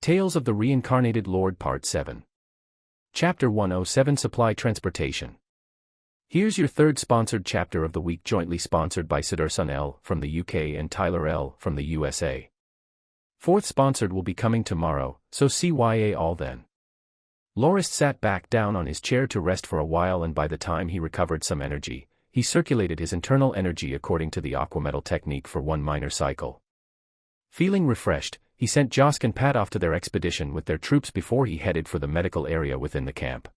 Tales of the Reincarnated Lord Part 7. Chapter 107 Supply Transportation. Here's your third sponsored chapter of the week, jointly sponsored by Siddharsan L. from the UK and Tyler L. from the USA. Fourth sponsored will be coming tomorrow, so CYA all then. Lorist sat back down on his chair to rest for a while, and by the time he recovered some energy, he circulated his internal energy according to the aquametal technique for one minor cycle. Feeling refreshed, he sent Josk and Pat off to their expedition with their troops before he headed for the medical area within the camp.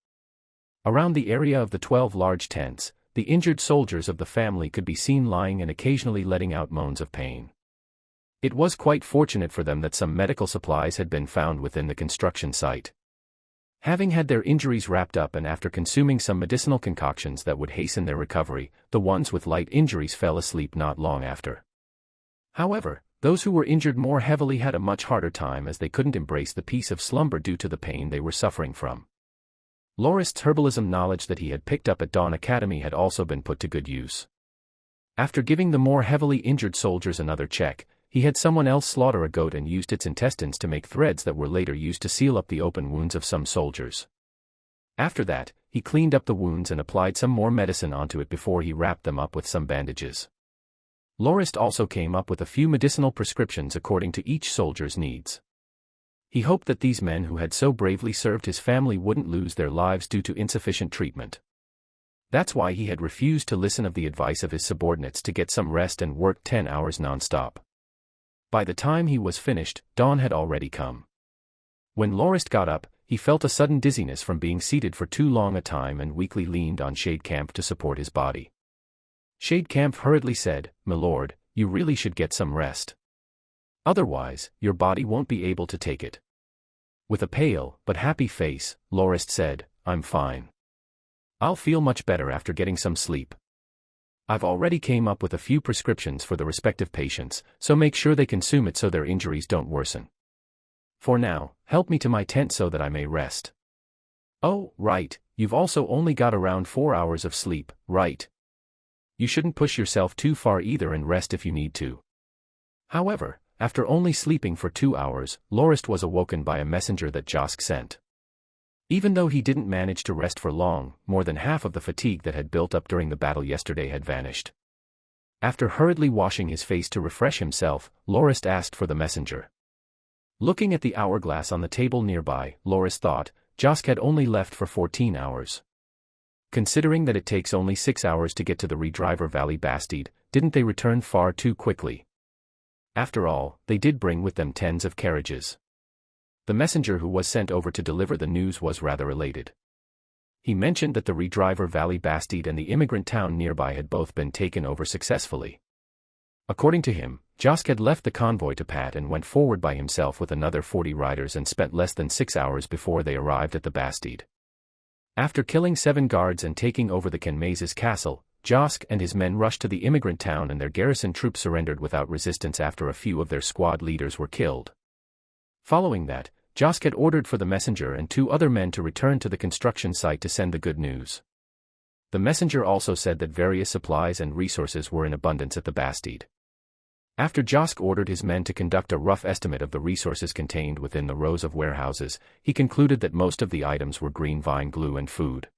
Around the area of the 12 large tents, the injured soldiers of the family could be seen lying and occasionally letting out moans of pain. It was quite fortunate for them that some medical supplies had been found within the construction site. Having had their injuries wrapped up and after consuming some medicinal concoctions that would hasten their recovery, the ones with light injuries fell asleep not long after. However, those who were injured more heavily had a much harder time, as they couldn't embrace the peace of slumber due to the pain they were suffering from. Lorist's herbalism knowledge that he had picked up at Dawn Academy had also been put to good use. After giving the more heavily injured soldiers another check, he had someone else slaughter a goat and used its intestines to make threads that were later used to seal up the open wounds of some soldiers. After that, he cleaned up the wounds and applied some more medicine onto it before he wrapped them up with some bandages. Lorist also came up with a few medicinal prescriptions according to each soldier's needs. He hoped that these men who had so bravely served his family wouldn't lose their lives due to insufficient treatment. That's why he had refused to listen of the advice of his subordinates to get some rest and worked 10 hours non-stop. By the time he was finished, dawn had already come. When Lorist got up, he felt a sudden dizziness from being seated for too long a time and weakly leaned on Shadecamp to support his body. Shadecamp hurriedly said, "My lord, you really should get some rest. Otherwise, your body won't be able to take it." With a pale, but happy face, Lorist said, "I'm fine. I'll feel much better after getting some sleep. I've already came up with a few prescriptions for the respective patients, so make sure they consume it so their injuries don't worsen. For now, help me to my tent so that I may rest." "Oh, right, you've also only got around 4 hours of sleep, right? You shouldn't push yourself too far either and rest if you need to." However, after only sleeping for 2 hours, Lorist was awoken by a messenger that Josk sent. Even though he didn't manage to rest for long, more than half of the fatigue that had built up during the battle yesterday had vanished. After hurriedly washing his face to refresh himself, Lorist asked for the messenger. Looking at the hourglass on the table nearby, Lorist thought, Josk had only left for 14 hours. Considering that it takes only 6 hours to get to the Redriver Valley Bastide, didn't they return far too quickly? After all, they did bring with them tens of carriages. The messenger who was sent over to deliver the news was rather elated. He mentioned that the Redriver Valley Bastide and the immigrant town nearby had both been taken over successfully. According to him, Josk had left the convoy to Pat and went forward by himself with another 40 riders and spent less than 6 hours before they arrived at the Bastide. After killing 7 guards and taking over the Kenmaze's castle, Josk and his men rushed to the immigrant town and their garrison troops surrendered without resistance after a few of their squad leaders were killed. Following that, Josk had ordered for the messenger and 2 other men to return to the construction site to send the good news. The messenger also said that various supplies and resources were in abundance at the Bastide. After Josk ordered his men to conduct a rough estimate of the resources contained within the rows of warehouses, he concluded that most of the items were green vine glue and food.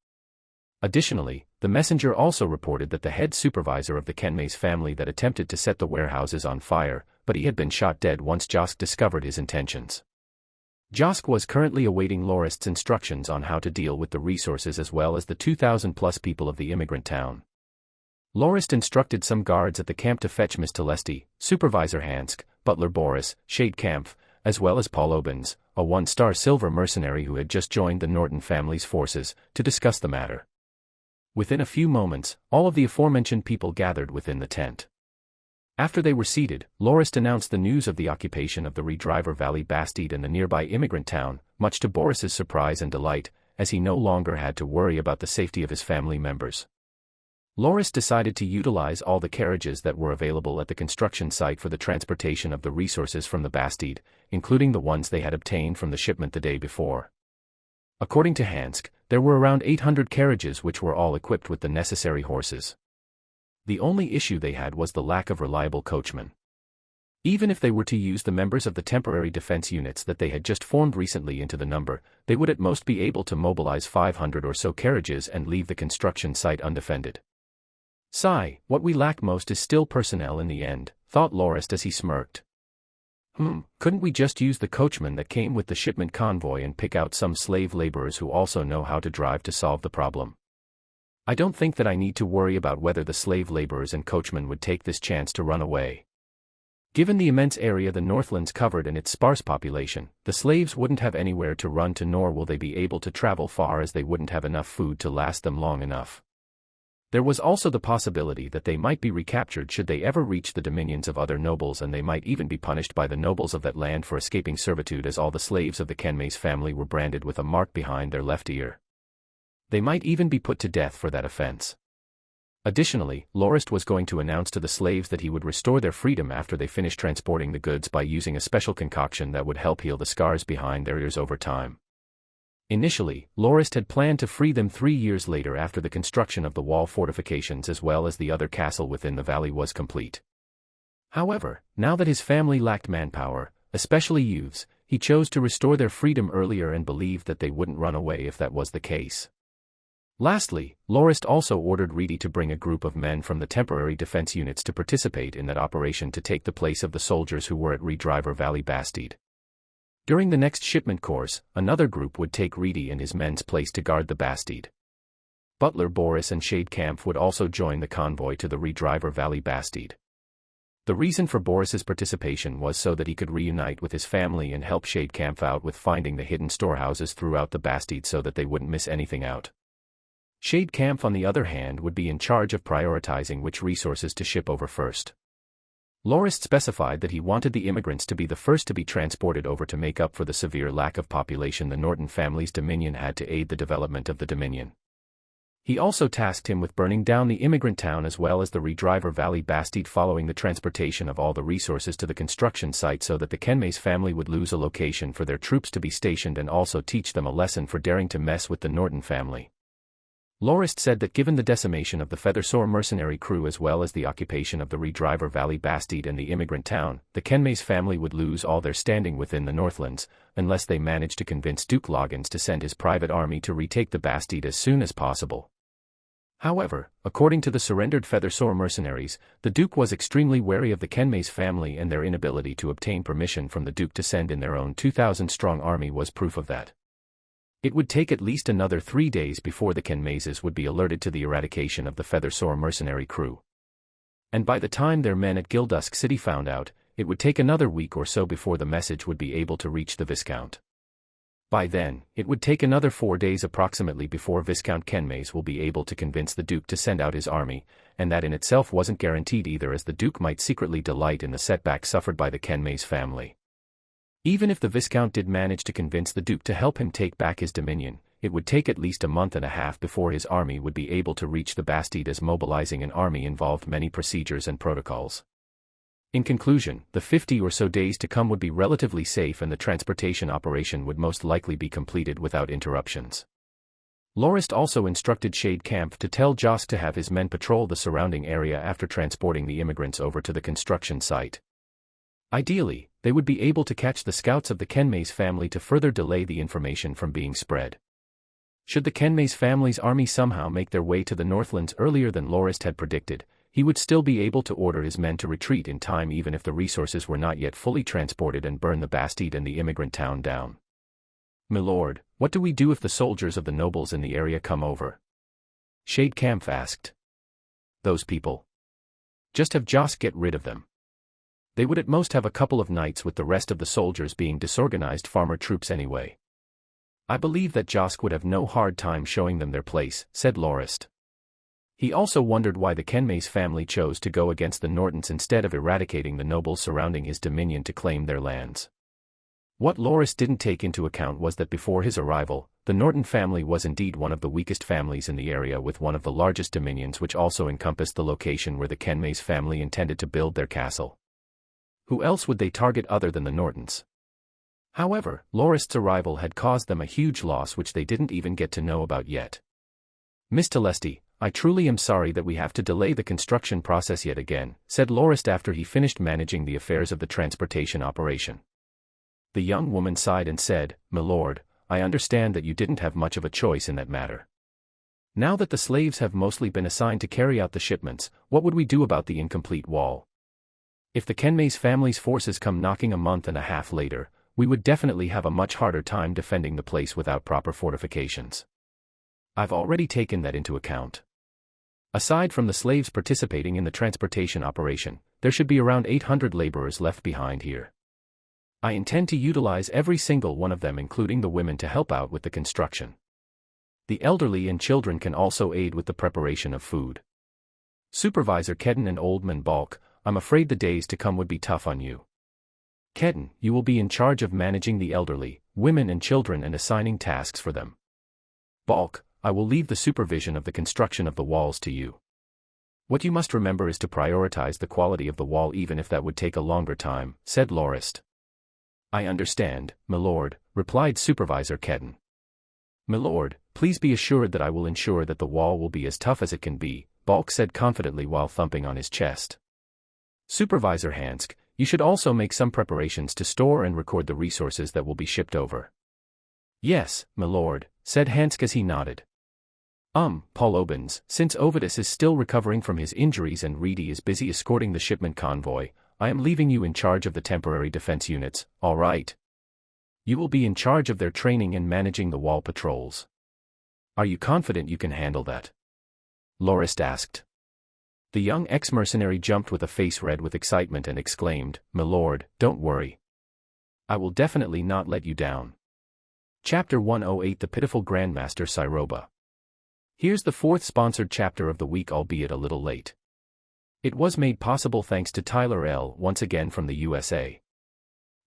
Additionally, the messenger also reported that the head supervisor of the Kenmaze family that attempted to set the warehouses on fire, but he had been shot dead once Josk discovered his intentions. Josk was currently awaiting Lorist's instructions on how to deal with the resources as well as the 2,000+ people of the immigrant town. Lorist instructed some guards at the camp to fetch Miss Telesti, Supervisor Hansk, Butler Boris, Shadecamp, as well as Paul Obens, a 1-star silver mercenary who had just joined the Norton family's forces, to discuss the matter. Within a few moments, all of the aforementioned people gathered within the tent. After they were seated, Lorist announced the news of the occupation of the Redriver Valley Bastide and the nearby immigrant town, much to Boris's surprise and delight, as he no longer had to worry about the safety of his family members. Lorist decided to utilize all the carriages that were available at the construction site for the transportation of the resources from the Bastide, including the ones they had obtained from the shipment the day before. According to Hansk, there were around 800 carriages which were all equipped with the necessary horses. The only issue they had was the lack of reliable coachmen. Even if they were to use the members of the temporary defense units that they had just formed recently into the number, they would at most be able to mobilize 500 or so carriages and leave the construction site undefended. Sigh, what we lack most is still personnel in the end, thought Lorist as he smirked. Couldn't we just use the coachman that came with the shipment convoy and pick out some slave laborers who also know how to drive to solve the problem? I don't think that I need to worry about whether the slave laborers and coachmen would take this chance to run away. Given the immense area the Northlands covered and its sparse population, the slaves wouldn't have anywhere to run to, nor will they be able to travel far, as they wouldn't have enough food to last them long enough. There was also the possibility that they might be recaptured should they ever reach the dominions of other nobles, and they might even be punished by the nobles of that land for escaping servitude, as all the slaves of the Kenmei's family were branded with a mark behind their left ear. They might even be put to death for that offense. Additionally, Lorist was going to announce to the slaves that he would restore their freedom after they finished transporting the goods by using a special concoction that would help heal the scars behind their ears over time. Initially, Lorist had planned to free them 3 years later after the construction of the wall fortifications as well as the other castle within the valley was complete. However, now that his family lacked manpower, especially youths, he chose to restore their freedom earlier and believed that they wouldn't run away if that was the case. Lastly, Lorist also ordered Reedy to bring a group of men from the temporary defense units to participate in that operation to take the place of the soldiers who were at Redriver Valley Bastide. During the next shipment course, another group would take Reedy and his men's place to guard the Bastide. Butler Boris and Shadekampf would also join the convoy to the Redriver Valley Bastide. The reason for Boris's participation was so that he could reunite with his family and help Shadekampf out with finding the hidden storehouses throughout the Bastide so that they wouldn't miss anything out. Shadekampf, on the other hand, would be in charge of prioritizing which resources to ship over first. Lorist specified that he wanted the immigrants to be the first to be transported over to make up for the severe lack of population the Norton family's dominion had to aid the development of the dominion. He also tasked him with burning down the immigrant town as well as the Redriver Valley Bastide following the transportation of all the resources to the construction site so that the Kenmei's family would lose a location for their troops to be stationed, and also teach them a lesson for daring to mess with the Norton family. Lorist said that given the decimation of the Feathersore mercenary crew as well as the occupation of the Redriver Valley Bastide and the immigrant town, the Kenmei's family would lose all their standing within the Northlands, unless they managed to convince Duke Loggins to send his private army to retake the Bastide as soon as possible. However, according to the surrendered Feathersore mercenaries, the Duke was extremely wary of the Kenmei's family, and their inability to obtain permission from the Duke to send in their own 2,000-strong army was proof of that. It would take at least another 3 days before the Kenmeises would be alerted to the eradication of the Feathersore mercenary crew. And by the time their men at Gildusk City found out, it would take another week or so before the message would be able to reach the Viscount. By then, it would take another 4 days approximately before Viscount Kenmaise will be able to convince the Duke to send out his army, and that in itself wasn't guaranteed either, as the Duke might secretly delight in the setback suffered by the Kenmaise family. Even if the Viscount did manage to convince the Duke to help him take back his dominion, it would take at least a month and a half before his army would be able to reach the Bastide, as mobilizing an army involved many procedures and protocols. In conclusion, the 50 or so days to come would be relatively safe, and the transportation operation would most likely be completed without interruptions. Lorist also instructed Shadekampf to tell Josk to have his men patrol the surrounding area after transporting the immigrants over to the construction site. Ideally, they would be able to catch the scouts of the Kenmaise family to further delay the information from being spread. Should the Kenmaise family's army somehow make their way to the Northlands earlier than Lorist had predicted, he would still be able to order his men to retreat in time even if the resources were not yet fully transported, and burn the Bastide and the immigrant town down. "Milord, what do we do if the soldiers of the nobles in the area come over?" Shadekampf asked. "Those people. Just have Josk get rid of them. They would at most have a couple of nights with the rest of the soldiers being disorganized farmer troops anyway. I believe that Josk would have no hard time showing them their place," said Lorist. He also wondered why the Kenmaise family chose to go against the Nortons instead of eradicating the nobles surrounding his dominion to claim their lands. What Lorist didn't take into account was that before his arrival, the Norton family was indeed one of the weakest families in the area, with one of the largest dominions, which also encompassed the location where the Kenmaise family intended to build their castle. Who else would they target other than the Nortons? However, Lorist's arrival had caused them a huge loss which they didn't even get to know about yet. "Miss Telesti, I truly am sorry that we have to delay the construction process yet again, said Lorist after he finished managing the affairs of the transportation operation. The young woman sighed and said, "My lord, I understand that you didn't have much of a choice in that matter. Now that the slaves have mostly been assigned to carry out the shipments, what would we do about the incomplete wall? If the Kenmei's family's forces come knocking a month and a half later, we would definitely have a much harder time defending the place without proper fortifications. I've already taken that into account. Aside from the slaves participating in the transportation operation, there should be around 800 laborers left behind here. I intend to utilize every single one of them, including the women, to help out with the construction. The elderly and children can also aid with the preparation of food. Supervisor Kedden and Oldman Balk, I'm afraid the days to come would be tough on you. Kedden, you will be in charge of managing the elderly, women and children and assigning tasks for them. Balk, I will leave the supervision of the construction of the walls to you. What you must remember is to prioritize the quality of the wall, even if that would take a longer time, said Lorist. I understand, my lord, replied Supervisor Kedden. My lord, please be assured that I will ensure that the wall will be as tough as it can be, Balk said confidently while thumping on his chest. Supervisor Hansk, you should also make some preparations to store and record the resources that will be shipped over. Yes, my lord, said Hansk as he nodded. Paul Obens, since Ovidus is still recovering from his injuries and Reedy is busy escorting the shipment convoy, I am leaving you in charge of the temporary defense units, all right? You will be in charge of their training and managing the wall patrols. Are you confident you can handle that? Lorist asked. The young ex-mercenary jumped with a face red with excitement and exclaimed, "My lord, don't worry. I will definitely not let you down." Chapter 108 The Pitiful Grandmaster Siroba. Here's the fourth sponsored chapter of the week, albeit a little late. It was made possible thanks to Tyler L. once again from the USA.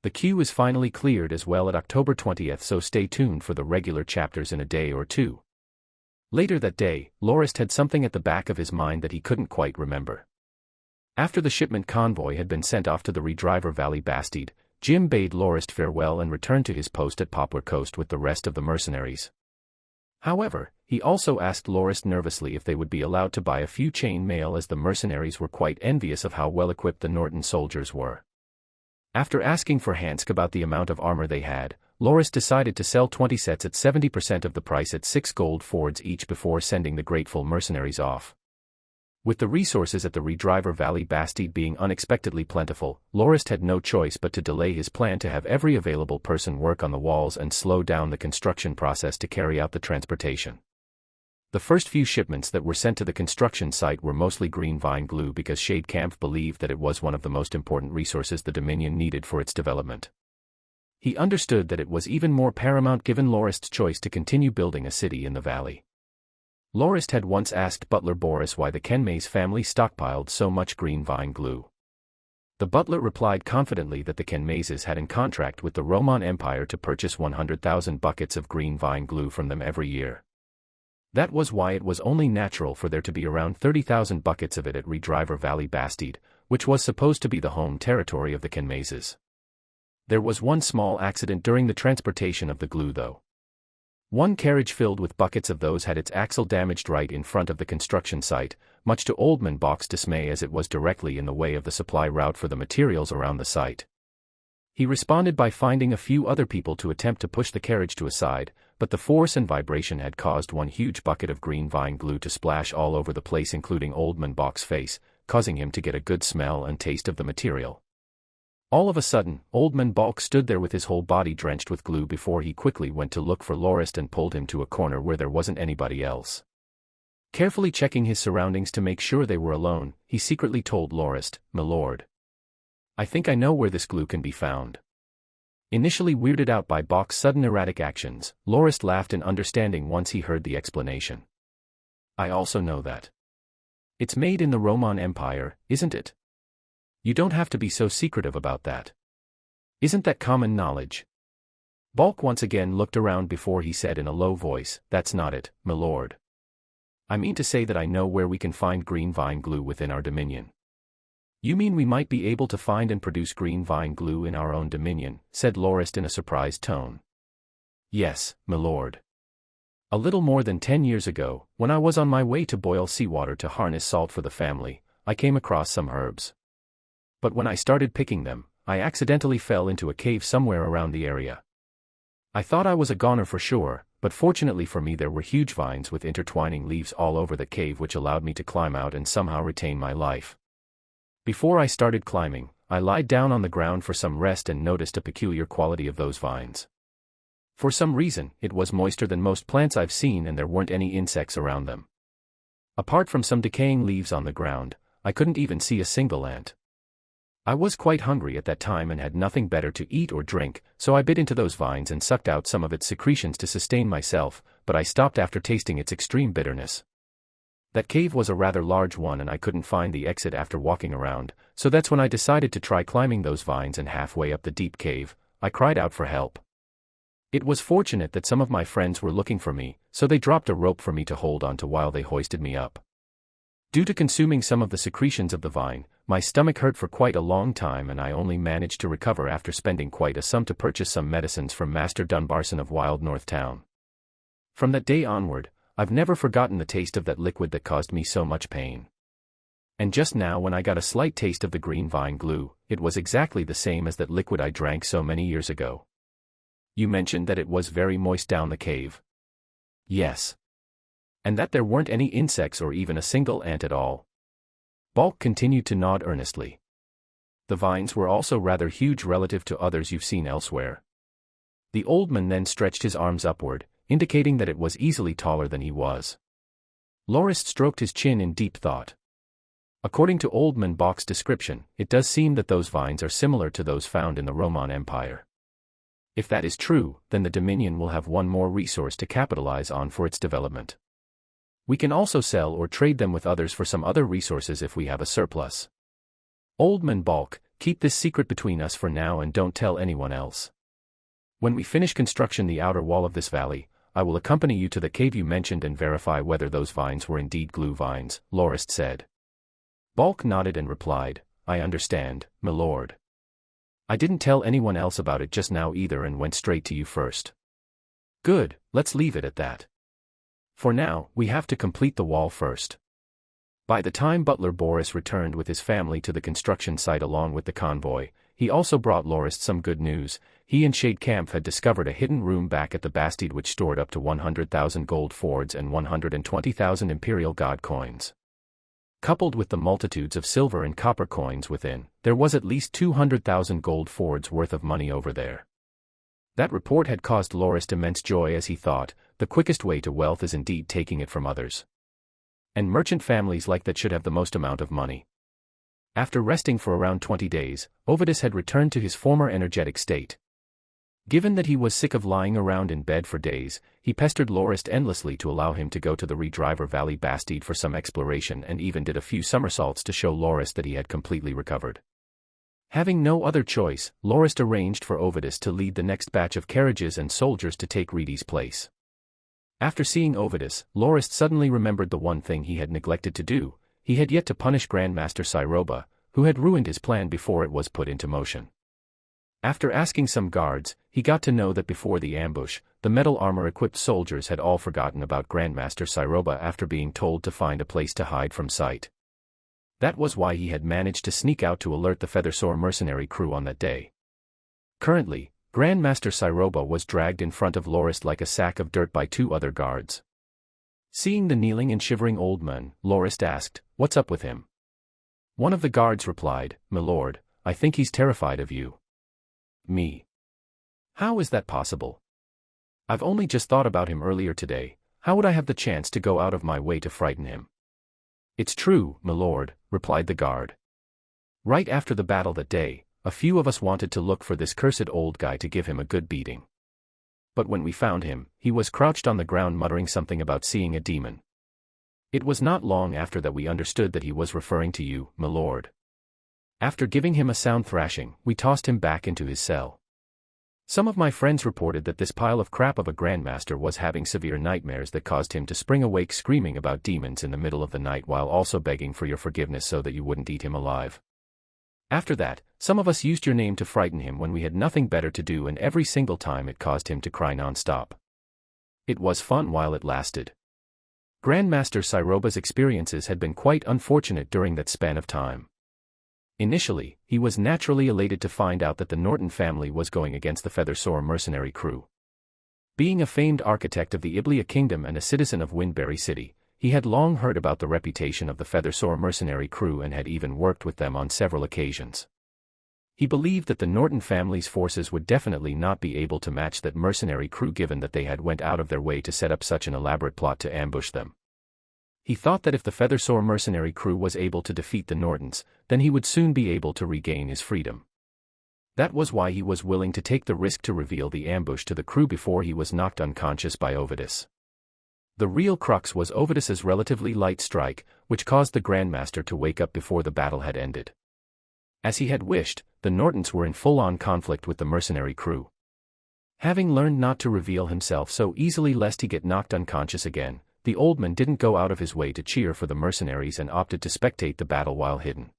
The queue is finally cleared as well at October 20th, so stay tuned for the regular chapters in a day or two. Later that day, Lorist had something at the back of his mind that he couldn't quite remember. After the shipment convoy had been sent off to the Redriver Valley Bastide, Jim bade Lorist farewell and returned to his post at Poplar Coast with the rest of the mercenaries. However, he also asked Lorist nervously if they would be allowed to buy a few chain mail, as the mercenaries were quite envious of how well-equipped the Norton soldiers were. After asking for Hansk about the amount of armor they had, Lorist decided to sell 20 sets at 70% of the price at 6 gold fords each before sending the grateful mercenaries off. With the resources at the Redriver Valley Bastide being unexpectedly plentiful, Lorist had no choice but to delay his plan to have every available person work on the walls and slow down the construction process to carry out the transportation. The first few shipments that were sent to the construction site were mostly green vine glue because Shadecamp believed that it was one of the most important resources the Dominion needed for its development. He understood that it was even more paramount given Lorist's choice to continue building a city in the valley. Lorist had once asked butler Boris why the Kenmei's family stockpiled so much green vine glue. The butler replied confidently that the Kenmeises had in contract with the Roman Empire to purchase 100,000 buckets of green vine glue from them every year. That was why it was only natural for there to be around 30,000 buckets of it at Redriver Valley Bastide, which was supposed to be the home territory of the Kenmeises. There was one small accident during the transportation of the glue though. One carriage filled with buckets of those had its axle damaged right in front of the construction site, much to Oldman Balk's dismay, as it was directly in the way of the supply route for the materials around the site. He responded by finding a few other people to attempt to push the carriage to a side, but the force and vibration had caused one huge bucket of green vine glue to splash all over the place, including Oldman Balk's face, causing him to get a good smell and taste of the material. All of a sudden, Oldman Balk stood there with his whole body drenched with glue before he quickly went to look for Lorist and pulled him to a corner where there wasn't anybody else. Carefully checking his surroundings to make sure they were alone, he secretly told Lorist, "My lord, I think I know where this glue can be found." Initially weirded out by Balk's sudden erratic actions, Lorist laughed in understanding once he heard the explanation. "I also know that. It's made in the Roman Empire, isn't it? You don't have to be so secretive about that. Isn't that common knowledge?" Balk once again looked around before he said in a low voice, "That's not it, my lord. I mean to say that I know where we can find green vine glue within our dominion." "You mean we might be able to find and produce green vine glue in our own dominion?" said Lorist in a surprised tone. "Yes, my lord. A little more than 10 years ago, when I was on my way to boil seawater to harness salt for the family, I came across some herbs. But when I started picking them, I accidentally fell into a cave somewhere around the area. I thought I was a goner for sure, but fortunately for me there were huge vines with intertwining leaves all over the cave which allowed me to climb out and somehow retain my life. Before I started climbing, I lied down on the ground for some rest and noticed a peculiar quality of those vines. For some reason, it was moister than most plants I've seen and there weren't any insects around them. Apart from some decaying leaves on the ground, I couldn't even see a single ant. I was quite hungry at that time and had nothing better to eat or drink, so I bit into those vines and sucked out some of its secretions to sustain myself, but I stopped after tasting its extreme bitterness. That cave was a rather large one and I couldn't find the exit after walking around, so that's when I decided to try climbing those vines, and halfway up the deep cave, I cried out for help. It was fortunate that some of my friends were looking for me, so they dropped a rope for me to hold onto while they hoisted me up. Due to consuming some of the secretions of the vine, my stomach hurt for quite a long time and I only managed to recover after spending quite a sum to purchase some medicines from Master Dunbarson of Wild North Town. From that day onward, I've never forgotten the taste of that liquid that caused me so much pain. And just now when I got a slight taste of the green vine glue, it was exactly the same as that liquid I drank so many years ago. You mentioned that it was very moist down the cave. Yes. And that there weren't any insects or even a single ant at all. Balk continued to nod earnestly. The vines were also rather huge relative to others you've seen elsewhere. The old man then stretched his arms upward, indicating that it was easily taller than he was. Lorist stroked his chin in deep thought. According to Old Man Balk's description, it does seem that those vines are similar to those found in the Roman Empire. If that is true, then the Dominion will have one more resource to capitalize on for its development. We can also sell or trade them with others for some other resources if we have a surplus. Old Man Balk, keep this secret between us for now and don't tell anyone else. When we finish construction the outer wall of this valley, I will accompany you to the cave you mentioned and verify whether those vines were indeed glue vines, Lorist said. Balk nodded and replied, I understand, my lord. I didn't tell anyone else about it just now either and went straight to you first. Good, let's leave it at that. For now, we have to complete the wall first. By the time Butler Boris returned with his family to the construction site along with the convoy, he also brought Lorist some good news. He and Shade Camp had discovered a hidden room back at the Bastide which stored up to 100,000 gold fords and 120,000 imperial god coins. Coupled with the multitudes of silver and copper coins within, there was at least 200,000 gold fords worth of money over there. That report had caused Lorist immense joy as he thought, the quickest way to wealth is indeed taking it from others. And merchant families like that should have the most amount of money. After resting for around 20 days, Ovidus had returned to his former energetic state. Given that he was sick of lying around in bed for days, he pestered Lorist endlessly to allow him to go to the Redriver Valley Bastide for some exploration and even did a few somersaults to show Lorist that he had completely recovered. Having no other choice, Lorist arranged for Ovidus to lead the next batch of carriages and soldiers to take Reedy's place. After seeing Ovidus, Lorist suddenly remembered the one thing he had neglected to do. He had yet to punish Grandmaster Siroba, who had ruined his plan before it was put into motion. After asking some guards, he got to know that before the ambush, the metal armor-equipped soldiers had all forgotten about Grandmaster Siroba after being told to find a place to hide from sight. That was why he had managed to sneak out to alert the Feathersore mercenary crew on that day. Currently, Grandmaster Siroba was dragged in front of Lorist like a sack of dirt by two other guards. Seeing the kneeling and shivering old man, Lorist asked, "What's up with him?" One of the guards replied, "My lord, I think he's terrified of you." "Me? How is that possible? I've only just thought about him earlier today. How would I have the chance to go out of my way to frighten him?" "It's true, my lord," replied the guard. "Right after the battle that day, a few of us wanted to look for this cursed old guy to give him a good beating. But when we found him, he was crouched on the ground muttering something about seeing a demon. It was not long after that we understood that he was referring to you, my lord. After giving him a sound thrashing, we tossed him back into his cell. Some of my friends reported that this pile of crap of a grandmaster was having severe nightmares that caused him to spring awake screaming about demons in the middle of the night while also begging for your forgiveness so that you wouldn't eat him alive. After that, some of us used your name to frighten him when we had nothing better to do, and every single time it caused him to cry non-stop. It was fun while it lasted. Grandmaster Siroba's experiences had been quite unfortunate during that span of time. Initially, he was naturally elated to find out that the Norton family was going against the Feathersore mercenary crew. Being a famed architect of the Iblia Kingdom and a citizen of Windberry City, he had long heard about the reputation of the Feathersore mercenary crew and had even worked with them on several occasions. He believed that the Norton family's forces would definitely not be able to match that mercenary crew given that they had went out of their way to set up such an elaborate plot to ambush them. He thought that if the Feathersore mercenary crew was able to defeat the Nortons, then he would soon be able to regain his freedom. That was why he was willing to take the risk to reveal the ambush to the crew before he was knocked unconscious by Ovidus. The real crux was Ovidus's relatively light strike, which caused the Grandmaster to wake up before the battle had ended. As he had wished, the Nortons were in full-on conflict with the mercenary crew. Having learned not to reveal himself so easily lest he get knocked unconscious again, the old man didn't go out of his way to cheer for the mercenaries and opted to spectate the battle while hidden.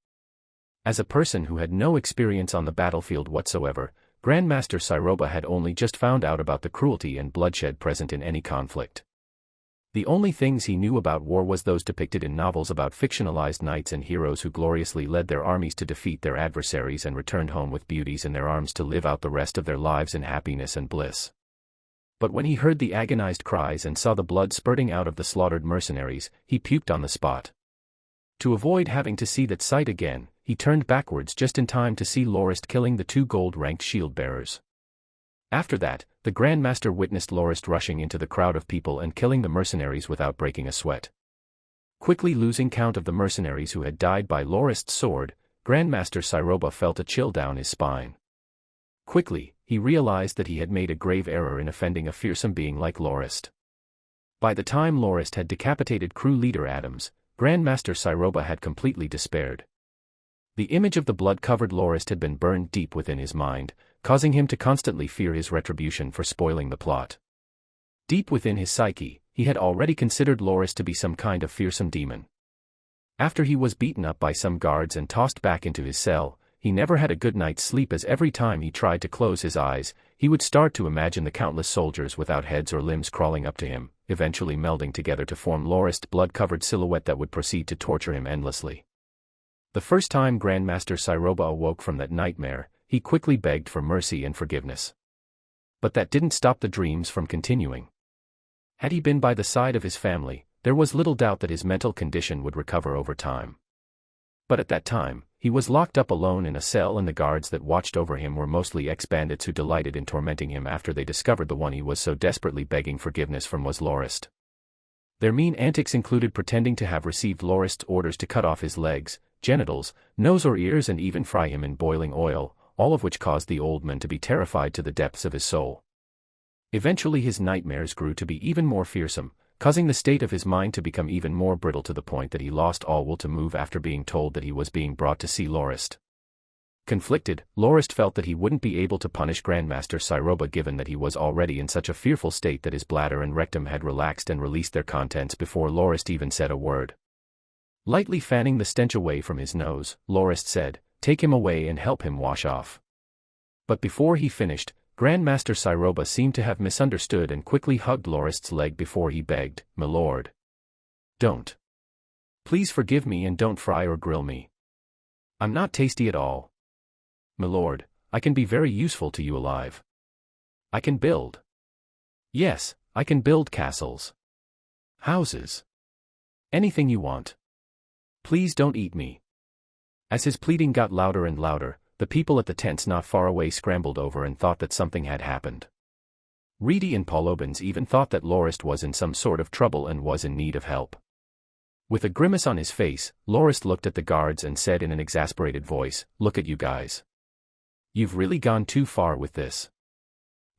As a person who had no experience on the battlefield whatsoever, Grandmaster Siroba had only just found out about the cruelty and bloodshed present in any conflict. The only things he knew about war was those depicted in novels about fictionalized knights and heroes who gloriously led their armies to defeat their adversaries and returned home with beauties in their arms to live out the rest of their lives in happiness and bliss. But when he heard the agonized cries and saw the blood spurting out of the slaughtered mercenaries, he puked on the spot. To avoid having to see that sight again, he turned backwards just in time to see Lorist killing the 2 gold-ranked shield-bearers. After that, the Grandmaster witnessed Lorist rushing into the crowd of people and killing the mercenaries without breaking a sweat. Quickly losing count of the mercenaries who had died by Lorist's sword, Grandmaster Siroba felt a chill down his spine. Quickly, he realized that he had made a grave error in offending a fearsome being like Lorist. By the time Lorist had decapitated crew leader Adams, Grandmaster Siroba had completely despaired. The image of the blood-covered Lorist had been burned deep within his mind, causing him to constantly fear his retribution for spoiling the plot. Deep within his psyche, he had already considered Lorist to be some kind of fearsome demon. After he was beaten up by some guards and tossed back into his cell, he never had a good night's sleep as every time he tried to close his eyes, he would start to imagine the countless soldiers without heads or limbs crawling up to him, eventually melding together to form Lorist's blood-covered silhouette that would proceed to torture him endlessly. The first time Grandmaster Siroba awoke from that nightmare, he quickly begged for mercy and forgiveness. But that didn't stop the dreams from continuing. Had he been by the side of his family, there was little doubt that his mental condition would recover over time. But at that time, he was locked up alone in a cell and the guards that watched over him were mostly ex-bandits who delighted in tormenting him after they discovered the one he was so desperately begging forgiveness from was Lorist. Their mean antics included pretending to have received Lorist's orders to cut off his legs, genitals, nose or ears and even fry him in boiling oil, all of which caused the old man to be terrified to the depths of his soul. Eventually his nightmares grew to be even more fearsome, causing the state of his mind to become even more brittle to the point that he lost all will to move after being told that he was being brought to see Lorist. Conflicted, Lorist felt that he wouldn't be able to punish Grandmaster Siroba given that he was already in such a fearful state that his bladder and rectum had relaxed and released their contents before Lorist even said a word. Lightly fanning the stench away from his nose, Lorist said, "Take him away and help him wash off." But before he finished, Grandmaster Siroba seemed to have misunderstood and quickly hugged Lorist's leg before he begged, "My lord. Don't. Please forgive me and don't fry or grill me. I'm not tasty at all. My lord, I can be very useful to you alive. I can build. Yes, I can build castles. Houses. Anything you want. Please don't eat me." As his pleading got louder and louder, the people at the tents not far away scrambled over and thought that something had happened. Reedy and Polobins even thought that Lorist was in some sort of trouble and was in need of help. With a grimace on his face, Lorist looked at the guards and said in an exasperated voice, "Look at you guys. You've really gone too far with this."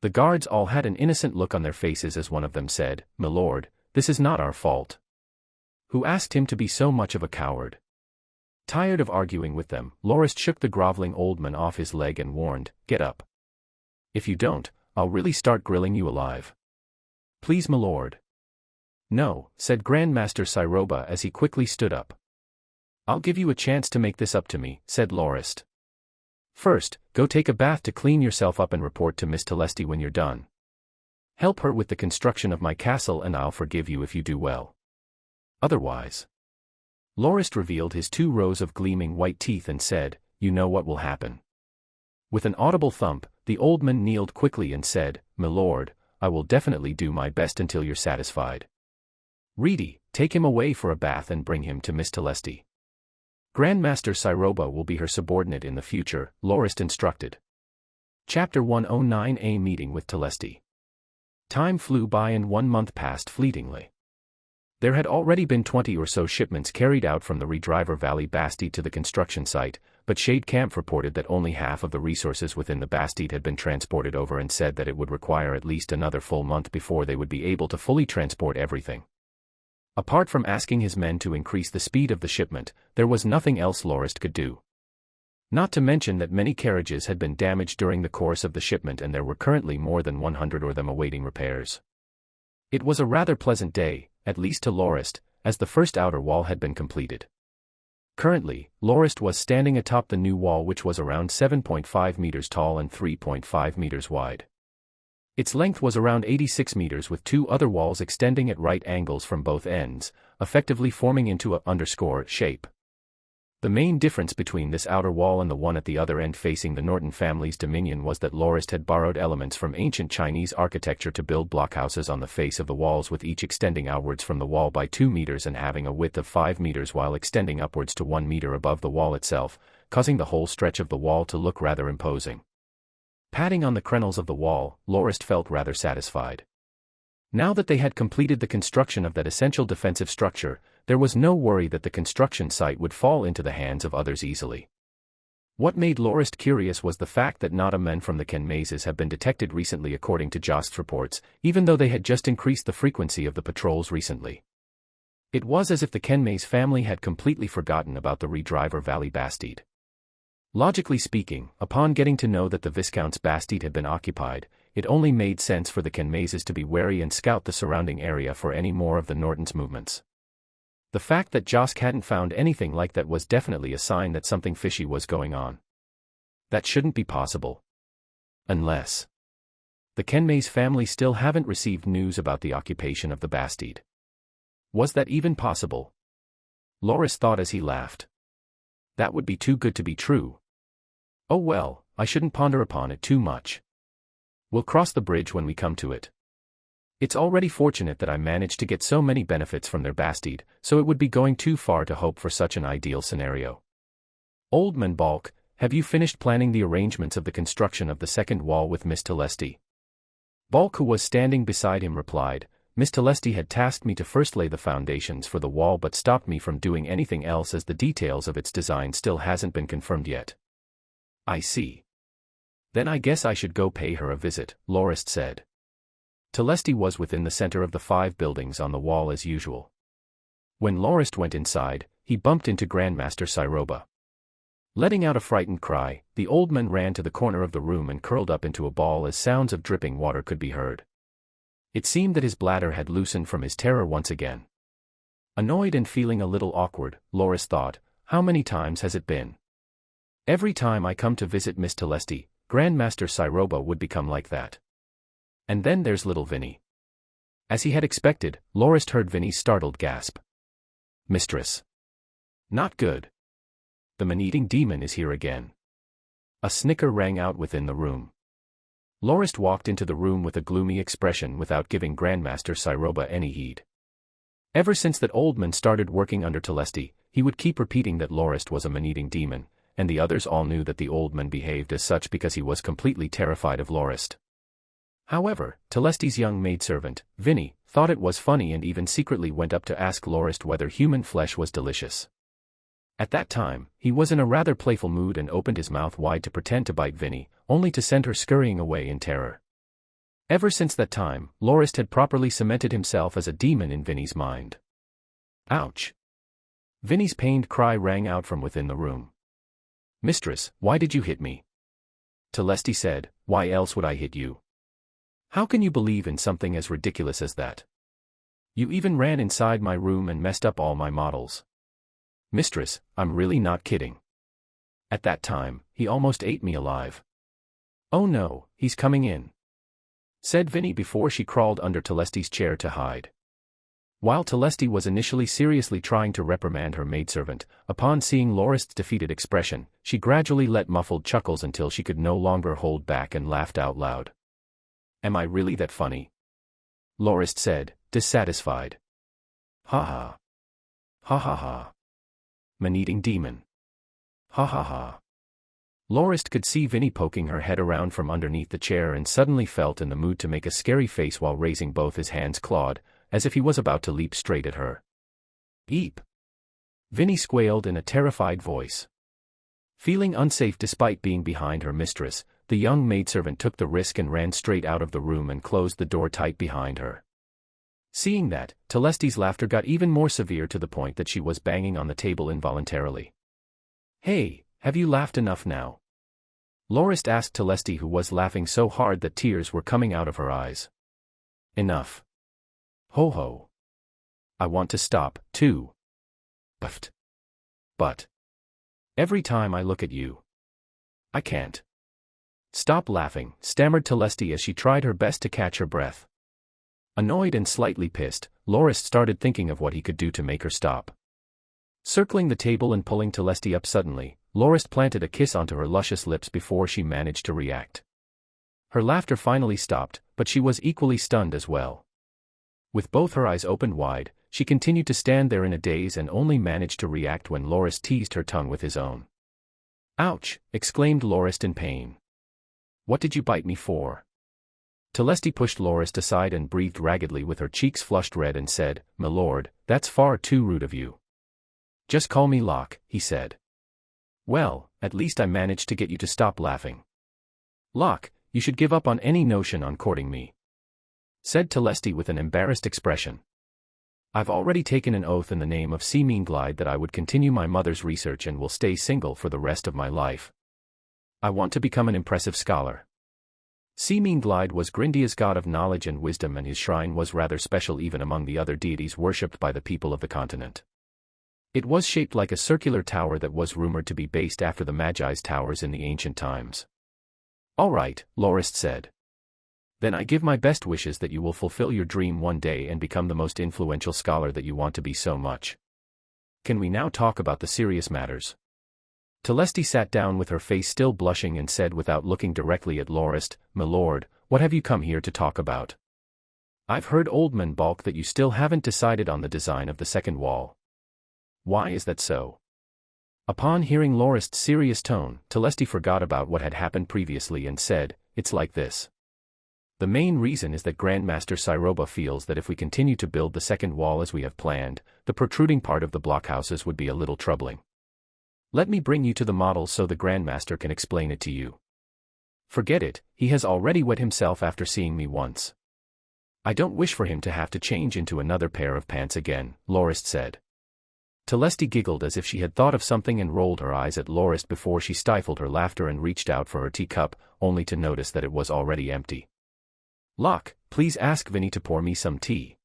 The guards all had an innocent look on their faces as one of them said, "My lord, this is not our fault. Who asked him to be so much of a coward?" Tired of arguing with them, Lorist shook the groveling old man off his leg and warned, "Get up. If you don't, I'll really start grilling you alive. Please, my lord." "No," said Grandmaster Siroba as he quickly stood up. "I'll give you a chance to make this up to me," said Lorist. "First, go take a bath to clean yourself up and report to Miss Telesti when you're done." Help her with the construction of my castle and I'll forgive you if you do well. Otherwise. Lorist revealed his 2 rows of gleaming white teeth and said, "You know what will happen." With an audible thump, the old man kneeled quickly and said, "My lord, I will definitely do my best until you're satisfied. Reedy, take him away for a bath and bring him to Miss Telesti. Grandmaster Siroba will be her subordinate in the future," Lorist instructed. Chapter 109 A Meeting with Telesti. Time flew by and 1 month passed fleetingly. There had already been 20 or so shipments carried out from the Redriver Valley Bastide to the construction site, but Shade Camp reported that only half of the resources within the Bastide had been transported over and said that it would require at least another full month before they would be able to fully transport everything. Apart from asking his men to increase the speed of the shipment, there was nothing else Lorist could do. Not to mention that many carriages had been damaged during the course of the shipment and there were currently more than 100 of them awaiting repairs. It was a rather pleasant day, at least to Lorist, as the first outer wall had been completed. Currently, Lorist was standing atop the new wall, which was around 7.5 meters tall and 3.5 meters wide. Its length was around 86 meters with 2 other walls extending at right angles from both ends, effectively forming into a _ shape. The main difference between this outer wall and the one at the other end facing the Norton family's dominion was that Lorist had borrowed elements from ancient Chinese architecture to build blockhouses on the face of the walls, with each extending outwards from the wall by 2 meters and having a width of 5 meters while extending upwards to 1 meter above the wall itself, causing the whole stretch of the wall to look rather imposing. Patting on the crenels of the wall, Lorist felt rather satisfied. Now that they had completed the construction of that essential defensive structure, there was no worry that the construction site would fall into the hands of others easily. What made Lorist curious was the fact that not a men from the Ken mazes have been detected recently according to Jost's reports, even though they had just increased the frequency of the patrols recently. It was as if the Ken maze family had completely forgotten about the Redriver Valley Bastide. Logically speaking, upon getting to know that the Viscount's Bastide had been occupied, it only made sense for the Ken mazes to be wary and scout the surrounding area for any more of the Norton's movements. The fact that Josk hadn't found anything like that was definitely a sign that something fishy was going on. That shouldn't be possible. Unless the Ken maze family still haven't received news about the occupation of the Bastide. Was that even possible? Lorist thought as he laughed. That would be too good to be true. Oh well, I shouldn't ponder upon it too much. We'll cross the bridge when we come to it. It's already fortunate that I managed to get so many benefits from their Bastide, so it would be going too far to hope for such an ideal scenario. Old Man Balk, have you finished planning the arrangements of the construction of the second wall with Miss Telesti? Balk, who was standing beside him, replied, Miss Telesti had tasked me to first lay the foundations for the wall but stopped me from doing anything else as the details of its design still hasn't been confirmed yet. I see. Then I guess I should go pay her a visit, Lorist said. Telesti was within the center of the 5 buildings on the wall as usual. When Lorist went inside, he bumped into Grandmaster Siroba. Letting out a frightened cry, the old man ran to the corner of the room and curled up into a ball as sounds of dripping water could be heard. It seemed that his bladder had loosened from his terror once again. Annoyed and feeling a little awkward, Lorist thought, how many times has it been? Every time I come to visit Miss Telesti, Grandmaster Siroba would become like that. And then there's little Vinny. As he had expected, Lorist heard Vinny's startled gasp. Mistress. Not good. The man-eating demon is here again. A snicker rang out within the room. Lorist walked into the room with a gloomy expression without giving Grandmaster Siroba any heed. Ever since that old man started working under Telesti, he would keep repeating that Lorist was a man-eating demon, and the others all knew that the old man behaved as such because he was completely terrified of Lorist. However, Telesti's young maidservant, Vinny, thought it was funny and even secretly went up to ask Lorist whether human flesh was delicious. At that time, he was in a rather playful mood and opened his mouth wide to pretend to bite Vinny, only to send her scurrying away in terror. Ever since that time, Lorist had properly cemented himself as a demon in Vinny's mind. Ouch! Vinny's pained cry rang out from within the room. Mistress, why did you hit me? Telesti said, why else would I hit you? How can you believe in something as ridiculous as that? You even ran inside my room and messed up all my models. Mistress, I'm really not kidding. At that time, he almost ate me alive. Oh no, he's coming in. said Vinny before she crawled under Telesti's chair to hide. While Telesti was initially seriously trying to reprimand her maidservant, upon seeing Lorist's defeated expression, she gradually let muffled chuckles until she could no longer hold back and laughed out loud. "Am I really that funny?" Lorist said, dissatisfied. "Ha ha. Ha ha ha. Man-eating demon. Ha ha ha." Lorist could see Vinny poking her head around from underneath the chair and suddenly felt in the mood to make a scary face while raising both his hands clawed, as if he was about to leap straight at her. "Eep!" Vinny squealed in a terrified voice. Feeling unsafe despite being behind her mistress, the young maidservant took the risk and ran straight out of the room and closed the door tight behind her. Seeing that, Telesti's laughter got even more severe to the point that she was banging on the table involuntarily. "Hey, have you laughed enough now?" Lorist asked Telesti, who was laughing so hard that tears were coming out of her eyes. "Enough. Ho ho. I want to stop, too. But every time I look at you, I can't stop laughing," stammered Telesti as she tried her best to catch her breath. Annoyed and slightly pissed, Lorist started thinking of what he could do to make her stop. Circling the table and pulling Telesti up suddenly, Lorist planted a kiss onto her luscious lips before she managed to react. Her laughter finally stopped, but she was equally stunned as well. With both her eyes opened wide, she continued to stand there in a daze and only managed to react when Lorist teased her tongue with his own. "Ouch!" exclaimed Lorist in pain. "What did you bite me for?" Telesti pushed Lorist aside and breathed raggedly with her cheeks flushed red and said, "My lord, that's far too rude of you." "Just call me Locke," he said. "Well, at least I managed to get you to stop laughing." "Locke, you should give up on any notion on courting me," said Telesti with an embarrassed expression. "I've already taken an oath in the name of Seemingglide that I would continue my mother's research and will stay single for the rest of my life. I want to become an impressive scholar." Seemingglide was Grindia's god of knowledge and wisdom, and his shrine was rather special even among the other deities worshipped by the people of the continent. It was shaped like a circular tower that was rumored to be based after the Magi's towers in the ancient times. "All right," Lorist said. "Then I give my best wishes that you will fulfill your dream one day and become the most influential scholar that you want to be so much. Can we now talk about the serious matters?" Telesti sat down with her face still blushing and said without looking directly at Lorist, "My lord, what have you come here to talk about? I've heard Old Man Balk that you still haven't decided on the design of the second wall. Why is that so?" Upon hearing Lorist's serious tone, Telesti forgot about what had happened previously and said, "It's like this. The main reason is that Grandmaster Siroba feels that if we continue to build the second wall as we have planned, the protruding part of the blockhouses would be a little troubling. Let me bring you to the model so the Grandmaster can explain it to you." "Forget it, he has already wet himself after seeing me once. I don't wish for him to have to change into another pair of pants again," Lorist said. Telesti giggled as if she had thought of something and rolled her eyes at Lorist before she stifled her laughter and reached out for her teacup, only to notice that it was already empty. "Locke, please ask Vinny to pour me some tea."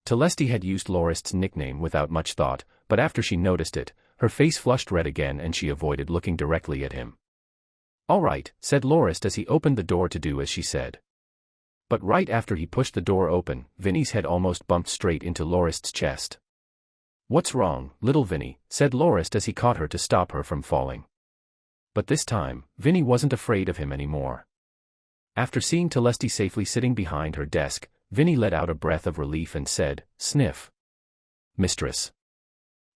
Telesti had used Lorist's nickname without much thought, but after she noticed it, her face flushed red again and she avoided looking directly at him. "All right," said Lorist as he opened the door to do as she said. But right after he pushed the door open, Vinny's head almost bumped straight into Lorist's chest. "What's wrong, little Vinny?" said Lorist as he caught her to stop her from falling. But this time, Vinny wasn't afraid of him anymore. After seeing Telesti safely sitting behind her desk, Vinny let out a breath of relief and said, "Sniff. Mistress.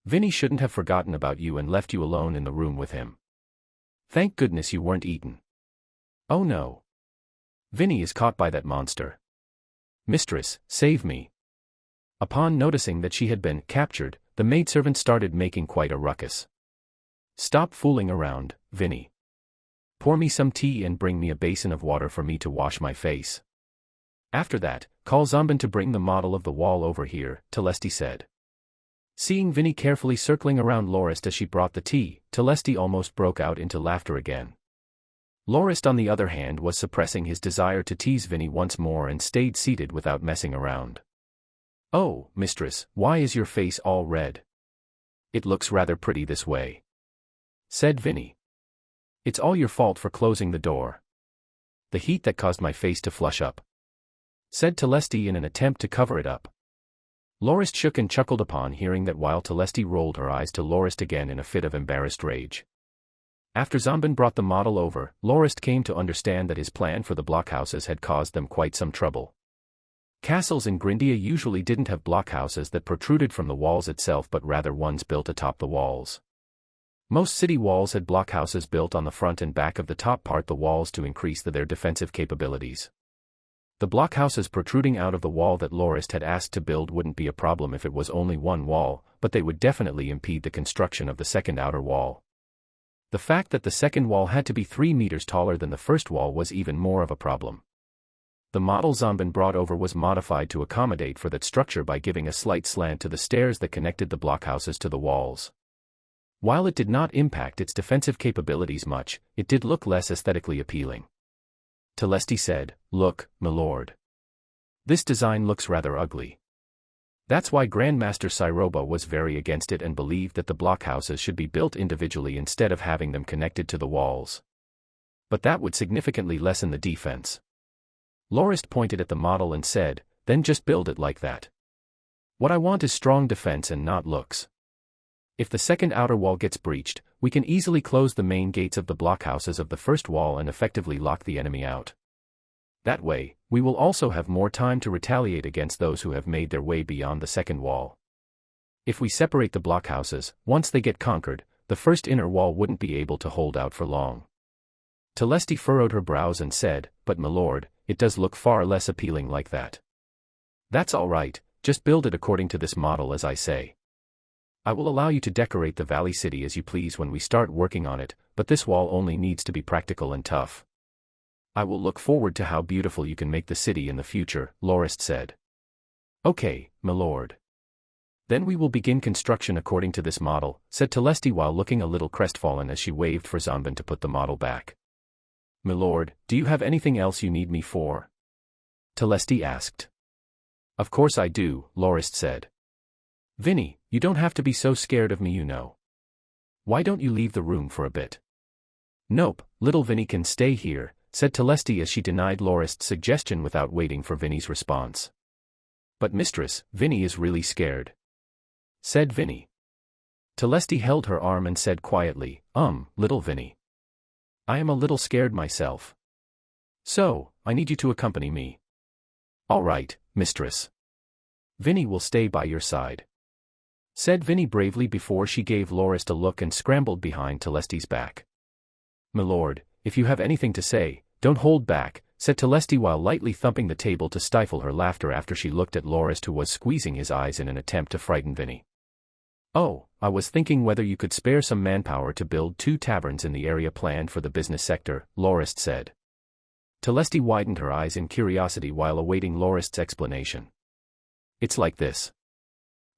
Vinny shouldn't have forgotten about you and left you alone in the room with him. Thank goodness you weren't eaten. Oh no. Vinny is caught by that monster. Mistress, save me." Upon noticing that she had been captured, the maidservant started making quite a ruckus. "Stop fooling around, Vinny. Pour me some tea and bring me a basin of water for me to wash my face. After that, call Zumban to bring the model of the wall over here," Telesti said. Seeing Vinny carefully circling around Lorist as she brought the tea, Telesti almost broke out into laughter again. Lorist on the other hand was suppressing his desire to tease Vinny once more and stayed seated without messing around. "Oh, mistress, why is your face all red? It looks rather pretty this way," said Vinny. "It's all your fault for closing the door. The heat that caused my face to flush up." said Telesti in an attempt to cover it up. Lorist shook and chuckled upon hearing that, while Telesti rolled her eyes to Lorist again in a fit of embarrassed rage. After Zonban brought the model over, Lorist came to understand that his plan for the blockhouses had caused them quite some trouble. Castles in Grindia usually didn't have blockhouses that protruded from the walls itself, but rather ones built atop the walls. Most city walls had blockhouses built on the front and back of the top part the walls to increase their defensive capabilities. The blockhouses protruding out of the wall that Lorist had asked to build wouldn't be a problem if it was only one wall, but they would definitely impede the construction of the second outer wall. The fact that the second wall had to be 3 meters taller than the first wall was even more of a problem. The model Zonban brought over was modified to accommodate for that structure by giving a slight slant to the stairs that connected the blockhouses to the walls. While it did not impact its defensive capabilities much, it did look less aesthetically appealing. Telesti said, "Look, milord. This design looks rather ugly." That's why Grandmaster Siroba was very against it and believed that the blockhouses should be built individually instead of having them connected to the walls. But that would significantly lessen the defense. Lorist pointed at the model and said, "Then just build it like that. What I want is strong defense and not looks. If the second outer wall gets breached, we can easily close the main gates of the blockhouses of the first wall and effectively lock the enemy out. That way, we will also have more time to retaliate against those who have made their way beyond the second wall. If we separate the blockhouses, once they get conquered, the first inner wall wouldn't be able to hold out for long." Telesti furrowed her brows and said, "But milord, it does look far less appealing like that." "That's all right, just build it according to this model as I say. I will allow you to decorate the Valley City as you please when we start working on it, but this wall only needs to be practical and tough. I will look forward to how beautiful you can make the city in the future," Lorist said. "Okay, milord. Then we will begin construction according to this model," said Telesti while looking a little crestfallen as she waved for Zonban to put the model back. "Milord, do you have anything else you need me for?" Telesti asked. "Of course I do," Lorist said. "Vinny, you don't have to be so scared of me, you know. Why don't you leave the room for a bit?" "Nope, little Vinny can stay here," said Telesti as she denied Lorist's suggestion without waiting for Vinny's response. "But mistress, Vinny is really scared," said Vinny. Telesti held her arm and said quietly, Little Vinny. I am a little scared myself. So, I need you to accompany me." "All right, mistress. Vinny will stay by your side," said Vinny bravely before she gave Lorist a look and scrambled behind Telesti's back. "Milord, if you have anything to say, don't hold back," said Telesti while lightly thumping the table to stifle her laughter after she looked at Lorist, who was squeezing his eyes in an attempt to frighten Vinny. "Oh, I was thinking whether you could spare some manpower to build 2 taverns in the area planned for the business sector," Lorist said. Telesti widened her eyes in curiosity while awaiting Lorist's explanation. "It's like this.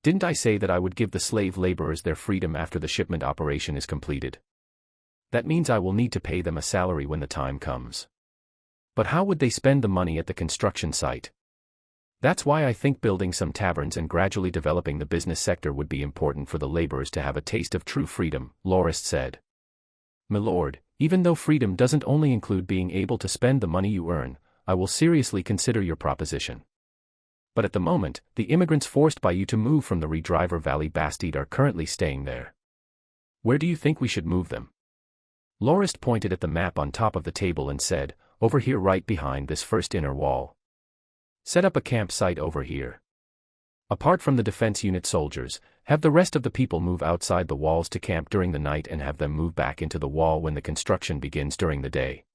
Didn't I say that I would give the slave laborers their freedom after the shipment operation is completed? That means I will need to pay them a salary when the time comes. But how would they spend the money at the construction site? That's why I think building some taverns and gradually developing the business sector would be important for the laborers to have a taste of true freedom," Lorist said. "Milord, even though freedom doesn't only include being able to spend the money you earn, I will seriously consider your proposition. But at the moment, the immigrants forced by you to move from the Redriver Valley Bastide are currently staying there. Where do you think we should move them?" Lorist pointed at the map on top of the table and said, "Over here, right behind this first inner wall. Set up a campsite over here. Apart from the defense unit soldiers, have the rest of the people move outside the walls to camp during the night and have them move back into the wall when the construction begins during the day.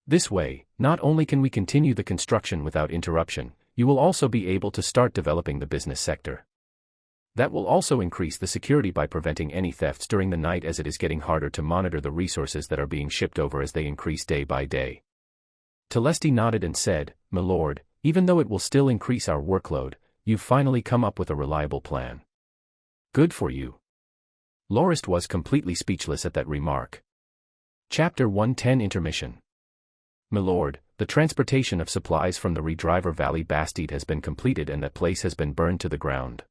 This way, not only can we continue the construction without interruption, you will also be able to start developing the business sector. That will also increase the security by preventing any thefts during the night, as it is getting harder to monitor the resources that are being shipped over as they increase day by day." Telesti nodded and said, "Milord, even though it will still increase our workload, you've finally come up with a reliable plan. Good for you." Lorist was completely speechless at that remark. Chapter 110 Intermission. "Milord, the transportation of supplies from the Redriver Valley Bastide has been completed and that place has been burned to the ground.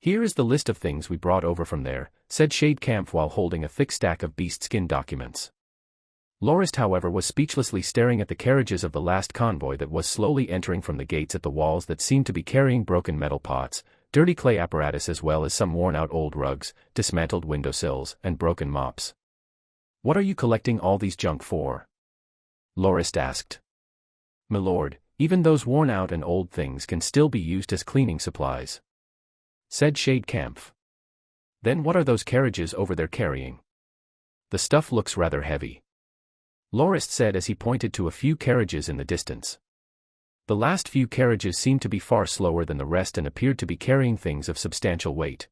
Here is the list of things we brought over from there," said Shade Camp while holding a thick stack of beast skin documents. Lorist, however, was speechlessly staring at the carriages of the last convoy that was slowly entering from the gates at the walls that seemed to be carrying broken metal pots, dirty clay apparatus as well as some worn-out old rugs, dismantled windowsills, and broken mops. "What are you collecting all these junk for?" Lorist asked. "My lord, even those worn-out and old things can still be used as cleaning supplies," said Shadekampf. "Then what are those carriages over there carrying? The stuff looks rather heavy," Lorist said as he pointed to a few carriages in the distance. The last few carriages seemed to be far slower than the rest and appeared to be carrying things of substantial weight.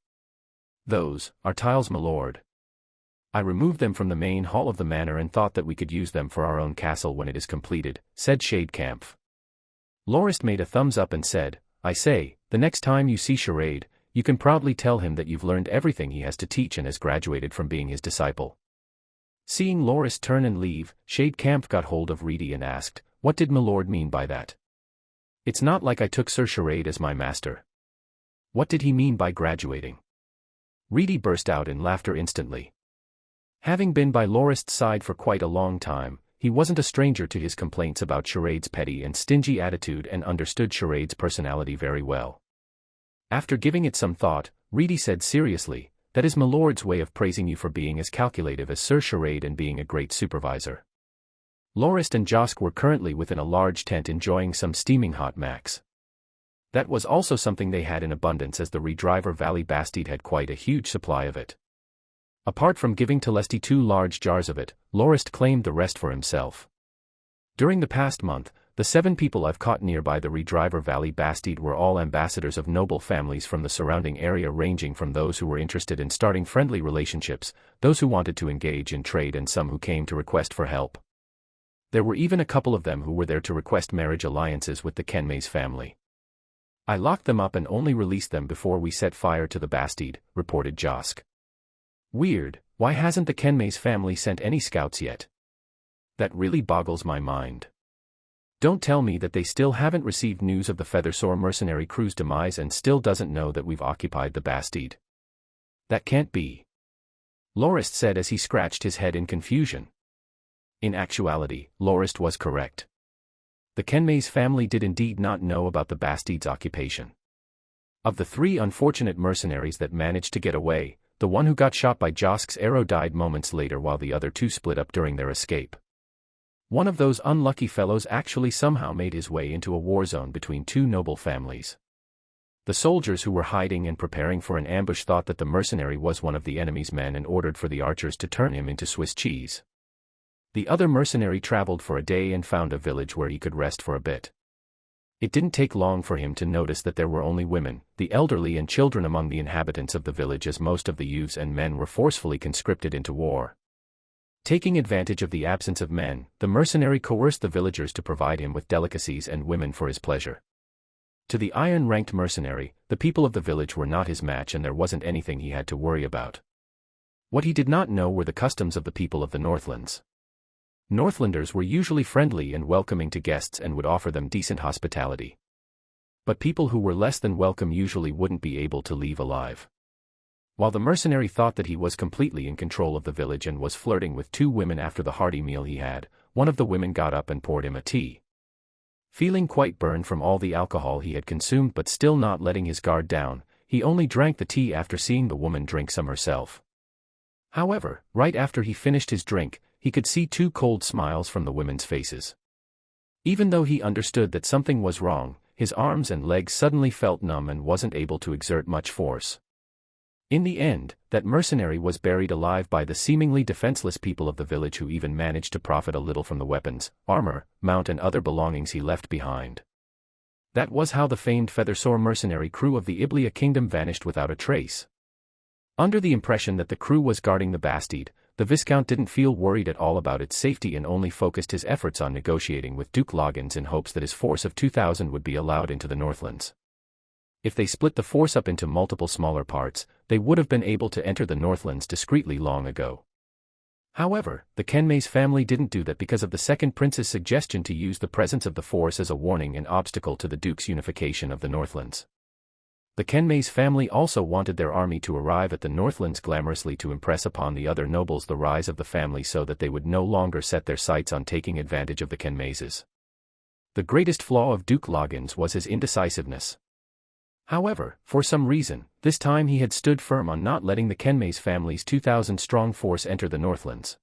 "Those are tiles, my lord. I removed them from the main hall of the manor and thought that we could use them for our own castle when it is completed," said Shadekampf. Lorist made a thumbs up and said, "I say, the next time you see Charade, you can proudly tell him that you've learned everything he has to teach and has graduated from being his disciple." Seeing Lorist turn and leave, Shadekampf got hold of Reedy and asked, "What did my lord mean by that? It's not like I took Sir Charade as my master. What did he mean by graduating?" Reedy burst out in laughter instantly. Having been by Lorist's side for quite a long time, he wasn't a stranger to his complaints about Charade's petty and stingy attitude and understood Charade's personality very well. After giving it some thought, Reedy said seriously, "That is my lord's way of praising you for being as calculative as Sir Charade and being a great supervisor." Lorist and Josk were currently within a large tent enjoying some steaming hot macks. That was also something they had in abundance as the Redriver Valley Bastide had quite a huge supply of it. Apart from giving Telesti 2 large jars of it, Lorist claimed the rest for himself. "During the past month, the 7 people I've caught nearby the Redriver Valley Bastide were all ambassadors of noble families from the surrounding area, ranging from those who were interested in starting friendly relationships, those who wanted to engage in trade, and some who came to request for help. There were even a couple of them who were there to request marriage alliances with the Kenmays family. I locked them up and only released them before we set fire to the Bastide," reported Josk. "Weird, why hasn't the Kenmays family sent any scouts yet? That really boggles my mind. Don't tell me that they still haven't received news of the Feathersore mercenary crew's demise and still doesn't know that we've occupied the Bastide. That can't be," Lorist said as he scratched his head in confusion. In actuality, Lorist was correct. The Kenmays family did indeed not know about the Bastide's occupation. Of the 3 unfortunate mercenaries that managed to get away, the one who got shot by Josk's arrow died moments later while the other 2 split up during their escape. One of those unlucky fellows actually somehow made his way into a war zone between 2 noble families. The soldiers who were hiding and preparing for an ambush thought that the mercenary was one of the enemy's men and ordered for the archers to turn him into Swiss cheese. The other mercenary traveled for a day and found a village where he could rest for a bit. It didn't take long for him to notice that there were only women, the elderly and children among the inhabitants of the village, as most of the youths and men were forcefully conscripted into war. Taking advantage of the absence of men, the mercenary coerced the villagers to provide him with delicacies and women for his pleasure. To the iron-ranked mercenary, the people of the village were not his match and there wasn't anything he had to worry about. What he did not know were the customs of the people of the Northlands. Northlanders were usually friendly and welcoming to guests and would offer them decent hospitality. But people who were less than welcome usually wouldn't be able to leave alive. While the mercenary thought that he was completely in control of the village and was flirting with 2 women after the hearty meal he had, one of the women got up and poured him a tea. Feeling quite burned from all the alcohol he had consumed but still not letting his guard down, he only drank the tea after seeing the woman drink some herself. However, right after he finished his drink, he could see 2 cold smiles from the women's faces. Even though he understood that something was wrong, his arms and legs suddenly felt numb and wasn't able to exert much force. In the end, that mercenary was buried alive by the seemingly defenseless people of the village, who even managed to profit a little from the weapons, armor, mount and other belongings he left behind. That was how the famed Feathersore mercenary crew of the Iblia kingdom vanished without a trace. Under the impression that the crew was guarding the Bastide, the Viscount didn't feel worried at all about its safety and only focused his efforts on negotiating with Duke Loggins in hopes that his force of 2,000 would be allowed into the Northlands. If they split the force up into multiple smaller parts, they would have been able to enter the Northlands discreetly long ago. However, the Kenmays family didn't do that because of the second prince's suggestion to use the presence of the force as a warning and obstacle to the Duke's unification of the Northlands. The Kenmays family also wanted their army to arrive at the Northlands glamorously to impress upon the other nobles the rise of the family so that they would no longer set their sights on taking advantage of the Kenmayses. The greatest flaw of Duke Loggins was his indecisiveness. However, for some reason, this time he had stood firm on not letting the Kenmays family's 2,000-strong force enter the Northlands.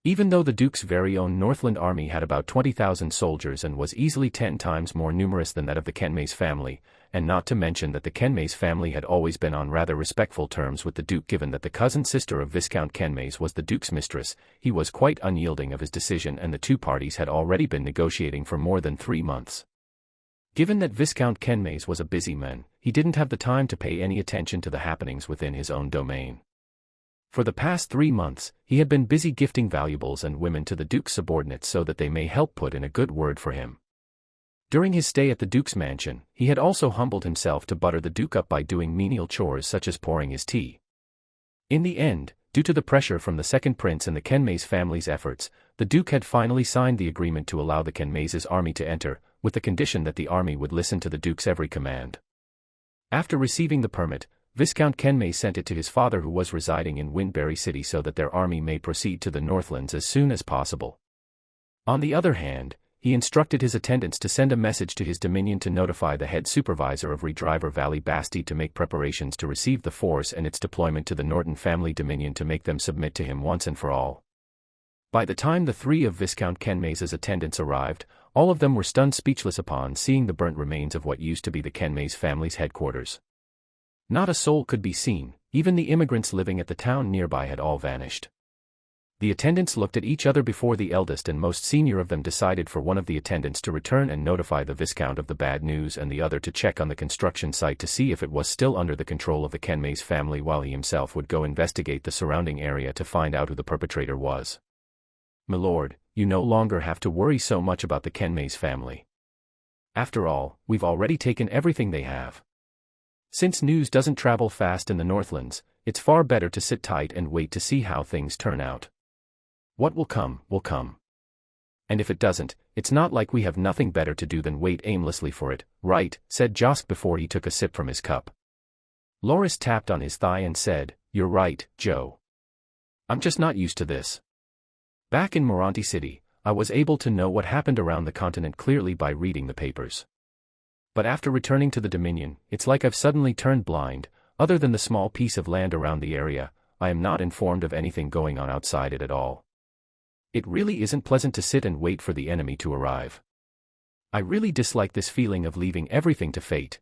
Even though the Duke's very own Northland army had about 20,000 soldiers and was easily 10 times more numerous than that of the Kenmays family, and not to mention that the Kenmays family had always been on rather respectful terms with the Duke given that the cousin sister of Viscount Kenmays was the Duke's mistress, he was quite unyielding of his decision and the two parties had already been negotiating for more than 3 months. Given that Viscount Kenmays was a busy man, he didn't have the time to pay any attention to the happenings within his own domain. For the past 3 months, he had been busy gifting valuables and women to the Duke's subordinates so that they may help put in a good word for him. During his stay at the Duke's mansion, he had also humbled himself to butter the Duke up by doing menial chores such as pouring his tea. In the end, due to the pressure from the second prince and the Kenmays family's efforts, the Duke had finally signed the agreement to allow the Kenmays' army to enter, with the condition that the army would listen to the Duke's every command. After receiving the permit, Viscount Kenmay sent it to his father who was residing in Windberry City so that their army may proceed to the Northlands as soon as possible. On the other hand, he instructed his attendants to send a message to his dominion to notify the head supervisor of Redriver Valley Basti to make preparations to receive the force and its deployment to the Norton family dominion to make them submit to him once and for all. By the time the 3 of Viscount Kenmays' attendants arrived, all of them were stunned speechless upon seeing the burnt remains of what used to be the Kenmays family's headquarters. Not a soul could be seen, even the immigrants living at the town nearby had all vanished. The attendants looked at each other before the eldest and most senior of them decided for one of the attendants to return and notify the Viscount of the bad news and the other to check on the construction site to see if it was still under the control of the Kenmays family while he himself would go investigate the surrounding area to find out who the perpetrator was. "My lord, you no longer have to worry so much about the Kenmays family. After all, we've already taken everything they have. Since news doesn't travel fast in the Northlands, it's far better to sit tight and wait to see how things turn out. What will come, will come. And if it doesn't, it's not like we have nothing better to do than wait aimlessly for it, right?" said Josk before he took a sip from his cup. Loris tapped on his thigh and said, "You're right, Joe. I'm just not used to this. Back in Moranti City, I was able to know what happened around the continent clearly by reading the papers. But after returning to the Dominion, it's like I've suddenly turned blind. Other than the small piece of land around the area, I am not informed of anything going on outside it at all. It really isn't pleasant to sit and wait for the enemy to arrive. I really dislike this feeling of leaving everything to fate."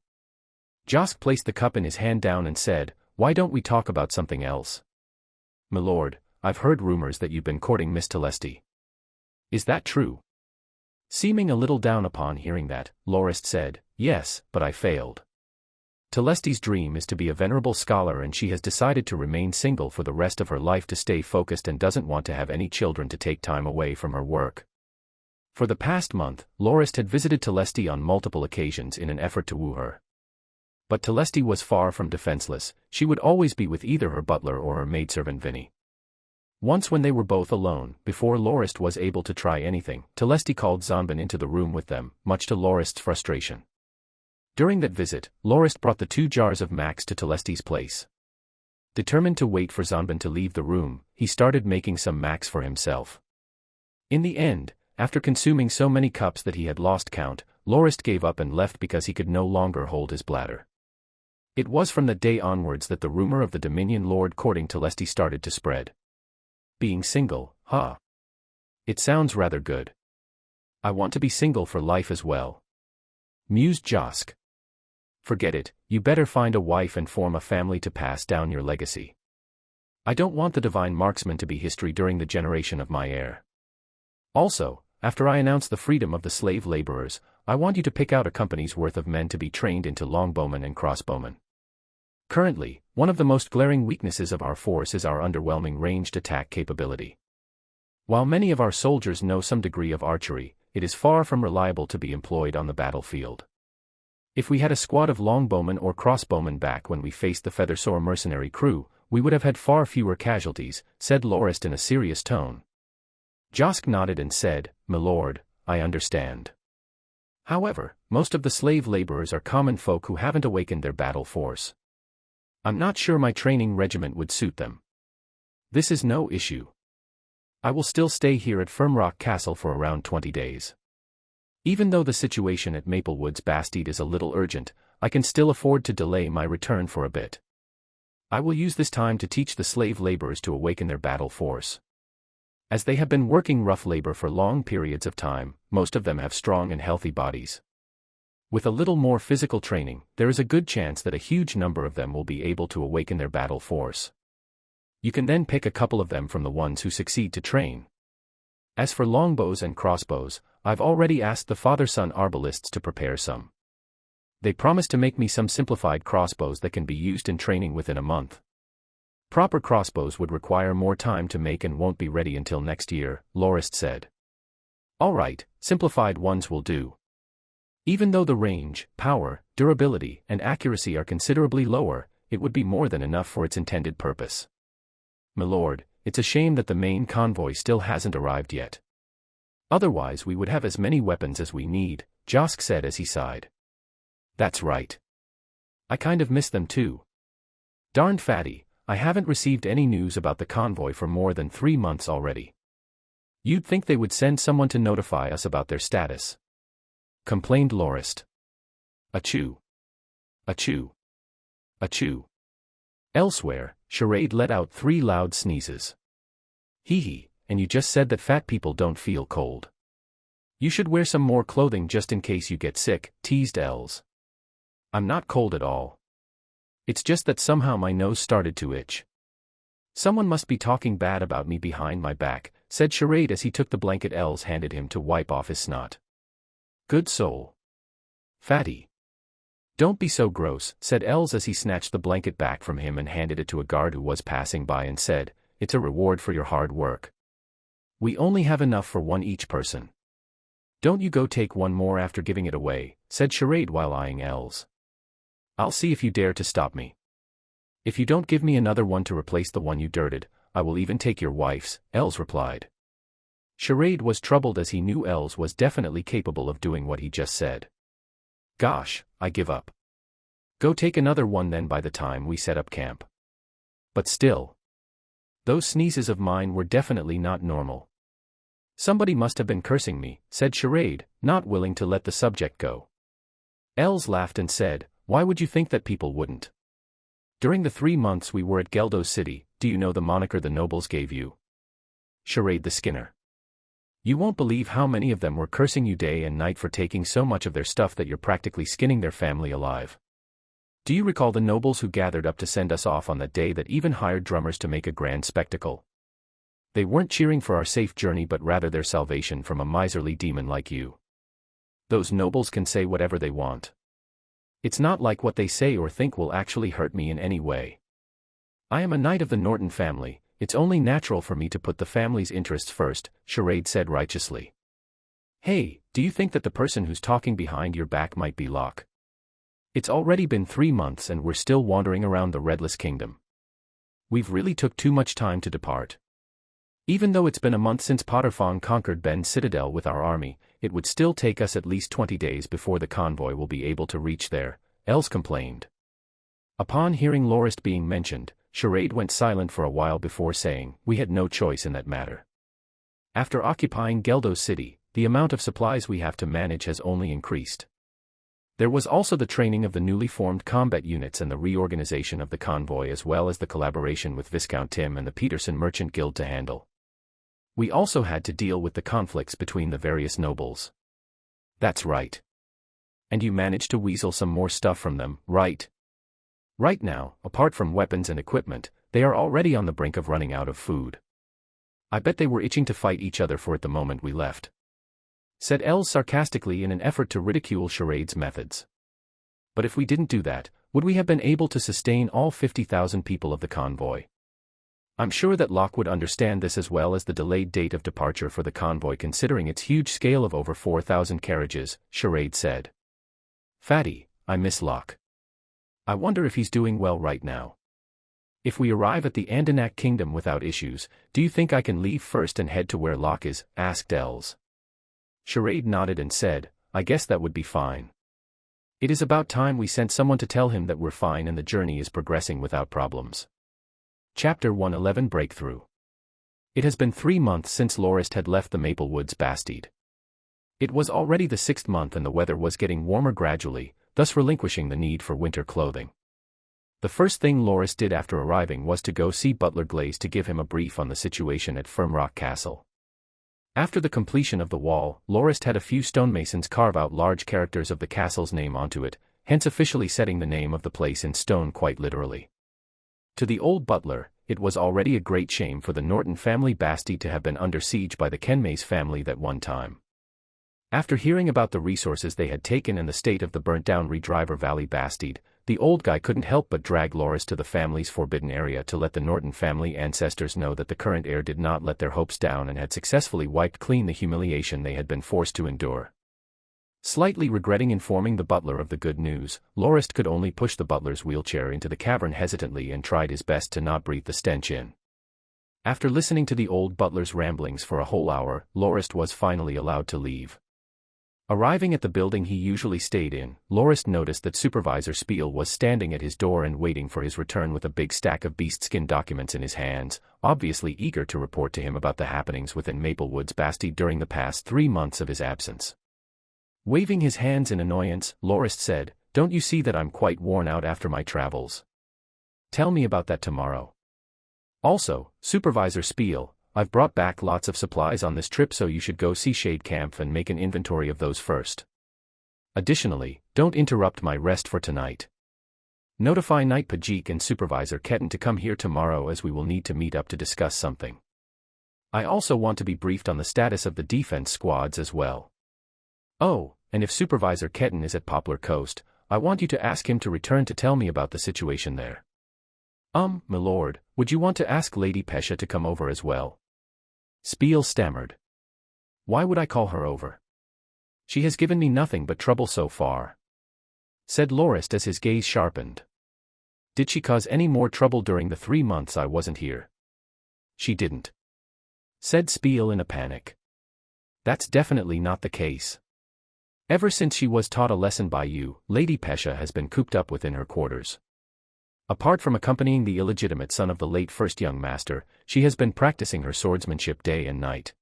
Josk placed the cup in his hand down and said, "Why don't we talk about something else? My lord, I've heard rumors that you've been courting Miss Telesti. Is that true?" Seeming a little down upon hearing that, Loris said, "Yes, but I failed. Telesti's dream is to be a venerable scholar and she has decided to remain single for the rest of her life to stay focused and doesn't want to have any children to take time away from her work." For the past month, Loris had visited Telesti on multiple occasions in an effort to woo her. But Telesti was far from defenseless, she would always be with either her butler or her maidservant Vinny. Once when they were both alone, before Loris was able to try anything, Telesti called Zonban into the room with them, much to Loris's frustration. During that visit, Loris brought the 2 jars of Max to Telesti's place. Determined to wait for Zonban to leave the room, he started making some Max for himself. In the end, after consuming so many cups that he had lost count, Loris gave up and left because he could no longer hold his bladder. It was from that day onwards that the rumor of the Dominion Lord courting Telesti started to spread. Being single, huh? It sounds rather good. I want to be single for life as well, mused Josk. Forget it, you better find a wife and form a family to pass down your legacy. I don't want the divine marksman to be history during the generation of my heir. Also, after I announce the freedom of the slave laborers, I want you to pick out a company's worth of men to be trained into longbowmen and crossbowmen. Currently, one of the most glaring weaknesses of our force is our underwhelming ranged attack capability. While many of our soldiers know some degree of archery, it is far from reliable to be employed on the battlefield. If we had a squad of longbowmen or crossbowmen back when we faced the Feathersore mercenary crew, we would have had far fewer casualties, said Loris in a serious tone. Josk nodded and said, "My lord, I understand. However, most of the slave laborers are common folk who haven't awakened their battle force. I'm not sure my training regiment would suit them. This is no issue. I will still stay here at Firmrock Castle for around 20 days. Even though the situation at Maplewood's Bastide is a little urgent, I can still afford to delay my return for a bit. I will use this time to teach the slave laborers to awaken their battle force. As they have been working rough labor for long periods of time, most of them have strong and healthy bodies. With a little more physical training, there is a good chance that a huge number of them will be able to awaken their battle force. You can then pick a couple of them from the ones who succeed to train. As for longbows and crossbows, I've already asked the father-son arbalists to prepare some. They promised to make me some simplified crossbows that can be used in training within a month. Proper crossbows would require more time to make and won't be ready until next year, Lorist said. All right, simplified ones will do. Even though the range, power, durability, and accuracy are considerably lower, it would be more than enough for its intended purpose. My lord, it's a shame that the main convoy still hasn't arrived yet. Otherwise we would have as many weapons as we need, Josk said as he sighed. That's right. I kind of miss them too. Darn fatty, I haven't received any news about the convoy for more than 3 months already. You'd think they would send someone to notify us about their status. Complained Lorist. Achoo. Achoo. Achoo. Elsewhere, Charade let out 3 loud sneezes. Hee hee, and you just said that fat people don't feel cold. You should wear some more clothing just in case you get sick, teased Els. I'm not cold at all. It's just that somehow my nose started to itch. Someone must be talking bad about me behind my back, said Charade as he took the blanket Els handed him to wipe off his snot. Good soul. Fatty. Don't be so gross, said Els as he snatched the blanket back from him and handed it to a guard who was passing by and said, it's a reward for your hard work. We only have enough for one each person. Don't you go take one more after giving it away, said Charade while eyeing Els. I'll see if you dare to stop me. If you don't give me another one to replace the one you dirted, I will even take your wife's, Els replied. Charade was troubled as he knew Els was definitely capable of doing what he just said. Gosh, I give up. Go take another one then by the time we set up camp. But still. Those sneezes of mine were definitely not normal. Somebody must have been cursing me, said Charade, not willing to let the subject go. Els laughed and said, why would you think that people wouldn't? During the 3 months we were at Geldo City, do you know the moniker the nobles gave you? Charade the Skinner. You won't believe how many of them were cursing you day and night for taking so much of their stuff that you're practically skinning their family alive. Do you recall the nobles who gathered up to send us off on that day that even hired drummers to make a grand spectacle? They weren't cheering for our safe journey but rather their salvation from a miserly demon like you. Those nobles can say whatever they want. It's not like what they say or think will actually hurt me in any way. I am a knight of the Norton family, it's only natural for me to put the family's interests first, Charade said righteously. Hey, do you think that the person who's talking behind your back might be Locke? It's already been 3 months and we're still wandering around the Redless Kingdom. We've really took too much time to depart. Even though it's been a month since Potterfong conquered Ben's citadel with our army, it would still take us at least 20 days before the convoy will be able to reach there, Els complained. Upon hearing Lorist being mentioned, Charade went silent for a while before saying, we had no choice in that matter. After occupying Geldo City, the amount of supplies we have to manage has only increased. There was also the training of the newly formed combat units and the reorganization of the convoy as well as the collaboration with Viscount Tim and the Peterson Merchant Guild to handle. We also had to deal with the conflicts between the various nobles. That's right. And you managed to weasel some more stuff from them, right? Right now, apart from weapons and equipment, they are already on the brink of running out of food. I bet they were itching to fight each other for it the moment we left. Said Els sarcastically in an effort to ridicule Charade's methods. But if we didn't do that, would we have been able to sustain all 50,000 people of the convoy? I'm sure that Locke would understand this as well as the delayed date of departure for the convoy considering its huge scale of over 4,000 carriages, Charade said. Fatty, I miss Locke. I wonder if he's doing well right now. If we arrive at the Andanak Kingdom without issues, do you think I can leave first and head to where Locke is? Asked Els. Charade nodded and said, I guess that would be fine. It is about time we sent someone to tell him that we're fine and the journey is progressing without problems. Chapter 111 Breakthrough. It has been 3 months since Lorist had left the Maplewoods Bastide. It was already the 6th month and the weather was getting warmer gradually, thus relinquishing the need for winter clothing. The first thing Lorist did after arriving was to go see Butler Glaze to give him a brief on the situation at Firmrock Castle. After the completion of the wall, Lorist had a few stonemasons carve out large characters of the castle's name onto it, hence officially setting the name of the place in stone quite literally. To the old butler, it was already a great shame for the Norton family Bastide to have been under siege by the Kenmays family that one time. After hearing about the resources they had taken and the state of the burnt-down Redriver Valley Bastide, the old guy couldn't help but drag Loris to the family's forbidden area to let the Norton family ancestors know that the current heir did not let their hopes down and had successfully wiped clean the humiliation they had been forced to endure. Slightly regretting informing the butler of the good news, Lorist could only push the butler's wheelchair into the cavern hesitantly and tried his best to not breathe the stench in. After listening to the old butler's ramblings for a whole hour, Lorist was finally allowed to leave. Arriving at the building he usually stayed in, Lorist noticed that Supervisor Spiel was standing at his door and waiting for his return with a big stack of beast-skin documents in his hands, obviously eager to report to him about the happenings within Maplewoods Bastide during the past 3 months of his absence. Waving his hands in annoyance, Lorist said, "Don't you see that I'm quite worn out after my travels? Tell me about that tomorrow. Also, Supervisor Spiel, I've brought back lots of supplies on this trip so you should go see Shade Camp and make an inventory of those first. Additionally, don't interrupt my rest for tonight. Notify Knight Pajik and Supervisor Ketten to come here tomorrow as we will need to meet up to discuss something. I also want to be briefed on the status of the defense squads as well. Oh, and if Supervisor Ketten is at Poplar Coast, I want you to ask him to return to tell me about the situation there. My lord, would you want to ask Lady Pesha to come over as well?" Spiel stammered. "Why would I call her over? She has given me nothing but trouble so far," said Lorist as his gaze sharpened. "Did she cause any more trouble during the 3 months I wasn't here?" "She didn't," said Spiel in a panic. "That's definitely not the case. Ever since she was taught a lesson by you, Lady Pesha has been cooped up within her quarters. Apart from accompanying the illegitimate son of the late first young master, she has been practicing her swordsmanship day and night.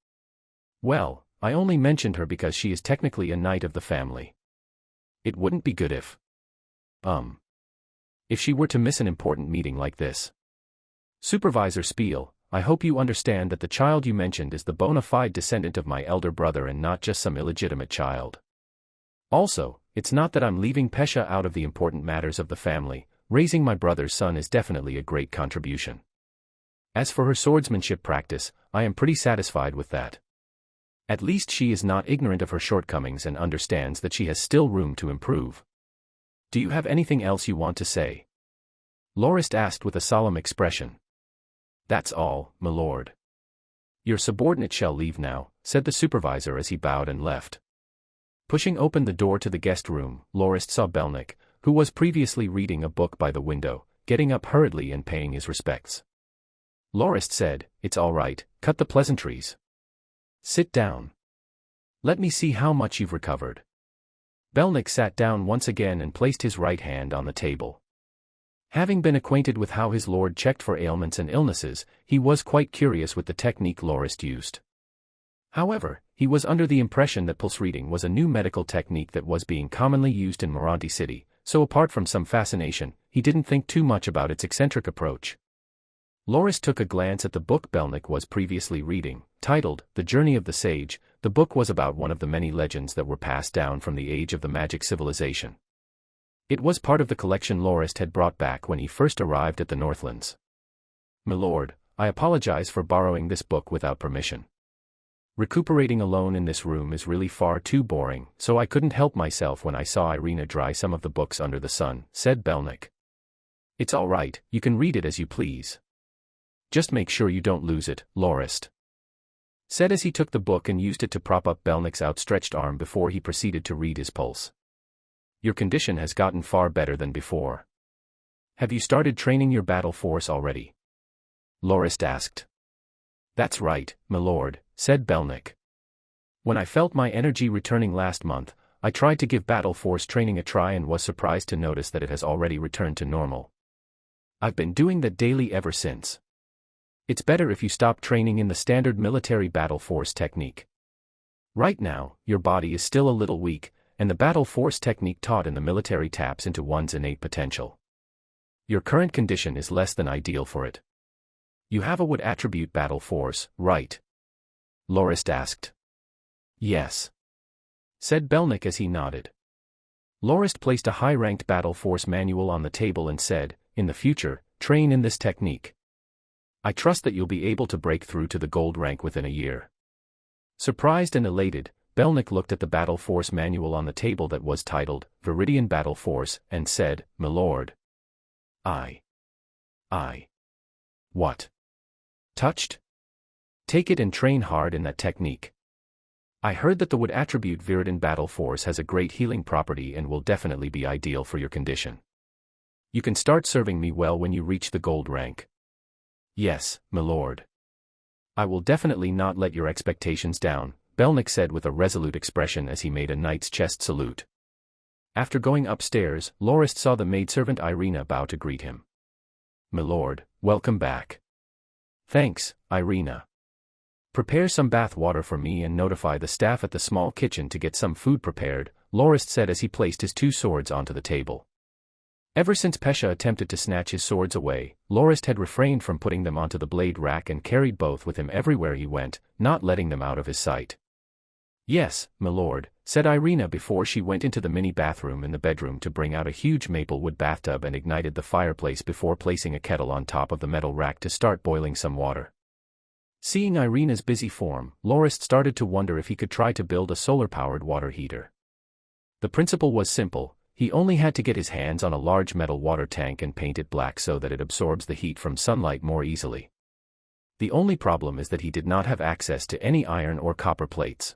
Well, I only mentioned her because she is technically a knight of the family. It wouldn't be good if she were to miss an important meeting like this. Supervisor Spiel, I hope you understand that the child you mentioned is the bona fide descendant of my elder brother and not just some illegitimate child. Also, it's not that I'm leaving Pesha out of the important matters of the family. Raising my brother's son is definitely a great contribution. As for her swordsmanship practice, I am pretty satisfied with that. At least she is not ignorant of her shortcomings and understands that she has still room to improve. Do you have anything else you want to say?" Lorist asked with a solemn expression. "That's all, my lord. Your subordinate shall leave now," said the supervisor as he bowed and left. Pushing open the door to the guest room, Lorist saw Belnick, who was previously reading a book by the window, getting up hurriedly and paying his respects. Lorist said, "It's all right, cut the pleasantries. Sit down. Let me see how much you've recovered." Belnick sat down once again and placed his right hand on the table. Having been acquainted with how his lord checked for ailments and illnesses, he was quite curious with the technique Lorist used. However, he was under the impression that pulse reading was a new medical technique that was being commonly used in Moranti City, so apart from some fascination, he didn't think too much about its eccentric approach. Lorist took a glance at the book Belnick was previously reading, titled The Journey of the Sage. The book was about one of the many legends that were passed down from the age of the magic civilization. It was part of the collection Lorist had brought back when he first arrived at the Northlands. "My lord, I apologize for borrowing this book without permission. Recuperating alone in this room is really far too boring, so I couldn't help myself when I saw Irina dry some of the books under the sun," said Belnick. "It's all right, you can read it as you please. Just make sure you don't lose it," Lorist said as he took the book and used it to prop up Belnick's outstretched arm before he proceeded to read his pulse. "Your condition has gotten far better than before. Have you started training your battle force already?" Lorist asked. "That's right, my lord," said Belnick. "When I felt my energy returning last month, I tried to give battle force training a try and was surprised to notice that it has already returned to normal. I've been doing that daily ever since. It's better if you stop training in the standard military battle force technique. Right now, your body is still a little weak, and the battle force technique taught in the military taps into one's innate potential. Your current condition is less than ideal for it. You have a wood attribute battle force, right? Lorist asked. Yes, said Belnik as he nodded. Lorist placed a high-ranked battle force manual on the table and said, in the future, train in this technique. I trust that you'll be able to break through to the gold rank within a year. Surprised and elated, Belnik looked at the battle force manual on the table that was titled, Viridian Battle Force, and said, My lord. What? Touched? Take it and train hard in that technique. I heard that the wood attribute Viridian Battle Force has a great healing property and will definitely be ideal for your condition. You can start serving me well when you reach the gold rank. Yes, my lord. I will definitely not let your expectations down, Belnik said with a resolute expression as he made a knight's chest salute. After going upstairs, Lorist saw the maidservant Irina bow to greet him. My lord, welcome back. Thanks, Irina. Prepare some bath water for me and notify the staff at the small kitchen to get some food prepared, Lorist said as he placed his two swords onto the table. Ever since Pesha attempted to snatch his swords away, Lorist had refrained from putting them onto the blade rack and carried both with him everywhere he went, not letting them out of his sight. Yes, my lord, said Irina before she went into the mini bathroom in the bedroom to bring out a huge maple wood bathtub and ignited the fireplace before placing a kettle on top of the metal rack to start boiling some water. Seeing Irina's busy form, Lorist started to wonder if he could try to build a solar-powered water heater. The principle was simple. He only had to get his hands on a large metal water tank and paint it black so that it absorbs the heat from sunlight more easily. The only problem is that he did not have access to any iron or copper plates.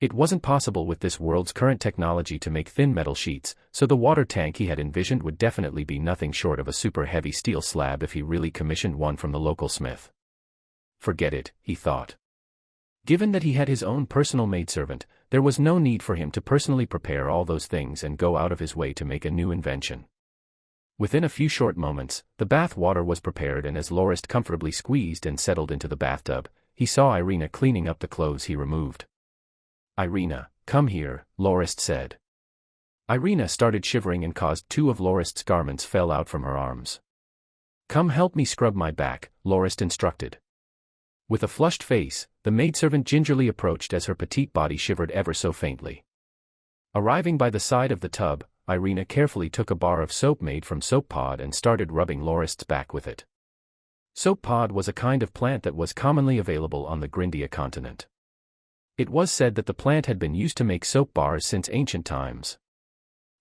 It wasn't possible with this world's current technology to make thin metal sheets, so the water tank he had envisioned would definitely be nothing short of a super heavy steel slab if he really commissioned one from the local smith. Forget it, he thought. Given that he had his own personal maidservant, there was no need for him to personally prepare all those things and go out of his way to make a new invention. Within a few short moments, the bath water was prepared, and as Lorist comfortably squeezed and settled into the bathtub, he saw Irina cleaning up the clothes he removed. Irina, come here, Lorist said. Irina started shivering and caused two of Lorist's garments fell out from her arms. Come help me scrub my back, Lorist instructed. With a flushed face, the maidservant gingerly approached as her petite body shivered ever so faintly. Arriving by the side of the tub, Irina carefully took a bar of soap made from soap pod and started rubbing Lorist's back with it. Soap pod was a kind of plant that was commonly available on the Grindia continent. It was said that the plant had been used to make soap bars since ancient times.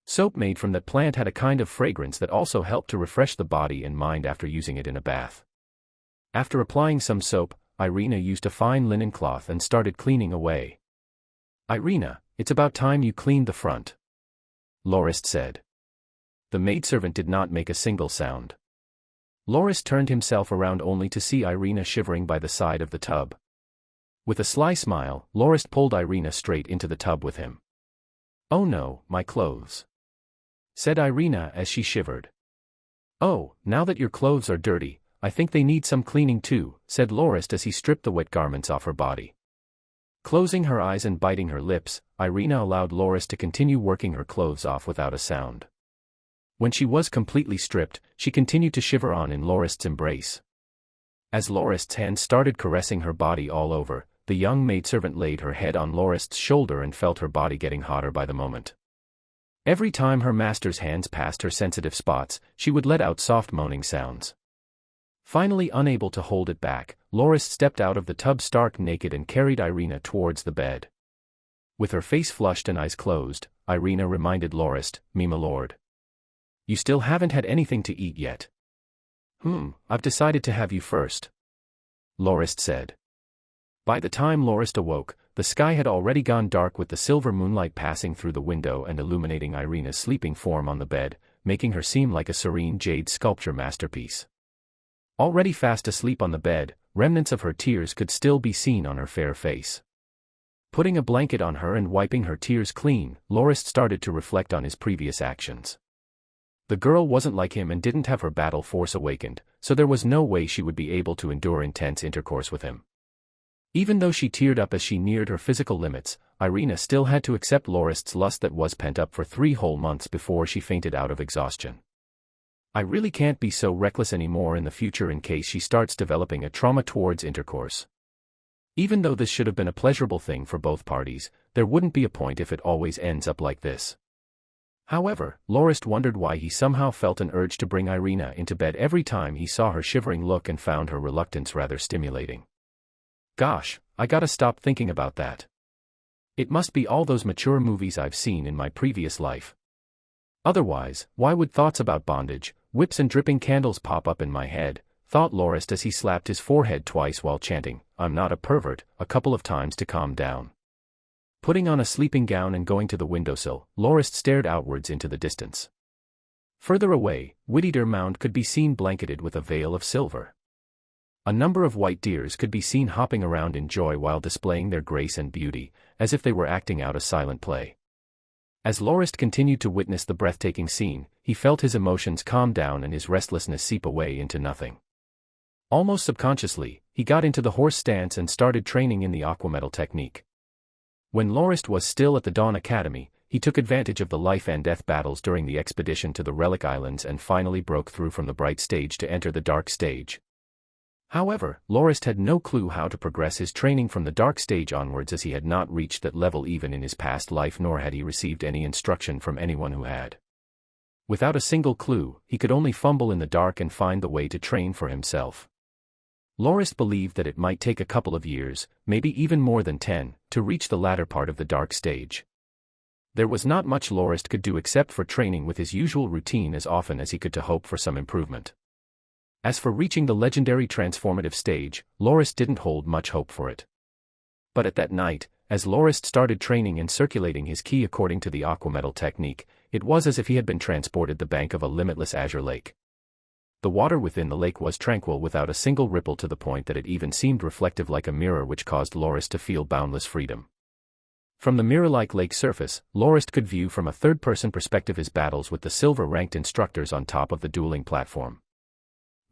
Soap made from that plant had a kind of fragrance that also helped to refresh the body and mind after using it in a bath. After applying some soap, Irina used a fine linen cloth and started cleaning away. Irina, it's about time you cleaned the front, Lorist said. The maidservant did not make a single sound. Lorist turned himself around only to see Irina shivering by the side of the tub. With a sly smile, Lorist pulled Irina straight into the tub with him. Oh no, my clothes, said Irina as she shivered. Oh, now that your clothes are dirty, I think they need some cleaning too, said Lorist as he stripped the wet garments off her body. Closing her eyes and biting her lips, Irina allowed Lorist to continue working her clothes off without a sound. When she was completely stripped, she continued to shiver on in Lorist's embrace. As Lorist's hands started caressing her body all over, the young maidservant laid her head on Lorist's shoulder and felt her body getting hotter by the moment. Every time her master's hands passed her sensitive spots, she would let out soft moaning sounds. Finally unable to hold it back, Lorist stepped out of the tub stark naked and carried Irina towards the bed. With her face flushed and eyes closed, Irina reminded Lorist, "Me my lord. You still haven't had anything to eat yet." I've decided to have you first," Lorist said. By the time Lorist awoke, the sky had already gone dark with the silver moonlight passing through the window and illuminating Irina's sleeping form on the bed, making her seem like a serene jade sculpture masterpiece. Already fast asleep on the bed, remnants of her tears could still be seen on her fair face. Putting a blanket on her and wiping her tears clean, Lorist started to reflect on his previous actions. The girl wasn't like him and didn't have her battle force awakened, so there was no way she would be able to endure intense intercourse with him. Even though she teared up as she neared her physical limits, Irina still had to accept Lorist's lust that was pent up for 3 whole months before she fainted out of exhaustion. I really can't be so reckless anymore in the future in case she starts developing a trauma towards intercourse. Even though this should have been a pleasurable thing for both parties, there wouldn't be a point if it always ends up like this. However, Lorist wondered why he somehow felt an urge to bring Irina into bed every time he saw her shivering look and found her reluctance rather stimulating. Gosh, I gotta stop thinking about that. It must be all those mature movies I've seen in my previous life. Otherwise, why would thoughts about bondage, whips and dripping candles pop up in my head, thought Lorist as he slapped his forehead twice while chanting, "I'm not a pervert," a couple of times to calm down. Putting on a sleeping gown and going to the windowsill, Lorist stared outwards into the distance. Further away, Whittier Mound could be seen blanketed with a veil of silver. A number of white deers could be seen hopping around in joy while displaying their grace and beauty, as if they were acting out a silent play. As Lorist continued to witness the breathtaking scene, he felt his emotions calm down and his restlessness seep away into nothing. Almost subconsciously, he got into the horse stance and started training in the aquametal technique. When Lorist was still at the Dawn Academy, he took advantage of the life and death battles during the expedition to the Relic Islands and finally broke through from the bright stage to enter the dark stage. However, Lorist had no clue how to progress his training from the dark stage onwards, as he had not reached that level even in his past life, nor had he received any instruction from anyone who had. Without a single clue, he could only fumble in the dark and find the way to train for himself. Lorist believed that it might take a couple of years, maybe even more than 10, to reach the latter part of the dark stage. There was not much Lorist could do except for training with his usual routine as often as he could to hope for some improvement. As for reaching the legendary transformative stage, Lorist didn't hold much hope for it. But at that night, as Lorist started training and circulating his ki according to the aquametal technique, it was as if he had been transported the bank of a limitless azure lake. The water within the lake was tranquil without a single ripple, to the point that it even seemed reflective like a mirror, which caused Lorist to feel boundless freedom. From the mirror-like lake surface, Lorist could view from a third-person perspective his battles with the silver-ranked instructors on top of the dueling platform.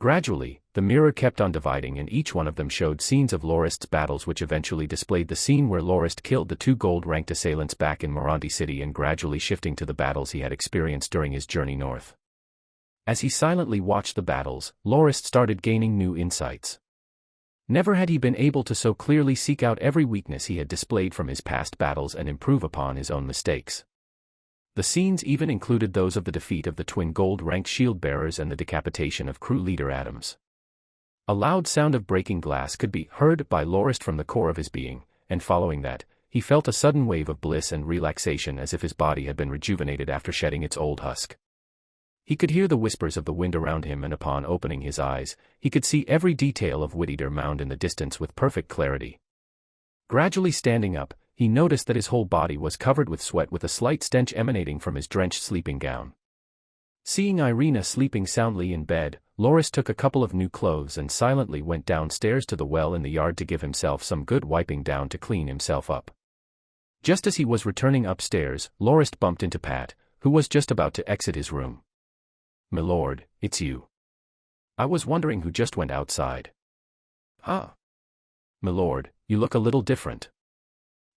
Gradually, the mirror kept on dividing and each one of them showed scenes of Lorist's battles, which eventually displayed the scene where Lorist killed the 2 gold-ranked assailants back in Moranti City, and gradually shifting to the battles he had experienced during his journey north. As he silently watched the battles, Lorist started gaining new insights. Never had he been able to so clearly seek out every weakness he had displayed from his past battles and improve upon his own mistakes. The scenes even included those of the defeat of the twin gold-ranked shield-bearers and the decapitation of crew leader Adams. A loud sound of breaking glass could be heard by Lorist from the core of his being, and following that, he felt a sudden wave of bliss and relaxation, as if his body had been rejuvenated after shedding its old husk. He could hear the whispers of the wind around him, and upon opening his eyes, he could see every detail of Whittier Mound in the distance with perfect clarity. Gradually standing up, he noticed that his whole body was covered with sweat, with a slight stench emanating from his drenched sleeping gown. Seeing Irina sleeping soundly in bed, Lorist took a couple of new clothes and silently went downstairs to the well in the yard to give himself some good wiping down to clean himself up. Just as he was returning upstairs, Lorist bumped into Pat, who was just about to exit his room. "Milord, it's you. I was wondering who just went outside." "Huh? Milord, you look a little different."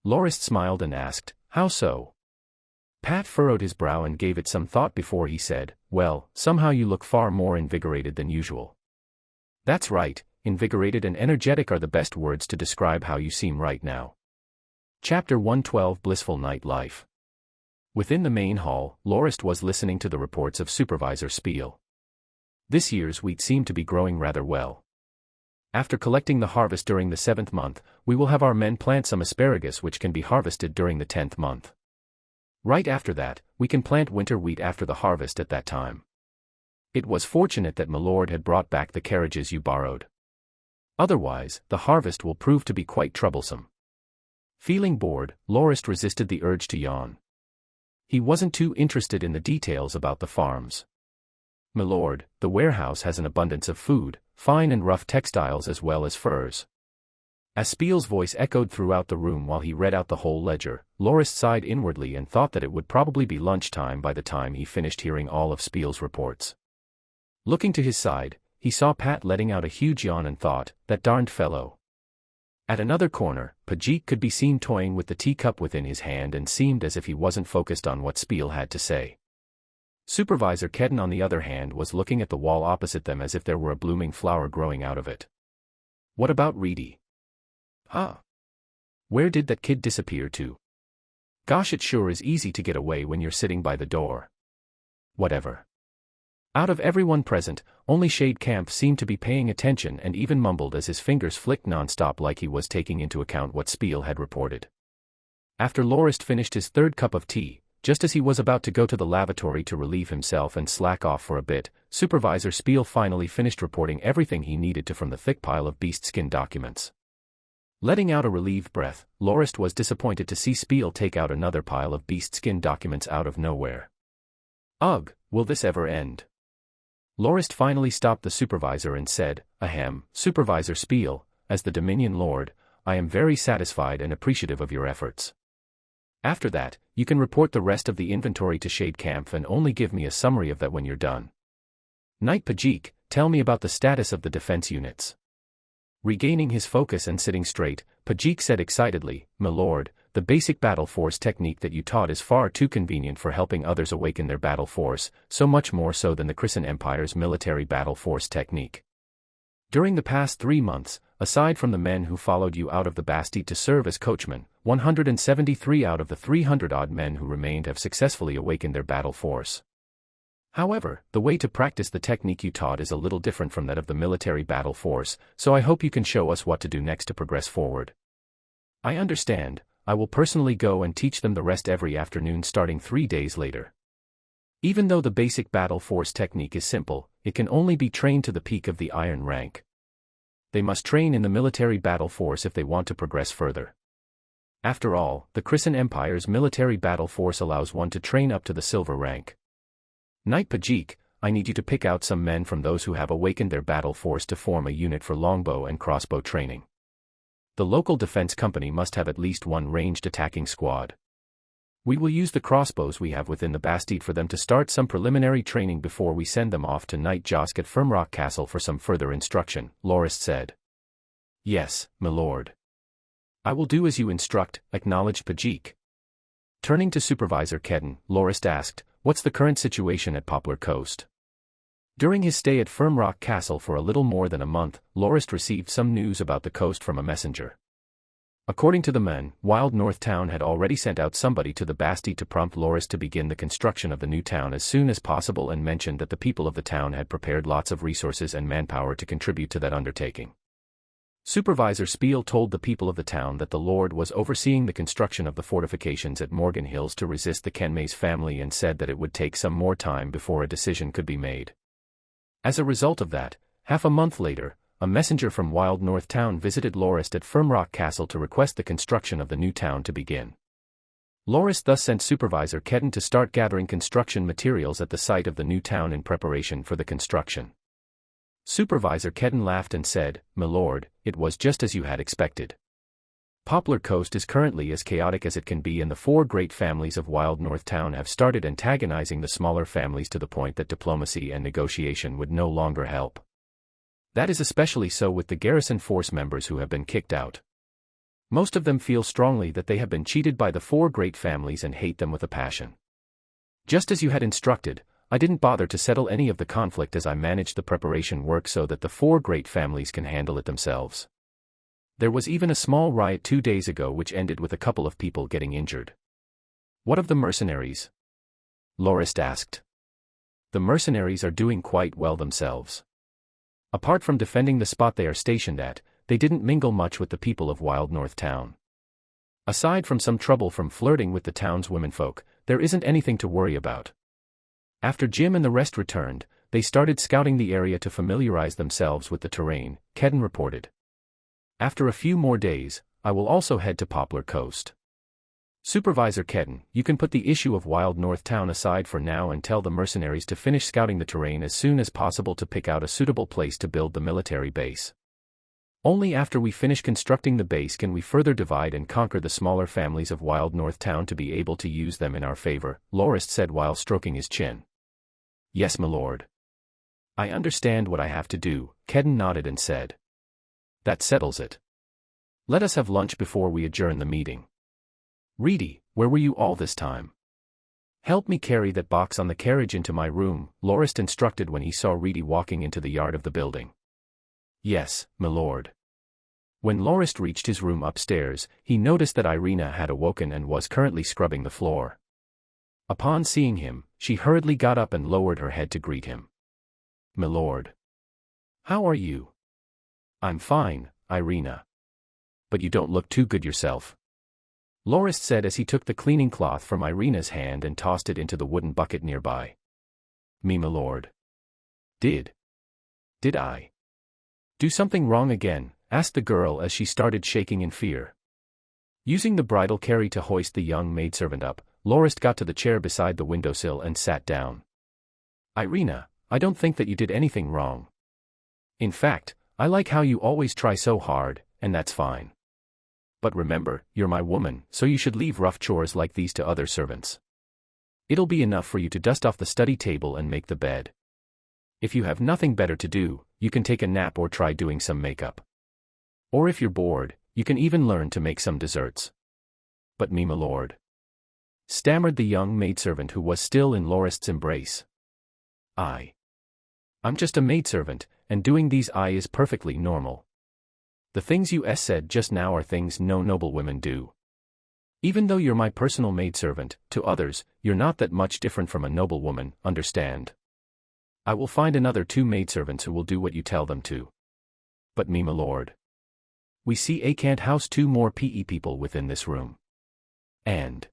Lorist smiled and asked, "How so?" Pat furrowed his brow and gave it some thought before he said, "Well, somehow you look far more invigorated than usual." "That's right, invigorated and energetic are the best words to describe how you seem right now." Chapter 112, Blissful Night Life. Within the main hall, Lorist was listening to the reports of Supervisor Spiel. This year's wheat seemed to be growing rather well. After collecting the harvest during the 7th month, we will have our men plant some asparagus, which can be harvested during the 10th month. Right after that, we can plant winter wheat after the harvest at that time. It was fortunate that Milord had brought back the carriages you borrowed. Otherwise, the harvest will prove to be quite troublesome. Feeling bored, Lorist resisted the urge to yawn. He wasn't too interested in the details about the farms. "Milord, the warehouse has an abundance of food, fine and rough textiles as well as furs." As Spiel's voice echoed throughout the room while he read out the whole ledger, Loris sighed inwardly and thought that it would probably be lunchtime by the time he finished hearing all of Spiel's reports. Looking to his side, he saw Pat letting out a huge yawn and thought, that darned fellow. At another corner, Pajik could be seen toying with the teacup within his hand and seemed as if he wasn't focused on what Spiel had to say. Supervisor Kedden, on the other hand, was looking at the wall opposite them as if there were a blooming flower growing out of it. What about Reedy? Huh? Where did that kid disappear to? Gosh, it sure is easy to get away when you're sitting by the door. Whatever. Out of everyone present, only Shade Camp seemed to be paying attention and even mumbled as his fingers flicked non-stop like he was taking into account what Spiel had reported. After Loris finished his third cup of tea, just as he was about to go to the lavatory to relieve himself and slack off for a bit, Supervisor Spiel finally finished reporting everything he needed to from the thick pile of beast skin documents. Letting out a relieved breath, Loris was disappointed to see Spiel take out another pile of beast skin documents out of nowhere. Ugh, will this ever end? Loris finally stopped the supervisor and said, Ahem, Supervisor Spiel, as the Dominion Lord, I am very satisfied and appreciative of your efforts. After that, you can report the rest of the inventory to Shade Camp and only give me a summary of that when you're done. Knight Pajik, tell me about the status of the defense units. Regaining his focus and sitting straight, Pajik said excitedly, My lord, the basic battle force technique that you taught is far too convenient for helping others awaken their battle force, so much more so than the Chrisen Empire's military battle force technique. During the past 3 months, aside from the men who followed you out of the Bastide to serve as coachmen, 173 out of the 300-odd men who remained have successfully awakened their battle force. However, the way to practice the technique you taught is a little different from that of the military battle force, so I hope you can show us what to do next to progress forward. I understand. I will personally go and teach them the rest every afternoon starting 3 days later. Even though the basic battle force technique is simple, it can only be trained to the peak of the iron rank. They must train in the military battle force if they want to progress further. After all, the Chrisen Empire's military battle force allows one to train up to the silver rank. Knight Pajik, I need you to pick out some men from those who have awakened their battle force to form a unit for longbow and crossbow training. The local defense company must have at least one ranged attacking squad. We will use the crossbows we have within the Bastide for them to start some preliminary training before we send them off to Knight Josk at Firmrock Castle for some further instruction, Loris said. Yes, my lord. I will do as you instruct, acknowledged Pajik. Turning to Supervisor Kedden, Loris asked, What's the current situation at Poplar Coast? During his stay at Firmrock Castle for a little more than a month, Loris received some news about the coast from a messenger. According to the men, Wild North Town had already sent out somebody to the Bastide to prompt Loris to begin the construction of the new town as soon as possible and mentioned that the people of the town had prepared lots of resources and manpower to contribute to that undertaking. Supervisor Spiel told the people of the town that the Lord was overseeing the construction of the fortifications at Morgan Hills to resist the Kenmays family and said that it would take some more time before a decision could be made. As a result of that, half a month later, a messenger from Wild North Town visited Loris at Firmrock Castle to request the construction of the new town to begin. Loris thus sent Supervisor Kedden to start gathering construction materials at the site of the new town in preparation for the construction. Supervisor Kedden laughed and said, My lord, it was just as you had expected. Poplar Coast is currently as chaotic as it can be and the 4 great families of Wild North Town have started antagonizing the smaller families to the point that diplomacy and negotiation would no longer help. That is especially so with the garrison force members who have been kicked out. Most of them feel strongly that they have been cheated by the 4 great families and hate them with a passion. Just as you had instructed, I didn't bother to settle any of the conflict as I managed the preparation work so that the 4 great families can handle it themselves. There was even a small riot 2 days ago which ended with a couple of people getting injured. What of the mercenaries? Loris asked. The mercenaries are doing quite well themselves. Apart from defending the spot they are stationed at, they didn't mingle much with the people of Wild North Town. Aside from some trouble from flirting with the town's womenfolk, there isn't anything to worry about. After Jim and the rest returned, they started scouting the area to familiarize themselves with the terrain, Kedden reported. After a few more days, I will also head to Poplar Coast. Supervisor Kedden, you can put the issue of Wild North Town aside for now and tell the mercenaries to finish scouting the terrain as soon as possible to pick out a suitable place to build the military base. Only after we finish constructing the base can we further divide and conquer the smaller families of Wild North Town to be able to use them in our favor, Lorist said while stroking his chin. Yes, my lord. I understand what I have to do, Kedden nodded and said. That settles it. Let us have lunch before we adjourn the meeting. Reedy, where were you all this time? Help me carry that box on the carriage into my room, Lorist instructed when he saw Reedy walking into the yard of the building. Yes, my lord. When Lorist reached his room upstairs, he noticed that Irina had awoken and was currently scrubbing the floor. Upon seeing him, she hurriedly got up and lowered her head to greet him. My lord. How are you? I'm fine, Irina. But you don't look too good yourself. Lorist said as he took the cleaning cloth from Irina's hand and tossed it into the wooden bucket nearby. Me, my lord. Did I do something wrong again? Asked the girl as she started shaking in fear. Using the bridal carry to hoist the young maidservant up, Lorist got to the chair beside the windowsill and sat down. Irina, I don't think that you did anything wrong. In fact, I like how you always try so hard, and that's fine. But remember, you're my woman, so you should leave rough chores like these to other servants. It'll be enough for you to dust off the study table and make the bed. If you have nothing better to do, you can take a nap or try doing some makeup. Or if you're bored, you can even learn to make some desserts. But me, my lord. Stammered the young maidservant who was still in Lorist's embrace. I'm just a maidservant, and doing these is perfectly normal. The things you said just now are things no noble women do. Even though you're my personal maidservant, to others, you're not that much different from a noble woman, understand? I will find another 2 maidservants who will do what you tell them to. But me, my lord. We see I can't house 2 more PE people within this room. And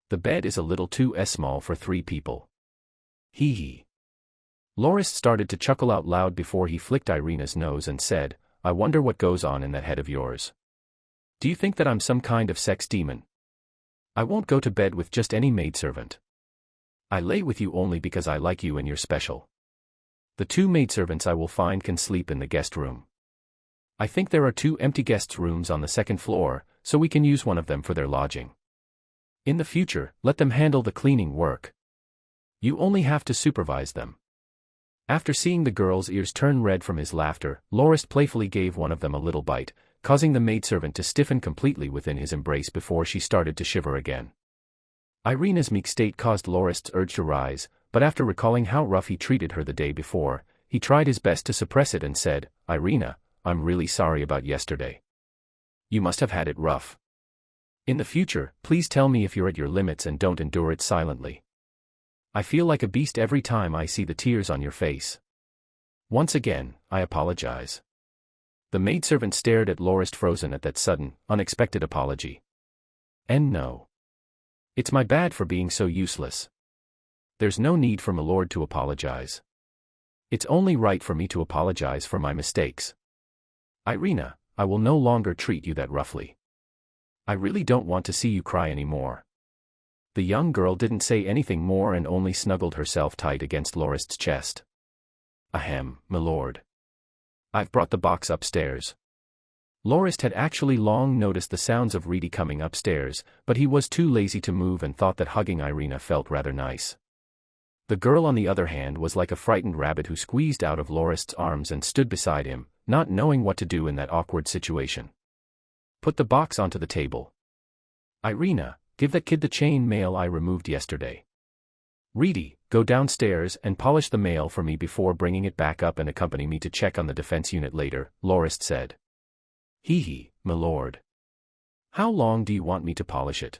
the bed is a little too small for 3 people. Hee. Lorist started to chuckle out loud before he flicked Irina's nose and said, I wonder what goes on in that head of yours. Do you think that I'm some kind of sex demon? I won't go to bed with just any maidservant. I lay with you only because I like you and you're special. The 2 maidservants I will find can sleep in the guest room. I think there are 2 empty guest rooms on the 2nd floor, so we can use one of them for their lodging. In the future, let them handle the cleaning work. You only have to supervise them. After seeing the girl's ears turn red from his laughter, Lorist playfully gave one of them a little bite, causing the maidservant to stiffen completely within his embrace before she started to shiver again. Irina's meek state caused Lorist's urge to rise, but after recalling how rough he treated her the day before, he tried his best to suppress it and said, Irina, I'm really sorry about yesterday. You must have had it rough. In the future, please tell me if you're at your limits and don't endure it silently. I feel like a beast every time I see the tears on your face. Once again, I apologize. The maidservant stared at Lorist frozen at that sudden, unexpected apology. And no. It's my bad for being so useless. There's no need for my lord to apologize. It's only right for me to apologize for my mistakes. Irina, I will no longer treat you that roughly. I really don't want to see you cry anymore. The young girl didn't say anything more and only snuggled herself tight against Lorist's chest. Ahem, my lord. I've brought the box upstairs. Lorist had actually long noticed the sounds of Reedy coming upstairs, but he was too lazy to move and thought that hugging Irina felt rather nice. The girl on the other hand was like a frightened rabbit who squeezed out of Lorist's arms and stood beside him, not knowing what to do in that awkward situation. Put the box onto the table. Irina, give that kid the chain mail I removed yesterday. Reedy, go downstairs and polish the mail for me before bringing it back up and accompany me to check on the defense unit later, Lorist said. Hee, my lord. How long do you want me to polish it?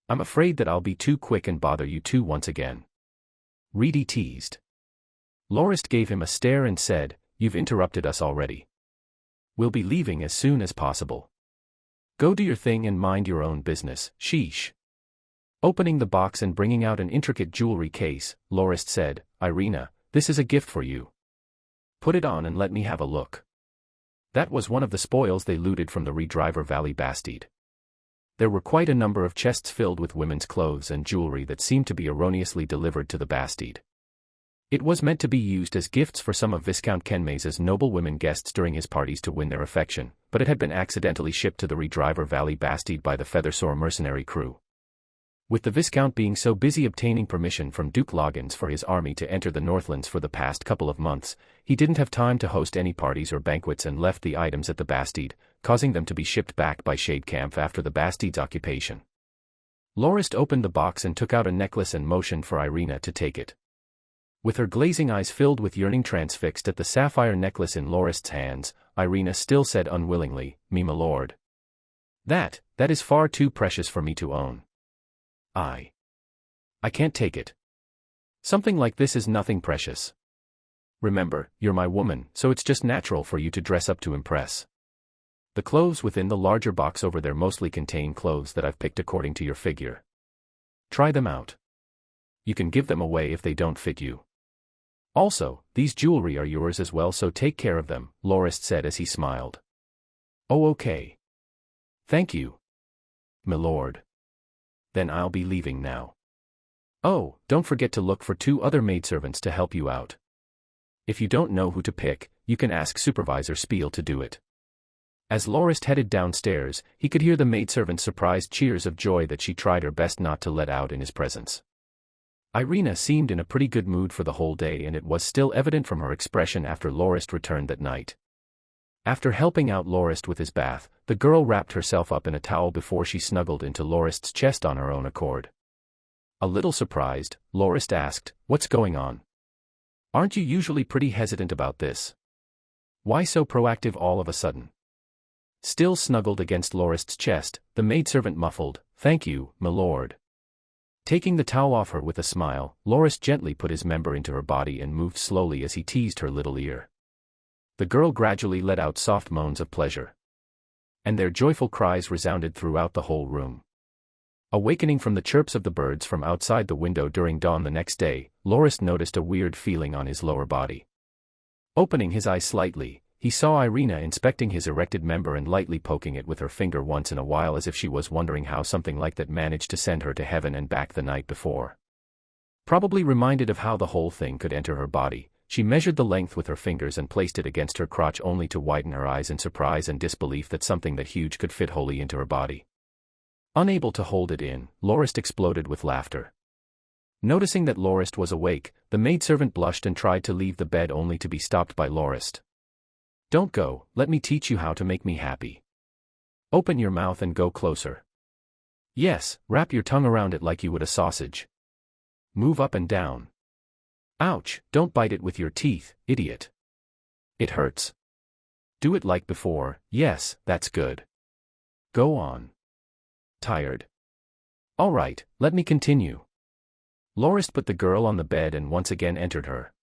I'm afraid that I'll be too quick and bother you two once again. Reedy teased. Lorist gave him a stare and said, You've interrupted us already. We'll be leaving as soon as possible. Go do your thing and mind your own business, sheesh. Opening the box and bringing out an intricate jewelry case, Lorist said, Irina, this is a gift for you. Put it on and let me have a look. That was one of the spoils they looted from the Redriver Valley Bastide. There were quite a number of chests filled with women's clothes and jewelry that seemed to be erroneously delivered to the Bastide. It was meant to be used as gifts for some of Viscount Kenmay's noblewomen guests during his parties to win their affection, but it had been accidentally shipped to the Redriver Valley Bastide by the Feathersore mercenary crew. With the Viscount being so busy obtaining permission from Duke Loggins for his army to enter the Northlands for the past couple of months, he didn't have time to host any parties or banquets and left the items at the Bastide, causing them to be shipped back by Shadecamp after the Bastide's occupation. Lorist opened the box and took out a necklace and motioned for Irina to take it. With her glazing eyes filled with yearning transfixed at the sapphire necklace in Lorist's hands, Irina still said unwillingly, "Me, my lord. That is far too precious for me to own. I can't take it. Something like this is nothing precious. Remember, you're my woman, so it's just natural for you to dress up to impress. The clothes within the larger box over there mostly contain clothes that I've picked according to your figure. Try them out. You can give them away if they don't fit you. Also, these jewelry are yours as well, so take care of them," Lorist said as he smiled. "Oh, okay. Thank you, my lord. Then I'll be leaving now. Oh, don't forget to look for 2 other maidservants to help you out. If you don't know who to pick, you can ask Supervisor Spiel to do it." As Lorist headed downstairs, he could hear the maidservant's surprised cheers of joy that she tried her best not to let out in his presence. Irina seemed in a pretty good mood for the whole day, and it was still evident from her expression after Lorist returned that night. After helping out Lorist with his bath, the girl wrapped herself up in a towel before she snuggled into Lorist's chest on her own accord. A little surprised, Lorist asked, "What's going on? Aren't you usually pretty hesitant about this? Why so proactive all of a sudden?" Still snuggled against Lorist's chest, the maidservant muffled, "Thank you, my lord." Taking the towel off her with a smile, Lorist gently put his member into her body and moved slowly as he teased her little ear. The girl gradually let out soft moans of pleasure. And their joyful cries resounded throughout the whole room. Awakening from the chirps of the birds from outside the window during dawn the next day, Lorist noticed a weird feeling on his lower body. Opening his eyes slightly, he saw Irina inspecting his erected member and lightly poking it with her finger once in a while as if she was wondering how something like that managed to send her to heaven and back the night before. Probably reminded of how the whole thing could enter her body, she measured the length with her fingers and placed it against her crotch only to widen her eyes in surprise and disbelief that something that huge could fit wholly into her body. Unable to hold it in, Lorist exploded with laughter. Noticing that Lorist was awake, the maidservant blushed and tried to leave the bed only to be stopped by Lorist. "Don't go, let me teach you how to make me happy. Open your mouth and go closer. Yes, wrap your tongue around it like you would a sausage. Move up and down. Ouch, don't bite it with your teeth, idiot. It hurts. Do it like before, yes, that's good. Go on. Tired? All right, let me continue." Lorist put the girl on the bed and once again entered her.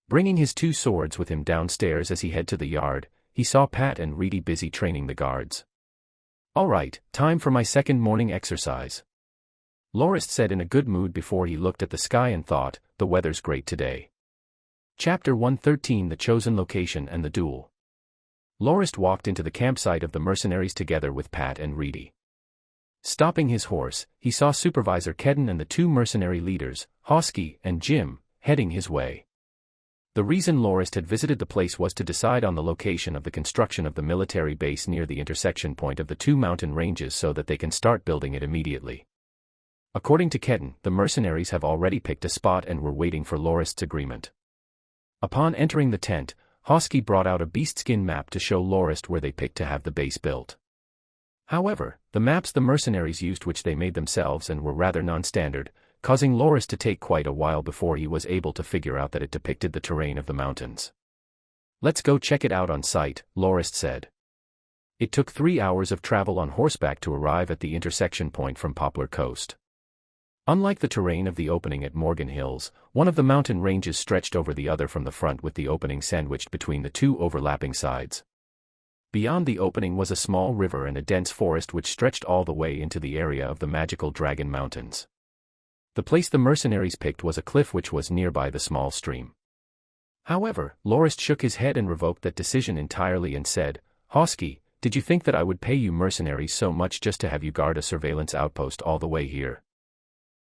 Bringing his 2 swords with him downstairs as he headed to the yard, he saw Pat and Reedy busy training the guards. "All right, time for my second morning exercise," Lorist said in a good mood before he looked at the sky and thought, "The weather's great today." Chapter 113: The Chosen Location and the Duel. Lorist walked into the campsite of the mercenaries together with Pat and Reedy. Stopping his horse, he saw Supervisor Kedden and the 2 mercenary leaders, Hosky and Jim, heading his way. The reason Lorist had visited the place was to decide on the location of the construction of the military base near the intersection point of the 2 mountain ranges so that they can start building it immediately. According to Kedden, the mercenaries have already picked a spot and were waiting for Lorist's agreement. Upon entering the tent, Hosky brought out a beastskin map to show Lorist where they picked to have the base built. However, the maps the mercenaries used, which they made themselves and were rather non-standard, causing Lorist to take quite a while before he was able to figure out that it depicted the terrain of the mountains. "Let's go check it out on site," Lorist said. It took 3 hours of travel on horseback to arrive at the intersection point from Poplar Coast. Unlike the terrain of the opening at Morgan Hills, one of the mountain ranges stretched over the other from the front with the opening sandwiched between the 2 overlapping sides. Beyond the opening was a small river and a dense forest which stretched all the way into the area of the magical Dragon Mountains. The place the mercenaries picked was a cliff which was nearby the small stream. However, Lorist shook his head and revoked that decision entirely and said, "Hosky, did you think that I would pay you mercenaries so much just to have you guard a surveillance outpost all the way here?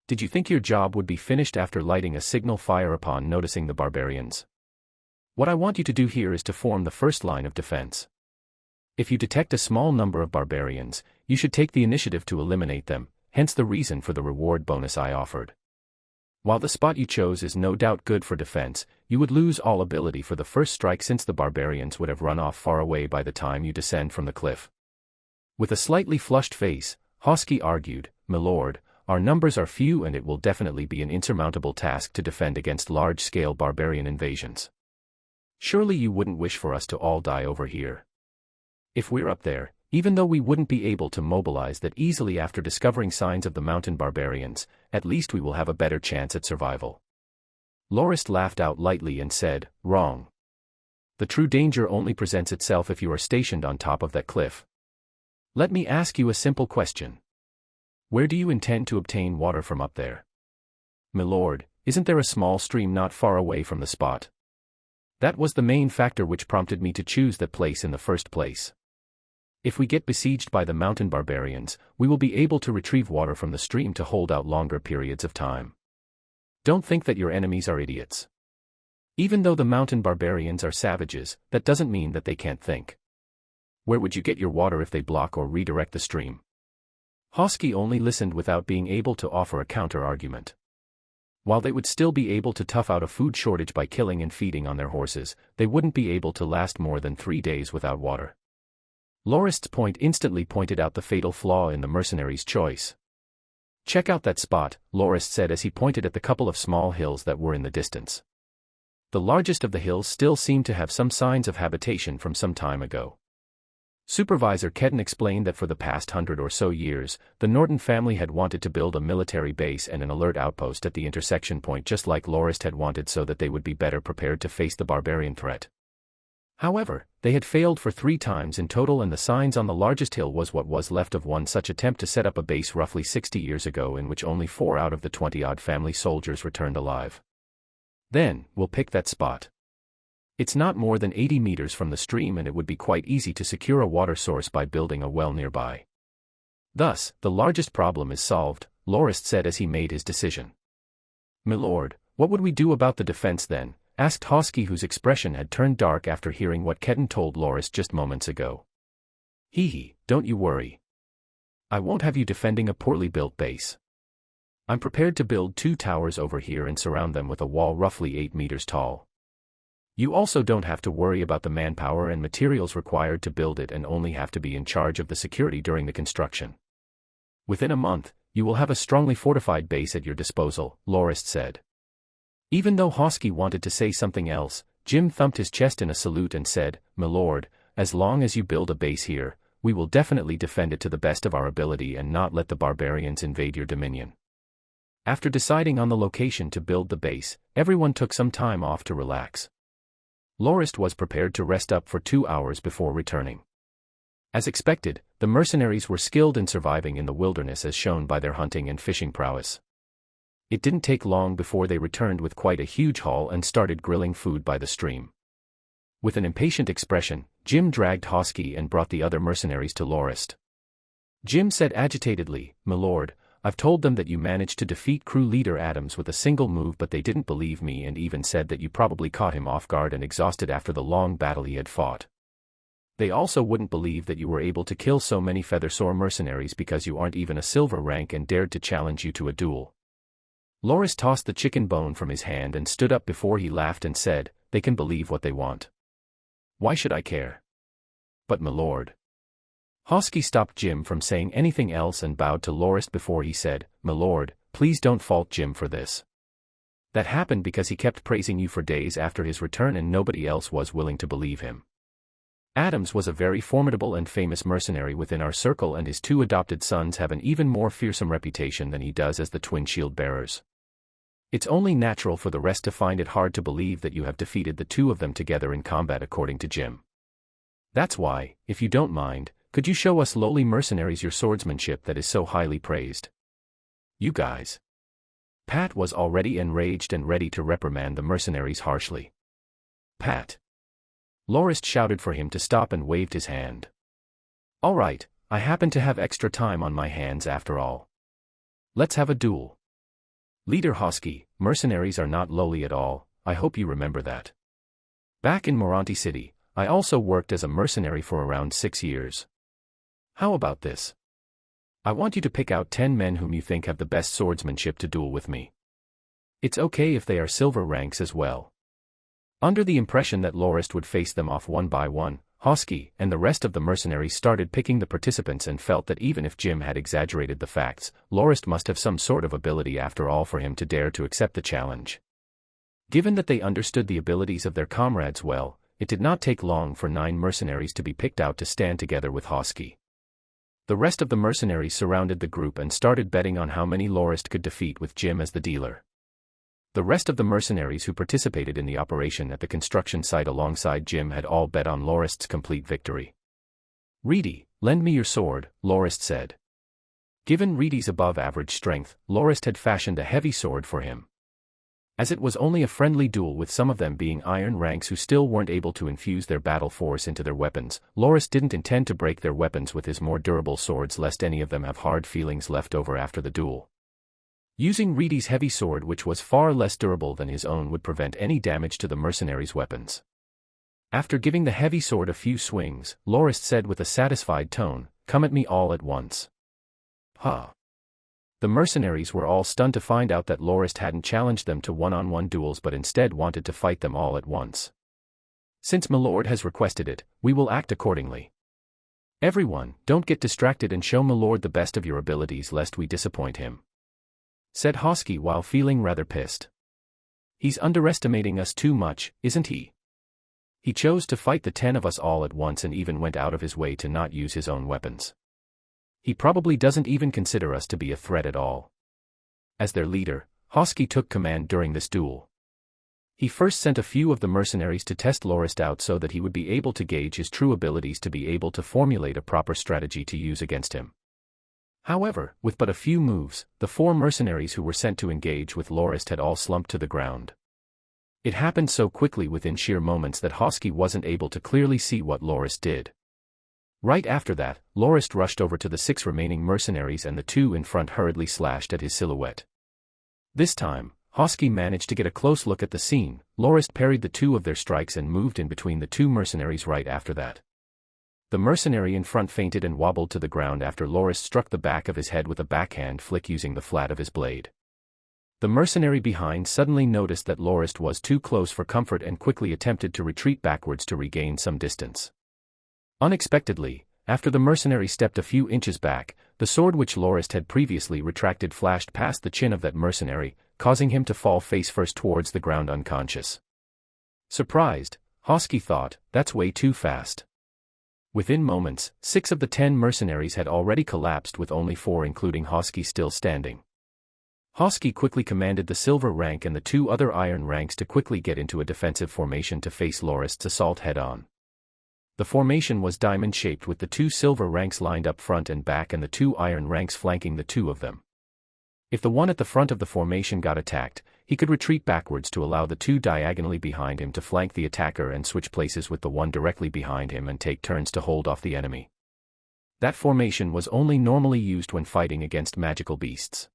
Did you think your job would be finished after lighting a signal fire upon noticing the barbarians? What I want you to do here is to form the first line of defense. If you detect a small number of barbarians, you should take the initiative to eliminate them, hence the reason for the reward bonus I offered. While the spot you chose is no doubt good for defense, you would lose all ability for the first strike since the barbarians would have run off far away by the time you descend from the cliff. With a slightly flushed face, Hosky argued, "My lord, our numbers are few and it will definitely be an insurmountable task to defend against large-scale barbarian invasions. Surely you wouldn't wish for us to all die over here. If we're up there, even though we wouldn't be able to mobilize that easily after discovering signs of the mountain barbarians, at least we will have a better chance at survival." Lorist laughed out lightly and said, "Wrong. The true danger only presents itself if you are stationed on top of that cliff. Let me ask you a simple question. Where do you intend to obtain water from up there?" "My lord, isn't there a small stream not far away from the spot?" "That was the main factor which prompted me to choose that place in the first place. If we get besieged by the mountain barbarians, we will be able to retrieve water from the stream to hold out longer periods of time. Don't think that your enemies are idiots. Even though the mountain barbarians are savages, that doesn't mean that they can't think. Where would you get your water if they block or redirect the stream?" Hosky only listened without being able to offer a counter-argument. While they would still be able to tough out a food shortage by killing and feeding on their horses, they wouldn't be able to last more than 3 days without water. Lorist's point instantly pointed out the fatal flaw in the mercenary's choice. "Check out that spot," Lorist said as he pointed at the couple of small hills that were in the distance. The largest of the hills still seemed to have some signs of habitation from some time ago. Supervisor Kedden explained that for the past 100 or so years, the Norton family had wanted to build a military base and an alert outpost at the intersection point just like Lorist had wanted so that they would be better prepared to face the barbarian threat. However, they had failed for 3 times in total and the signs on the largest hill was what was left of one such attempt to set up a base roughly 60 years ago in which only 4 out of the 20-odd family soldiers returned alive. "Then, we'll pick that spot. It's not more than 80 meters from the stream and it would be quite easy to secure a water source by building a well nearby. Thus, the largest problem is solved," Lorist said as he made his decision. "My lord, what would we do about the defense then?" asked Hosky whose expression had turned dark after hearing what Kedden told Lorist just moments ago. "Hee, don't you worry. I won't have you defending a poorly built base. I'm prepared to build 2 towers over here and surround them with a wall roughly 8 meters tall. You also don't have to worry about the manpower and materials required to build it and only have to be in charge of the security during the construction. Within a month, you will have a strongly fortified base at your disposal," Lorist said. Even though Hosky wanted to say something else, Jim thumped his chest in a salute and said, "My lord, as long as you build a base here, we will definitely defend it to the best of our ability and not let the barbarians invade your dominion." After deciding on the location to build the base, everyone took some time off to relax. Lorist was prepared to rest up for 2 hours before returning. As expected, the mercenaries were skilled in surviving in the wilderness as shown by their hunting and fishing prowess. It didn't take long before they returned with quite a huge haul and started grilling food by the stream. With an impatient expression, Jim dragged Hosky and brought the other mercenaries to Lorist. Jim said agitatedly, "My lord, I've told them that you managed to defeat crew leader Adams with a single move but they didn't believe me and even said that you probably caught him off guard and exhausted after the long battle he had fought. They also wouldn't believe that you were able to kill so many feather-sore mercenaries because you aren't even a silver rank and dared to challenge you to a duel." Loris tossed the chicken bone from his hand and stood up before he laughed and said, "They can believe what they want. Why should I care?" "But my lord." Hosky stopped Jim from saying anything else and bowed to Loris before he said, "My lord, please don't fault Jim for this. That happened because he kept praising you for days after his return and nobody else was willing to believe him. Adams was a very formidable and famous mercenary within our circle and his 2 adopted sons have an even more fearsome reputation than he does as the twin shield bearers. It's only natural for the rest to find it hard to believe that you have defeated the 2 of them together in combat according to Jim. That's why, if you don't mind, could you show us lowly mercenaries your swordsmanship that is so highly praised? You guys." Pat was already enraged and ready to reprimand the mercenaries harshly. "Pat!" Lorist shouted for him to stop and waved his hand. "All right, I happen to have extra time on my hands after all. Let's have a duel. Leader Hosky, mercenaries are not lowly at all, I hope you remember that. Back in Moranti City, I also worked as a mercenary for around 6 years. How about this? I want you to pick out 10 men whom you think have the best swordsmanship to duel with me. It's okay if they are silver ranks as well. Under the impression that Lorist would face them off one by one, Hosky and the rest of the mercenaries started picking the participants and felt that even if Jim had exaggerated the facts, Lorist must have some sort of ability after all for him to dare to accept the challenge. Given that they understood the abilities of their comrades well, it did not take long for 9 mercenaries to be picked out to stand together with Hosky. The rest of the mercenaries surrounded the group and started betting on how many Lorist could defeat with Jim as the dealer. The rest of the mercenaries who participated in the operation at the construction site alongside Jim had all bet on Lorist's complete victory. "Reedy, lend me your sword," Lorist said. Given Reedy's above-average strength, Lorist had fashioned a heavy sword for him. As it was only a friendly duel with some of them being iron ranks who still weren't able to infuse their battle force into their weapons, Lorist didn't intend to break their weapons with his more durable swords lest any of them have hard feelings left over after the duel. Using Reedy's heavy sword, which was far less durable than his own, would prevent any damage to the mercenaries' weapons. After giving the heavy sword a few swings, Lorist said with a satisfied tone, "Come at me all at once." "Huh." The mercenaries were all stunned to find out that Lorist hadn't challenged them to one-on-one duels but instead wanted to fight them all at once. "Since Milord has requested it, we will act accordingly. Everyone, don't get distracted and show Milord the best of your abilities lest we disappoint him," said Hosky while feeling rather pissed. "He's underestimating us too much, isn't he? He chose to fight the 10 of us all at once and even went out of his way to not use his own weapons. He probably doesn't even consider us to be a threat at all." As their leader, Hosky took command during this duel. He first sent a few of the mercenaries to test Lorist out so that he would be able to gauge his true abilities to be able to formulate a proper strategy to use against him. However, with but a few moves, the 4 mercenaries who were sent to engage with Lorist had all slumped to the ground. It happened so quickly within sheer moments that Hosky wasn't able to clearly see what Lorist did. Right after that, Lorist rushed over to the 6 remaining mercenaries and the 2 in front hurriedly slashed at his silhouette. This time, Hosky managed to get a close look at the scene. Lorist parried the 2 of their strikes and moved in between the 2 mercenaries right after that. The mercenary in front fainted and wobbled to the ground after Lorist struck the back of his head with a backhand flick using the flat of his blade. The mercenary behind suddenly noticed that Lorist was too close for comfort and quickly attempted to retreat backwards to regain some distance. Unexpectedly, after the mercenary stepped a few inches back, the sword which Lorist had previously retracted flashed past the chin of that mercenary, causing him to fall face first towards the ground unconscious. Surprised, Hosky thought, "That's way too fast." Within moments, 6 of the 10 mercenaries had already collapsed with only 4 including Hosky still standing. Hosky quickly commanded the silver rank and the 2 other iron ranks to quickly get into a defensive formation to face Lorist's assault head-on. The formation was diamond-shaped with the 2 silver ranks lined up front and back and the 2 iron ranks flanking the 2 of them. If the one at the front of the formation got attacked, he could retreat backwards to allow the 2 diagonally behind him to flank the attacker and switch places with the one directly behind him and take turns to hold off the enemy. That formation was only normally used when fighting against magical beasts.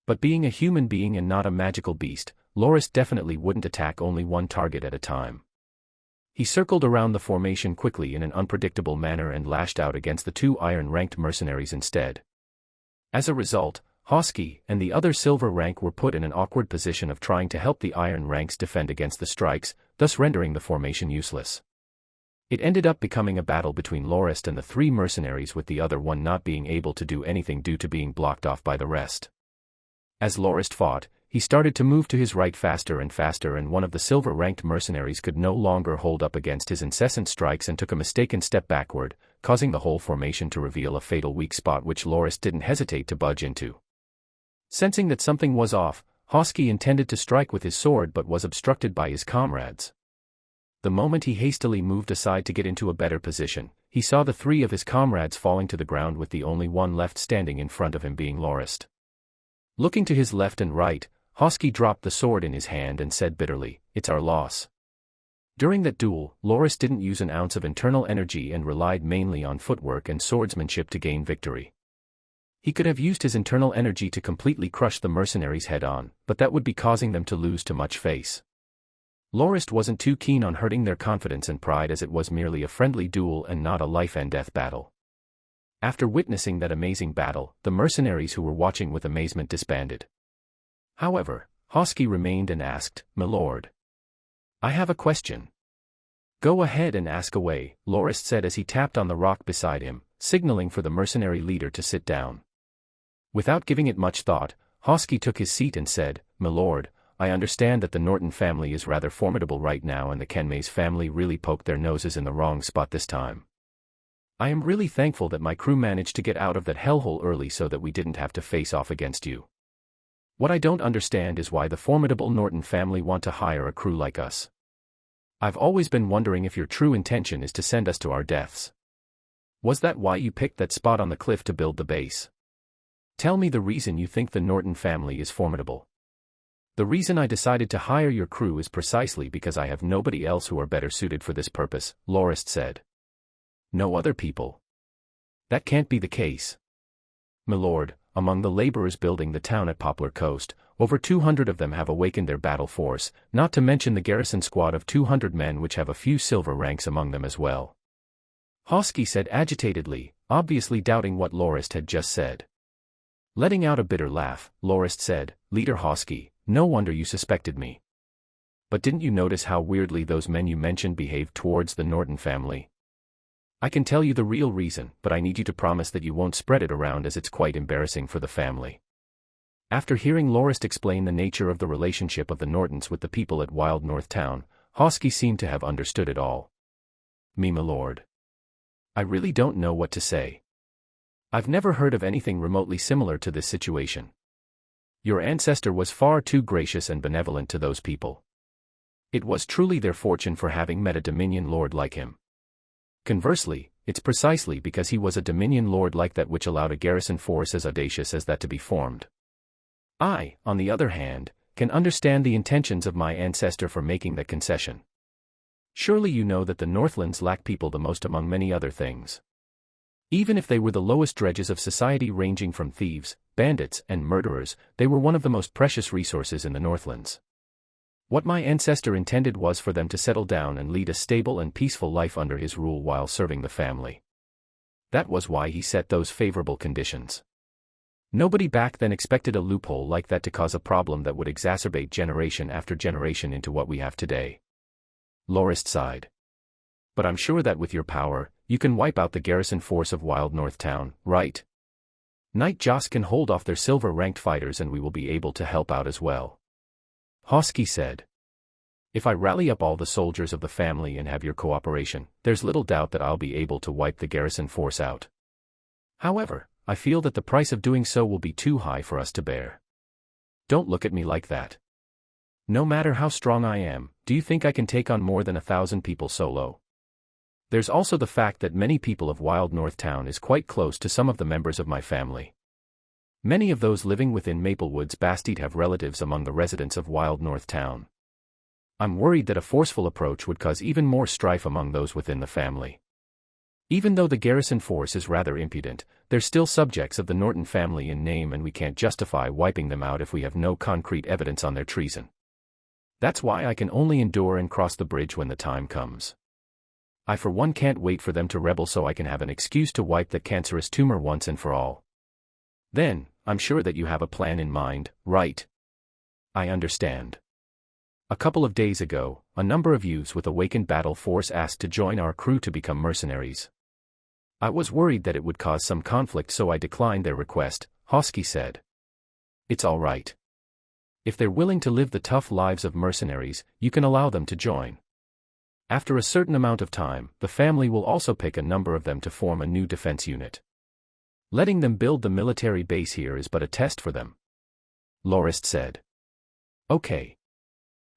But being a human being and not a magical beast, Lorist definitely wouldn't attack only one target at a time. He circled around the formation quickly in an unpredictable manner and lashed out against the 2 iron-ranked mercenaries instead. As a result, Hosky and the other silver rank were put in an awkward position of trying to help the iron ranks defend against the strikes, thus rendering the formation useless. It ended up becoming a battle between Lorist and the 3 mercenaries, with the other one not being able to do anything due to being blocked off by the rest. As Lorist fought, he started to move to his right faster and faster, and one of the silver-ranked mercenaries could no longer hold up against his incessant strikes and took a mistaken step backward, causing the whole formation to reveal a fatal weak spot which Lorist didn't hesitate to budge into. Sensing that something was off, Hosky intended to strike with his sword but was obstructed by his comrades. The moment he hastily moved aside to get into a better position, he saw the 3 of his comrades falling to the ground with the only one left standing in front of him being Lorist. Looking to his left and right, Hosky dropped the sword in his hand and said bitterly, "It's our loss." During that duel, Lorist didn't use an ounce of internal energy and relied mainly on footwork and swordsmanship to gain victory. He could have used his internal energy to completely crush the mercenaries head-on, but that would be causing them to lose too much face. Lorist wasn't too keen on hurting their confidence and pride, as it was merely a friendly duel and not a life-and-death battle. After witnessing that amazing battle, the mercenaries who were watching with amazement disbanded. However, Hosky remained and asked, "My lord, I have a question." "Go ahead and ask away," Lorist said as he tapped on the rock beside him, signaling for the mercenary leader to sit down. Without giving it much thought, Hosky took his seat and said, "My lord, I understand that the Norton family is rather formidable right now, and the Kenmays family really poked their noses in the wrong spot this time. I am really thankful that my crew managed to get out of that hellhole early so that we didn't have to face off against you. What I don't understand is why the formidable Norton family want to hire a crew like us. I've always been wondering if your true intention is to send us to our deaths. Was that why you picked that spot on the cliff to build the base? Tell me the reason you think the Norton family is formidable." "The reason I decided to hire your crew is precisely because I have nobody else who are better suited for this purpose," Lorist said. "No other people?" "That can't be the case. My lord, among the laborers building the town at Poplar Coast, over 200 of them have awakened their battle force, not to mention the garrison squad of 200 men which have a few silver ranks among them as well," Hosky said agitatedly, obviously doubting what Lorist had just said. Letting out a bitter laugh, Lorist said, "Leader Hosky, no wonder you suspected me. But didn't you notice how weirdly those men you mentioned behaved towards the Norton family? I can tell you the real reason, but I need you to promise that you won't spread it around, as it's quite embarrassing for the family." After hearing Lorist explain the nature of the relationship of the Nortons with the people at Wild North Town, Hosky seemed to have understood it all. "My lord, I really don't know what to say. I've never heard of anything remotely similar to this situation. Your ancestor was far too gracious and benevolent to those people. It was truly their fortune for having met a Dominion lord like him. Conversely, it's precisely because he was a Dominion lord like that which allowed a garrison force as audacious as that to be formed. I, on the other hand, can understand the intentions of my ancestor for making that concession. Surely you know that the Northlands lack people the most among many other things. Even if they were the lowest dredges of society, ranging from thieves, bandits, and murderers, they were one of the most precious resources in the Northlands. What my ancestor intended was for them to settle down and lead a stable and peaceful life under his rule while serving the family. That was why he set those favorable conditions. Nobody back then expected a loophole like that to cause a problem that would exacerbate generation after generation into what we have today." Lorist sighed. "But I'm sure that with your power, you can wipe out the garrison force of Wild North Town, right? Knight Joss can hold off their silver-ranked fighters and we will be able to help out as well," Hosky said. "If I rally up all the soldiers of the family and have your cooperation, there's little doubt that I'll be able to wipe the garrison force out. However, I feel that the price of doing so will be too high for us to bear." "Don't look at me like that. No matter how strong I am, do you think I can take on more than 1,000 people solo? There's also the fact that many people of Wild North Town is quite close to some of the members of my family. Many of those living within Maplewoods Bastide have relatives among the residents of Wild North Town. I'm worried that a forceful approach would cause even more strife among those within the family. Even though the garrison force is rather impudent, they're still subjects of the Norton family in name, and we can't justify wiping them out if we have no concrete evidence on their treason. That's why I can only endure and cross the bridge when the time comes. I for one can't wait for them to rebel so I can have an excuse to wipe that cancerous tumor once and for all." "Then, I'm sure that you have a plan in mind, right?" "I understand. A couple of days ago, a number of youths with awakened battle force asked to join our crew to become mercenaries. I was worried that it would cause some conflict, so I declined their request," Hosky said. "It's all right. If they're willing to live the tough lives of mercenaries, you can allow them to join. After a certain amount of time, the family will also pick a number of them to form a new defense unit. Letting them build the military base here is but a test for them," Lorist said. "Okay.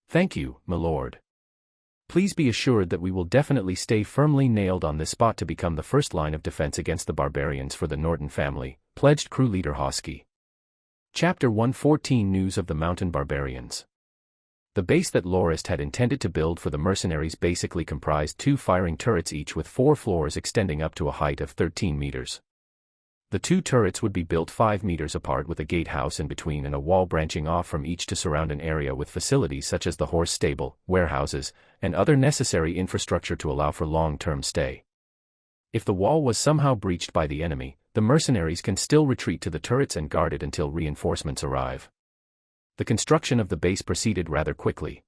Thank you, my lord. Please be assured that we will definitely stay firmly nailed on this spot to become the first line of defense against the barbarians for the Norton family," pledged crew leader Hosky. Chapter 114 News of the Mountain Barbarians. The base that Lorist had intended to build for the mercenaries basically comprised 2 firing turrets, each with 4 floors extending up to a height of 13 meters. The two turrets would be built 5 meters apart with a gatehouse in between and a wall branching off from each to surround an area with facilities such as the horse stable, warehouses, and other necessary infrastructure to allow for long-term stay. If the wall was somehow breached by the enemy, the mercenaries can still retreat to the turrets and guard it until reinforcements arrive. The construction of the base proceeded rather quickly.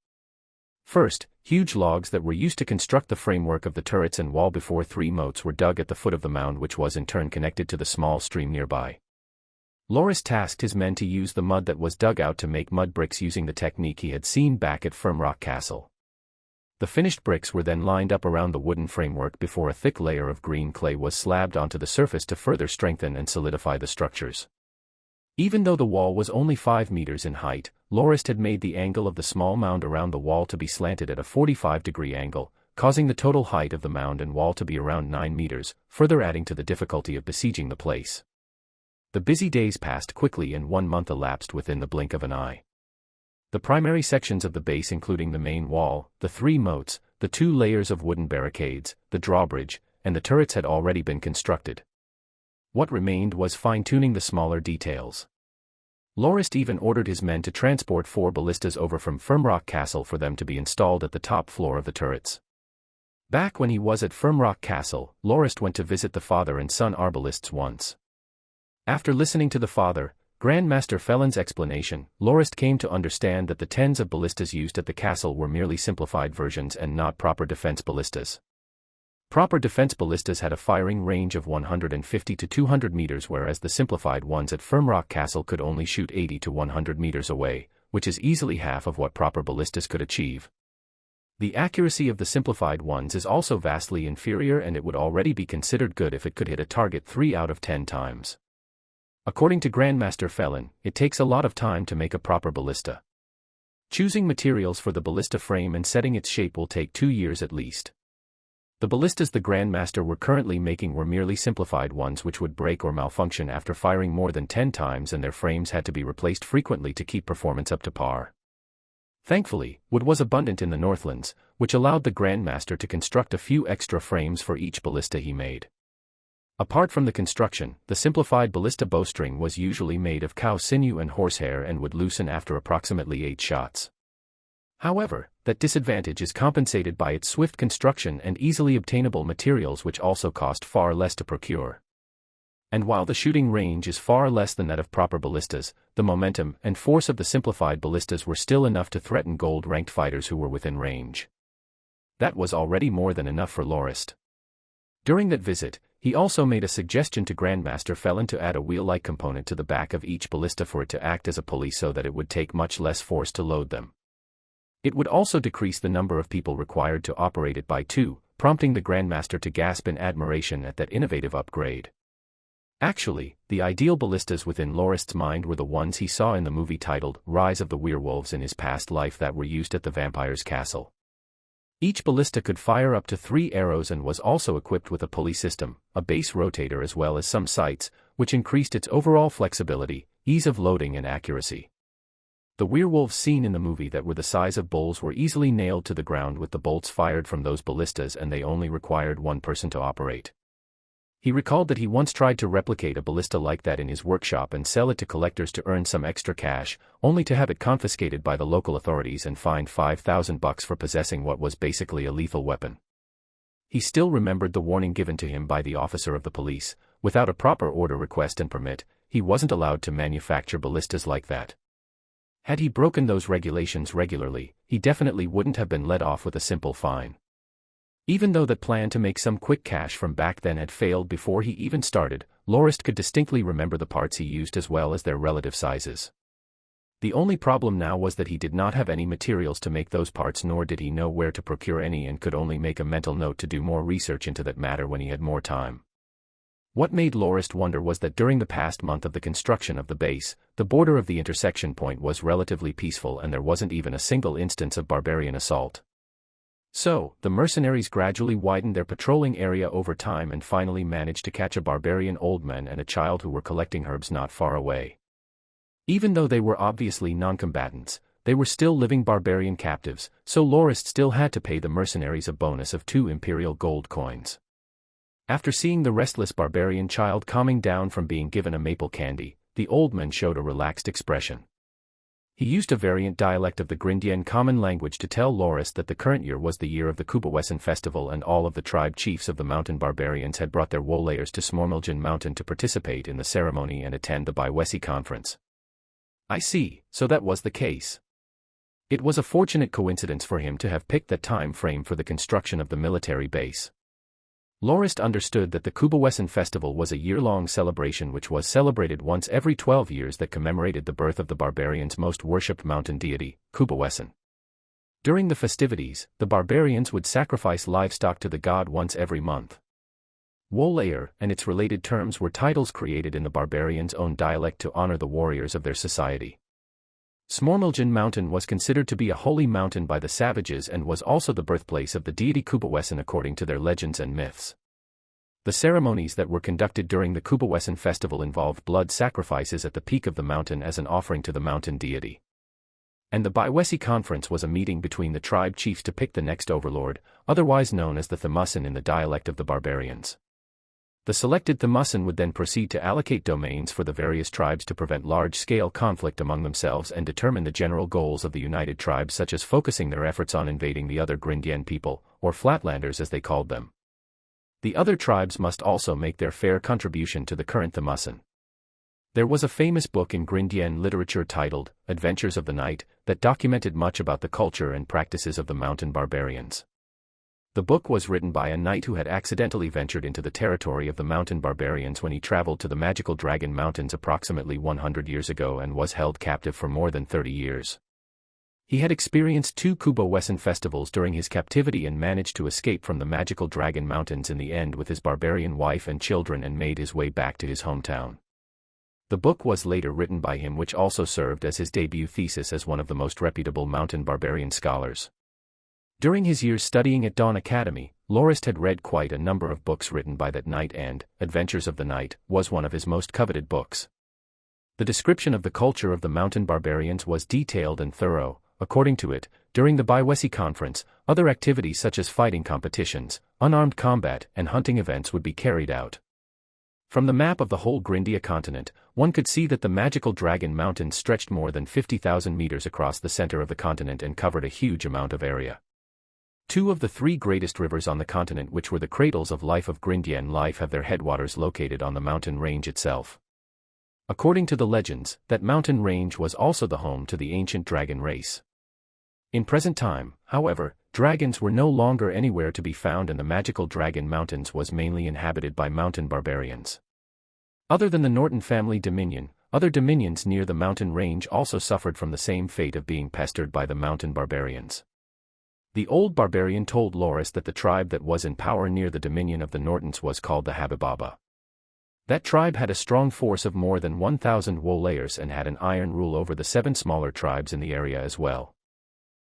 First, huge logs that were used to construct the framework of the turrets and wall before 3 moats were dug at the foot of the mound, which was in turn connected to the small stream nearby. Loris tasked his men to use the mud that was dug out to make mud bricks using the technique he had seen back at Firmrock Castle. The finished bricks were then lined up around the wooden framework before a thick layer of green clay was slabbed onto the surface to further strengthen and solidify the structures. Even though the wall was only 5 meters in height, Loris had made the angle of the small mound around the wall to be slanted at a 45-degree angle, causing the total height of the mound and wall to be around 9 meters, further adding to the difficulty of besieging the place. The busy days passed quickly and 1 month elapsed within the blink of an eye. The primary sections of the base, including the main wall, the 3 moats, the 2 layers of wooden barricades, the drawbridge, and the turrets had already been constructed. What remained was fine-tuning the smaller details. Loris even ordered his men to transport 4 ballistas over from Firmrock Castle for them to be installed at the top floor of the turrets. Back when he was at Firmrock Castle, Loris went to visit the father and son arbalists once. After listening to the father, Grandmaster Felon's explanation, Loris came to understand that the tens of ballistas used at the castle were merely simplified versions and not proper defense ballistas. Proper defense ballistas had a firing range of 150 to 200 meters, whereas the simplified ones at Firmrock Castle could only shoot 80 to 100 meters away, which is easily half of what proper ballistas could achieve. The accuracy of the simplified ones is also vastly inferior, and it would already be considered good if it could hit a target 3 out of 10 times. According to Grandmaster Felon, it takes a lot of time to make a proper ballista. Choosing materials for the ballista frame and setting its shape will take 2 years at least. The ballistas the Grandmaster were currently making were merely simplified ones which would break or malfunction after firing more than 10 times, and their frames had to be replaced frequently to keep performance up to par. Thankfully, wood was abundant in the Northlands, which allowed the Grandmaster to construct a few extra frames for each ballista he made. Apart from the construction, the simplified ballista bowstring was usually made of cow sinew and horsehair and would loosen after approximately 8 shots. However, that disadvantage is compensated by its swift construction and easily obtainable materials, which also cost far less to procure. And while the shooting range is far less than that of proper ballistas, the momentum and force of the simplified ballistas were still enough to threaten gold-ranked fighters who were within range. That was already more than enough for Loris. During that visit, he also made a suggestion to Grandmaster Felon to add a wheel-like component to the back of each ballista for it to act as a pulley so that it would take much less force to load them. It would also decrease the number of people required to operate it by 2, prompting the Grandmaster to gasp in admiration at that innovative upgrade. Actually, the ideal ballistas within Loris's mind were the ones he saw in the movie titled Rise of the Werewolves in his past life that were used at the vampire's castle. Each ballista could fire up to 3 arrows and was also equipped with a pulley system, a base rotator, as well as some sights, which increased its overall flexibility, ease of loading and accuracy. The werewolves seen in the movie that were the size of bulls were easily nailed to the ground with the bolts fired from those ballistas, and they only required 1 person to operate. He recalled that he once tried to replicate a ballista like that in his workshop and sell it to collectors to earn some extra cash, only to have it confiscated by the local authorities and fined $5,000 for possessing what was basically a lethal weapon. He still remembered the warning given to him by the officer of the police: without a proper order, request and permit, he wasn't allowed to manufacture ballistas like that. Had he broken those regulations regularly, he definitely wouldn't have been let off with a simple fine. Even though that plan to make some quick cash from back then had failed before he even started, Loris could distinctly remember the parts he used as well as their relative sizes. The only problem now was that he did not have any materials to make those parts, nor did he know where to procure any, and could only make a mental note to do more research into that matter when he had more time. What made Loris wonder was that during the past month of the construction of the base, the border of the intersection point was relatively peaceful and there wasn't even a single instance of barbarian assault. So, the mercenaries gradually widened their patrolling area over time and finally managed to catch a barbarian old man and a child who were collecting herbs not far away. Even though they were obviously non-combatants, they were still living barbarian captives, so Loris still had to pay the mercenaries a bonus of 2 imperial gold coins. After seeing the restless barbarian child calming down from being given a maple candy, the old man showed a relaxed expression. He used a variant dialect of the Grindian common language to tell Loris that the current year was the year of the Kubawesan festival and all of the tribe chiefs of the mountain barbarians had brought their warriors to Smormiljan Mountain to participate in the ceremony and attend the Baiwesi conference. I see, so that was the case. It was a fortunate coincidence for him to have picked that time frame for the construction of the military base. Loris understood that the Kubawesan festival was a year-long celebration which was celebrated once every 12 years that commemorated the birth of the barbarians' most worshipped mountain deity, Kubawesan. During the festivities, the barbarians would sacrifice livestock to the god once every month. Wolayer and its related terms were titles created in the barbarians' own dialect to honor the warriors of their society. Smormiljan Mountain was considered to be a holy mountain by the savages and was also the birthplace of the deity Kubawesan according to their legends and myths. The ceremonies that were conducted during the Kubawesan festival involved blood sacrifices at the peak of the mountain as an offering to the mountain deity. And the Baiwesi conference was a meeting between the tribe chiefs to pick the next overlord, otherwise known as the Thamusin in the dialect of the barbarians. The selected Thamusin would then proceed to allocate domains for the various tribes to prevent large-scale conflict among themselves and determine the general goals of the united tribes, such as focusing their efforts on invading the other Grindian people, or Flatlanders as they called them. The other tribes must also make their fair contribution to the current Thamusin. There was a famous book in Grindian literature titled Adventures of the Night that documented much about the culture and practices of the mountain barbarians. The book was written by a knight who had accidentally ventured into the territory of the mountain barbarians when he traveled to the magical Dragon Mountains approximately 100 years ago and was held captive for more than 30 years. He had experienced 2 Kubawesan festivals during his captivity and managed to escape from the magical Dragon Mountains in the end with his barbarian wife and children and made his way back to his hometown. The book was later written by him, which also served as his debut thesis as one of the most reputable mountain barbarian scholars. During his years studying at Dawn Academy, Loris had read quite a number of books written by that knight, and Adventures of the Night was one of his most coveted books. The description of the culture of the mountain barbarians was detailed and thorough. According to it, during the Baiwesi conference, other activities such as fighting competitions, unarmed combat, and hunting events would be carried out. From the map of the whole Grindia continent, one could see that the magical Dragon Mountains stretched more than 50,000 meters across the center of the continent and covered a huge amount of area. 2 of the 3 greatest rivers on the continent, which were the cradles of life of Grindian life, have their headwaters located on the mountain range itself. According to the legends, that mountain range was also the home to the ancient dragon race. In present time, however, dragons were no longer anywhere to be found and the magical Dragon Mountains was mainly inhabited by mountain barbarians. Other than the Norton family dominion, other dominions near the mountain range also suffered from the same fate of being pestered by the mountain barbarians. The old barbarian told Loris that the tribe that was in power near the dominion of the Nortons was called the Habibaba. That tribe had a strong force of more than 1,000 Wolayers and had an iron rule over the 7 smaller tribes in the area as well.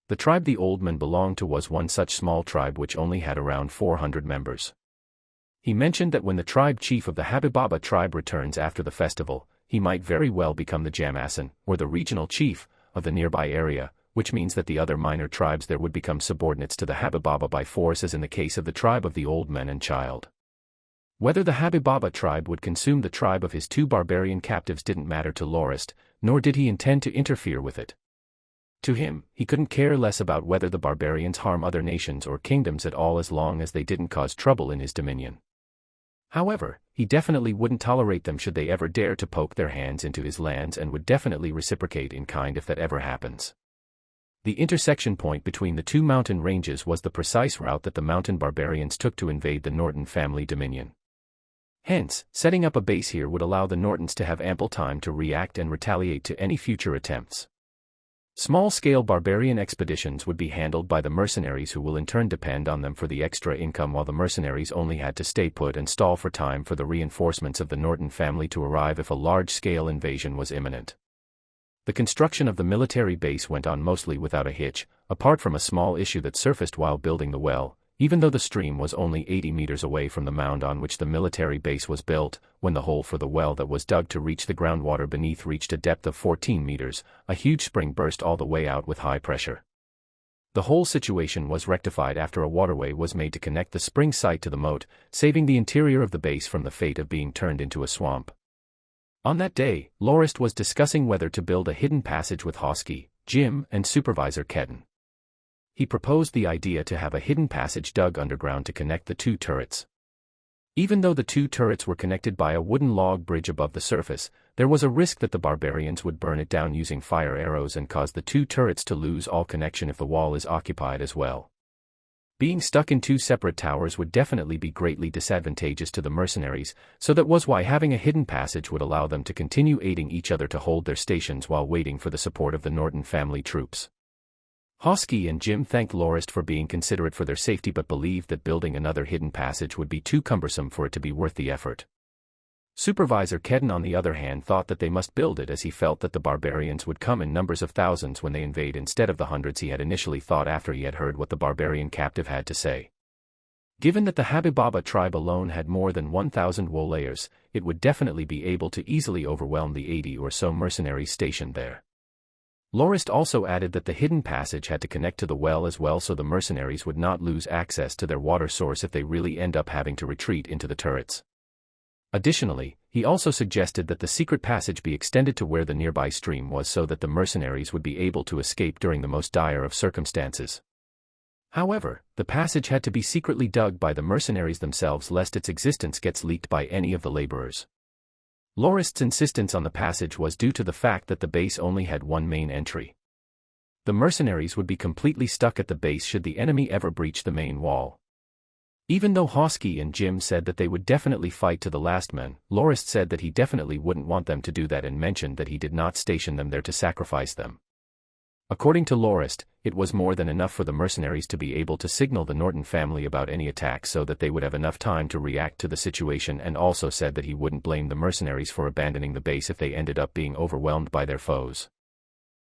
The tribe the old man belonged to was one such small tribe which only had around 400 members. He mentioned that when the tribe chief of the Habibaba tribe returns after the festival, he might very well become the Jamasan, or the regional chief, of the nearby area, which means that the other minor tribes there would become subordinates to the Habibaba by force, as in the case of the tribe of the old man and child. Whether the Habibaba tribe would consume the tribe of his 2 barbarian captives didn't matter to Loris, nor did he intend to interfere with it. To him, he couldn't care less about whether the barbarians harm other nations or kingdoms at all as long as they didn't cause trouble in his dominion. However, he definitely wouldn't tolerate them should they ever dare to poke their hands into his lands and would definitely reciprocate in kind if that ever happens. The intersection point between the 2 mountain ranges was the precise route that the mountain barbarians took to invade the Norton family dominion. Hence, setting up a base here would allow the Nortons to have ample time to react and retaliate to any future attempts. Small-scale barbarian expeditions would be handled by the mercenaries, who will in turn depend on them for the extra income, while the mercenaries only had to stay put and stall for time for the reinforcements of the Norton family to arrive if a large-scale invasion was imminent. The construction of the military base went on mostly without a hitch, apart from a small issue that surfaced while building the well. Even though the stream was only 80 meters away from the mound on which the military base was built, when the hole for the well that was dug to reach the groundwater beneath reached a depth of 14 meters, a huge spring burst all the way out with high pressure. The whole situation was rectified after a waterway was made to connect the spring site to the moat, saving the interior of the base from the fate of being turned into a swamp. On that day, Lorist was discussing whether to build a hidden passage with Hosky, Jim, and Supervisor Kedden. He proposed the idea to have a hidden passage dug underground to connect the two turrets. Even though the two turrets were connected by a wooden log bridge above the surface, there was a risk that the barbarians would burn it down using fire arrows and cause the two turrets to lose all connection if the wall is occupied as well. Being stuck in two separate towers would definitely be greatly disadvantageous to the mercenaries, so that was why having a hidden passage would allow them to continue aiding each other to hold their stations while waiting for the support of the Norton family troops. Hosky and Jim thanked Lorist for being considerate for their safety but believed that building another hidden passage would be too cumbersome for it to be worth the effort. Supervisor Kedden on the other hand thought that they must build it as he felt that the barbarians would come in numbers of thousands when they invade instead of the hundreds he had initially thought after he had heard what the barbarian captive had to say. Given that the Habibaba tribe alone had more than 1,000 warriors, it would definitely be able to easily overwhelm the 80 or so mercenaries stationed there. Lorist also added that the hidden passage had to connect to the well as well so the mercenaries would not lose access to their water source if they really end up having to retreat into the turrets. Additionally, he also suggested that the secret passage be extended to where the nearby stream was so that the mercenaries would be able to escape during the most dire of circumstances. However, the passage had to be secretly dug by the mercenaries themselves lest its existence gets leaked by any of the laborers. Lorist's insistence on the passage was due to the fact that the base only had one main entry. The mercenaries would be completely stuck at the base should the enemy ever breach the main wall. Even though Hosky and Jim said that they would definitely fight to the last man, Lorist said that he definitely wouldn't want them to do that and mentioned that he did not station them there to sacrifice them. According to Lorist, it was more than enough for the mercenaries to be able to signal the Norton family about any attack so that they would have enough time to react to the situation, and also said that he wouldn't blame the mercenaries for abandoning the base if they ended up being overwhelmed by their foes.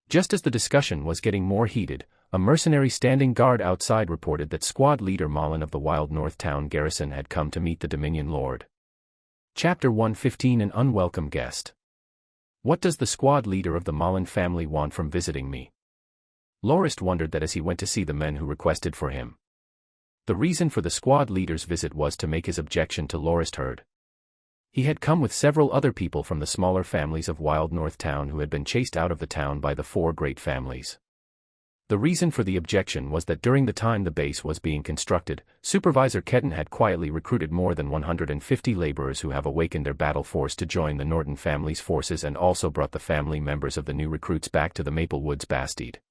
Just as the discussion was getting more heated, a mercenary standing guard outside reported that squad leader Malin of the Wild North Town garrison had come to meet the Dominion Lord. Chapter 115 An Unwelcome Guest. What does the squad leader of the Malin family want from visiting me? Lorist wondered that as he went to see the men who requested for him. The reason for the squad leader's visit was to make his objection to Lorist heard. He had come with several other people from the smaller families of Wild North Town who had been chased out of the town by the four great families. The reason for the objection was that during the time the base was being constructed, Supervisor Kedden had quietly recruited more than 150 laborers who have awakened their battle force to join the Norton family's forces and also brought the family members of the new recruits back to the Maple Woods Bastide.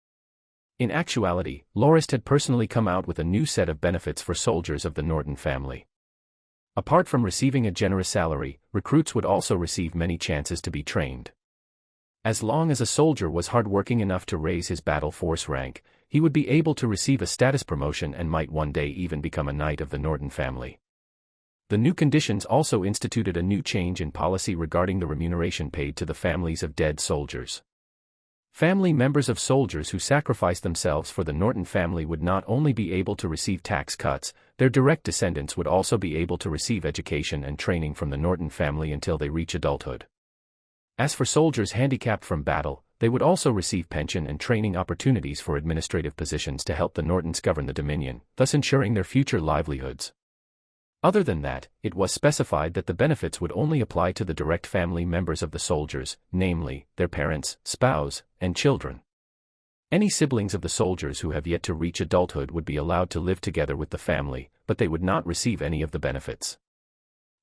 In actuality, Lorist had personally come out with a new set of benefits for soldiers of the Norton family. Apart from receiving a generous salary, recruits would also receive many chances to be trained. As long as a soldier was hardworking enough to raise his battle force rank, he would be able to receive a status promotion and might one day even become a knight of the Norton family. The new conditions also instituted a new change in policy regarding the remuneration paid to the families of dead soldiers. Family members of soldiers who sacrificed themselves for the Norton family would not only be able to receive tax cuts, their direct descendants would also be able to receive education and training from the Norton family until they reach adulthood. As for soldiers handicapped from battle, they would also receive pension and training opportunities for administrative positions to help the Nortons govern the Dominion, thus ensuring their future livelihoods. Other than that, it was specified that the benefits would only apply to the direct family members of the soldiers, namely, their parents, spouse, and children. Any siblings of the soldiers who have yet to reach adulthood would be allowed to live together with the family, but they would not receive any of the benefits.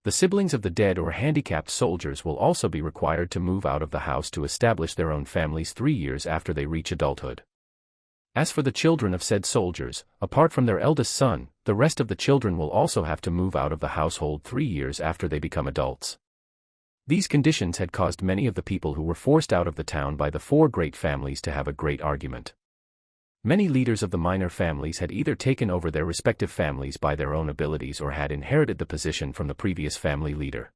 The siblings of the dead or handicapped soldiers will also be required to move out of the house to establish their own families 3 years after they reach adulthood. As for the children of said soldiers, apart from their eldest son, the rest of the children will also have to move out of the household 3 years after they become adults. These conditions had caused many of the people who were forced out of the town by the four great families to have a great argument. Many leaders of the minor families had either taken over their respective families by their own abilities or had inherited the position from the previous family leader.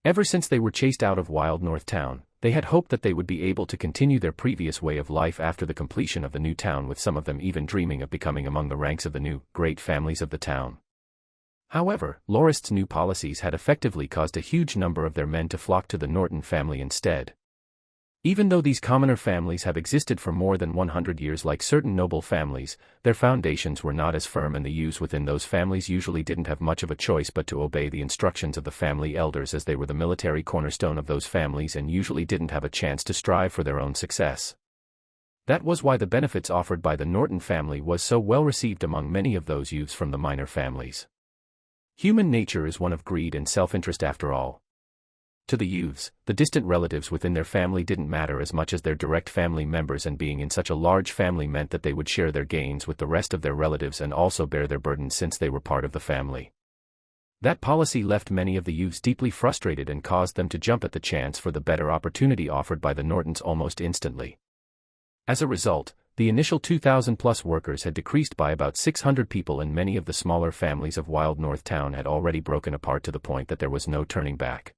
Ever since they were chased out of Wild North Town, they had hoped that they would be able to continue their previous way of life after the completion of the new town, with some of them even dreaming of becoming among the ranks of the new, great families of the town. However, Lorist's new policies had effectively caused a huge number of their men to flock to the Norton family instead. Even though these commoner families have existed for more than 100 years like certain noble families, their foundations were not as firm and the youths within those families usually didn't have much of a choice but to obey the instructions of the family elders as they were the military cornerstone of those families and usually didn't have a chance to strive for their own success. That was why the benefits offered by the Norton family was so well received among many of those youths from the minor families. Human nature is one of greed and self-interest after all. To the youths, the distant relatives within their family didn't matter as much as their direct family members, and being in such a large family meant that they would share their gains with the rest of their relatives and also bear their burdens since they were part of the family. That policy left many of the youths deeply frustrated and caused them to jump at the chance for the better opportunity offered by the Nortons almost instantly. As a result, the initial 2,000-plus workers had decreased by about 600 people, and many of the smaller families of Wild North Town had already broken apart to the point that there was no turning back.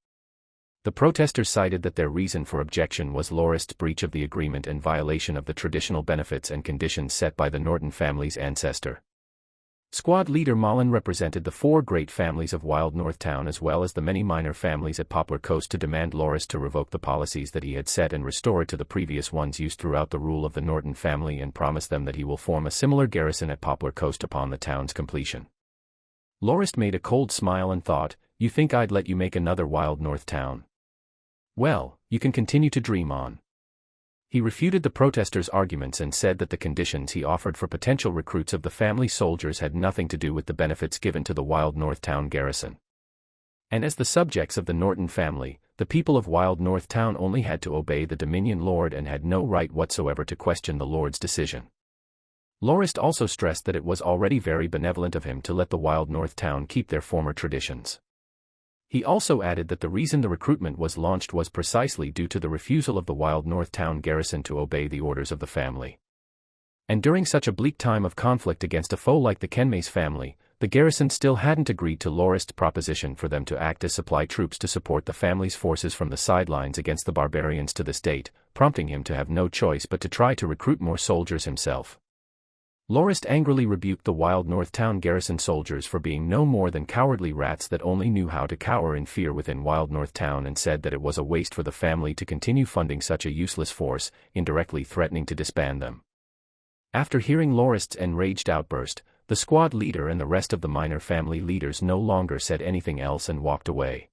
The protesters cited that their reason for objection was Lorist's breach of the agreement and violation of the traditional benefits and conditions set by the Norton family's ancestor. Squad leader Mullen represented the 4 great families of Wild North Town as well as the many minor families at Poplar Coast to demand Lorist to revoke the policies that he had set and restore it to the previous ones used throughout the rule of the Norton family, and promise them that he will form a similar garrison at Poplar Coast upon the town's completion. Lorist made a cold smile and thought, "You think I'd let you make another Wild North Town? Well, you can continue to dream on." He refuted the protesters' arguments and said that the conditions he offered for potential recruits of the family soldiers had nothing to do with the benefits given to the Wild North Town garrison. And as the subjects of the Norton family, the people of Wild North Town only had to obey the Dominion Lord and had no right whatsoever to question the Lord's decision. Lorist also stressed that it was already very benevolent of him to let the Wild North Town keep their former traditions. He also added that the reason the recruitment was launched was precisely due to the refusal of the Wild North Town garrison to obey the orders of the family. And during such a bleak time of conflict against a foe like the Kenmays family, the garrison still hadn't agreed to Lorist's proposition for them to act as supply troops to support the family's forces from the sidelines against the barbarians to this date, prompting him to have no choice but to try to recruit more soldiers himself. Lorist angrily rebuked the Wild North Town garrison soldiers for being no more than cowardly rats that only knew how to cower in fear within Wild North Town, and said that it was a waste for the family to continue funding such a useless force, indirectly threatening to disband them. After hearing Lorist's enraged outburst, the squad leader and the rest of the minor family leaders no longer said anything else and walked away.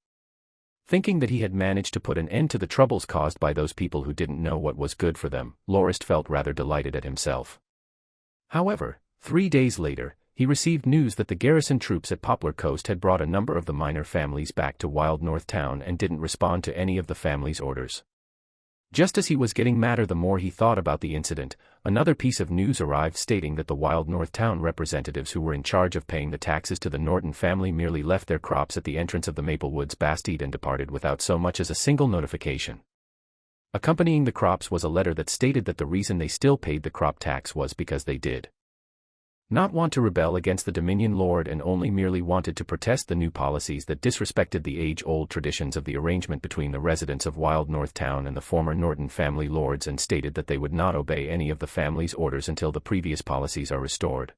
Thinking that he had managed to put an end to the troubles caused by those people who didn't know what was good for them, Lorist felt rather delighted at himself. However, 3 days later, he received news that the garrison troops at Poplar Coast had brought a number of the minor families back to Wild North Town and didn't respond to any of the family's orders. Just as he was getting madder the more he thought about the incident, another piece of news arrived stating that the Wild North Town representatives who were in charge of paying the taxes to the Norton family merely left their crops at the entrance of the Maplewoods Bastide and departed without so much as a single notification. Accompanying the crops was a letter that stated that the reason they still paid the crop tax was because they did not want to rebel against the Dominion Lord and only merely wanted to protest the new policies that disrespected the age-old traditions of the arrangement between the residents of Wild North Town and the former Norton family lords, and stated that they would not obey any of the family's orders until the previous policies are restored.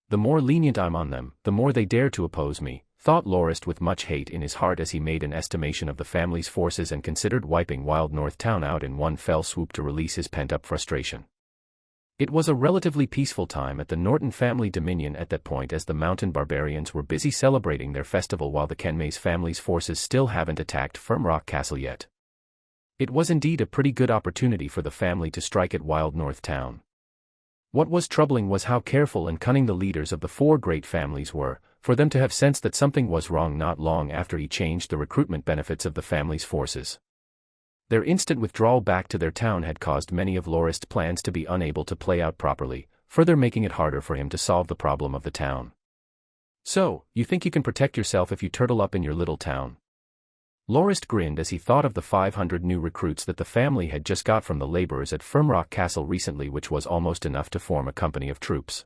The more lenient I'm on them, the more they dare to oppose me, thought Lorist with much hate in his heart as he made an estimation of the family's forces and considered wiping Wild North Town out in one fell swoop to release his pent-up frustration. It was a relatively peaceful time at the Norton family dominion at that point, as the mountain barbarians were busy celebrating their festival while the Kenmays family's forces still haven't attacked Firmrock Castle yet. It was indeed a pretty good opportunity for the family to strike at Wild North Town. What was troubling was how careful and cunning the leaders of the 4 great families were, for them to have sensed that something was wrong not long after he changed the recruitment benefits of the family's forces. Their instant withdrawal back to their town had caused many of Lorist's plans to be unable to play out properly, further making it harder for him to solve the problem of the town. "So, you think you can protect yourself if you turtle up in your little town?" Lorist grinned as he thought of the 500 new recruits that the family had just got from the laborers at Firmrock Castle recently, which was almost enough to form a company of troops.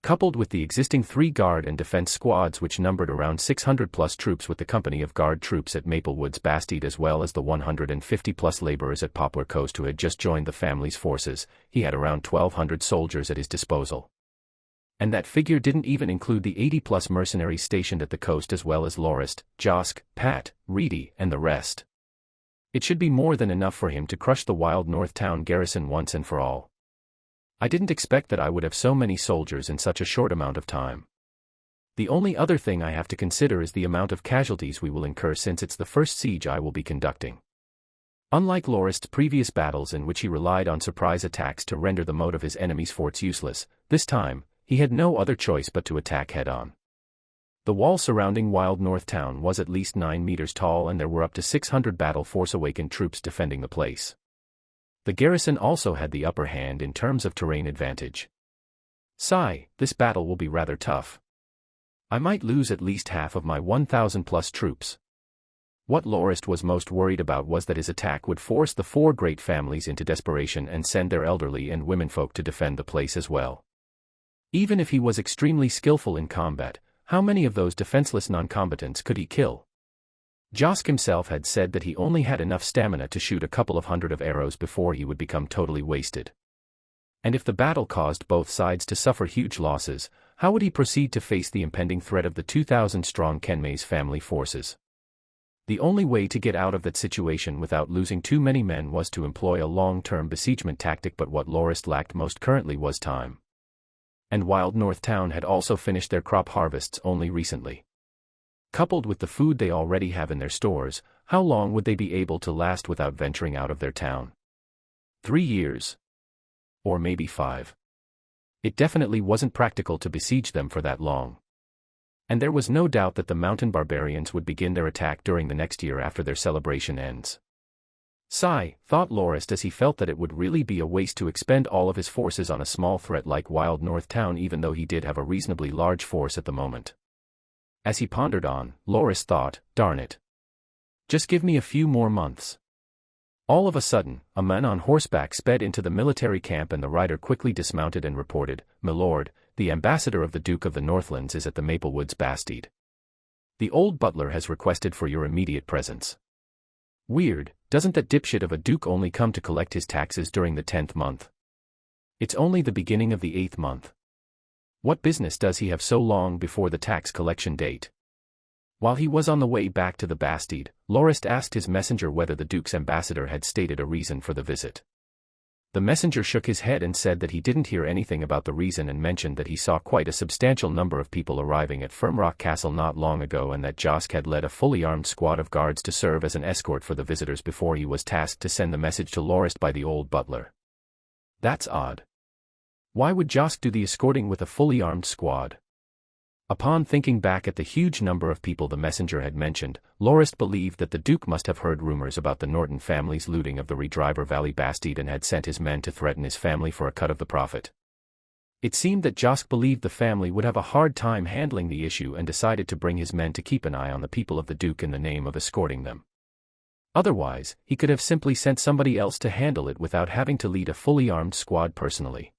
Coupled with the existing 3 guard and defense squads which numbered around 600-plus troops, with the company of guard troops at Maplewoods Bastide as well as the 150-plus laborers at Poplar Coast who had just joined the family's forces, he had around 1,200 soldiers at his disposal. And that figure didn't even include the 80-plus mercenaries stationed at the coast as well as Lorist, Josk, Pat, Reedy, and the rest. It should be more than enough for him to crush the Wild North Town garrison once and for all. I didn't expect that I would have so many soldiers in such a short amount of time. The only other thing I have to consider is the amount of casualties we will incur since it's the first siege I will be conducting. Unlike Lorist's previous battles in which he relied on surprise attacks to render the moat of his enemy's forts useless, this time, he had no other choice but to attack head-on. The wall surrounding Wild North Town was at least 9 meters tall and there were up to 600 battle force-awakened troops defending the place. The garrison also had the upper hand in terms of terrain advantage. Sigh, this battle will be rather tough. I might lose at least half of my 1,000-plus troops. What Lorist was most worried about was that his attack would force the 4 great families into desperation and send their elderly and womenfolk to defend the place as well. Even if he was extremely skillful in combat, how many of those defenseless non-combatants could he kill? Josk himself had said that he only had enough stamina to shoot a couple of hundred of arrows before he would become totally wasted. And if the battle caused both sides to suffer huge losses, how would he proceed to face the impending threat of the 2,000-strong Kenmei's family forces? The only way to get out of that situation without losing too many men was to employ a long-term besiegement tactic, but what Lorist lacked most currently was time. And Wild North Town had also finished their crop harvests only recently. Coupled with the food they already have in their stores, how long would they be able to last without venturing out of their town? 3 years. Or maybe 5. It definitely wasn't practical to besiege them for that long. And there was no doubt that the mountain barbarians would begin their attack during the next year after their celebration ends. Sigh, thought Lorist as he felt that it would really be a waste to expend all of his forces on a small threat like Wild North Town, even though he did have a reasonably large force at the moment. As he pondered on, Lorist thought, darn it. Just give me a few more months. All of a sudden, a man on horseback sped into the military camp and the rider quickly dismounted and reported, "My lord, the ambassador of the Duke of the Northlands is at the Maplewoods Bastide. The old butler has requested for your immediate presence." Weird, doesn't that dipshit of a duke only come to collect his taxes during the 10th month? It's only the beginning of the 8th month. What business does he have so long before the tax collection date? While he was on the way back to the Bastide, Lorist asked his messenger whether the Duke's ambassador had stated a reason for the visit. The messenger shook his head and said that he didn't hear anything about the reason and mentioned that he saw quite a substantial number of people arriving at Firmrock Castle not long ago and that Josk had led a fully armed squad of guards to serve as an escort for the visitors before he was tasked to send the message to Lorist by the old butler. That's odd. Why would Josk do the escorting with a fully armed squad? Upon thinking back at the huge number of people the messenger had mentioned, Lorist believed that the Duke must have heard rumors about the Norton family's looting of the Redriver Valley Bastide and had sent his men to threaten his family for a cut of the profit. It seemed that Josk believed the family would have a hard time handling the issue and decided to bring his men to keep an eye on the people of the Duke in the name of escorting them. Otherwise, he could have simply sent somebody else to handle it without having to lead a fully armed squad personally.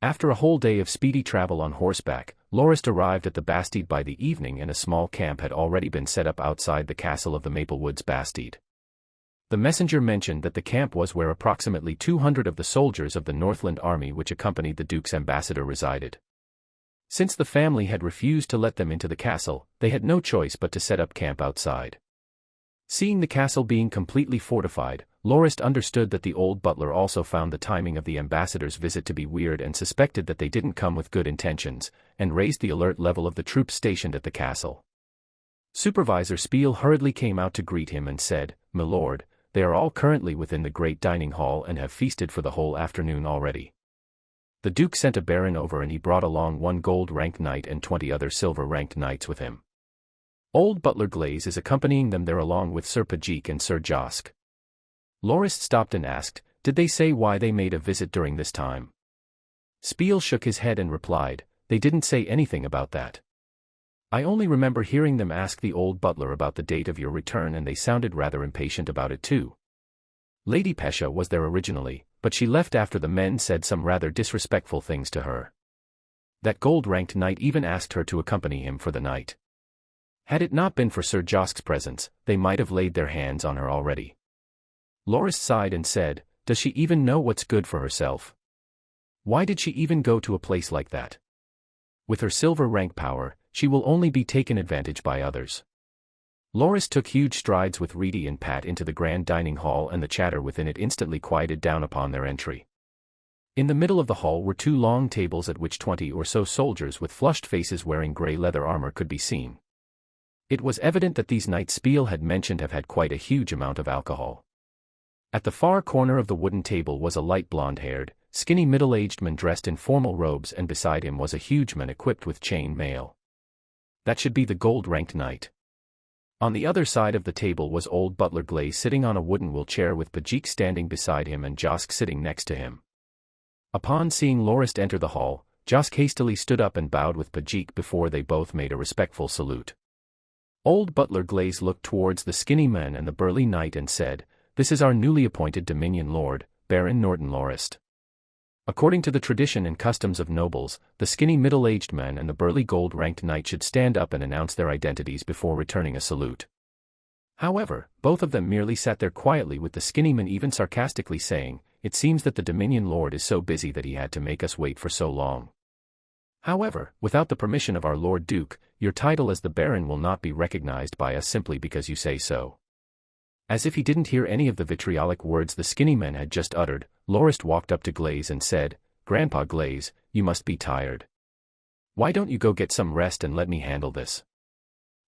After a whole day of speedy travel on horseback, Lorist arrived at the Bastide by the evening and a small camp had already been set up outside the castle of the Maplewoods Bastide. The messenger mentioned that the camp was where approximately 200 of the soldiers of the Northland army which accompanied the Duke's ambassador resided. Since the family had refused to let them into the castle, they had no choice but to set up camp outside. Seeing the castle being completely fortified, Lorist understood that the old butler also found the timing of the ambassador's visit to be weird and suspected that they didn't come with good intentions, and raised the alert level of the troops stationed at the castle. Supervisor Spiel hurriedly came out to greet him and said, "My lord, they are all currently within the great dining hall and have feasted for the whole afternoon already." The Duke sent a baron over and he brought along 1 gold-ranked knight and 20 other silver-ranked knights with him. Old Butler Glaze is accompanying them there along with Sir Pajik and Sir Josk. Lorist stopped and asked, "Did they say why they made a visit during this time?" Spiel shook his head and replied, "They didn't say anything about that. I only remember hearing them ask the old butler about the date of your return and they sounded rather impatient about it too. Lady Pesha was there originally, but she left after the men said some rather disrespectful things to her. That gold-ranked knight even asked her to accompany him for the night. Had it not been for Sir Josk's presence, they might have laid their hands on her already." Lorist sighed and said, "Does she even know what's good for herself? Why did she even go to a place like that? With her silver rank power, she will only be taken advantage by others." Loris took huge strides with Reedy and Pat into the grand dining hall, and the chatter within it instantly quieted down upon their entry. In the middle of the hall were 2 long tables at which 20 or so soldiers with flushed faces wearing grey leather armor could be seen. It was evident that these knights Spiel had mentioned have had quite a huge amount of alcohol. At the far corner of the wooden table was a light blonde-haired, skinny middle-aged man dressed in formal robes, and beside him was a huge man equipped with chain mail. That should be the gold-ranked knight. On the other side of the table was old Butler Glaze sitting on a wooden wheelchair with Pajik standing beside him and Josk sitting next to him. Upon seeing Loris enter the hall, Josk hastily stood up and bowed with Pajik before they both made a respectful salute. Old Butler Glaze looked towards the skinny man and the burly knight and said, "This is our newly appointed Dominion Lord, Baron Norton Lorist." According to the tradition and customs of nobles, the skinny middle-aged man and the burly gold-ranked knight should stand up and announce their identities before returning a salute. However, both of them merely sat there quietly, with the skinny man even sarcastically saying, "It seems that the Dominion Lord is so busy that he had to make us wait for so long. However, without the permission of our Lord Duke, your title as the Baron will not be recognized by us simply because you say so." As if he didn't hear any of the vitriolic words the skinny man had just uttered, Loris walked up to Glaze and said, "Grandpa Glaze, you must be tired. Why don't you go get some rest and let me handle this?"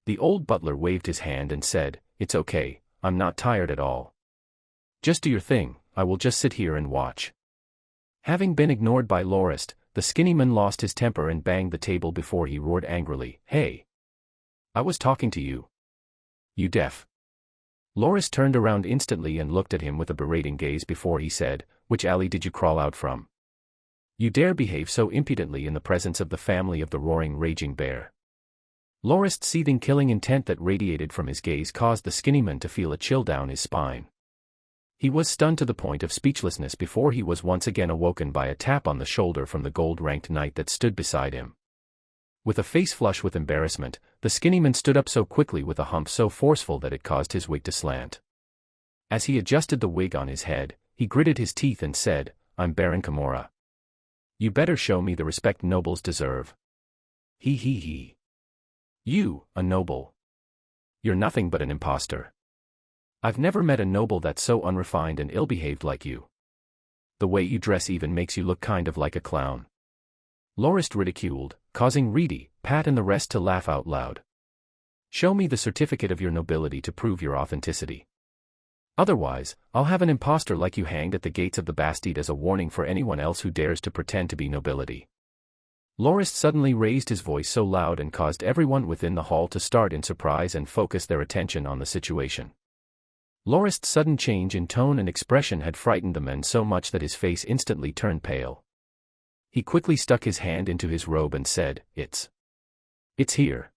The old butler waved his hand and said, "It's okay, I'm not tired at all. Just do your thing, I will just sit here and watch." Having been ignored by Loris, the skinny man lost his temper and banged the table before he roared angrily, "Hey! I was talking to you. You deaf?" Loris turned around instantly and looked at him with a berating gaze before he said, "Which alley did you crawl out from? You dare behave so impudently in the presence of the family of the roaring raging bear?" Loris' seething killing intent that radiated from his gaze caused the skinny man to feel a chill down his spine. He was stunned to the point of speechlessness before he was once again awoken by a tap on the shoulder from the gold-ranked knight that stood beside him. With a face flush with embarrassment, the skinny man stood up so quickly with a hump so forceful that it caused his wig to slant. As he adjusted the wig on his head, he gritted his teeth and said, "I'm Baron Kimura. You better show me the respect nobles deserve." He. You, a noble? You're nothing but an imposter. I've never met a noble that's so unrefined and ill-behaved like you. The way you dress even makes you look kind of like a clown." Loris ridiculed, causing Reedy, Pat and the rest to laugh out loud. "Show me the certificate of your nobility to prove your authenticity. Otherwise, I'll have an imposter like you hanged at the gates of the Bastide as a warning for anyone else who dares to pretend to be nobility." Loris suddenly raised his voice so loud and caused everyone within the hall to start in surprise and focus their attention on the situation. Loris' sudden change in tone and expression had frightened the men so much that his face instantly turned pale. He quickly stuck his hand into his robe and said, It's here.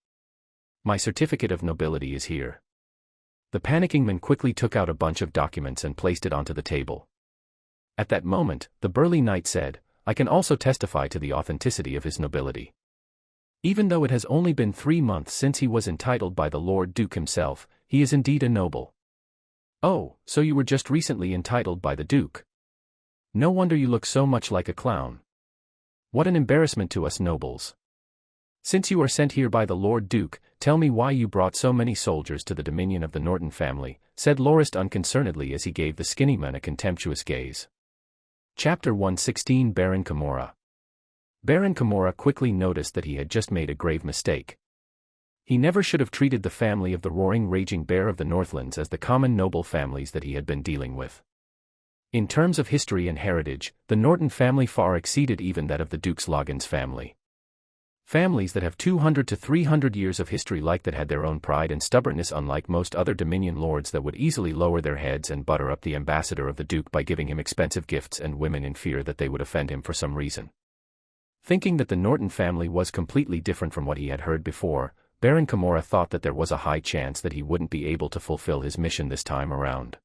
My certificate of nobility is here." The panicking man quickly took out a bunch of documents and placed it onto the table. At that moment, the burly knight said, "I can also testify to the authenticity of his nobility. Even though it has only been 3 months since he was entitled by the Lord Duke himself, he is indeed a noble." "Oh, so you were just recently entitled by the Duke? No wonder you look so much like a clown. What an embarrassment to us nobles. Since you are sent here by the Lord Duke, tell me why you brought so many soldiers to the dominion of the Norton family," said Loris unconcernedly as he gave the skinny man a contemptuous gaze. Chapter 116 Baron Kimura. Baron Kimura quickly noticed that he had just made a grave mistake. He never should have treated the family of the roaring raging bear of the Northlands as the common noble families that he had been dealing with. In terms of history and heritage, the Norton family far exceeded even that of the Duke's Loggins family. Families that have 200 to 300 years of history like that had their own pride and stubbornness, unlike most other Dominion lords that would easily lower their heads and butter up the ambassador of the Duke by giving him expensive gifts and women in fear that they would offend him for some reason. Thinking that the Norton family was completely different from what he had heard before, Baron Kimura thought that there was a high chance that he wouldn't be able to fulfill his mission this time around.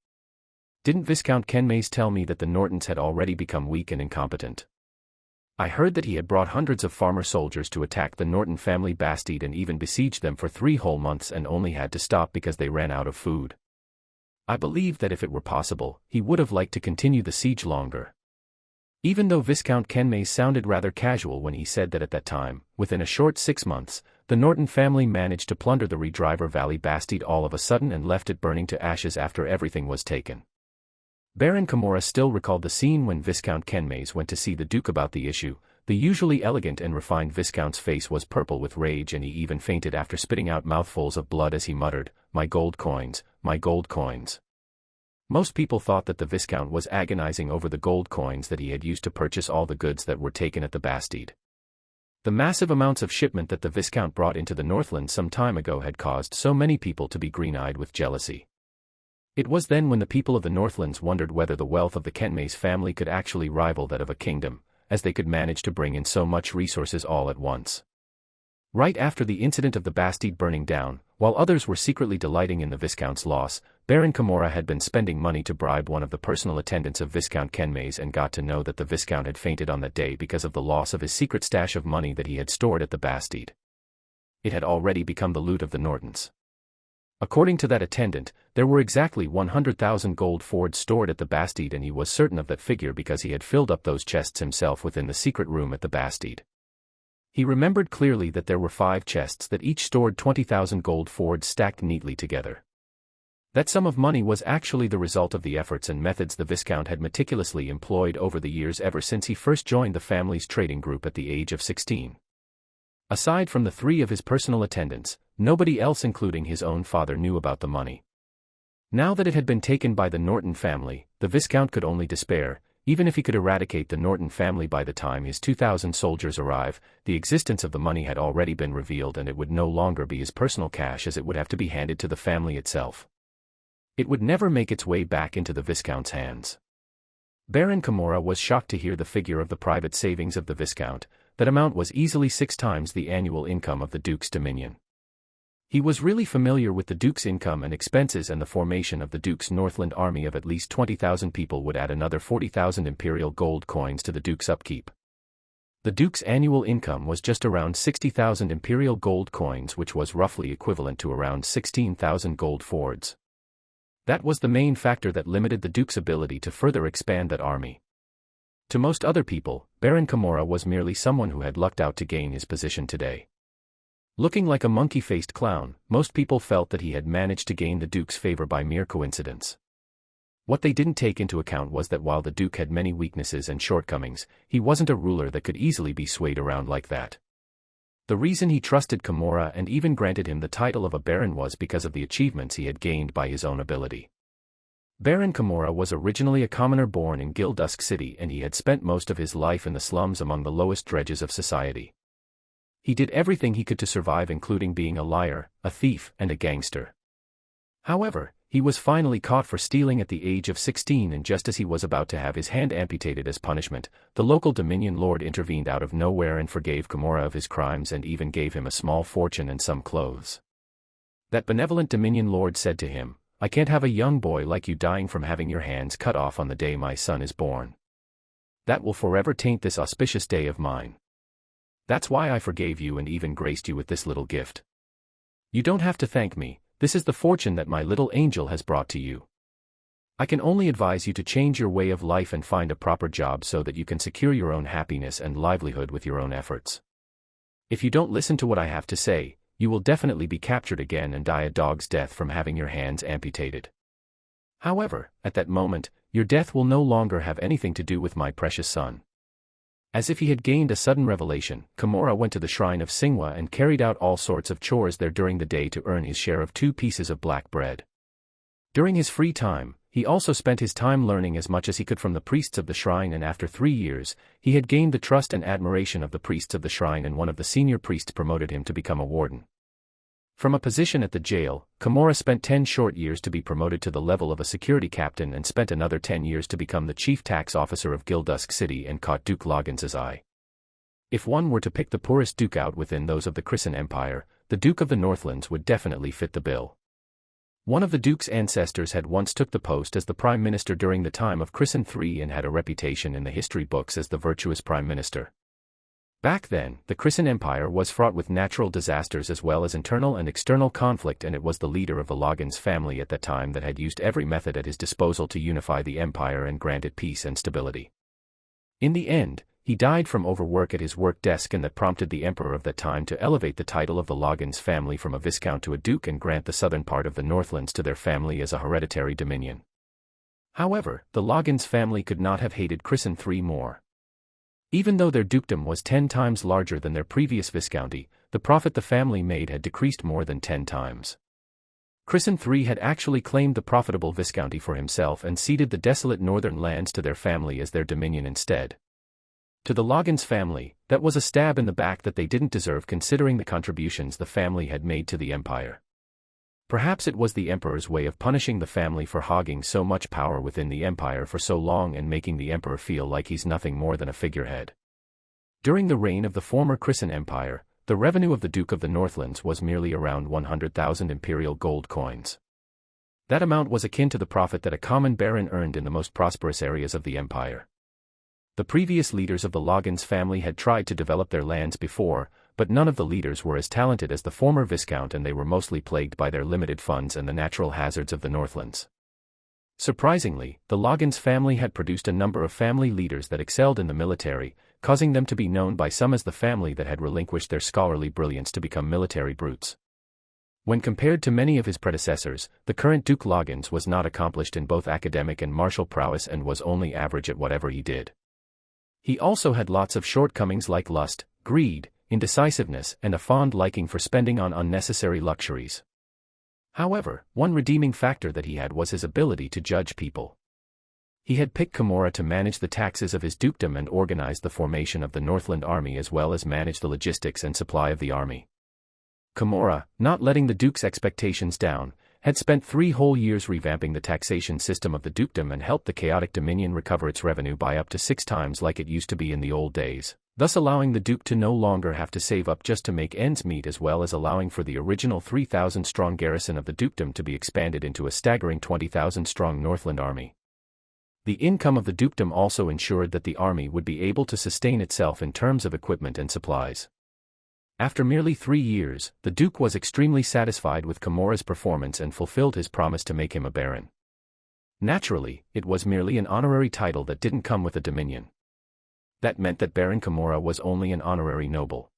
"Didn't Viscount Kenmays tell me that the Nortons had already become weak and incompetent? I heard that he had brought hundreds of farmer soldiers to attack the Norton family Bastide and even besieged them for 3 whole months and only had to stop because they ran out of food. I believe that if it were possible, he would have liked to continue the siege longer." Even though Viscount Kenmays sounded rather casual when he said that at that time, within a short 6 months, the Norton family managed to plunder the Redriver Valley bastide all of a sudden and left it burning to ashes after everything was taken. Baron Camorra still recalled the scene when Viscount Kenmays went to see the Duke about the issue. The usually elegant and refined Viscount's face was purple with rage, and he even fainted after spitting out mouthfuls of blood as he muttered, "My gold coins, my gold coins." Most people thought that the Viscount was agonizing over the gold coins that he had used to purchase all the goods that were taken at the bastide. The massive amounts of shipment that the Viscount brought into the Northland some time ago had caused so many people to be green-eyed with jealousy. It was then when the people of the Northlands wondered whether the wealth of the Kenmays family could actually rival that of a kingdom, as they could manage to bring in so much resources all at once. Right after the incident of the bastide burning down, while others were secretly delighting in the Viscount's loss, Baron Camorra had been spending money to bribe one of the personal attendants of Viscount Kenmays and got to know that the Viscount had fainted on that day because of the loss of his secret stash of money that he had stored at the bastide. It had already become the loot of the Nortons. According to that attendant, there were exactly 100,000 gold fords stored at the bastide, and he was certain of that figure because he had filled up those chests himself within the secret room at the bastide. He remembered clearly that there were 5 chests that each stored 20,000 gold fords stacked neatly together. That sum of money was actually the result of the efforts and methods the Viscount had meticulously employed over the years ever since he first joined the family's trading group at the age of 16. Aside from the 3 of his personal attendants, nobody else including his own father knew about the money. Now that it had been taken by the Norton family, the Viscount could only despair. Even if he could eradicate the Norton family by the time his 2,000 soldiers arrive, the existence of the money had already been revealed, and it would no longer be his personal cash, as it would have to be handed to the family itself. It would never make its way back into the Viscount's hands. Baron Camorra was shocked to hear the figure of the private savings of the Viscount. That amount was easily 6 times the annual income of the Duke's dominion. He was really familiar with the Duke's income and expenses, and the formation of the Duke's Northland army of at least 20,000 people would add another 40,000 imperial gold coins to the Duke's upkeep. The Duke's annual income was just around 60,000 imperial gold coins, which was roughly equivalent to around 16,000 gold fords. That was the main factor that limited the Duke's ability to further expand that army. To most other people, Baron Camorra was merely someone who had lucked out to gain his position today. Looking like a monkey-faced clown, most people felt that he had managed to gain the Duke's favor by mere coincidence. What they didn't take into account was that while the Duke had many weaknesses and shortcomings, he wasn't a ruler that could easily be swayed around like that. The reason he trusted Camorra and even granted him the title of a baron was because of the achievements he had gained by his own ability. Baron Camorra was originally a commoner born in Gildusk City, and he had spent most of his life in the slums among the lowest dredges of society. He did everything he could to survive, including being a liar, a thief, and a gangster. However, he was finally caught for stealing at the age of 16, and just as he was about to have his hand amputated as punishment, the local Dominion Lord intervened out of nowhere and forgave Camorra of his crimes and even gave him a small fortune and some clothes. That benevolent Dominion Lord said to him, "I can't have a young boy like you dying from having your hands cut off on the day my son is born. That will forever taint this auspicious day of mine. That's why I forgave you and even graced you with this little gift. You don't have to thank me. This is the fortune that my little angel has brought to you. I can only advise you to change your way of life and find a proper job so that you can secure your own happiness and livelihood with your own efforts. If you don't listen to what I have to say, you will definitely be captured again and die a dog's death from having your hands amputated. However, at that moment, your death will no longer have anything to do with my precious son." As if he had gained a sudden revelation, Camorra went to the shrine of Singwa and carried out all sorts of chores there during the day to earn his share of 2 pieces of black bread. During his free time, he also spent his time learning as much as he could from the priests of the shrine, and after 3 years, he had gained the trust and admiration of the priests of the shrine, and one of the senior priests promoted him to become a warden. From a position at the jail, Camorra spent 10 short years to be promoted to the level of a security captain, and spent another 10 years to become the chief tax officer of Gildusk City and caught Duke Loggins' eye. If one were to pick the poorest duke out within those of the Chrisen Empire, the Duke of the Northlands would definitely fit the bill. One of the Duke's ancestors had once took the post as the Prime Minister during the time of Chrisen III and had a reputation in the history books as the virtuous Prime Minister. Back then, the Chrisen Empire was fraught with natural disasters as well as internal and external conflict, and it was the leader of the Loggins family at that time that had used every method at his disposal to unify the empire and grant it peace and stability. In the end, He died from overwork at his work desk, and that prompted the emperor of that time to elevate the title of the Loggins family from a viscount to a duke and grant the southern part of the Northlands to their family as a hereditary dominion. However, the Loggins family could not have hated Chrisen III more. Even though their dukedom was 10 times larger than their previous viscounty, the profit the family made had decreased more than 10 times. Chrisen III had actually claimed the profitable viscounty for himself and ceded the desolate northern lands to their family as their dominion instead. To the Loggins family, that was a stab in the back that they didn't deserve considering the contributions the family had made to the empire. Perhaps it was the emperor's way of punishing the family for hogging so much power within the empire for so long and making the emperor feel like he's nothing more than a figurehead. During the reign of the former Chrisen Empire, the revenue of the Duke of the Northlands was merely around 100,000 imperial gold coins. That amount was akin to the profit that a common baron earned in the most prosperous areas of the empire. The previous leaders of the Loggins family had tried to develop their lands before, but none of the leaders were as talented as the former viscount, and they were mostly plagued by their limited funds and the natural hazards of the Northlands. Surprisingly, the Loggins family had produced a number of family leaders that excelled in the military, causing them to be known by some as the family that had relinquished their scholarly brilliance to become military brutes. When compared to many of his predecessors, the current Duke Loggins was not accomplished in both academic and martial prowess and was only average at whatever he did. He also had lots of shortcomings like lust, greed, indecisiveness, and a fond liking for spending on unnecessary luxuries. However, one redeeming factor that he had was his ability to judge people. He had picked Camorra to manage the taxes of his dukedom and organize the formation of the Northland army as well as manage the logistics and supply of the army. Camorra, not letting the duke's expectations down, had spent 3 whole years revamping the taxation system of the dukedom and helped the chaotic dominion recover its revenue by up to 6 times like it used to be in the old days, thus allowing the duke to no longer have to save up just to make ends meet, as well as allowing for the original 3,000-strong garrison of the dukedom to be expanded into a staggering 20,000-strong Northland army. The income of the dukedom also ensured that the army would be able to sustain itself in terms of equipment and supplies. After merely 3 years, the duke was extremely satisfied with Camorra's performance and fulfilled his promise to make him a baron. Naturally, it was merely an honorary title that didn't come with a dominion. That meant that Baron Camorra was only an honorary noble.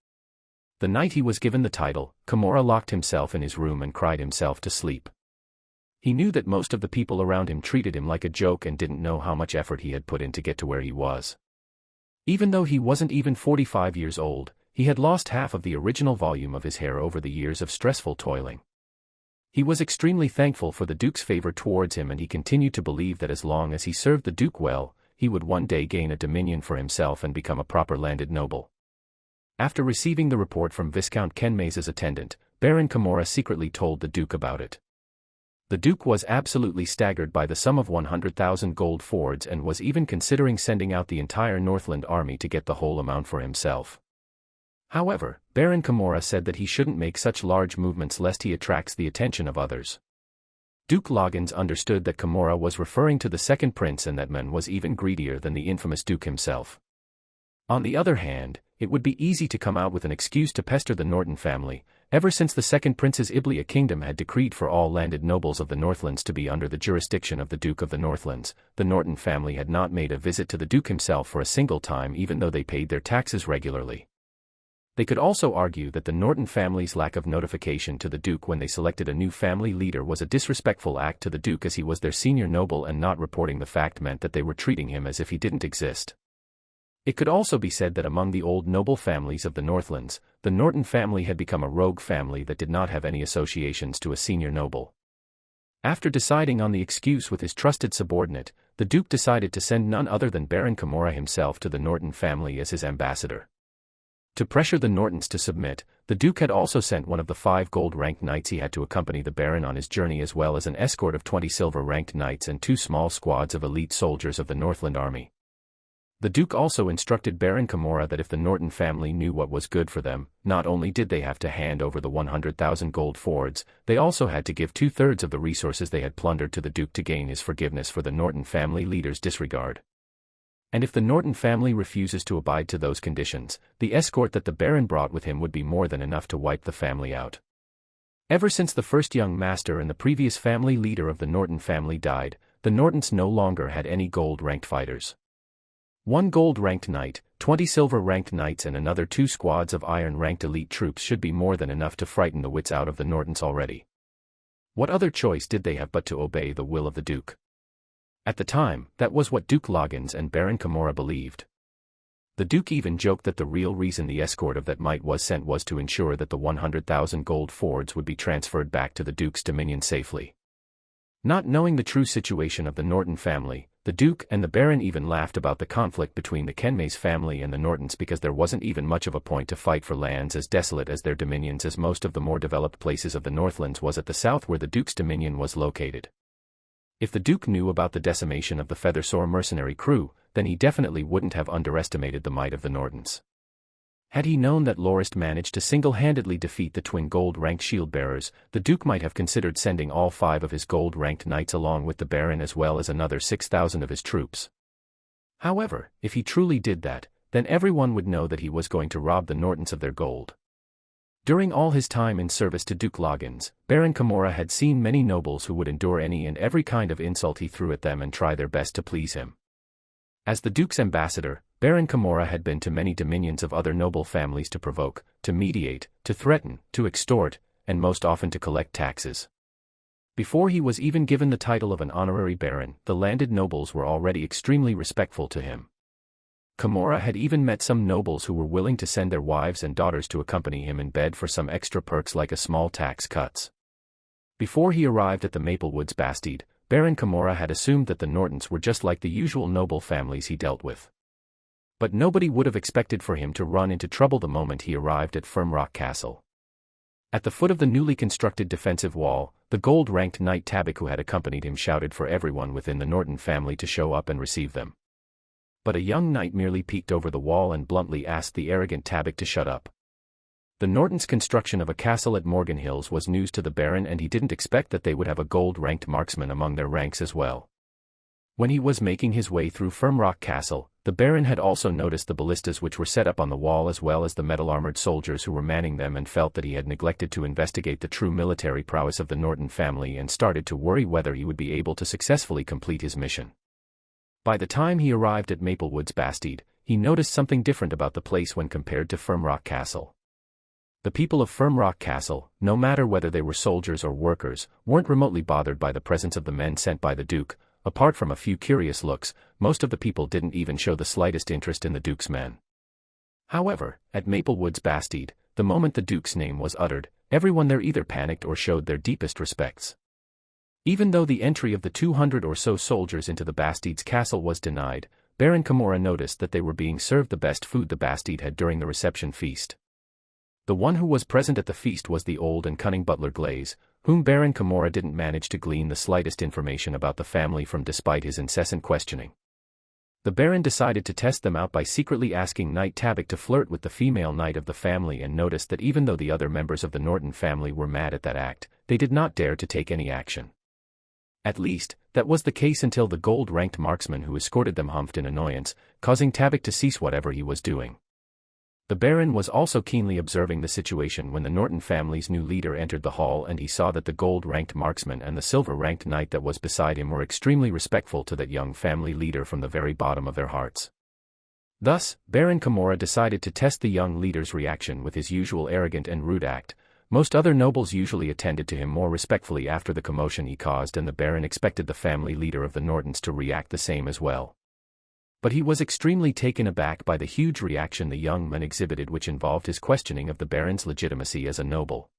The night he was given the title, Camorra locked himself in his room and cried himself to sleep. He knew that most of the people around him treated him like a joke and didn't know how much effort he had put in to get to where he was. Even though he wasn't even 45 years old, he had lost half of the original volume of his hair over the years of stressful toiling. He was extremely thankful for the duke's favor towards him, and he continued to believe that as long as he served the duke well, he would one day gain a dominion for himself and become a proper landed noble. After receiving the report from Viscount Kenmaze's attendant, Baron Camorra secretly told the duke about it. The duke was absolutely staggered by the sum of 100,000 gold fords and was even considering sending out the entire Northland army to get the whole amount for himself. However, Baron Camorra said that he shouldn't make such large movements lest he attracts the attention of others. Duke Loggins understood that Camorra was referring to the second prince and that man was even greedier than the infamous duke himself. On the other hand, it would be easy to come out with an excuse to pester the Norton family. Ever since the second prince's Iblia kingdom had decreed for all landed nobles of the Northlands to be under the jurisdiction of the Duke of the Northlands, the Norton family had not made a visit to the Duke himself for a single time, even though they paid their taxes regularly. They could also argue that the Norton family's lack of notification to the Duke when they selected a new family leader was a disrespectful act to the Duke, as he was their senior noble, and not reporting the fact meant that they were treating him as if he didn't exist. It could also be said that among the old noble families of the Northlands, the Norton family had become a rogue family that did not have any associations to a senior noble. After deciding on the excuse with his trusted subordinate, the Duke decided to send none other than Baron Camorra himself to the Norton family as his ambassador. To pressure the Nortons to submit, the Duke had also sent one of the 5 gold-ranked knights he had to accompany the Baron on his journey, as well as an escort of 20 silver-ranked knights and 2 small squads of elite soldiers of the Northland army. The Duke also instructed Baron Camorra that if the Norton family knew what was good for them, not only did they have to hand over the 100,000 gold fords, they also had to give 2/3 of the resources they had plundered to the Duke to gain his forgiveness for the Norton family leader's disregard. And if the Norton family refuses to abide to those conditions, the escort that the Baron brought with him would be more than enough to wipe the family out. Ever since the first young master and the previous family leader of the Norton family died, the Nortons no longer had any gold-ranked fighters. 1 gold-ranked knight, 20 silver-ranked knights and another 2 squads of iron-ranked elite troops should be more than enough to frighten the wits out of the Nortons already. What other choice did they have but to obey the will of the Duke? At the time, that was what Duke Loggins and Baron Camorra believed. The Duke even joked that the real reason the escort of that might was sent was to ensure that the 100,000 gold fords would be transferred back to the Duke's dominion safely. Not knowing the true situation of the Norton family, the Duke and the Baron even laughed about the conflict between the Kenmays family and the Nortons because there wasn't even much of a point to fight for lands as desolate as their dominions as most of the more developed places of the Northlands was at the south where the Duke's dominion was located. If the Duke knew about the decimation of the Feathersore mercenary crew, then he definitely wouldn't have underestimated the might of the Nortons. Had he known that Lorist managed to single-handedly defeat the twin gold-ranked shield-bearers, the Duke might have considered sending all 5 of his gold-ranked knights along with the Baron as well as another 6,000 of his troops. However, if he truly did that, then everyone would know that he was going to rob the Nortons of their gold. During all his time in service to Duke Loggins, Baron Camorra had seen many nobles who would endure any and every kind of insult he threw at them and try their best to please him. As the Duke's ambassador, Baron Camorra had been to many dominions of other noble families to provoke, to mediate, to threaten, to extort, and most often to collect taxes. Before he was even given the title of an honorary baron, the landed nobles were already extremely respectful to him. Camorra had even met some nobles who were willing to send their wives and daughters to accompany him in bed for some extra perks like a small tax cuts. Before he arrived at the Maplewoods Bastide, Baron Camorra had assumed that the Nortons were just like the usual noble families he dealt with. But nobody would have expected for him to run into trouble the moment he arrived at Firmrock Castle. At the foot of the newly constructed defensive wall, the gold-ranked knight Tabak who had accompanied him shouted for everyone within the Norton family to show up and receive them. But a young knight merely peeked over the wall and bluntly asked the arrogant Tabak to shut up. The Nortons' construction of a castle at Morgan Hills was news to the Baron and he didn't expect that they would have a gold-ranked marksman among their ranks as well. When he was making his way through Firmrock Castle, the Baron had also noticed the ballistas which were set up on the wall as well as the metal-armored soldiers who were manning them and felt that he had neglected to investigate the true military prowess of the Norton family and started to worry whether he would be able to successfully complete his mission. By the time he arrived at Maplewoods Bastide, he noticed something different about the place when compared to Firmrock Castle. The people of Firmrock Castle, no matter whether they were soldiers or workers, weren't remotely bothered by the presence of the men sent by the Duke. Apart from a few curious looks, most of the people didn't even show the slightest interest in the Duke's men. However, at Maplewoods Bastide, the moment the Duke's name was uttered, everyone there either panicked or showed their deepest respects. Even though the entry of the 200 or so soldiers into the Bastide's castle was denied, Baron Camorra noticed that they were being served the best food the Bastide had during the reception feast. The one who was present at the feast was the old and cunning butler Glaze, whom Baron Camorra didn't manage to glean the slightest information about the family from despite his incessant questioning. The Baron decided to test them out by secretly asking Knight Tabak to flirt with the female knight of the family and noticed that even though the other members of the Norton family were mad at that act, they did not dare to take any action. At least, that was the case until the gold-ranked marksman who escorted them humphed in annoyance, causing Tabak to cease whatever he was doing. The Baron was also keenly observing the situation when the Norton family's new leader entered the hall and he saw that the gold-ranked marksman and the silver-ranked knight that was beside him were extremely respectful to that young family leader from the very bottom of their hearts. Thus, Baron Camorra decided to test the young leader's reaction with his usual arrogant and rude act. Most other nobles usually attended to him more respectfully after the commotion he caused and the Baron expected the family leader of the Nortons to react the same as well. But he was extremely taken aback by the huge reaction the young man exhibited which involved his questioning of the Baron's legitimacy as a noble.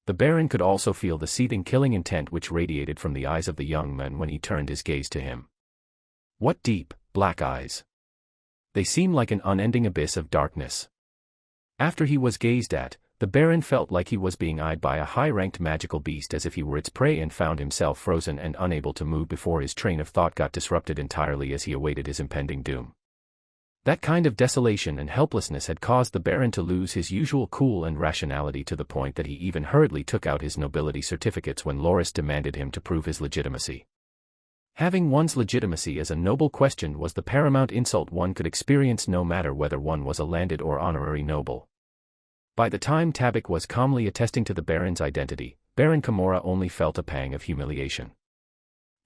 The Baron could also feel the seething killing intent which radiated from the eyes of the young man when he turned his gaze to him. What deep, black eyes! They seemed like an unending abyss of darkness. After he was gazed at, the Baron felt like he was being eyed by a high-ranked magical beast as if he were its prey and found himself frozen and unable to move before his train of thought got disrupted entirely as he awaited his impending doom. That kind of desolation and helplessness had caused the Baron to lose his usual cool and rationality to the point that he even hurriedly took out his nobility certificates when Loris demanded him to prove his legitimacy. Having one's legitimacy as a noble questioned was the paramount insult one could experience no matter whether one was a landed or honorary noble. By the time Tabak was calmly attesting to the Baron's identity, Baron Camorra only felt a pang of humiliation.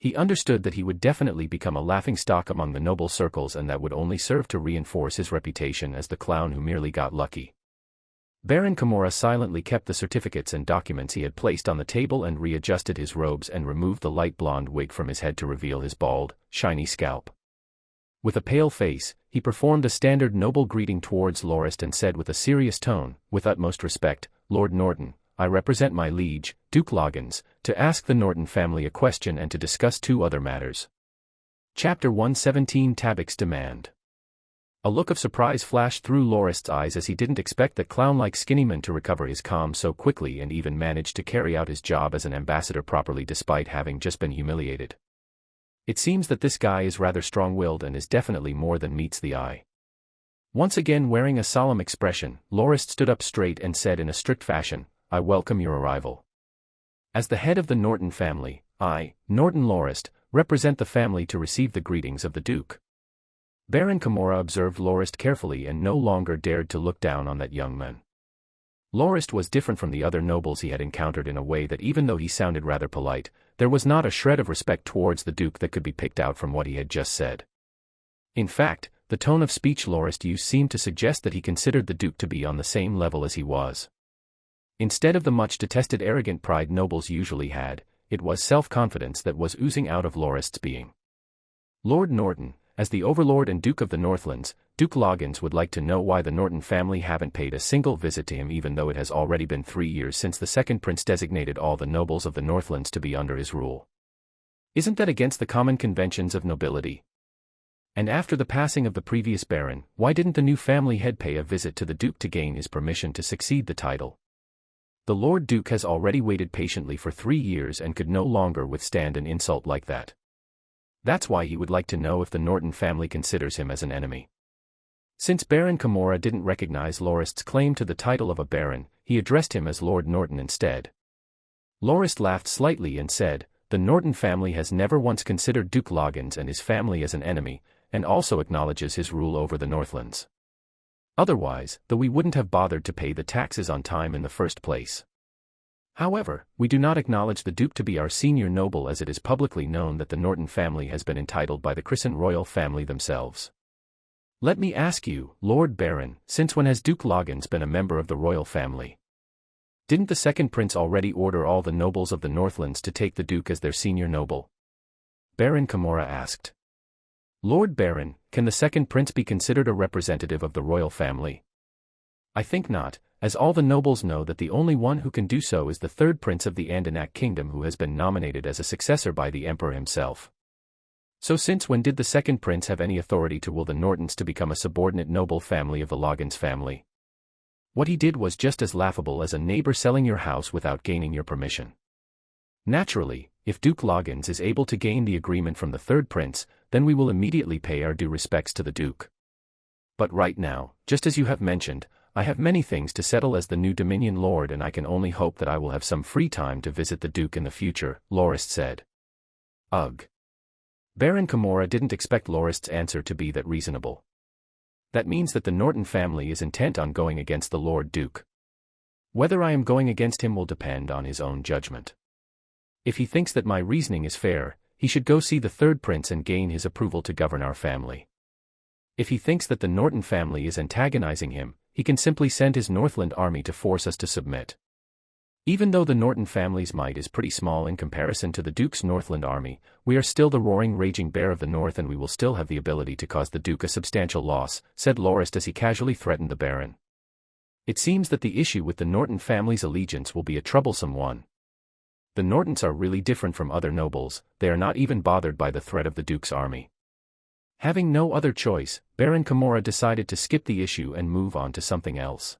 He understood that he would definitely become a laughingstock among the noble circles, and that would only serve to reinforce his reputation as the clown who merely got lucky. Baron Kimura silently kept the certificates and documents he had placed on the table and readjusted his robes and removed the light blonde wig from his head to reveal his bald, shiny scalp. With a pale face, he performed a standard noble greeting towards Lorist and said with a serious tone, "With utmost respect, Lord Norton, I represent my liege, Duke Loggins, to ask the Norton family a question and to discuss 2 other matters." Chapter 117 Tabik's Demand. A look of surprise flashed through Lorist's eyes as he didn't expect that clown-like Skinnyman to recover his calm so quickly and even manage to carry out his job as an ambassador properly despite having just been humiliated. It seems that this guy is rather strong-willed and is definitely more than meets the eye. Once again wearing a solemn expression, Lorist stood up straight and said in a strict fashion, "I welcome your arrival. As the head of the Norton family, I, Norton Lorist, represent the family to receive the greetings of the Duke." Baron Kimura observed Lorist carefully and no longer dared to look down on that young man. Lorist was different from the other nobles he had encountered in a way that even though he sounded rather polite, there was not a shred of respect towards the Duke that could be picked out from what he had just said. In fact, the tone of speech Lorist used seemed to suggest that he considered the Duke to be on the same level as he was. Instead of the much detested arrogant pride nobles usually had, it was self-confidence that was oozing out of Lorist's being. "Lord Norton, as the Overlord and Duke of the Northlands, Duke Loggins would like to know why the Norton family haven't paid a single visit to him even though it has already been 3 years since the second prince designated all the nobles of the Northlands to be under his rule. Isn't that against the common conventions of nobility? And after the passing of the previous baron, why didn't the new family head pay a visit to the Duke to gain his permission to succeed the title? The Lord Duke has already waited patiently for 3 years and could no longer withstand an insult like that. That's why he would like to know if the Norton family considers him as an enemy." Since Baron Kimura didn't recognize Lorist's claim to the title of a baron, he addressed him as Lord Norton instead. Lorist laughed slightly and said, "The Norton family has never once considered Duke Loggins and his family as an enemy, and also acknowledges his rule over the Northlands. Otherwise, though we wouldn't have bothered to pay the taxes on time in the first place. However, we do not acknowledge the Duke to be our senior noble as it is publicly known that the Norton family has been entitled by the Crescent royal family themselves. Let me ask you, Lord Baron, since when has Duke Loggins been a member of the royal family? Didn't the second prince already order all the nobles of the Northlands to take the Duke as their senior noble?" Baron Kimura asked. "Lord Baron, can the second prince be considered a representative of the royal family?" "I think not, as all the nobles know that the only one who can do so is the third prince of the Andanak kingdom who has been nominated as a successor by the emperor himself. So since when did the second prince have any authority to will the Nortons to become a subordinate noble family of the Loggins family? What he did was just as laughable as a neighbor selling your house without gaining your permission. Naturally, if Duke Loggins is able to gain the agreement from the third prince, then we will immediately pay our due respects to the Duke. But right now, just as you have mentioned, I have many things to settle as the new Dominion Lord and I can only hope that I will have some free time to visit the Duke in the future," Lorist said. Ugh. Baron Kimura didn't expect Lorist's answer to be that reasonable. That means that the Norton family is intent on going against the Lord Duke. Whether I am going against him will depend on his own judgment. If he thinks that my reasoning is fair, he should go see the third prince and gain his approval to govern our family. If he thinks that the Norton family is antagonizing him, he can simply send his Northland army to force us to submit. Even though the Norton family's might is pretty small in comparison to the Duke's Northland army, we are still the roaring raging bear of the North and we will still have the ability to cause the Duke a substantial loss," said Lorist as he casually threatened the Baron. "It seems that the issue with the Norton family's allegiance will be a troublesome one. The Nortons are really different from other nobles, they are not even bothered by the threat of the Duke's army." Having no other choice, Baron Kimura decided to skip the issue and move on to something else.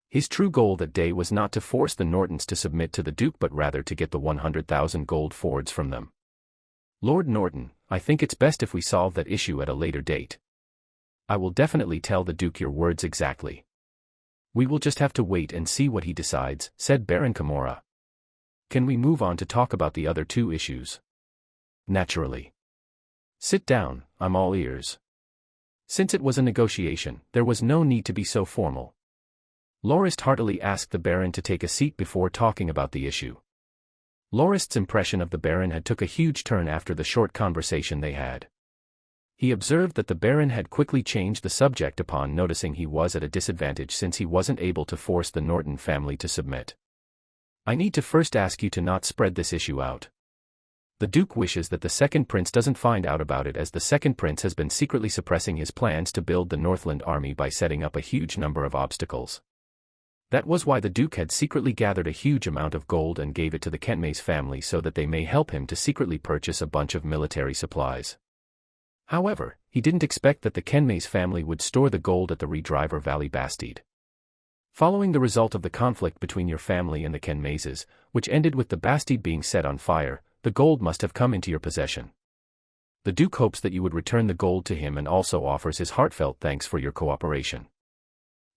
His true goal that day was not to force the Nortons to submit to the Duke but rather to get the 100,000 gold fords from them. "Lord Norton, I think it's best if we solve that issue at a later date. I will definitely tell the Duke your words exactly. We will just have to wait and see what he decides," said Baron Kimura. "Can we move on to talk about the other 2 issues?" "Naturally. Sit down, I'm all ears." Since it was a negotiation, there was no need to be so formal. Lorist heartily asked the Baron to take a seat before talking about the issue. Lorist's impression of the Baron had took a huge turn after the short conversation they had. He observed that the Baron had quickly changed the subject upon noticing he was at a disadvantage since he wasn't able to force the Norton family to submit. I need to first ask you to not spread this issue out. The Duke wishes that the second prince doesn't find out about it, as the second prince has been secretly suppressing his plans to build the Northland army by setting up a huge number of obstacles. That was why the Duke had secretly gathered a huge amount of gold and gave it to the Kentmays family so that they may help him to secretly purchase a bunch of military supplies. However, he didn't expect that the Kentmays family would store the gold at the Redriver Valley Bastide. Following the result of the conflict between your family and the Kentmayses, which ended with the Bastide being set on fire, the gold must have come into your possession. The Duke hopes that you would return the gold to him and also offers his heartfelt thanks for your cooperation.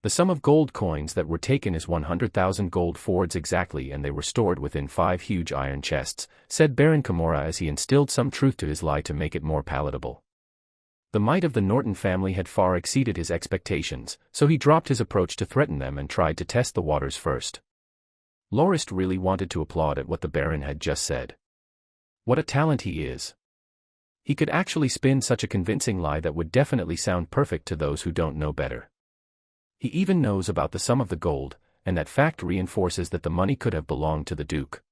The sum of gold coins that were taken is 100,000 gold fords exactly, and they were stored within 5 huge iron chests, said Baron Kimura as he instilled some truth to his lie to make it more palatable. The might of the Norton family had far exceeded his expectations, so he dropped his approach to threaten them and tried to test the waters first. Lorist really wanted to applaud at what the Baron had just said. What a talent he is. He could actually spin such a convincing lie that would definitely sound perfect to those who don't know better. He even knows about the sum of the gold, and that fact reinforces that the money could have belonged to the Duke.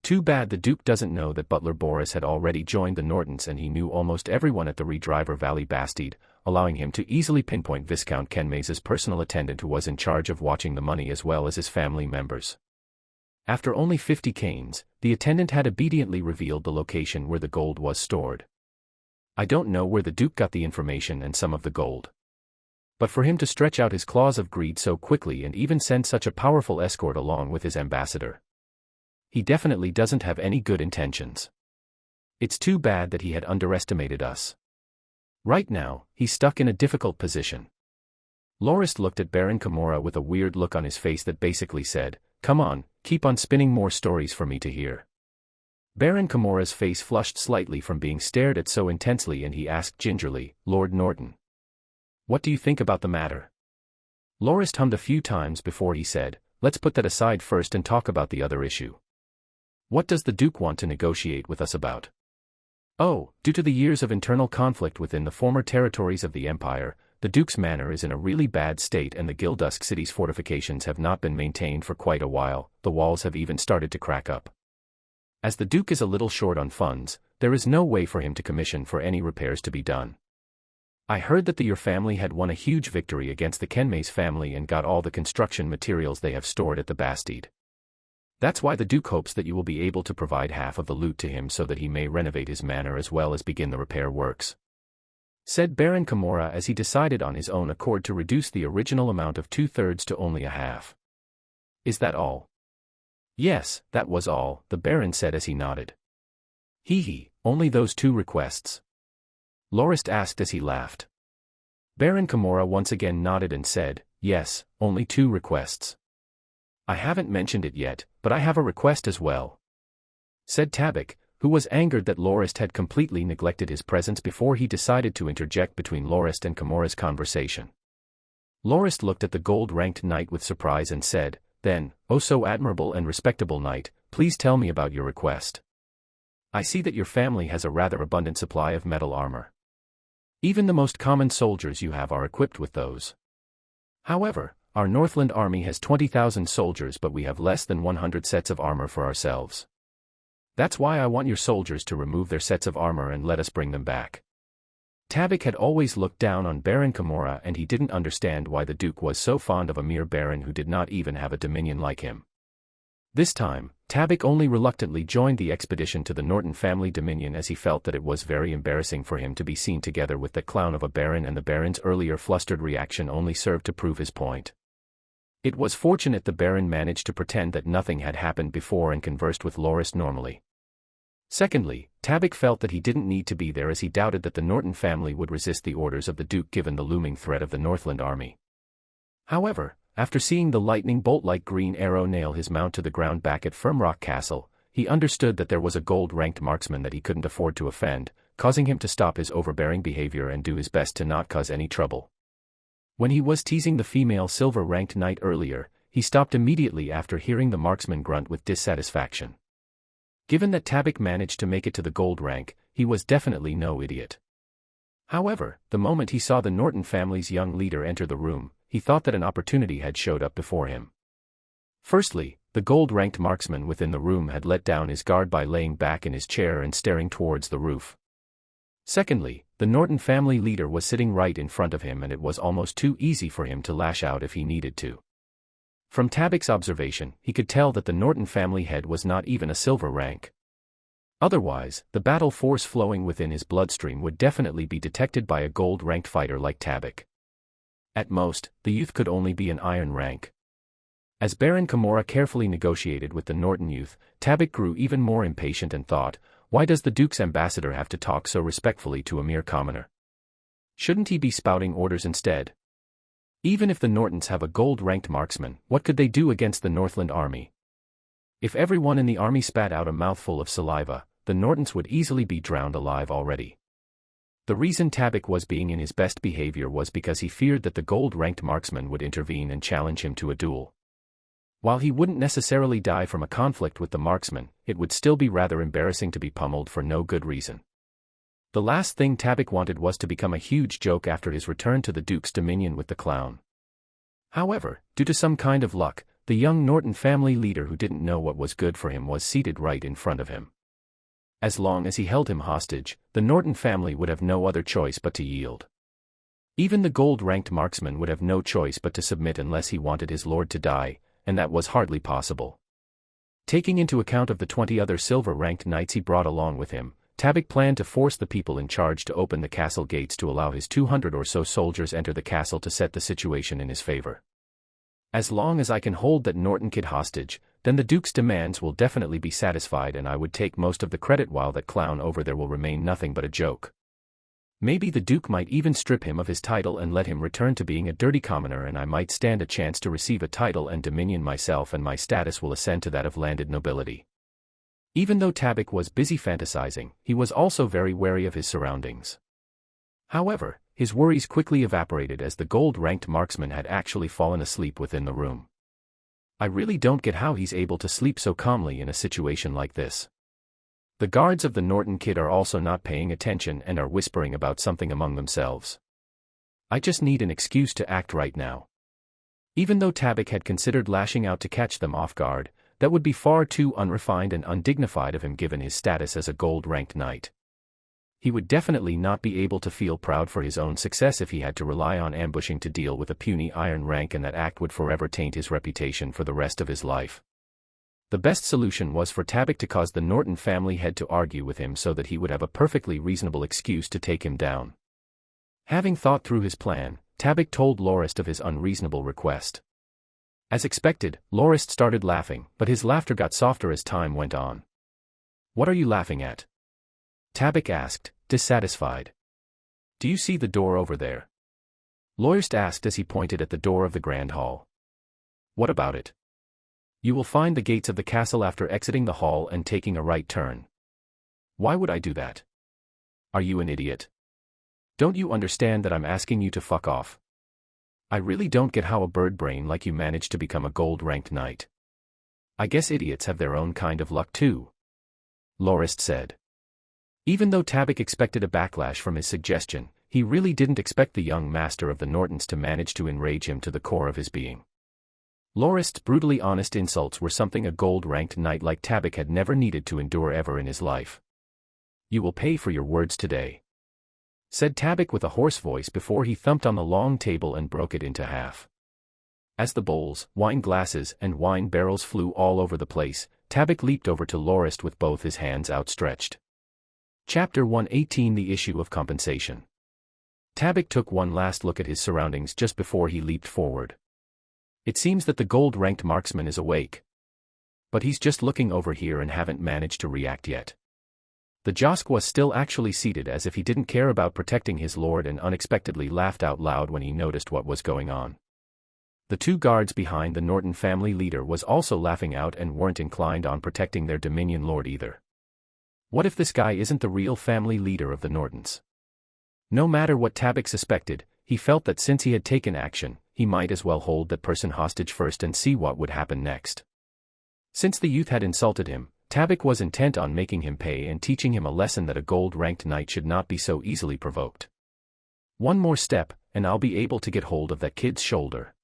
Too bad the Duke doesn't know that Butler Boris had already joined the Nortons and he knew almost everyone at the Redriver Valley Bastide, allowing him to easily pinpoint Viscount Kenmays's personal attendant who was in charge of watching the money as well as his family members. After only 50 canes, the attendant had obediently revealed the location where the gold was stored. I don't know where the Duke got the information and some of the gold. But for him to stretch out his claws of greed so quickly and even send such a powerful escort along with his ambassador, he definitely doesn't have any good intentions. It's too bad that he had underestimated us. Right now, he's stuck in a difficult position. Lorist looked at Baron Kimura with a weird look on his face that basically said, "Come on, keep on spinning more stories for me to hear." Baron Kimura's face flushed slightly from being stared at so intensely and he asked gingerly, "Lord Norton, what do you think about the matter?" Lorist hummed a few times before he said, "Let's put that aside first and talk about the other issue. What does the Duke want to negotiate with us about?" "Oh, due to the years of internal conflict within the former territories of the Empire, the Duke's manor is in a really bad state and the Gildusk city's fortifications have not been maintained for quite a while, the walls have even started to crack up. As the Duke is a little short on funds, there is no way for him to commission for any repairs to be done. I heard that your family had won a huge victory against the Kenmays family and got all the construction materials they have stored at the Bastide. That's why the Duke hopes that you will be able to provide half of the loot to him so that he may renovate his manor as well as begin the repair works," said Baron Kimura as he decided on his own accord to reduce the original amount of 2/3 to only a half. "Is that all?" "Yes, that was all," the Baron said as he nodded. Hee, only those 2 requests?" Lorist asked as he laughed. Baron Kimura once again nodded and said, "Yes, only 2 requests. I haven't mentioned it yet, but I have a request as well," said Tabak, who was angered that Lorist had completely neglected his presence before he decided to interject between Lorist and Kimura's conversation. Lorist looked at the gold-ranked knight with surprise and said, "Then, oh so admirable and respectable knight, please tell me about your request. I see that your family has a rather abundant supply of metal armor. Even the most common soldiers you have are equipped with those. However, our Northland army has 20,000 soldiers but we have less than 100 sets of armor for ourselves. That's why I want your soldiers to remove their sets of armor and let us bring them back." Tabak had always looked down on Baron Kimura and he didn't understand why the Duke was so fond of a mere baron who did not even have a dominion like him. This time, Tabak only reluctantly joined the expedition to the Norton family dominion as he felt that it was very embarrassing for him to be seen together with the clown of a baron, and the baron's earlier flustered reaction only served to prove his point. It was fortunate the baron managed to pretend that nothing had happened before and conversed with Lorist normally. Secondly, Tabak felt that he didn't need to be there as he doubted that the Norton family would resist the orders of the Duke given the looming threat of the Northland army. However, after seeing the lightning bolt-like green arrow nail his mount to the ground back at Firmrock Castle, he understood that there was a gold-ranked marksman that he couldn't afford to offend, causing him to stop his overbearing behavior and do his best to not cause any trouble. When he was teasing the female silver-ranked knight earlier, he stopped immediately after hearing the marksman grunt with dissatisfaction. Given that Tabik managed to make it to the gold rank, he was definitely no idiot. However, the moment he saw the Norton family's young leader enter the room, he thought that an opportunity had showed up before him. Firstly, the gold-ranked marksman within the room had let down his guard by laying back in his chair and staring towards the roof. Secondly, the Norton family leader was sitting right in front of him and it was almost too easy for him to lash out if he needed to. From Tabik's observation, he could tell that the Norton family head was not even a silver rank. Otherwise, the battle force flowing within his bloodstream would definitely be detected by a gold-ranked fighter like Tabik. At most, the youth could only be an iron rank. As Baron Kimura carefully negotiated with the Norton youth, Tabik grew even more impatient and thought, why does the Duke's ambassador have to talk so respectfully to a mere commoner? Shouldn't he be spouting orders instead? Even if the Nortons have a gold-ranked marksman, what could they do against the Northland army? If everyone in the army spat out a mouthful of saliva, the Nortons would easily be drowned alive already. The reason Tabik was being in his best behavior was because he feared that the gold-ranked marksman would intervene and challenge him to a duel. While he wouldn't necessarily die from a conflict with the marksman, it would still be rather embarrassing to be pummeled for no good reason. The last thing Tabik wanted was to become a huge joke after his return to the Duke's dominion with the clown. However, due to some kind of luck, the young Norton family leader who didn't know what was good for him was seated right in front of him. As long as he held him hostage, the Norton family would have no other choice but to yield. Even the gold-ranked marksman would have no choice but to submit unless he wanted his lord to die, and that was hardly possible. Taking into account of the 20 other silver-ranked knights he brought along with him, Tabik planned to force the people in charge to open the castle gates to allow his 200 or so soldiers enter the castle to set the situation in his favor. As long as I can hold that Norton kid hostage, then the Duke's demands will definitely be satisfied and I would take most of the credit while that clown over there will remain nothing but a joke. Maybe the Duke might even strip him of his title and let him return to being a dirty commoner and I might stand a chance to receive a title and dominion myself and my status will ascend to that of landed nobility. Even though Tabik was busy fantasizing, he was also very wary of his surroundings. However, his worries quickly evaporated as the gold-ranked marksman had actually fallen asleep within the room. I really don't get how he's able to sleep so calmly in a situation like this. The guards of the Norton kid are also not paying attention and are whispering about something among themselves. I just need an excuse to act right now. Even though Tabik had considered lashing out to catch them off guard, that would be far too unrefined and undignified of him given his status as a gold-ranked knight. He would definitely not be able to feel proud for his own success if he had to rely on ambushing to deal with a puny iron rank and that act would forever taint his reputation for the rest of his life. The best solution was for Tabik to cause the Norton family head to argue with him so that he would have a perfectly reasonable excuse to take him down. Having thought through his plan, Tabik told Lorist of his unreasonable request. As expected, Lorist started laughing, but his laughter got softer as time went on. What are you laughing at? Tabik asked, dissatisfied. Do you see the door over there? Lorist asked as he pointed at the door of the Grand Hall. What about it? You will find the gates of the castle after exiting the hall and taking a right turn. Why would I do that? Are you an idiot? Don't you understand that I'm asking you to fuck off? I really don't get how a bird brain like you managed to become a gold-ranked knight. I guess idiots have their own kind of luck too. Lorist said. Even though Tabik expected a backlash from his suggestion, he really didn't expect the young master of the Nortons to manage to enrage him to the core of his being. Lorist's brutally honest insults were something a gold-ranked knight like Tabik had never needed to endure ever in his life. You will pay for your words today, said Tabik with a hoarse voice before he thumped on the long table and broke it into half. As the bowls, wine glasses, and wine barrels flew all over the place, Tabik leaped over to Lorist with both his hands outstretched. Chapter 118 The Issue of Compensation. Tabik took one last look at his surroundings just before he leaped forward. It seems that the gold-ranked marksman is awake. But he's just looking over here and haven't managed to react yet. The Josk was still actually seated as if he didn't care about protecting his lord and unexpectedly laughed out loud when he noticed what was going on. The two guards behind the Norton family leader was also laughing out and weren't inclined on protecting their Dominion lord either. What if this guy isn't the real family leader of the Nortons? No matter what Tabik suspected, he felt that since he had taken action, he might as well hold that person hostage first and see what would happen next. Since the youth had insulted him, Tabik was intent on making him pay and teaching him a lesson that a gold-ranked knight should not be so easily provoked. One more step, and I'll be able to get hold of that kid's shoulder.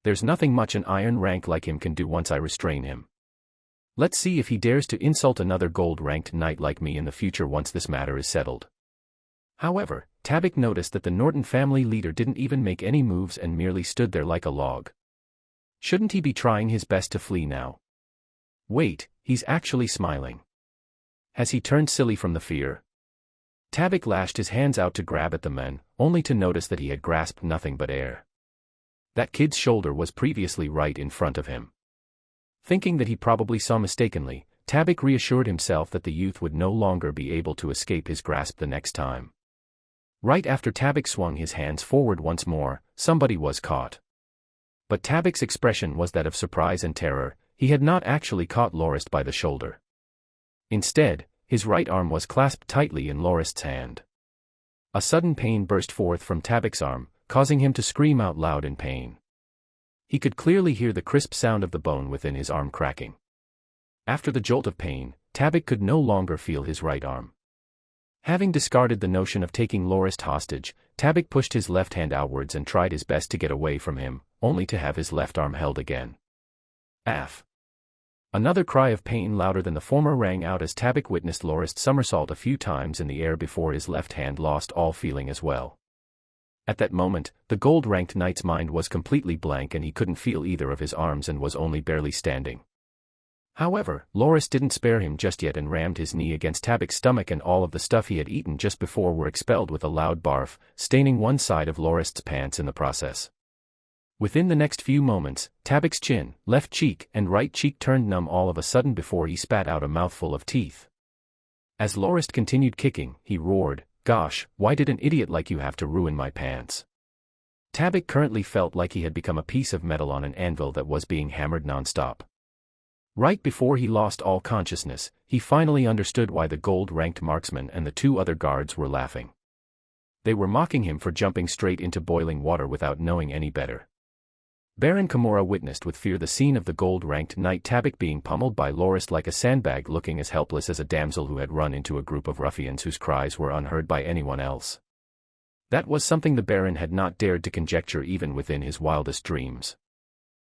There's nothing much an iron rank like him can do once I restrain him. Let's see if he dares to insult another gold-ranked knight like me in the future once this matter is settled. However, Tabik noticed that the Norton family leader didn't even make any moves and merely stood there like a log. Shouldn't he be trying his best to flee now? Wait, he's actually smiling. Has he turned silly from the fear? Tabik lashed his hands out to grab at the men, only to notice that he had grasped nothing but air. That kid's shoulder was previously right in front of him. Thinking that he probably saw mistakenly, Tabik reassured himself that the youth would no longer be able to escape his grasp the next time. Right after Tabik swung his hands forward once more, somebody was caught. But Tabik's expression was that of surprise and terror. He had not actually caught Lorist by the shoulder. Instead, his right arm was clasped tightly in Lorist's hand. A sudden pain burst forth from Tabik's arm, causing him to scream out loud in pain. He could clearly hear the crisp sound of the bone within his arm cracking. After the jolt of pain, Tabik could no longer feel his right arm. Having discarded the notion of taking Lorist hostage, Tabik pushed his left hand outwards and tried his best to get away from him, only to have his left arm held again. Aff! Another cry of pain louder than the former rang out as Tabik witnessed Lorist somersault a few times in the air before his left hand lost all feeling as well. At that moment, the gold-ranked knight's mind was completely blank and he couldn't feel either of his arms and was only barely standing. However, Lorist didn't spare him just yet and rammed his knee against Tabik's stomach, and all of the stuff he had eaten just before were expelled with a loud barf, staining one side of Lorist's pants in the process. Within the next few moments, Tabik's chin, left cheek, and right cheek turned numb all of a sudden before he spat out a mouthful of teeth. As Lorist continued kicking, he roared, "Gosh, why did an idiot like you have to ruin my pants?" Tabik currently felt like he had become a piece of metal on an anvil that was being hammered non-stop. Right before he lost all consciousness, he finally understood why the gold-ranked marksman and the two other guards were laughing. They were mocking him for jumping straight into boiling water without knowing any better. Baron Kimura witnessed with fear the scene of the gold-ranked knight Tabik being pummeled by Lorist like a sandbag, looking as helpless as a damsel who had run into a group of ruffians whose cries were unheard by anyone else. That was something the Baron had not dared to conjecture even within his wildest dreams.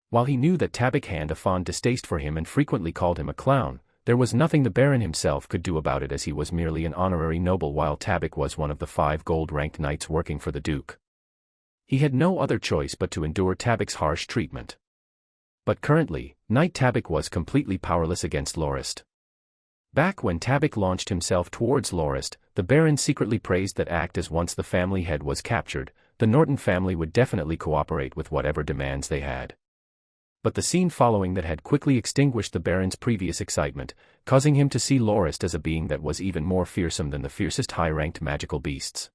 While he knew that Tabik had a fond distaste for him and frequently called him a clown, there was nothing the Baron himself could do about it, as he was merely an honorary noble while Tabik was one of the 5 gold-ranked knights working for the Duke. He had no other choice but to endure Tabik's harsh treatment. But currently, Knight Tabik was completely powerless against Lorist. Back when Tabik launched himself towards Lorist, the Baron secretly praised that act, as once the family head was captured, the Norton family would definitely cooperate with whatever demands they had. But the scene following that had quickly extinguished the Baron's previous excitement, causing him to see Lorist as a being that was even more fearsome than the fiercest high-ranked magical beasts.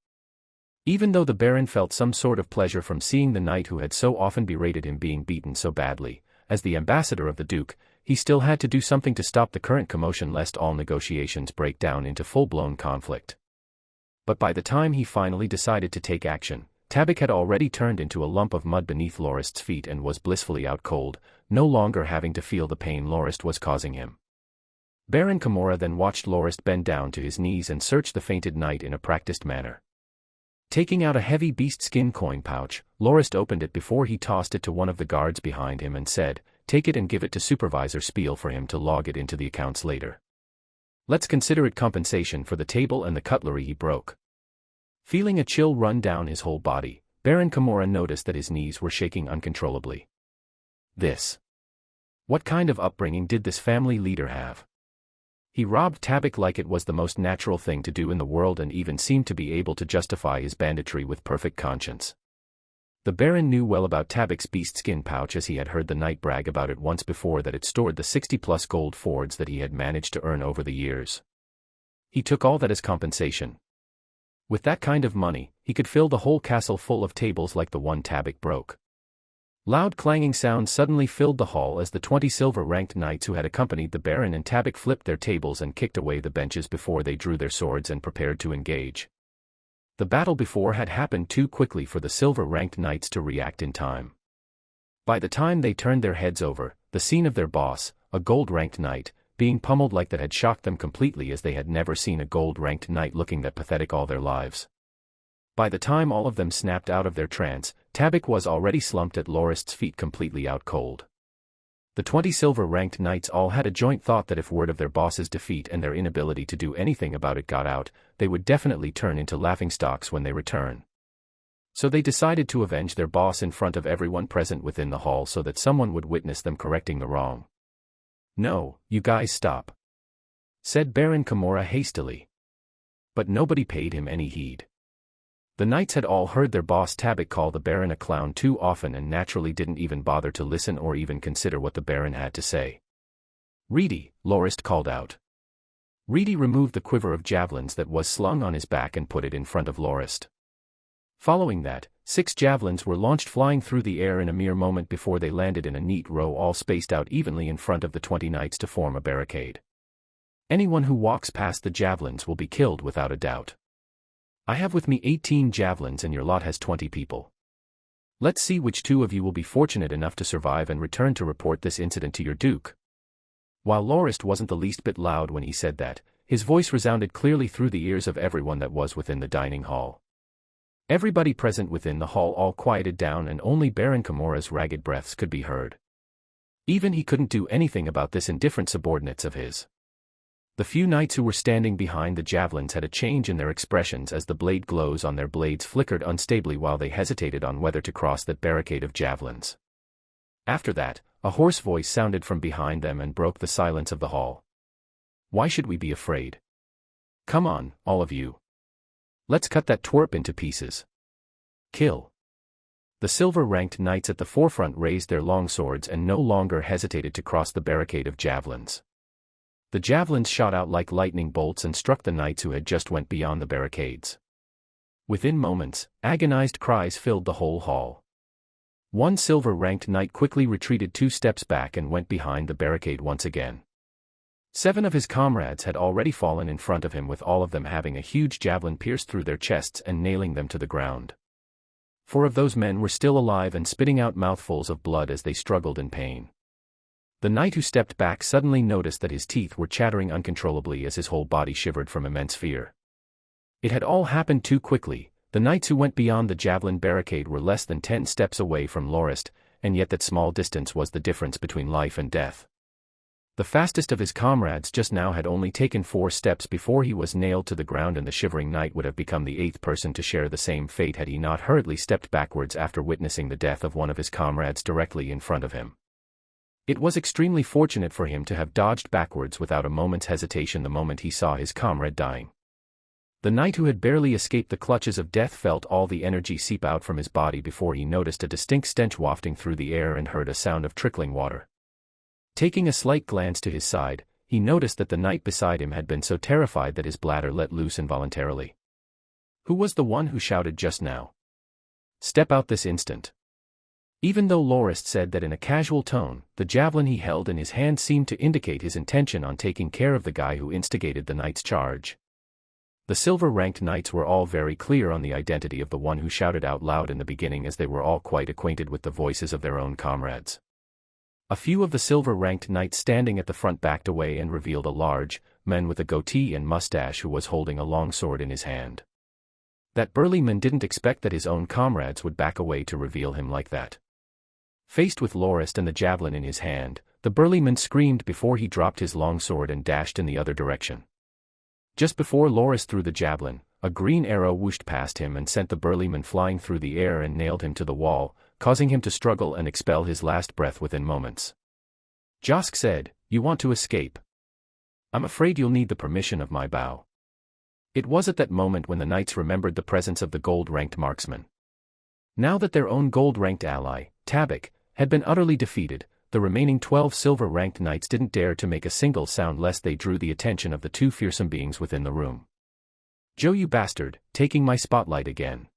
Even though the Baron felt some sort of pleasure from seeing the knight who had so often berated him being beaten so badly, as the ambassador of the Duke, he still had to do something to stop the current commotion lest all negotiations break down into full-blown conflict. But by the time he finally decided to take action, Tabik had already turned into a lump of mud beneath Lorist's feet and was blissfully out cold, no longer having to feel the pain Lorist was causing him. Baron Kimura then watched Lorist bend down to his knees and search the fainted knight in a practiced manner. Taking out a heavy beast-skin coin pouch, Lorist opened it before he tossed it to one of the guards behind him and said, "Take it and give it to Supervisor Spiel for him to log it into the accounts later. Let's consider it compensation for the table and the cutlery he broke." Feeling a chill run down his whole body, Baron Kimura noticed that his knees were shaking uncontrollably. What kind of upbringing did this family leader have? He robbed Tabik like it was the most natural thing to do in the world and even seemed to be able to justify his banditry with perfect conscience. The Baron knew well about Tabik's beast-skin pouch, as he had heard the knight brag about it once before, that it stored the 60-plus gold fords that he had managed to earn over the years. He took all that as compensation. With that kind of money, he could fill the whole castle full of tables like the one Tabik broke. Loud clanging sounds suddenly filled the hall as the 20 silver-ranked knights who had accompanied the Baron and Tabik flipped their tables and kicked away the benches before they drew their swords and prepared to engage. The battle before had happened too quickly for the silver-ranked knights to react in time. By the time they turned their heads over, the scene of their boss, a gold-ranked knight, being pummeled like that had shocked them completely, as they had never seen a gold-ranked knight looking that pathetic all their lives. By the time all of them snapped out of their trance, Tabak was already slumped at Lorist's feet, completely out cold. The 20 silver-ranked knights all had a joint thought that if word of their boss's defeat and their inability to do anything about it got out, they would definitely turn into laughingstocks when they return. So they decided to avenge their boss in front of everyone present within the hall so that someone would witness them correcting the wrong. "No, you guys stop," said Baron Kimura hastily. But nobody paid him any heed. The knights had all heard their boss Tabak call the Baron a clown too often and naturally didn't even bother to listen or even consider what the Baron had to say. "Reedy," Lorist called out. Reedy removed the quiver of javelins that was slung on his back and put it in front of Lorist. Following that, 6 javelins were launched flying through the air in a mere moment before they landed in a neat row, all spaced out evenly in front of the 20 knights to form a barricade. Anyone who walks past the javelins will be killed without a doubt. I have with me 18 javelins and your lot has 20 people. Let's see which 2 of you will be fortunate enough to survive and return to report this incident to your duke." While Lorist wasn't the least bit loud when he said that, his voice resounded clearly through the ears of everyone that was within the dining hall. Everybody present within the hall all quieted down, and only Baron Kimura's ragged breaths could be heard. Even he couldn't do anything about this indifferent subordinates of his. The few knights who were standing behind the javelins had a change in their expressions as the blade glows on their blades flickered unstably while they hesitated on whether to cross that barricade of javelins. After that, a hoarse voice sounded from behind them and broke the silence of the hall. "Why should we be afraid? Come on, all of you. Let's cut that twerp into pieces. Kill." The silver-ranked knights at the forefront raised their long swords and no longer hesitated to cross the barricade of javelins. The javelins shot out like lightning bolts and struck the knights who had just went beyond the barricades. Within moments, agonized cries filled the whole hall. One silver-ranked knight quickly retreated 2 steps back and went behind the barricade once again. 7 of his comrades had already fallen in front of him, with all of them having a huge javelin pierced through their chests and nailing them to the ground. 4 of those men were still alive and spitting out mouthfuls of blood as they struggled in pain. The knight who stepped back suddenly noticed that his teeth were chattering uncontrollably as his whole body shivered from immense fear. It had all happened too quickly. The knights who went beyond the javelin barricade were less than 10 steps away from Lorist, and yet that small distance was the difference between life and death. The fastest of his comrades just now had only taken 4 steps before he was nailed to the ground, and the shivering knight would have become the 8th person to share the same fate had he not hurriedly stepped backwards after witnessing the death of one of his comrades directly in front of him. It was extremely fortunate for him to have dodged backwards without a moment's hesitation the moment he saw his comrade dying. The knight who had barely escaped the clutches of death felt all the energy seep out from his body before he noticed a distinct stench wafting through the air and heard a sound of trickling water. Taking a slight glance to his side, he noticed that the knight beside him had been so terrified that his bladder let loose involuntarily. Who was the one who shouted just now? "Step out this instant." Even though Lorist said that in a casual tone, the javelin he held in his hand seemed to indicate his intention on taking care of the guy who instigated the knight's charge. The silver-ranked knights were all very clear on the identity of the one who shouted out loud in the beginning, as they were all quite acquainted with the voices of their own comrades. A few of the silver-ranked knights standing at the front backed away and revealed a large man with a goatee and mustache who was holding a long sword in his hand. That burly man didn't expect that his own comrades would back away to reveal him like that. Faced with Lorist and the javelin in his hand, the burly man screamed before he dropped his long sword and dashed in the other direction. Just before Lorist threw the javelin, a green arrow whooshed past him and sent the burly man flying through the air and nailed him to the wall, causing him to struggle and expel his last breath within moments. Josk said, "You want to escape? I'm afraid you'll need the permission of my bow." It was at that moment when the knights remembered the presence of the gold-ranked marksman. Now that their own gold-ranked ally, Tabak, had been utterly defeated, the remaining 12 silver-ranked knights didn't dare to make a single sound lest they drew the attention of the 2 fearsome beings within the room. "Joe, you bastard, taking my spotlight again,"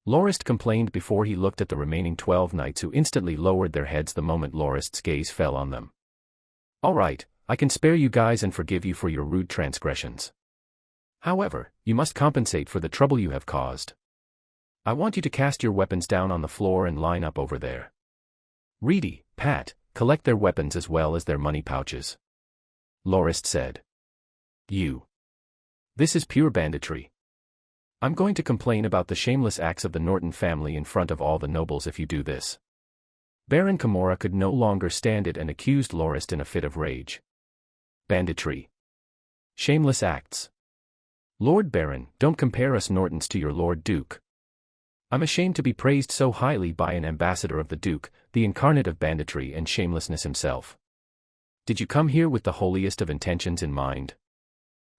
Lorist complained before he looked at the remaining 12 knights, who instantly lowered their heads the moment Lorist's gaze fell on them. "All right, I can spare you guys and forgive you for your rude transgressions. However, you must compensate for the trouble you have caused. I want you to cast your weapons down on the floor and line up over there. Reedy, Pat, collect their weapons as well as their money pouches. Lorist said. This is pure banditry. I'm going to complain about the shameless acts of the Norton family in front of all the nobles if you do this. Baron Camorra could no longer stand it and accused Lorist in a fit of rage. Banditry. Shameless acts. Lord Baron, don't compare us Nortons to your Lord Duke. I'm ashamed to be praised so highly by an ambassador of the Duke, the incarnate of banditry and shamelessness himself. Did you come here with the holiest of intentions in mind?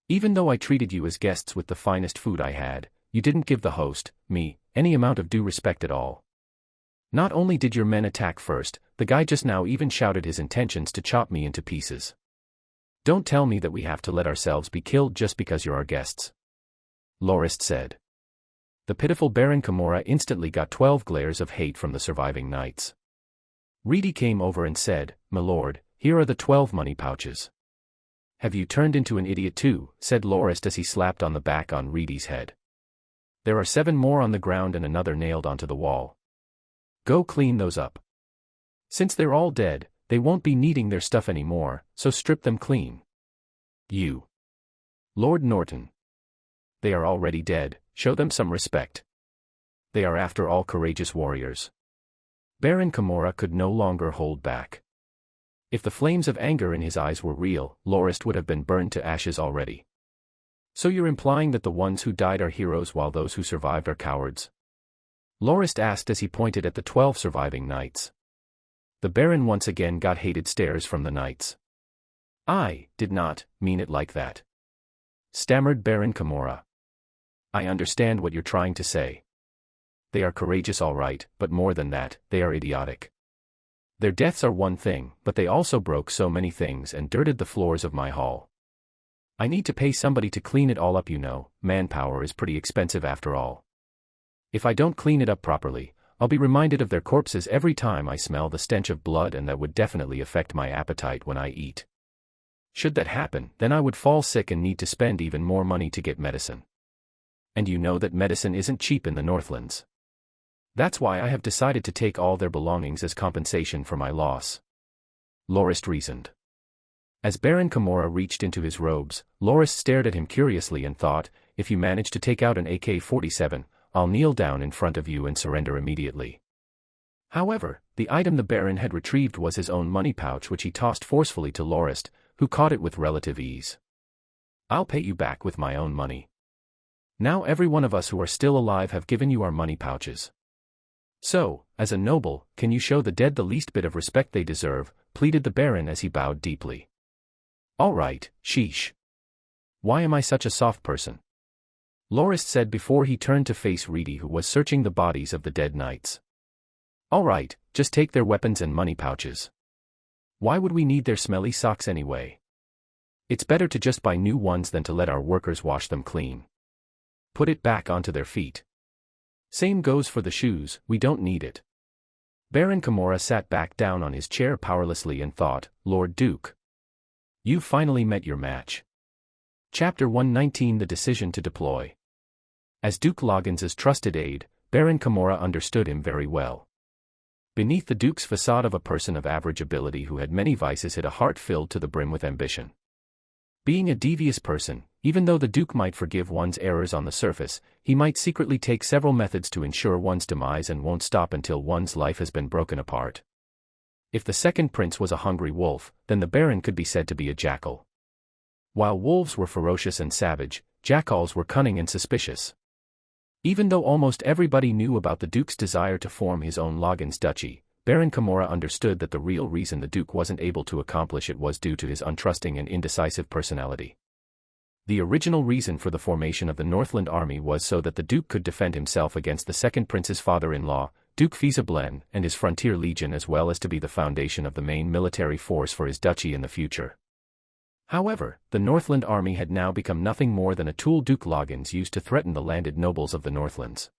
Even though I treated you as guests with the finest food I had, you didn't give the host, me, any amount of due respect at all. Not only did your men attack first, the guy just now even shouted his intentions to chop me into pieces. Don't tell me that we have to let ourselves be killed just because you're our guests. Lorist said. The pitiful Baron Camorra instantly got 12 glares of hate from the surviving knights. Reedy came over and said, "My lord, here are the 12 money pouches." "Have you turned into an idiot too?" said Lorist as he slapped on the back on Reedy's head. "There are 7 more on the ground and another nailed onto the wall. Go clean those up. Since they're all dead, they won't be needing their stuff anymore, so strip them clean." "You, Lord Norton. They are already dead, show them some respect. They are after all courageous warriors." Baron Camorra could no longer hold back. If the flames of anger in his eyes were real, Lorist would have been burned to ashes already. "So you're implying that the ones who died are heroes while those who survived are cowards?" Lorist asked as he pointed at the 12 surviving knights. The Baron once again got hated stares from the knights. "I did not mean it like that," stammered Baron Camorra. "I understand what you're trying to say. They are courageous all right, but more than that, they are idiotic. Their deaths are one thing, but they also broke so many things and dirted the floors of my hall. I need to pay somebody to clean it all up, you know, manpower is pretty expensive after all. If I don't clean it up properly, I'll be reminded of their corpses every time I smell the stench of blood, and that would definitely affect my appetite when I eat. Should that happen, then I would fall sick and need to spend even more money to get medicine. And you know that medicine isn't cheap in the Northlands. That's why I have decided to take all their belongings as compensation for my loss," Lorist reasoned. As Baron Camorra reached into his robes, Lorist stared at him curiously and thought, "If you manage to take out an AK-47, I'll kneel down in front of you and surrender immediately." However, the item the Baron had retrieved was his own money pouch, which he tossed forcefully to Lorist, who caught it with relative ease. "I'll pay you back with my own money. Now every one of us who are still alive have given you our money pouches. So, as a noble, can you show the dead the least bit of respect they deserve?" pleaded the Baron as he bowed deeply. "All right, sheesh. Why am I such a soft person?" Lorist said before he turned to face Reedy, who was searching the bodies of the dead knights. "All right, just take their weapons and money pouches. Why would we need their smelly socks anyway? It's better to just buy new ones than to let our workers wash them clean. Put it back onto their feet. Same goes for the shoes, we don't need it." Baron Camorra sat back down on his chair powerlessly and thought, "Lord Duke, you've finally met your match." Chapter 119: The Decision to Deploy. As Duke Loggins's trusted aide, Baron Camorra understood him very well. Beneath the Duke's facade of a person of average ability who had many vices hid a heart filled to the brim with ambition. Being a devious person, even though the Duke might forgive one's errors on the surface, he might secretly take several methods to ensure one's demise and won't stop until one's life has been broken apart. If the second prince was a hungry wolf, then the Baron could be said to be a jackal. While wolves were ferocious and savage, jackals were cunning and suspicious. Even though almost everybody knew about the Duke's desire to form his own Loggins duchy, Baron Camorra understood that the real reason the Duke wasn't able to accomplish it was due to his untrusting and indecisive personality. The original reason for the formation of the Northland army was so that the Duke could defend himself against the second prince's father-in-law, Duke Fizablen, and his frontier legion, as well as to be the foundation of the main military force for his duchy in the future. However, the Northland army had now become nothing more than a tool Duke Loggins used to threaten the landed nobles of the Northlands.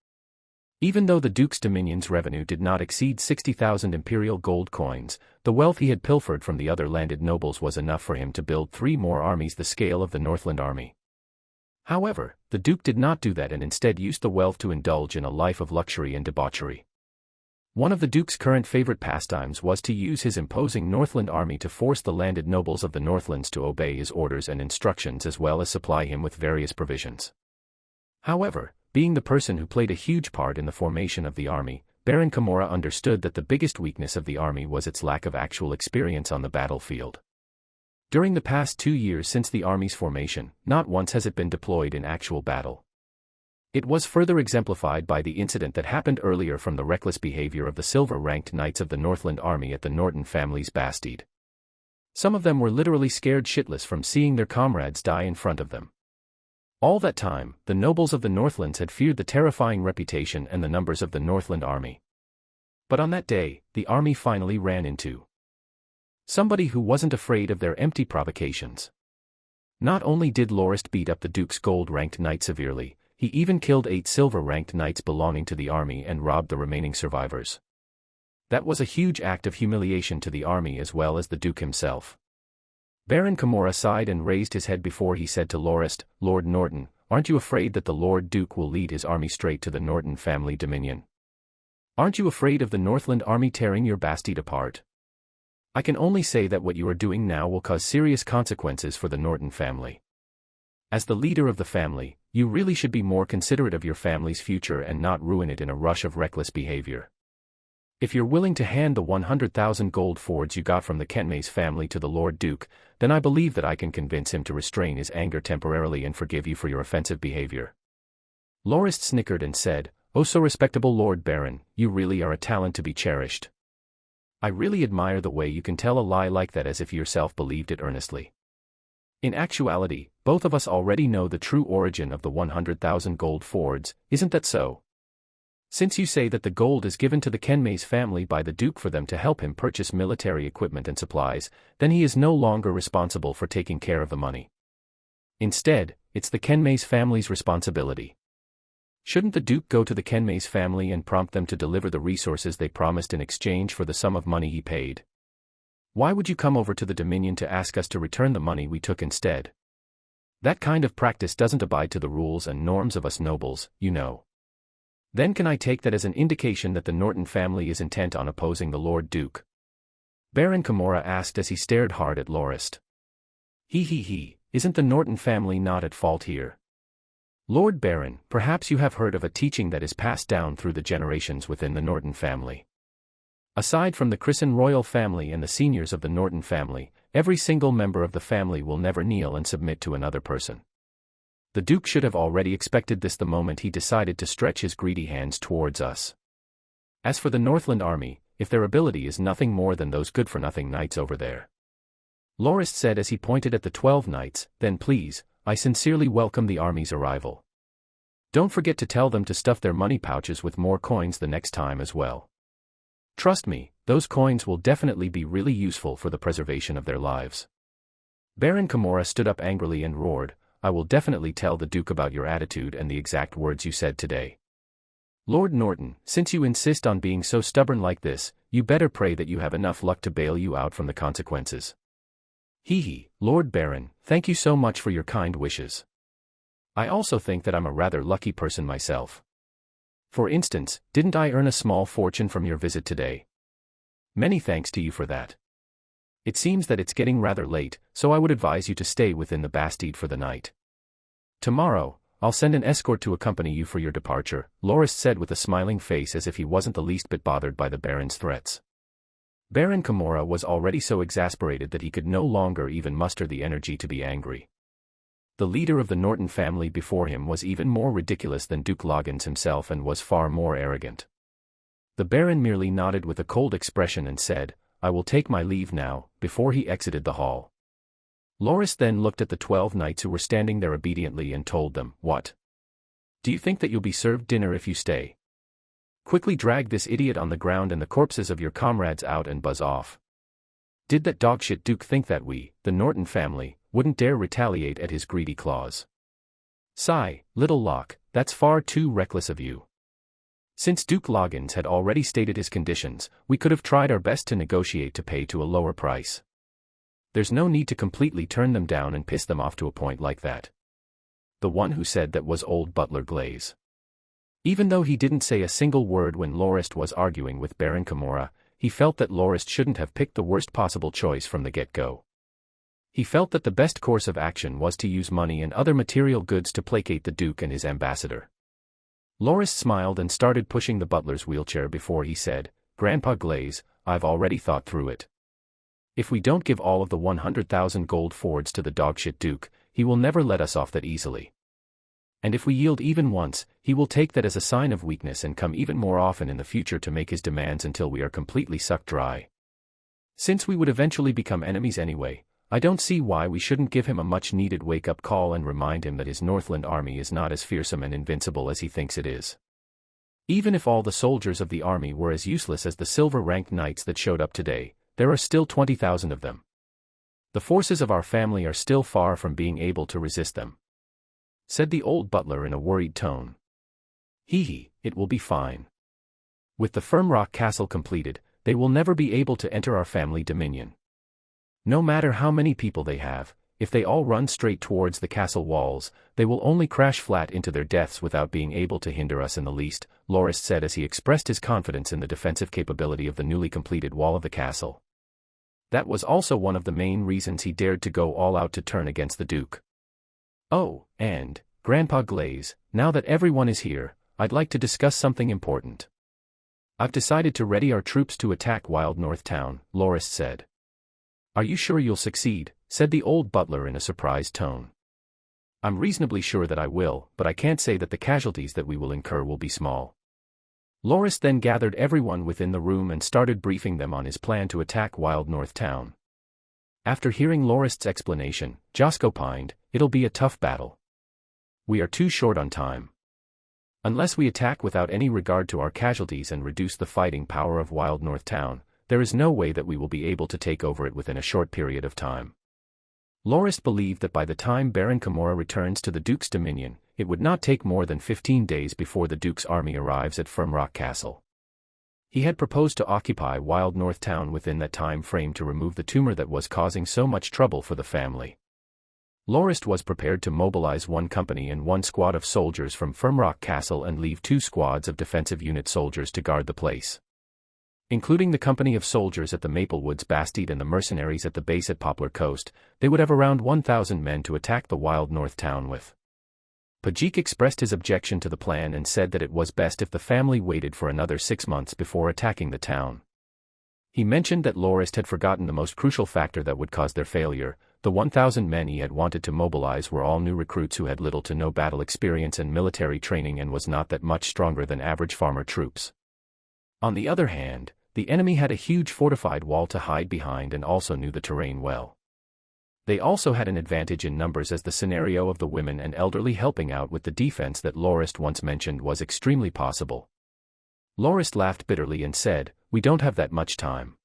Even though the Duke's dominion's revenue did not exceed 60,000 imperial gold coins, the wealth he had pilfered from the other landed nobles was enough for him to build 3 more armies the scale of the Northland army. However, the Duke did not do that and instead used the wealth to indulge in a life of luxury and debauchery. One of the Duke's current favorite pastimes was to use his imposing Northland army to force the landed nobles of the Northlands to obey his orders and instructions as well as supply him with various provisions. However, being the person who played a huge part in the formation of the army, Baron Kimura understood that the biggest weakness of the army was its lack of actual experience on the battlefield. During the past 2 years since the army's formation, not once has it been deployed in actual battle. It was further exemplified by the incident that happened earlier from the reckless behavior of the silver-ranked knights of the Northland army at the Norton family's bastide. Some of them were literally scared shitless from seeing their comrades die in front of them. All that time, the nobles of the Northlands had feared the terrifying reputation and the numbers of the Northland army. But on that day, the army finally ran into somebody who wasn't afraid of their empty provocations. Not only did Lorist beat up the Duke's gold-ranked knight severely, he even killed 8 silver-ranked knights belonging to the army and robbed the remaining survivors. That was a huge act of humiliation to the army as well as the Duke himself. Baron Kimura sighed and raised his head before he said to Lorist, "Lord Norton, aren't you afraid that the Lord Duke will lead his army straight to the Norton family dominion? Aren't you afraid of the Northland army tearing your bastide apart? I can only say that what you are doing now will cause serious consequences for the Norton family. As the leader of the family, you really should be more considerate of your family's future and not ruin it in a rush of reckless behavior. If you're willing to hand the 100,000 gold fords you got from the Kentmays family to the Lord Duke, then I believe that I can convince him to restrain his anger temporarily and forgive you for your offensive behavior." Lorist snickered and said, "Oh, so respectable Lord Baron, you really are a talent to be cherished. I really admire the way you can tell a lie like that as if you yourself believed it earnestly. In actuality, both of us already know the true origin of the 100,000 gold fords, isn't that so? Since you say that the gold is given to the Kenmays family by the Duke for them to help him purchase military equipment and supplies, then he is no longer responsible for taking care of the money. Instead, it's the Kenmays family's responsibility. Shouldn't the Duke go to the Kenmays family and prompt them to deliver the resources they promised in exchange for the sum of money he paid? Why would you come over to the Dominion to ask us to return the money we took instead? That kind of practice doesn't abide to the rules and norms of us nobles, you know. Then can I take that as an indication that the Norton family is intent on opposing the Lord Duke?" Baron Kimura asked as he stared hard at Lorist. He, isn't the Norton family not at fault here? Lord Baron, perhaps you have heard of a teaching that is passed down through the generations within the Norton family. Aside from the Crisson royal family and the seniors of the Norton family, every single member of the family will never kneel and submit to another person. The Duke should have already expected this the moment he decided to stretch his greedy hands towards us. As for the Northland army, if their ability is nothing more than those good-for-nothing knights over there," Lorist said as he pointed at the 12 knights, "then please, I sincerely welcome the army's arrival. Don't forget to tell them to stuff their money pouches with more coins the next time as well. Trust me, those coins will definitely be really useful for the preservation of their lives." Baron Kimura stood up angrily and roared, "I will definitely tell the Duke about your attitude and the exact words you said today. Lord Norton, since you insist on being so stubborn like this, you better pray that you have enough luck to bail you out from the consequences." Lord Baron, thank you so much for your kind wishes. I also think that I'm a rather lucky person myself. For instance, didn't I earn a small fortune from your visit today? Many thanks to you for that. It seems that it's getting rather late, so I would advise you to stay within the bastide for the night. Tomorrow, I'll send an escort to accompany you for your departure, Lorist said with a smiling face as if he wasn't the least bit bothered by the Baron's threats. Baron Kimura was already so exasperated that he could no longer even muster the energy to be angry. The leader of the Norton family before him was even more ridiculous than Duke Loggins himself and was far more arrogant. The Baron merely nodded with a cold expression and said, "I will take my leave now," before he exited the hall. Lorist then looked at the 12 knights who were standing there obediently and told them, "What? Do you think that you'll be served dinner if you stay? Quickly drag this idiot on the ground and the corpses of your comrades out and buzz off. Did that dogshit Duke think that we, the Norton family, wouldn't dare retaliate at his greedy claws? Sigh, little Locke, that's far too reckless of you. Since Duke Loggins had already stated his conditions, we could have tried our best to negotiate to pay to a lower price. There's no need to completely turn them down and piss them off to a point like that." The one who said that was old Butler Glaze. Even though he didn't say a single word when Lorist was arguing with Baron Kimura, he felt that Lorist shouldn't have picked the worst possible choice from the get-go. He felt that the best course of action was to use money and other material goods to placate the Duke and his ambassador. Lorist smiled and started pushing the butler's wheelchair before he said, "Grandpa Glaze, I've already thought through it. If we don't give all of the 100,000 gold fords to the dogshit Duke, he will never let us off that easily. And if we yield even once, he will take that as a sign of weakness and come even more often in the future to make his demands until we are completely sucked dry. Since we would eventually become enemies anyway, I don't see why we shouldn't give him a much-needed wake-up call and remind him that his Northland army is not as fearsome and invincible as he thinks it is. Even if all the soldiers of the army were as useless as the silver-ranked knights that showed up today, there are still 20,000 of them. The forces of our family are still far from being able to resist them," said the old butler in a worried tone. "Hee, it will be fine. With the Firmrock Castle completed, they will never be able to enter our family dominion. No matter how many people they have, if they all run straight towards the castle walls, they will only crash flat into their deaths without being able to hinder us in the least," Lorist said as he expressed his confidence in the defensive capability of the newly completed wall of the castle. That was also one of the main reasons he dared to go all out to turn against the Duke. "Oh, and, Grandpa Glaze, now that everyone is here, I'd like to discuss something important. I've decided to ready our troops to attack Wild North Town," Lorist said. "Are you sure you'll succeed?" said the old butler in a surprised tone. "I'm reasonably sure that I will, but I can't say that the casualties that we will incur will be small." Lorist then gathered everyone within the room and started briefing them on his plan to attack Wild North Town. After hearing Lorist's explanation, Josk opined, "It'll be a tough battle. We are too short on time. Unless we attack without any regard to our casualties and reduce the fighting power of Wild North Town, there is no way that we will be able to take over it within a short period of time." Lorist believed that by the time Baron Kimura returns to the Duke's dominion, it would not take more than 15 days before the Duke's army arrives at Firmrock Castle. He had proposed to occupy Wild North Town within that time frame to remove the tumor that was causing so much trouble for the family. Lorist was prepared to mobilize one company and one squad of soldiers from Firmrock Castle and leave 2 squads of defensive unit soldiers to guard the place. Including the company of soldiers at the Maplewoods Bastide and the mercenaries at the base at Poplar Coast, they would have around 1,000 men to attack the Wild North Town with. Pajik expressed his objection to the plan and said that it was best if the family waited for another 6 months before attacking the town. He mentioned that Lorist had forgotten the most crucial factor that would cause their failure. The 1,000 men he had wanted to mobilize were all new recruits who had little to no battle experience and military training and was not that much stronger than average farmer troops. On the other hand, the enemy had a huge fortified wall to hide behind and also knew the terrain well. They also had an advantage in numbers as the scenario of the women and elderly helping out with the defense that Lorist once mentioned was extremely possible. Lorist laughed bitterly and said, "We don't have that much time.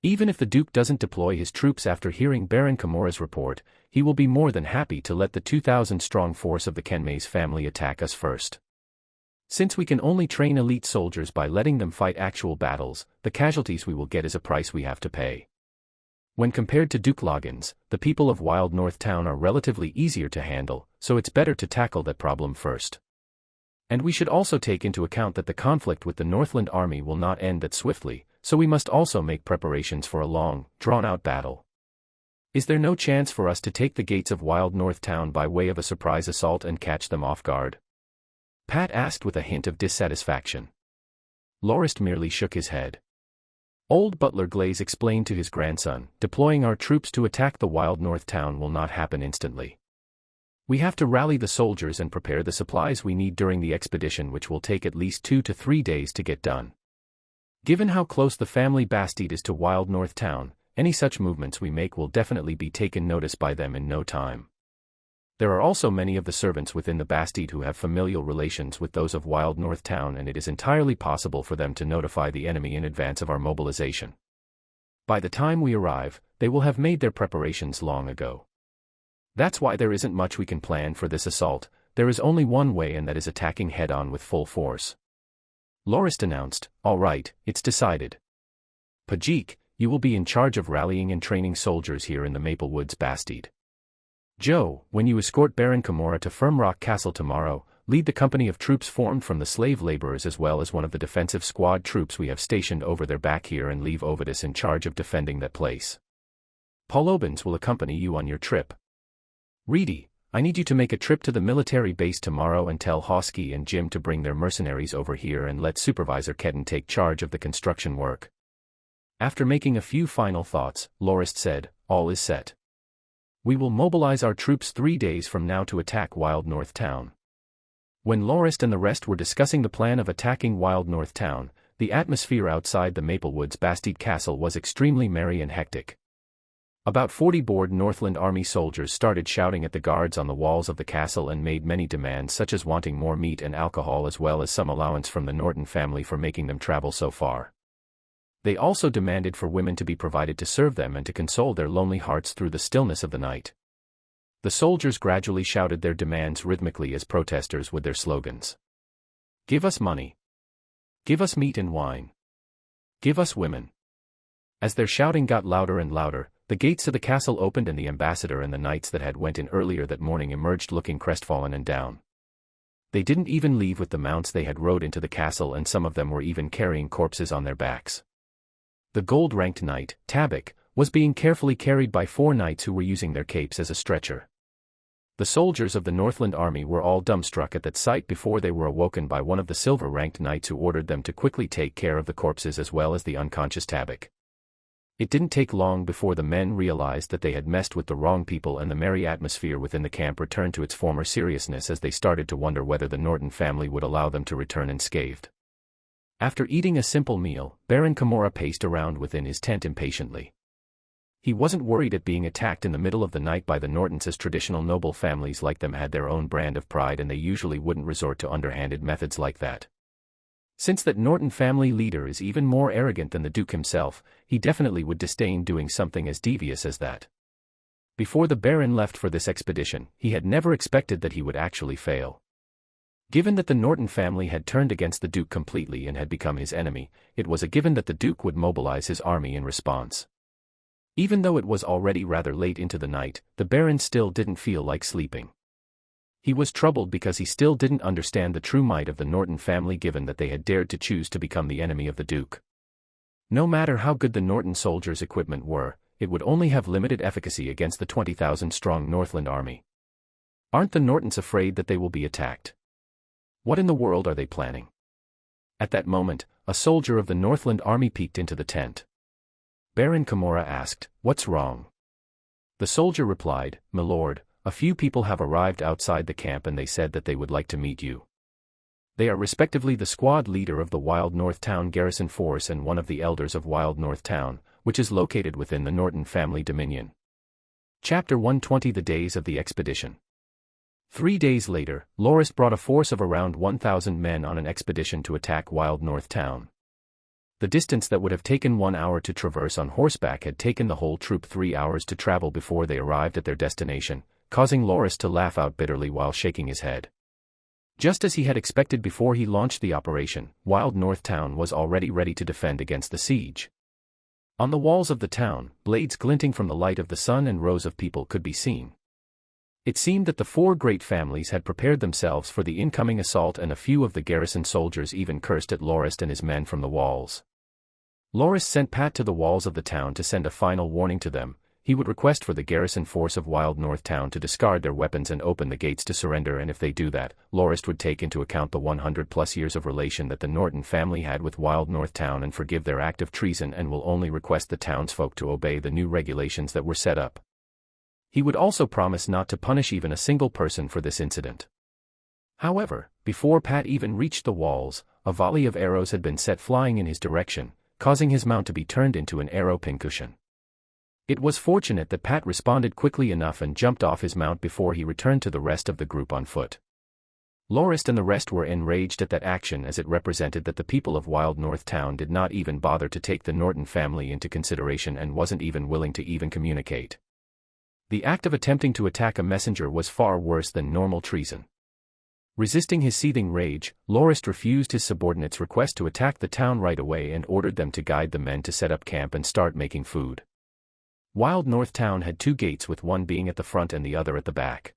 Even if the Duke doesn't deploy his troops after hearing Baron Kimura's report, he will be more than happy to let the 2,000-strong force of the Kenmei's family attack us first. Since we can only train elite soldiers by letting them fight actual battles, the casualties we will get is a price we have to pay. When compared to Duke Loggins, the people of Wild North Town are relatively easier to handle, so it's better to tackle that problem first. And we should also take into account that the conflict with the Northland army will not end that swiftly, so we must also make preparations for a long, drawn-out battle. Is there no chance for us to take the gates of Wild North Town by way of a surprise assault and catch them off guard?" Pat asked with a hint of dissatisfaction. Lorist merely shook his head. Old Butler Glaze explained to his grandson, "Deploying our troops to attack the Wild North Town will not happen instantly. We have to rally the soldiers and prepare the supplies we need during the expedition, which will take at least 2 to 3 days to get done. Given how close the family Bastide is to Wild North Town, any such movements we make will definitely be taken notice by them in no time. There are also many of the servants within the Bastide who have familial relations with those of Wild North Town, and it is entirely possible for them to notify the enemy in advance of our mobilization. By the time we arrive, they will have made their preparations long ago. That's why there isn't much we can plan for this assault. There is only one way, and that is attacking head-on with full force." Lorist announced, "All right, it's decided. Pajik, you will be in charge of rallying and training soldiers here in the Maplewoods Bastide. Joe, when you escort Baron Kimura to Firmrock Castle tomorrow, lead the company of troops formed from the slave laborers as well as one of the defensive squad troops we have stationed over their back here, and leave Ovidus in charge of defending that place. Polobens will accompany you on your trip. Reedy, I need you to make a trip to the military base tomorrow and tell Hosky and Jim to bring their mercenaries over here and let Supervisor Kedden take charge of the construction work." After making a few final thoughts, Lorist said, "All is set. We will mobilize our troops 3 days from now to attack Wild North Town." When Lorist and the rest were discussing the plan of attacking Wild North Town, the atmosphere outside the Maplewoods Bastide Castle was extremely merry and hectic. About 40 bored Northland Army soldiers started shouting at the guards on the walls of the castle and made many demands, such as wanting more meat and alcohol as well as some allowance from the Norton family for making them travel so far. They also demanded for women to be provided to serve them and to console their lonely hearts through the stillness of the night. The soldiers gradually shouted their demands rhythmically as protesters with their slogans. "Give us money. Give us meat and wine. Give us women." As their shouting got louder and louder, the gates to the castle opened and the ambassador and the knights that had went in earlier that morning emerged looking crestfallen and down. They didn't even leave with the mounts they had rode into the castle, and some of them were even carrying corpses on their backs. The gold-ranked knight, Tabak, was being carefully carried by 4 knights who were using their capes as a stretcher. The soldiers of the Northland army were all dumbstruck at that sight before they were awoken by one of the silver-ranked knights who ordered them to quickly take care of the corpses as well as the unconscious Tabak. It didn't take long before the men realized that they had messed with the wrong people, and the merry atmosphere within the camp returned to its former seriousness as they started to wonder whether the Norton family would allow them to return unscathed. After eating a simple meal, Baron Kimura paced around within his tent impatiently. He wasn't worried at being attacked in the middle of the night by the Nortons, as traditional noble families like them had their own brand of pride and they usually wouldn't resort to underhanded methods like that. Since that Norton family leader is even more arrogant than the Duke himself, he definitely would disdain doing something as devious as that. Before the Baron left for this expedition, he had never expected that he would actually fail. Given that the Norton family had turned against the Duke completely and had become his enemy, it was a given that the Duke would mobilize his army in response. Even though it was already rather late into the night, the Baron still didn't feel like sleeping. He was troubled because he still didn't understand the true might of the Norton family, given that they had dared to choose to become the enemy of the Duke. No matter how good the Norton soldiers' equipment were, it would only have limited efficacy against the 20,000-strong Northland army. Aren't the Nortons afraid that they will be attacked? What in the world are they planning? At that moment, a soldier of the Northland army peeked into the tent. Baron Kimura asked, "What's wrong?" The soldier replied, "My lord, a few people have arrived outside the camp and they said that they would like to meet you. They are respectively the squad leader of the Wild North Town garrison force and one of the elders of Wild North Town, which is located within the Norton family dominion." Chapter 120: The Days of the Expedition. 3 days later, Lorist brought a force of around 1,000 men on an expedition to attack Wild North Town. The distance that would have taken 1 hour to traverse on horseback had taken the whole troop 3 hours to travel before they arrived at their destination, causing Lorist to laugh out bitterly while shaking his head. Just as he had expected before he launched the operation, Wild North Town was already ready to defend against the siege. On the walls of the town, blades glinting from the light of the sun and rows of people could be seen. It seemed that the 4 great families had prepared themselves for the incoming assault, and a few of the garrison soldiers even cursed at Lorist and his men from the walls. Lorist sent Pat to the walls of the town to send a final warning to them. He would request for the garrison force of Wild North Town to discard their weapons and open the gates to surrender, and if they do that, Lorist would take into account the 100+ years of relation that the Norton family had with Wild North Town and forgive their act of treason, and will only request the townsfolk to obey the new regulations that were set up. He would also promise not to punish even a single person for this incident. However, before Pat even reached the walls, a volley of arrows had been set flying in his direction, causing his mount to be turned into an arrow pincushion. It was fortunate that Pat responded quickly enough and jumped off his mount before he returned to the rest of the group on foot. Lorist and the rest were enraged at that action, as it represented that the people of Wild North Town did not even bother to take the Norton family into consideration and wasn't even willing to even communicate. The act of attempting to attack a messenger was far worse than normal treason. Resisting his seething rage, Lorist refused his subordinates' request to attack the town right away and ordered them to guide the men to set up camp and start making food. Wild North Town had 2 gates, with one being at the front and the other at the back.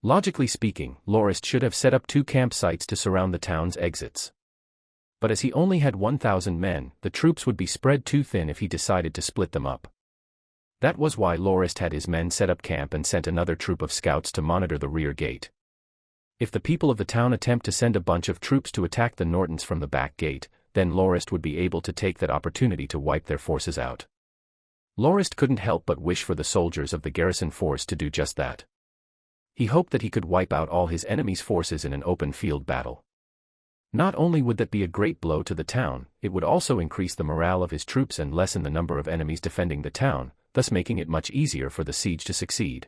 Logically speaking, Lorist should have set up 2 campsites to surround the town's exits. But as he only had 1,000 men, the troops would be spread too thin if he decided to split them up. That was why Lorist had his men set up camp and sent another troop of scouts to monitor the rear gate. If the people of the town attempt to send a bunch of troops to attack the Nortons from the back gate, then Lorist would be able to take that opportunity to wipe their forces out. Lorist couldn't help but wish for the soldiers of the garrison force to do just that. He hoped that he could wipe out all his enemy's forces in an open field battle. Not only would that be a great blow to the town, it would also increase the morale of his troops and lessen the number of enemies defending the town, thus making it much easier for the siege to succeed.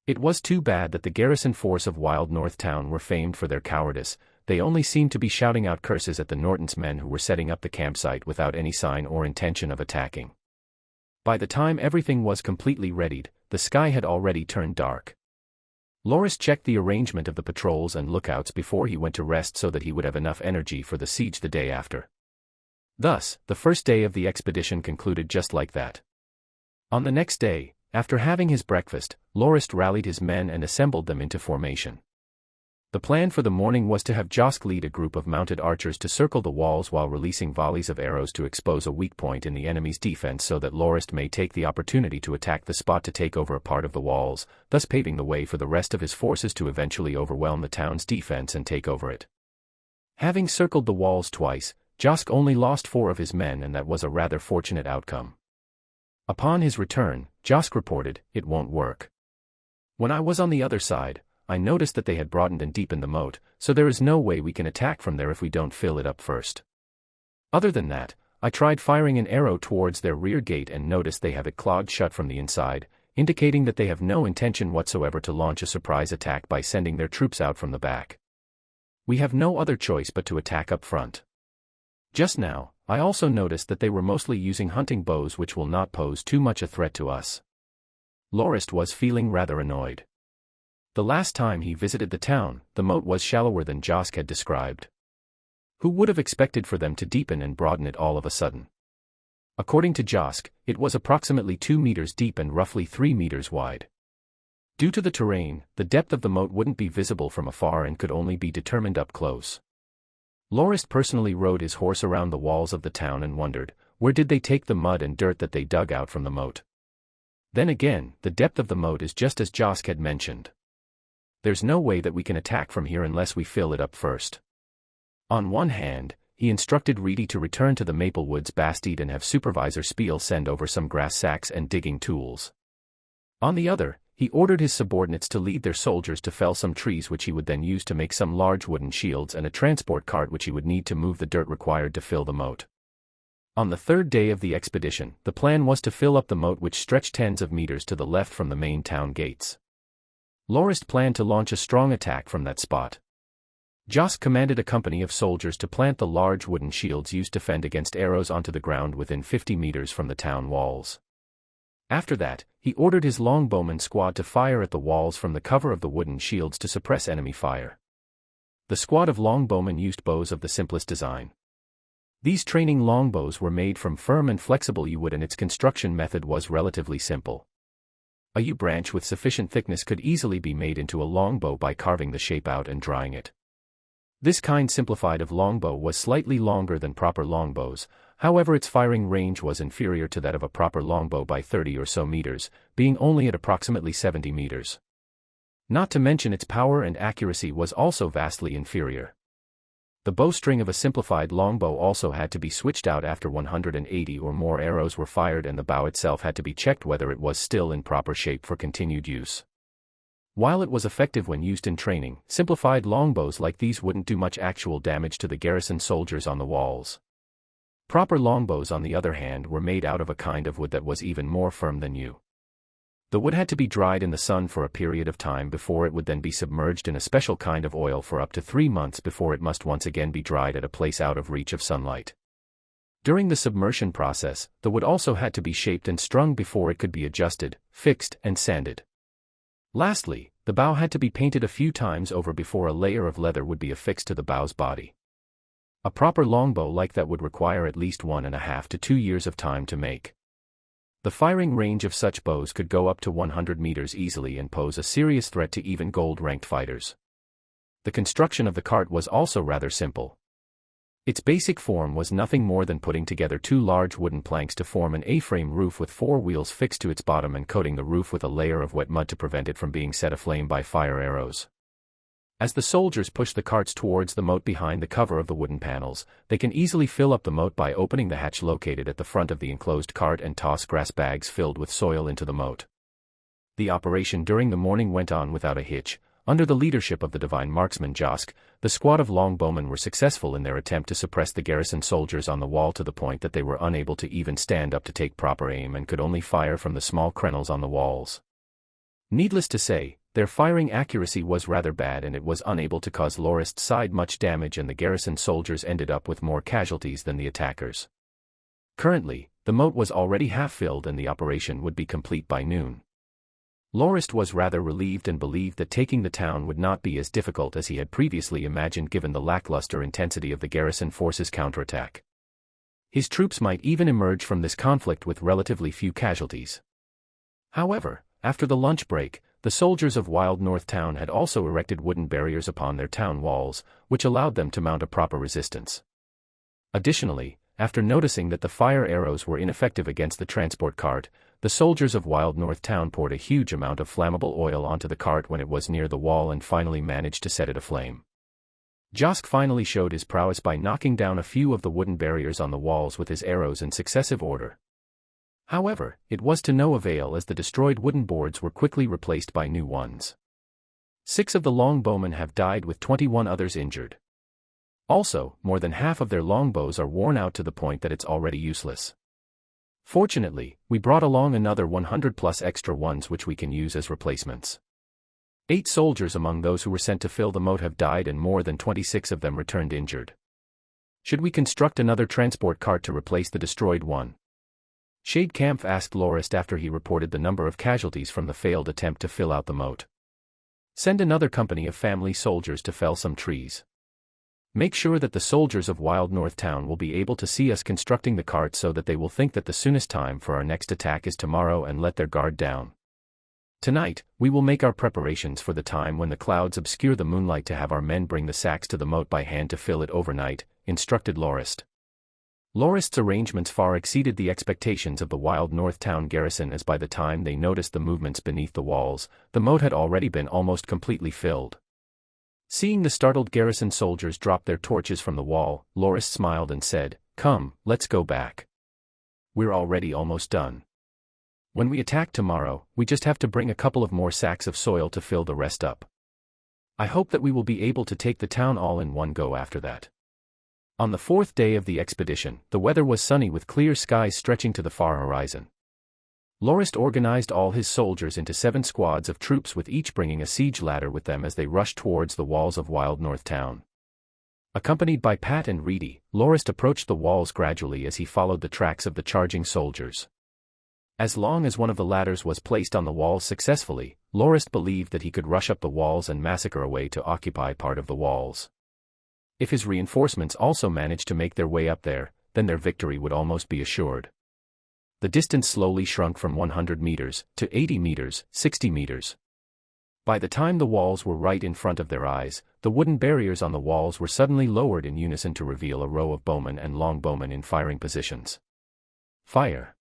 It was too bad that the garrison force of Wild North Town were famed for their cowardice. They only seemed to be shouting out curses at the Norton's men who were setting up the campsite without any sign or intention of attacking. By the time everything was completely readied, the sky had already turned dark. Lorist checked the arrangement of the patrols and lookouts before he went to rest so that he would have enough energy for the siege the day after. Thus, the first day of the expedition concluded just like that. On the next day, after having his breakfast, Lorist rallied his men and assembled them into formation. The plan for the morning was to have Josk lead a group of mounted archers to circle the walls while releasing volleys of arrows to expose a weak point in the enemy's defense so that Lorist may take the opportunity to attack the spot to take over a part of the walls, thus paving the way for the rest of his forces to eventually overwhelm the town's defense and take over it. Having circled the walls twice, Josk only lost 4 of his men, and that was a rather fortunate outcome. Upon his return, Josk reported, "It won't work. When I was on the other side, I noticed that they had broadened and deepened the moat, so there is no way we can attack from there if we don't fill it up first. Other than that, I tried firing an arrow towards their rear gate and noticed they have it clogged shut from the inside, indicating that they have no intention whatsoever to launch a surprise attack by sending their troops out from the back. We have no other choice but to attack up front. Just now, I also noticed that they were mostly using hunting bows, which will not pose too much a threat to us." Lorist was feeling rather annoyed. The last time he visited the town, the moat was shallower than Josk had described. Who would have expected for them to deepen and broaden it all of a sudden? According to Josk, it was approximately 2 meters deep and roughly 3 meters wide. Due to the terrain, the depth of the moat wouldn't be visible from afar and could only be determined up close. Lorist personally rode his horse around the walls of the town and wondered, where did they take the mud and dirt that they dug out from the moat? Then again, the depth of the moat is just as Josk had mentioned. There's no way that we can attack from here unless we fill it up first. On one hand, he instructed Reedy to return to the Maple Woods Bastide and have Supervisor Spiel send over some grass sacks and digging tools. On the other, he ordered his subordinates to lead their soldiers to fell some trees which he would then use to make some large wooden shields and a transport cart which he would need to move the dirt required to fill the moat. On the 3rd day of the expedition, the plan was to fill up the moat which stretched tens of meters to the left from the main town gates. Lorist planned to launch a strong attack from that spot. Josk commanded a company of soldiers to plant the large wooden shields used to fend against arrows onto the ground within 50 meters from the town walls. After that, he ordered his longbowman squad to fire at the walls from the cover of the wooden shields to suppress enemy fire. The squad of longbowmen used bows of the simplest design. These training longbows were made from firm and flexible yew wood, and its construction method was relatively simple. A yew branch with sufficient thickness could easily be made into a longbow by carving the shape out and drying it. This kind simplified of longbow was slightly longer than proper longbows, however its firing range was inferior to that of a proper longbow by 30 or so meters, being only at approximately 70 meters. Not to mention its power and accuracy was also vastly inferior. The bowstring of a simplified longbow also had to be switched out after 180 or more arrows were fired, and the bow itself had to be checked whether it was still in proper shape for continued use. While it was effective when used in training, simplified longbows like these wouldn't do much actual damage to the garrison soldiers on the walls. Proper longbows, on the other hand, were made out of a kind of wood that was even more firm than yew. The wood had to be dried in the sun for a period of time before it would then be submerged in a special kind of oil for up to 3 months before it must once again be dried at a place out of reach of sunlight. During the submersion process, the wood also had to be shaped and strung before it could be adjusted, fixed, and sanded. Lastly, the bow had to be painted a few times over before a layer of leather would be affixed to the bow's body. A proper longbow like that would require at least 1.5 to 2 years of time to make. The firing range of such bows could go up to 100 meters easily and pose a serious threat to even gold-ranked fighters. The construction of the cart was also rather simple. Its basic form was nothing more than putting together two large wooden planks to form an A-frame roof with four wheels fixed to its bottom and coating the roof with a layer of wet mud to prevent it from being set aflame by fire arrows. As the soldiers push the carts towards the moat behind the cover of the wooden panels, they can easily fill up the moat by opening the hatch located at the front of the enclosed cart and toss grass bags filled with soil into the moat. The operation during the morning went on without a hitch. Under the leadership of the divine marksman Josk, the squad of longbowmen were successful in their attempt to suppress the garrison soldiers on the wall to the point that they were unable to even stand up to take proper aim and could only fire from the small crenels on the walls. Needless to say, their firing accuracy was rather bad and it was unable to cause Lorist's side much damage, and the garrison soldiers ended up with more casualties than the attackers. Currently, the moat was already half filled and the operation would be complete by noon. Lorist was rather relieved and believed that taking the town would not be as difficult as he had previously imagined given the lackluster intensity of the garrison force's counterattack. His troops might even emerge from this conflict with relatively few casualties. However, after the lunch break, the soldiers of Wild North Town had also erected wooden barriers upon their town walls, which allowed them to mount a proper resistance. Additionally, after noticing that the fire arrows were ineffective against the transport cart, the soldiers of Wild North Town poured a huge amount of flammable oil onto the cart when it was near the wall and finally managed to set it aflame. Josk finally showed his prowess by knocking down a few of the wooden barriers on the walls with his arrows in successive order. However, it was to no avail as the destroyed wooden boards were quickly replaced by new ones. 6 of the longbowmen have died with 21 others injured. Also, more than half of their longbows are worn out to the point that it's already useless. Fortunately, we brought along another 100 plus extra ones which we can use as replacements. 8 soldiers among those who were sent to fill the moat have died and more than 26 of them returned injured. Should we construct another transport cart to replace the destroyed one? Shadekampf asked Lorist after he reported the number of casualties from the failed attempt to fill out the moat. Send another company of family soldiers to fell some trees. Make sure that the soldiers of Wild North Town will be able to see us constructing the cart so that they will think that the soonest time for our next attack is tomorrow and let their guard down. Tonight, we will make our preparations for the time when the clouds obscure the moonlight to have our men bring the sacks to the moat by hand to fill it overnight, instructed Lorist. Lorist's arrangements far exceeded the expectations of the Wild North Town garrison, as by the time they noticed the movements beneath the walls, the moat had already been almost completely filled. Seeing the startled garrison soldiers drop their torches from the wall, Lorist smiled and said, "Come, let's go back. We're already almost done. When we attack tomorrow, we just have to bring a couple of more sacks of soil to fill the rest up. I hope that we will be able to take the town all in one go after that." On the 4th day of the expedition, the weather was sunny with clear skies stretching to the far horizon. Lorist organized all his soldiers into 7 squads of troops, with each bringing a siege ladder with them as they rushed towards the walls of Wild North Town. Accompanied by Pat and Reedy, Lorist approached the walls gradually as he followed the tracks of the charging soldiers. As long as one of the ladders was placed on the walls successfully, Lorist believed that he could rush up the walls and massacre a way to occupy part of the walls. If his reinforcements also managed to make their way up there, then their victory would almost be assured. The distance slowly shrunk from 100 meters to 80 meters, 60 meters. By the time the walls were right in front of their eyes, the wooden barriers on the walls were suddenly lowered in unison to reveal a row of bowmen and longbowmen in firing positions. Fire!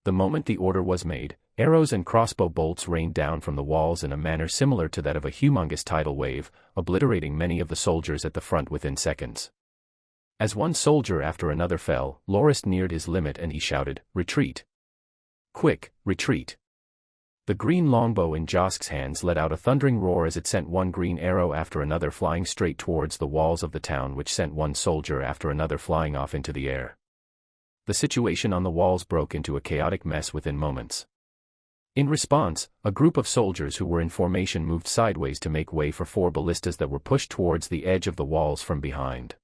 The moment the order was made, arrows and crossbow bolts rained down from the walls in a manner similar to that of a humongous tidal wave, obliterating many of the soldiers at the front within seconds. As one soldier after another fell, Lorist neared his limit and he shouted, "Retreat! Quick, retreat!" The green longbow in Josk's hands let out a thundering roar as it sent one green arrow after another flying straight towards the walls of the town, which sent one soldier after another flying off into the air. The situation on the walls broke into a chaotic mess within moments. In response, a group of soldiers who were in formation moved sideways to make way for 4 ballistas that were pushed towards the edge of the walls from behind.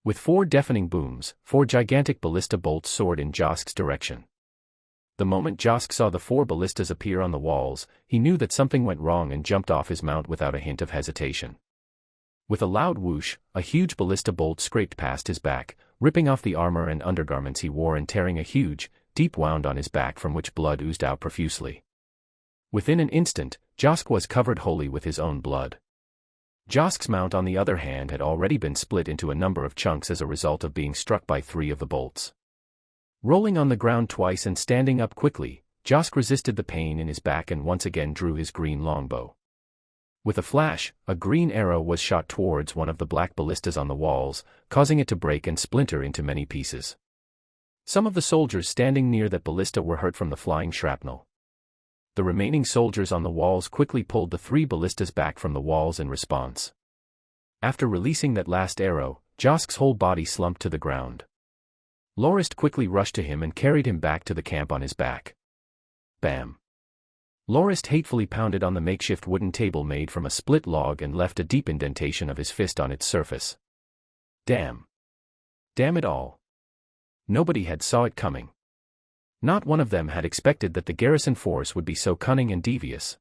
With 4 deafening booms, 4 gigantic ballista bolts soared in Josk's direction. The moment Josk saw the 4 ballistas appear on the walls, he knew that something went wrong and jumped off his mount without a hint of hesitation. With a loud whoosh, a huge ballista bolt scraped past his back, ripping off the armor and undergarments he wore and tearing a huge, deep wound on his back from which blood oozed out profusely. Within an instant, Josk was covered wholly with his own blood. Josk's mount, on the other hand, had already been split into a number of chunks as a result of being struck by 3 of the bolts. Rolling on the ground twice and standing up quickly, Josk resisted the pain in his back and once again drew his green longbow. With a flash, a green arrow was shot towards one of the black ballistas on the walls, causing it to break and splinter into many pieces. Some of the soldiers standing near that ballista were hurt from the flying shrapnel. The remaining soldiers on the walls quickly pulled the 3 ballistas back from the walls in response. After releasing that last arrow, Josk's whole body slumped to the ground. Lorist quickly rushed to him and carried him back to the camp on his back. Bam! Lorist hatefully pounded on the makeshift wooden table made from a split log and left a deep indentation of his fist on its surface. Damn! Damn it all! Nobody had saw it coming. Not one of them had expected that the garrison force would be so cunning and devious.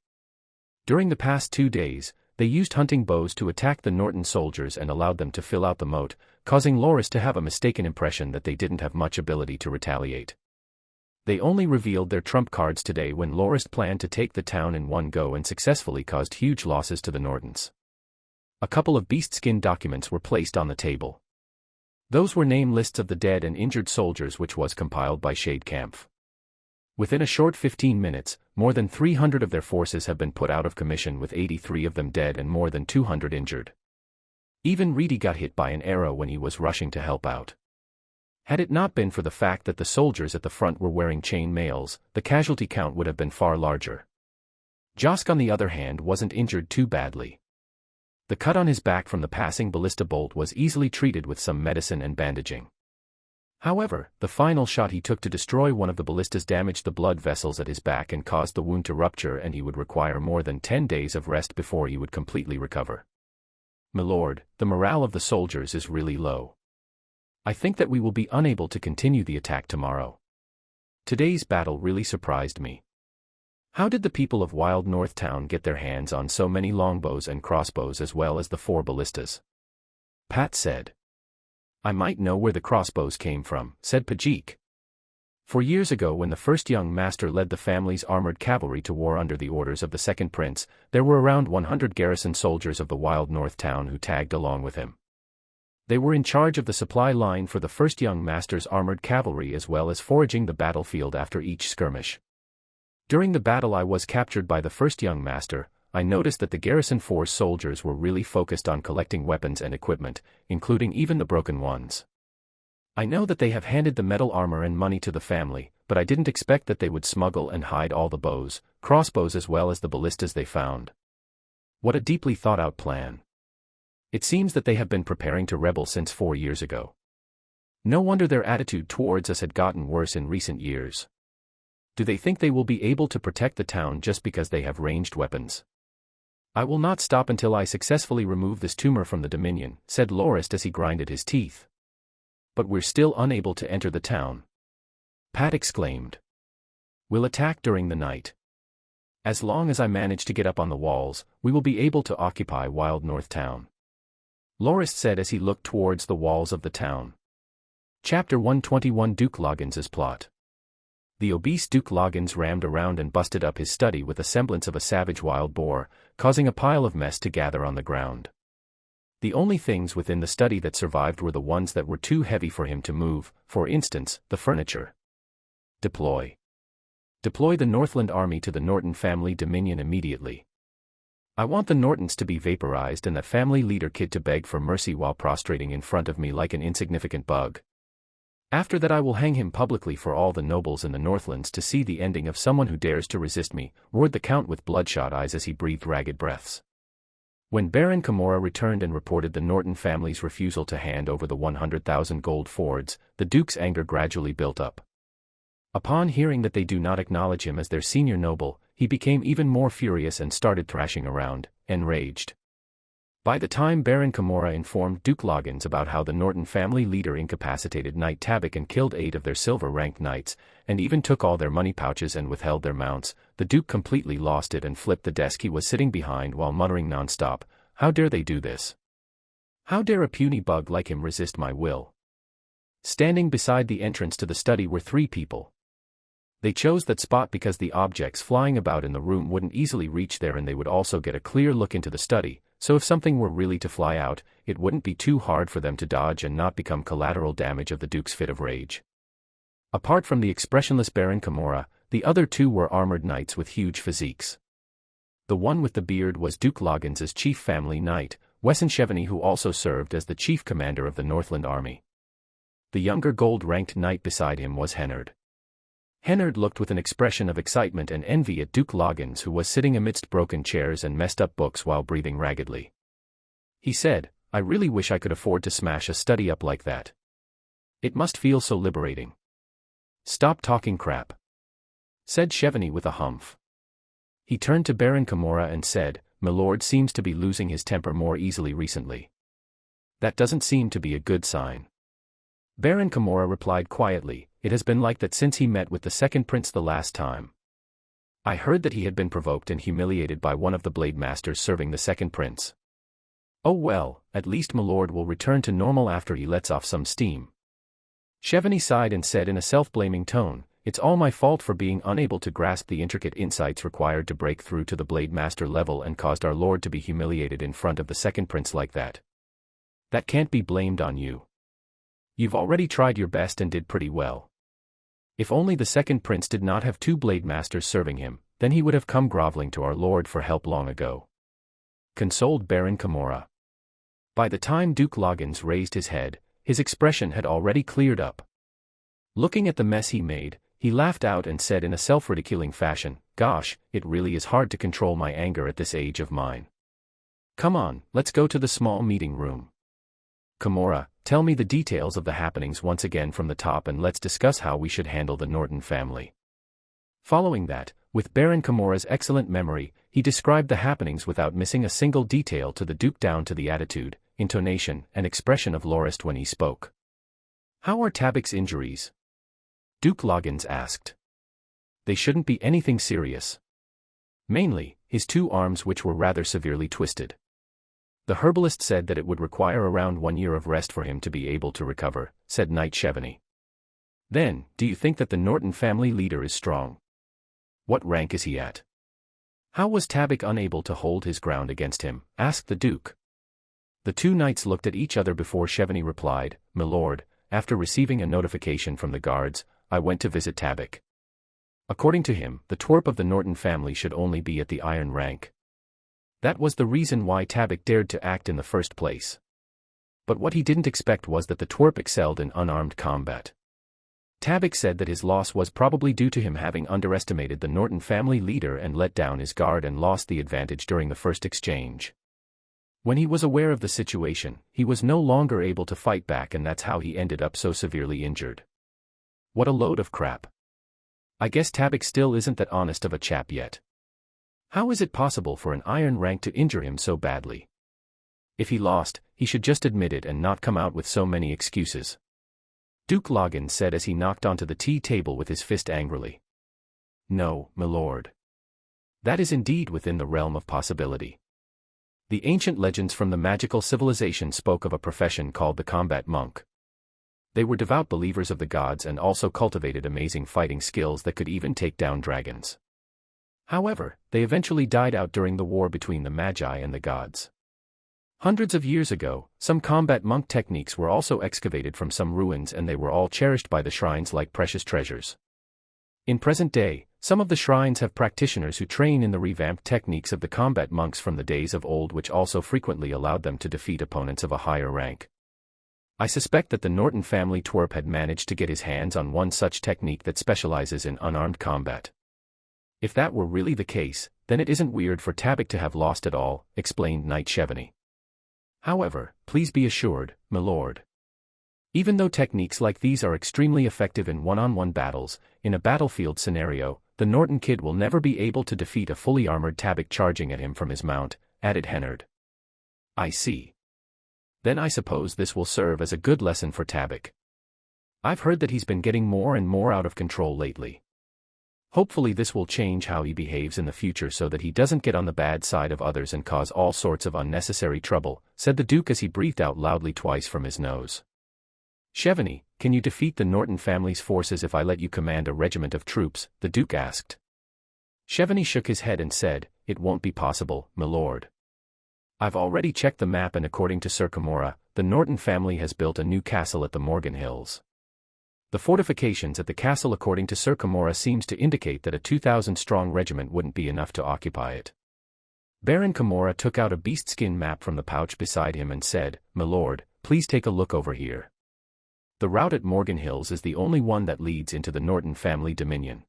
During the past 2 days, they used hunting bows to attack the Norton soldiers and allowed them to fill out the moat, causing Loris to have a mistaken impression that they didn't have much ability to retaliate. They only revealed their trump cards today when Loris planned to take the town in one go and successfully caused huge losses to the Nortons. A couple of beast-skin documents were placed on the table. Those were name lists of the dead and injured soldiers, which was compiled by Shadekampf. Within a short 15 minutes, more than 300 of their forces have been put out of commission, with 83 of them dead and more than 200 injured. Even Reedy got hit by an arrow when he was rushing to help out. Had it not been for the fact that the soldiers at the front were wearing chain mails, the casualty count would have been far larger. Josk, on the other hand, wasn't injured too badly. The cut on his back from the passing ballista bolt was easily treated with some medicine and bandaging. However, the final shot he took to destroy one of the ballistas damaged the blood vessels at his back and caused the wound to rupture, and he would require more than 10 days of rest before he would completely recover. My lord, the morale of the soldiers is really low. I think that we will be unable to continue the attack tomorrow. Today's battle really surprised me. How did the people of Wild North Town get their hands on so many longbows and crossbows as well as the 4 ballistas? Pat said. I might know where the crossbows came from, said Pajik. For years ago, when the first young master led the family's armored cavalry to war under the orders of the second prince, there were around 100 garrison soldiers of the Wild North Town who tagged along with him. They were in charge of the supply line for the first young master's armored cavalry as well as foraging the battlefield after each skirmish. During the battle I was captured by the first young master, I noticed that the garrison force soldiers were really focused on collecting weapons and equipment, including even the broken ones. I know that they have handed the metal armor and money to the family, but I didn't expect that they would smuggle and hide all the bows, crossbows as well as the ballistas they found. What a deeply thought-out plan. It seems that they have been preparing to rebel since 4 years ago. No wonder their attitude towards us had gotten worse in recent years. Do they think they will be able to protect the town just because they have ranged weapons? I will not stop until I successfully remove this tumor from the Dominion, said Lorist as he grinded his teeth. But we're still unable to enter the town. Pat exclaimed. We'll attack during the night. As long as I manage to get up on the walls, we will be able to occupy Wild North Town. Lorist said as he looked towards the walls of the town. Chapter 121 Duke Loggins's Plot. The obese Duke Loggins rammed around and busted up his study with a semblance of a savage wild boar, causing a pile of mess to gather on the ground. The only things within the study that survived were the ones that were too heavy for him to move, for instance, the furniture. Deploy. Deploy the Northland Army to the Norton family dominion immediately. I want the Nortons to be vaporized and that family leader kid to beg for mercy while prostrating in front of me like an insignificant bug. After that I will hang him publicly for all the nobles in the Northlands to see the ending of someone who dares to resist me, roared the Count with bloodshot eyes as he breathed ragged breaths. When Baron Kimura returned and reported the Norton family's refusal to hand over the 100,000 gold fords, the Duke's anger gradually built up. Upon hearing that they do not acknowledge him as their senior noble, he became even more furious and started thrashing around, enraged. By the time Baron Kimura informed Duke Loggins about how the Norton family leader incapacitated Knight Tabak and killed 8 of their silver-ranked knights, and even took all their money pouches and withheld their mounts, the Duke completely lost it and flipped the desk he was sitting behind while muttering non-stop, "How dare they do this? How dare a puny bug like him resist my will?" Standing beside the entrance to the study were 3 people. They chose that spot because the objects flying about in the room wouldn't easily reach there, and they would also get a clear look into the study, so if something were really to fly out, it wouldn't be too hard for them to dodge and not become collateral damage of the Duke's fit of rage. Apart from the expressionless Baron Kimura, the other two were armored knights with huge physiques. The one with the beard was Duke Loggins' chief family knight, Wesson Chevigny, who also served as the chief commander of the Northland Army. The younger gold-ranked knight beside him was Hennard. Hennard looked with an expression of excitement and envy at Duke Loggins, who was sitting amidst broken chairs and messed-up books while breathing raggedly. He said, "I really wish I could afford to smash a study up like that. It must feel so liberating." "Stop talking crap," said Chevigny with a humph. He turned to Baron Kimura and said, "Milord seems to be losing his temper more easily recently. That doesn't seem to be a good sign." Baron Kimura replied quietly, "It has been like that since he met with the second prince the last time. I heard that he had been provoked and humiliated by one of the blade masters serving the second prince. Oh well, at least Milord will return to normal after he lets off some steam." Chevigny sighed and said in a self-blaming tone, "It's all my fault for being unable to grasp the intricate insights required to break through to the blade master level and caused our lord to be humiliated in front of the second prince like that. That can't be blamed on you. You've already tried your best and did pretty well. If only the second prince did not have two blade masters serving him, then he would have come groveling to our lord for help long ago," consoled Baron Kimura. By the time Duke Loggins raised his head, his expression had already cleared up. Looking at the mess he made, he laughed out and said in a self-ridiculing fashion, "Gosh, it really is hard to control my anger at this age of mine. Come on, let's go to the small meeting room. Kimura, tell me the details of the happenings once again from the top, and let's discuss how we should handle the Norton family." Following that, with Baron Kimura's excellent memory, he described the happenings without missing a single detail to the Duke, down to the attitude, intonation, and expression of Lorist when he spoke. "How are Tabik's injuries?" Duke Loggins asked. "They shouldn't be anything serious. Mainly, his two arms, which were rather severely twisted. The herbalist said that it would require around 1 year of rest for him to be able to recover," said Knight Chevigny. "Then, do you think that the Norton family leader is strong? What rank is he at? How was Tabik unable to hold his ground against him?" asked the Duke. The two knights looked at each other before Chevigny replied, "Milord, after receiving a notification from the guards, I went to visit Tabik. According to him, the twerp of the Norton family should only be at the iron rank. That was the reason why Tabik dared to act in the first place. But what he didn't expect was that the twerp excelled in unarmed combat. Tabik said that his loss was probably due to him having underestimated the Norton family leader and let down his guard and lost the advantage during the first exchange. When he was aware of the situation, he was no longer able to fight back, and that's how he ended up so severely injured." What a load of crap. I guess Tabik still isn't that honest of a chap yet. How is it possible for an iron rank to injure him so badly? If he lost, he should just admit it and not come out with so many excuses," Duke Loggins said as he knocked onto the tea table with his fist angrily. "No, milord. That is indeed within the realm of possibility. The ancient legends from the magical civilization spoke of a profession called the combat monk. They were devout believers of the gods and also cultivated amazing fighting skills that could even take down dragons. However, they eventually died out during the war between the Magi and the gods. Hundreds of years ago, some combat monk techniques were also excavated from some ruins, and they were all cherished by the shrines like precious treasures. In present day, some of the shrines have practitioners who train in the revamped techniques of the combat monks from the days of old, which also frequently allowed them to defeat opponents of a higher rank. I suspect that the Norton family twerp had managed to get his hands on one such technique that specializes in unarmed combat. If that were really the case, then it isn't weird for Tabik to have lost it all," explained Knight Chevigny. "However, please be assured, milord. Even though techniques like these are extremely effective in one-on-one battles, in a battlefield scenario, the Norton kid will never be able to defeat a fully armored Tabik charging at him from his mount," added Hennard. "I see. Then I suppose this will serve as a good lesson for Tabik. I've heard that he's been getting more and more out of control lately. Hopefully this will change how he behaves in the future so that he doesn't get on the bad side of others and cause all sorts of unnecessary trouble," said the Duke as he breathed out loudly twice from his nose. Chevigny, can you defeat the Norton family's forces if I let you command a regiment of troops? The Duke asked. Chevigny shook his head and said, It won't be possible, my lord. I've already checked the map, and according to Sir Camorra, the Norton family has built a new castle at the Morgan Hills. The fortifications at the castle, according to Sir Camorra, seems to indicate that a 2,000-strong regiment wouldn't be enough to occupy it. Baron Camorra took out a beastskin map from the pouch beside him and said, My lord, please take a look over here. The route at Morgan Hills is the only one that leads into the Norton family dominion.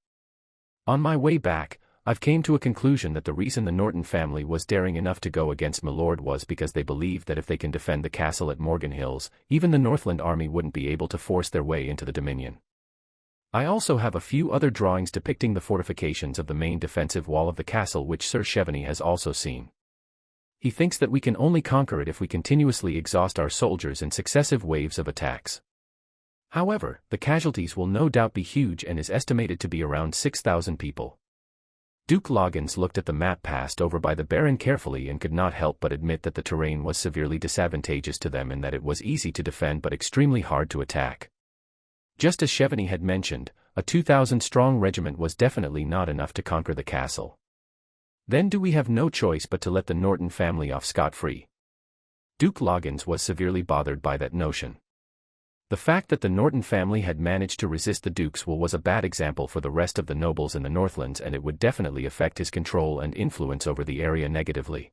On my way back, I've came to a conclusion that the reason the Norton family was daring enough to go against my lord was because they believed that if they can defend the castle at Morgan Hills, even the Northland army wouldn't be able to force their way into the dominion. I also have a few other drawings depicting the fortifications of the main defensive wall of the castle, which Sir Chevigny has also seen. He thinks that we can only conquer it if we continuously exhaust our soldiers in successive waves of attacks. However, the casualties will no doubt be huge and is estimated to be around 6,000 people. Duke Loggins looked at the map passed over by the Baron carefully and could not help but admit that the terrain was severely disadvantageous to them and that it was easy to defend but extremely hard to attack. Just as Chevigny had mentioned, a 2,000-strong regiment was definitely not enough to conquer the castle. Then do we have no choice but to let the Norton family off scot-free? Duke Loggins was severely bothered by that notion. The fact that the Norton family had managed to resist the Duke's will was a bad example for the rest of the nobles in the Northlands, and it would definitely affect his control and influence over the area negatively.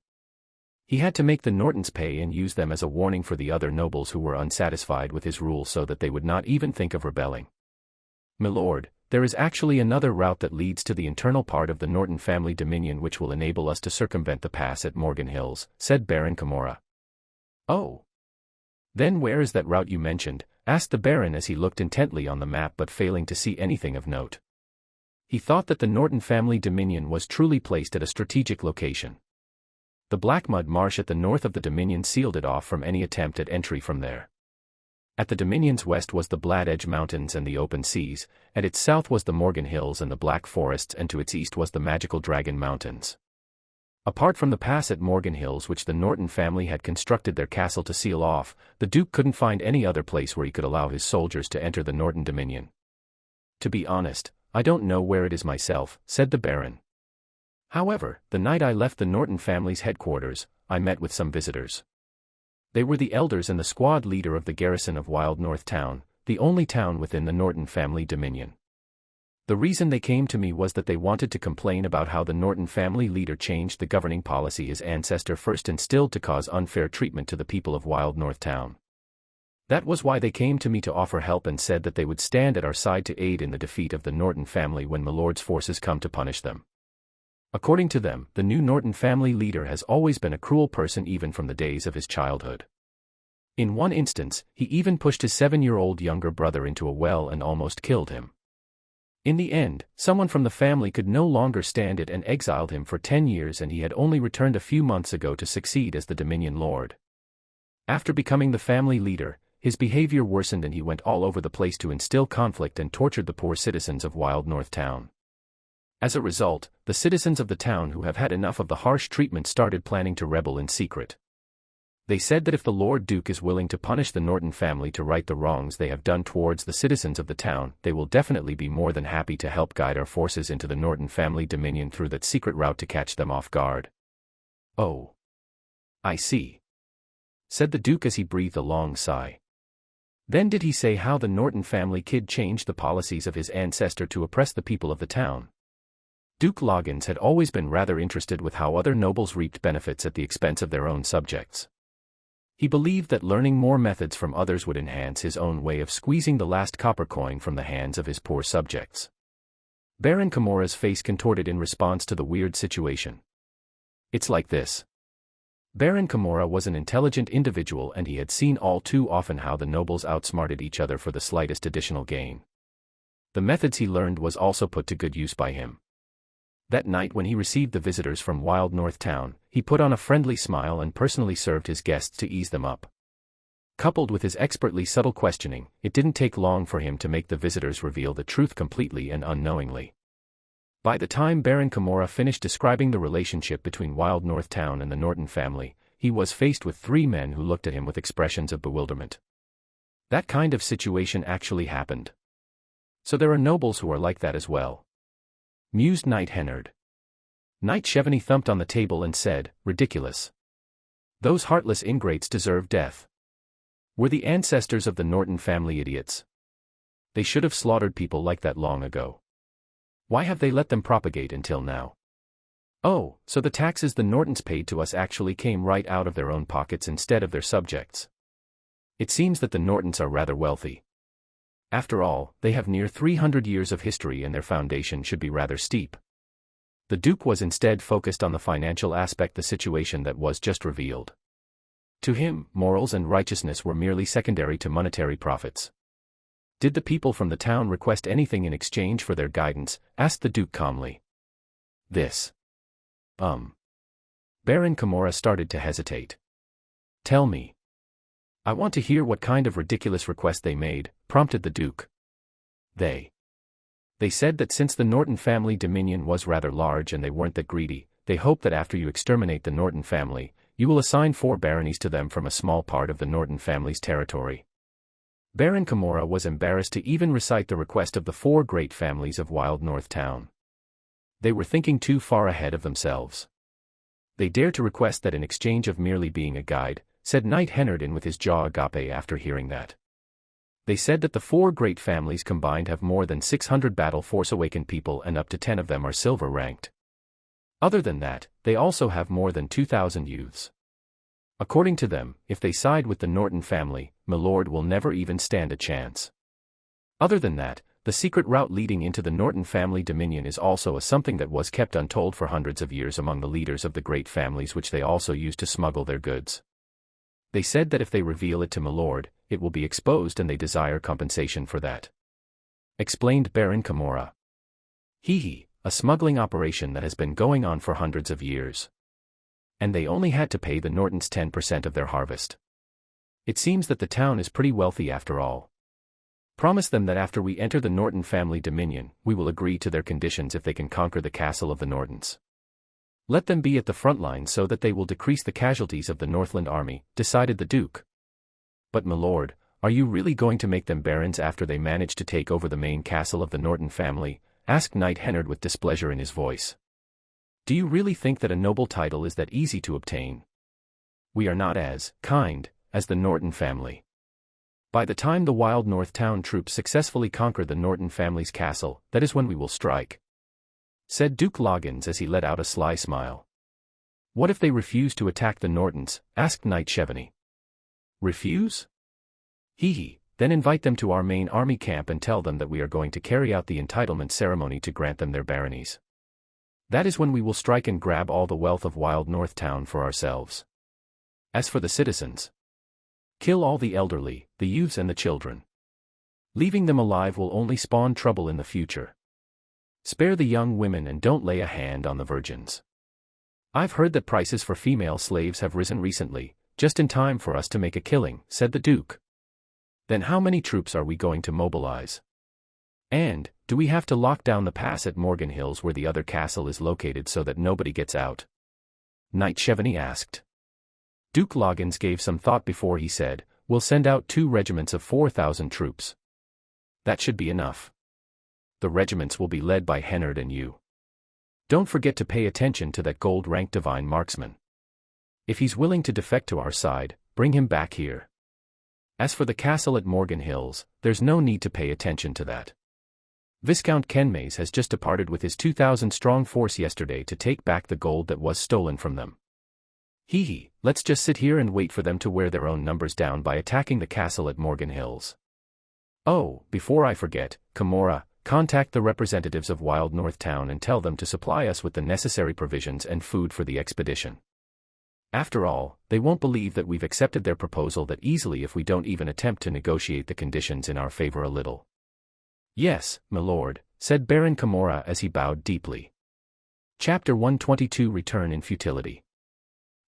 He had to make the Nortons pay and use them as a warning for the other nobles who were unsatisfied with his rule so that they would not even think of rebelling. My lord, there is actually another route that leads to the internal part of the Norton family dominion which will enable us to circumvent the pass at Morgan Hills, said Baron Camorra. Oh. Then where is that route you mentioned? Asked the Baron as he looked intently on the map but failing to see anything of note. He thought that the Norton family dominion was truly placed at a strategic location. The Blackmud Marsh at the north of the dominion sealed it off from any attempt at entry from there. At the dominion's west was the Blad Edge Mountains and the open seas, at its south was the Morgan Hills and the Black Forests, and to its east was the Magical Dragon Mountains. Apart from the pass at Morgan Hills, which the Norton family had constructed their castle to seal off, the Duke couldn't find any other place where he could allow his soldiers to enter the Norton dominion. To be honest, I don't know where it is myself, said the Baron. However, the night I left the Norton family's headquarters, I met with some visitors. They were the elders and the squad leader of the garrison of Wild North Town, the only town within the Norton family dominion. The reason they came to me was that they wanted to complain about how the Norton family leader changed the governing policy his ancestor first instilled to cause unfair treatment to the people of Wild North Town. That was why they came to me to offer help and said that they would stand at our side to aid in the defeat of the Norton family when my lord's forces come to punish them. According to them, the new Norton family leader has always been a cruel person even from the days of his childhood. In one instance, he even pushed his 7-year-old younger brother into a well and almost killed him. In the end, someone from the family could no longer stand it and exiled him for 10 years, and he had only returned a few months ago to succeed as the Dominion Lord. After becoming the family leader, his behavior worsened and he went all over the place to instill conflict and tortured the poor citizens of Wild North Town. As a result, the citizens of the town who have had enough of the harsh treatment started planning to rebel in secret. They said that if the Lord Duke is willing to punish the Norton family to right the wrongs they have done towards the citizens of the town, they will definitely be more than happy to help guide our forces into the Norton family dominion through that secret route to catch them off guard. Oh. I see. Said the Duke as he breathed a long sigh. Then did he say how the Norton family kid changed the policies of his ancestor to oppress the people of the town? Duke Loggins had always been rather interested with how other nobles reaped benefits at the expense of their own subjects. He believed that learning more methods from others would enhance his own way of squeezing the last copper coin from the hands of his poor subjects. Baron Camorra's face contorted in response to the weird situation. It's like this. Baron Camorra was an intelligent individual and he had seen all too often how the nobles outsmarted each other for the slightest additional gain. The methods he learned was also put to good use by him. That night when he received the visitors from Wild North Town, he put on a friendly smile and personally served his guests to ease them up. Coupled with his expertly subtle questioning, it didn't take long for him to make the visitors reveal the truth completely and unknowingly. By the time Baron Camorra finished describing the relationship between Wild North Town and the Norton family, he was faced with 3 men who looked at him with expressions of bewilderment. That kind of situation actually happened. So there are nobles who are like that as well. Mused Knight Hennard. Knight Chevany thumped on the table and said, ridiculous. Those heartless ingrates deserve death. Were the ancestors of the Norton family idiots? They should have slaughtered people like that long ago. Why have they let them propagate until now? Oh, so the taxes the Nortons paid to us actually came right out of their own pockets instead of their subjects. It seems that the Nortons are rather wealthy. After all, they have near 300 years of history and their foundation should be rather steep. The Duke was instead focused on the financial aspect, the situation that was just revealed. To him, morals and righteousness were merely secondary to monetary profits. Did the people from the town request anything in exchange for their guidance? Asked the Duke calmly. This. Baron Camorra started to hesitate. Tell me. I want to hear what kind of ridiculous request they made, prompted the Duke. They said that since the Norton family dominion was rather large and they weren't that greedy, they hoped that after you exterminate the Norton family, you will assign 4 baronies to them from a small part of the Norton family's territory. Baron Camorra was embarrassed to even recite the request of the 4 great families of Wild North Town. They were thinking too far ahead of themselves. They dared to request that in exchange of merely being a guide, said Knight Hennard in with his jaw agape after hearing that. They said that the 4 great families combined have more than 600 battle force awakened people and up to 10 of them are silver ranked. Other than that, they also have more than 2,000 youths. According to them, if they side with the Norton family, Milord will never even stand a chance. Other than that, the secret route leading into the Norton family dominion is also something that was kept untold for hundreds of years among the leaders of the great families, which they also use to smuggle their goods. They said that if they reveal it to Milord, it will be exposed and they desire compensation for that. Explained Baron Camorra. A smuggling operation that has been going on for hundreds of years. And they only had to pay the Nortons 10% of their harvest. It seems that the town is pretty wealthy after all. Promise them that after we enter the Norton family dominion, we will agree to their conditions if they can conquer the castle of the Nortons. Let them be at the front line so that they will decrease the casualties of the Northland army, decided the Duke. But Milord, are you really going to make them barons after they manage to take over the main castle of the Norton family? Asked Knight Hennard with displeasure in his voice. Do you really think that a noble title is that easy to obtain? We are not as kind as the Norton family. By the time the Wild North Town troops successfully conquer the Norton family's castle, that is when we will strike. Said Duke Loggins as he let out a sly smile. What if they refuse to attack the Nortons? Asked Knight Chevany. Refuse? Then invite them to our main army camp and tell them that we are going to carry out the entitlement ceremony to grant them their baronies. That is when we will strike and grab all the wealth of Wild North Town for ourselves. As for the citizens, kill all the elderly, the youths and the children. Leaving them alive will only spawn trouble in the future. Spare the young women and don't lay a hand on the virgins. I've heard that prices for female slaves have risen recently, just in time for us to make a killing, said the Duke. Then how many troops are we going to mobilize? And, do we have to lock down the pass at Morgan Hills where the other castle is located so that nobody gets out? Knight Chevany asked. Duke Loggins gave some thought before he said, we'll send out 2 regiments of 4,000 troops. That should be enough. The regiments will be led by Hennard and you. Don't forget to pay attention to that gold-ranked divine marksman. If he's willing to defect to our side, bring him back here. As for the castle at Morgan Hills, there's no need to pay attention to that. Viscount Kenmays has just departed with his 2,000-strong force yesterday to take back the gold that was stolen from them. Let's just sit here and wait for them to wear their own numbers down by attacking the castle at Morgan Hills. Oh, before I forget, Camorra, contact the representatives of Wild North Town and tell them to supply us with the necessary provisions and food for the expedition. After all, they won't believe that we've accepted their proposal that easily if we don't even attempt to negotiate the conditions in our favor a little. Yes, Milord, said Baron Camorra as he bowed deeply. Chapter 122 Return in Futility.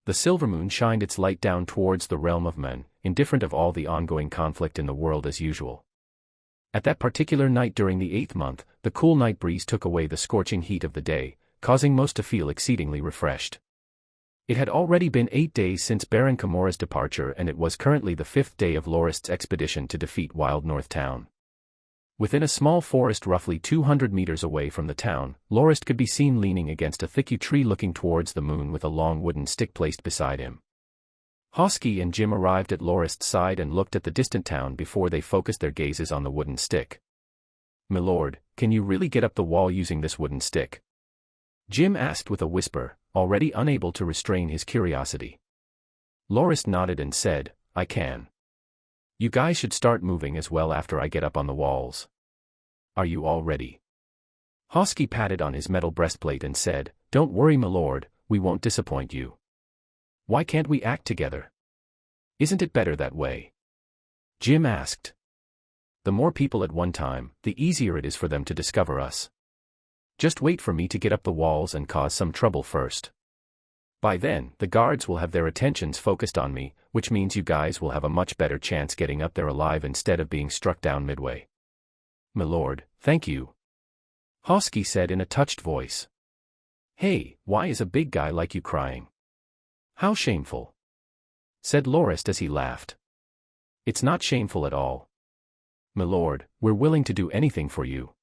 The silver moon shined its light down towards the realm of men, indifferent of all the ongoing conflict in the world as usual. At that particular night during the 8th month, the cool night breeze took away the scorching heat of the day, causing most to feel exceedingly refreshed. It had already been 8 days since Baron Kimura's departure, and it was currently the 5th day of Lorist's expedition to defeat Wild North Town. Within a small forest roughly 200 meters away from the town, Lorist could be seen leaning against a thick tree looking towards the moon with a long wooden stick placed beside him. Hosky and Jim arrived at Lorist's side and looked at the distant town before they focused their gazes on the wooden stick. "Milord, can you really get up the wall using this wooden stick?" Jim asked with a whisper, already unable to restrain his curiosity. Lorist nodded and said, "I can. You guys should start moving as well after I get up on the walls. Are you all ready?" Hosky patted on his metal breastplate and said, "Don't worry, milord, we won't disappoint you. Why can't we act together? Isn't it better that way?" Jim asked. "The more people at one time, the easier it is for them to discover us. Just wait for me to get up the walls and cause some trouble first. By then, the guards will have their attentions focused on me, which means you guys will have a much better chance getting up there alive instead of being struck down midway." "Milord, thank you," Hosky said in a touched voice. "Hey, why is a big guy like you crying? How shameful," said Lorist as he laughed. "It's not shameful at all. Milord, we're willing to do anything for you.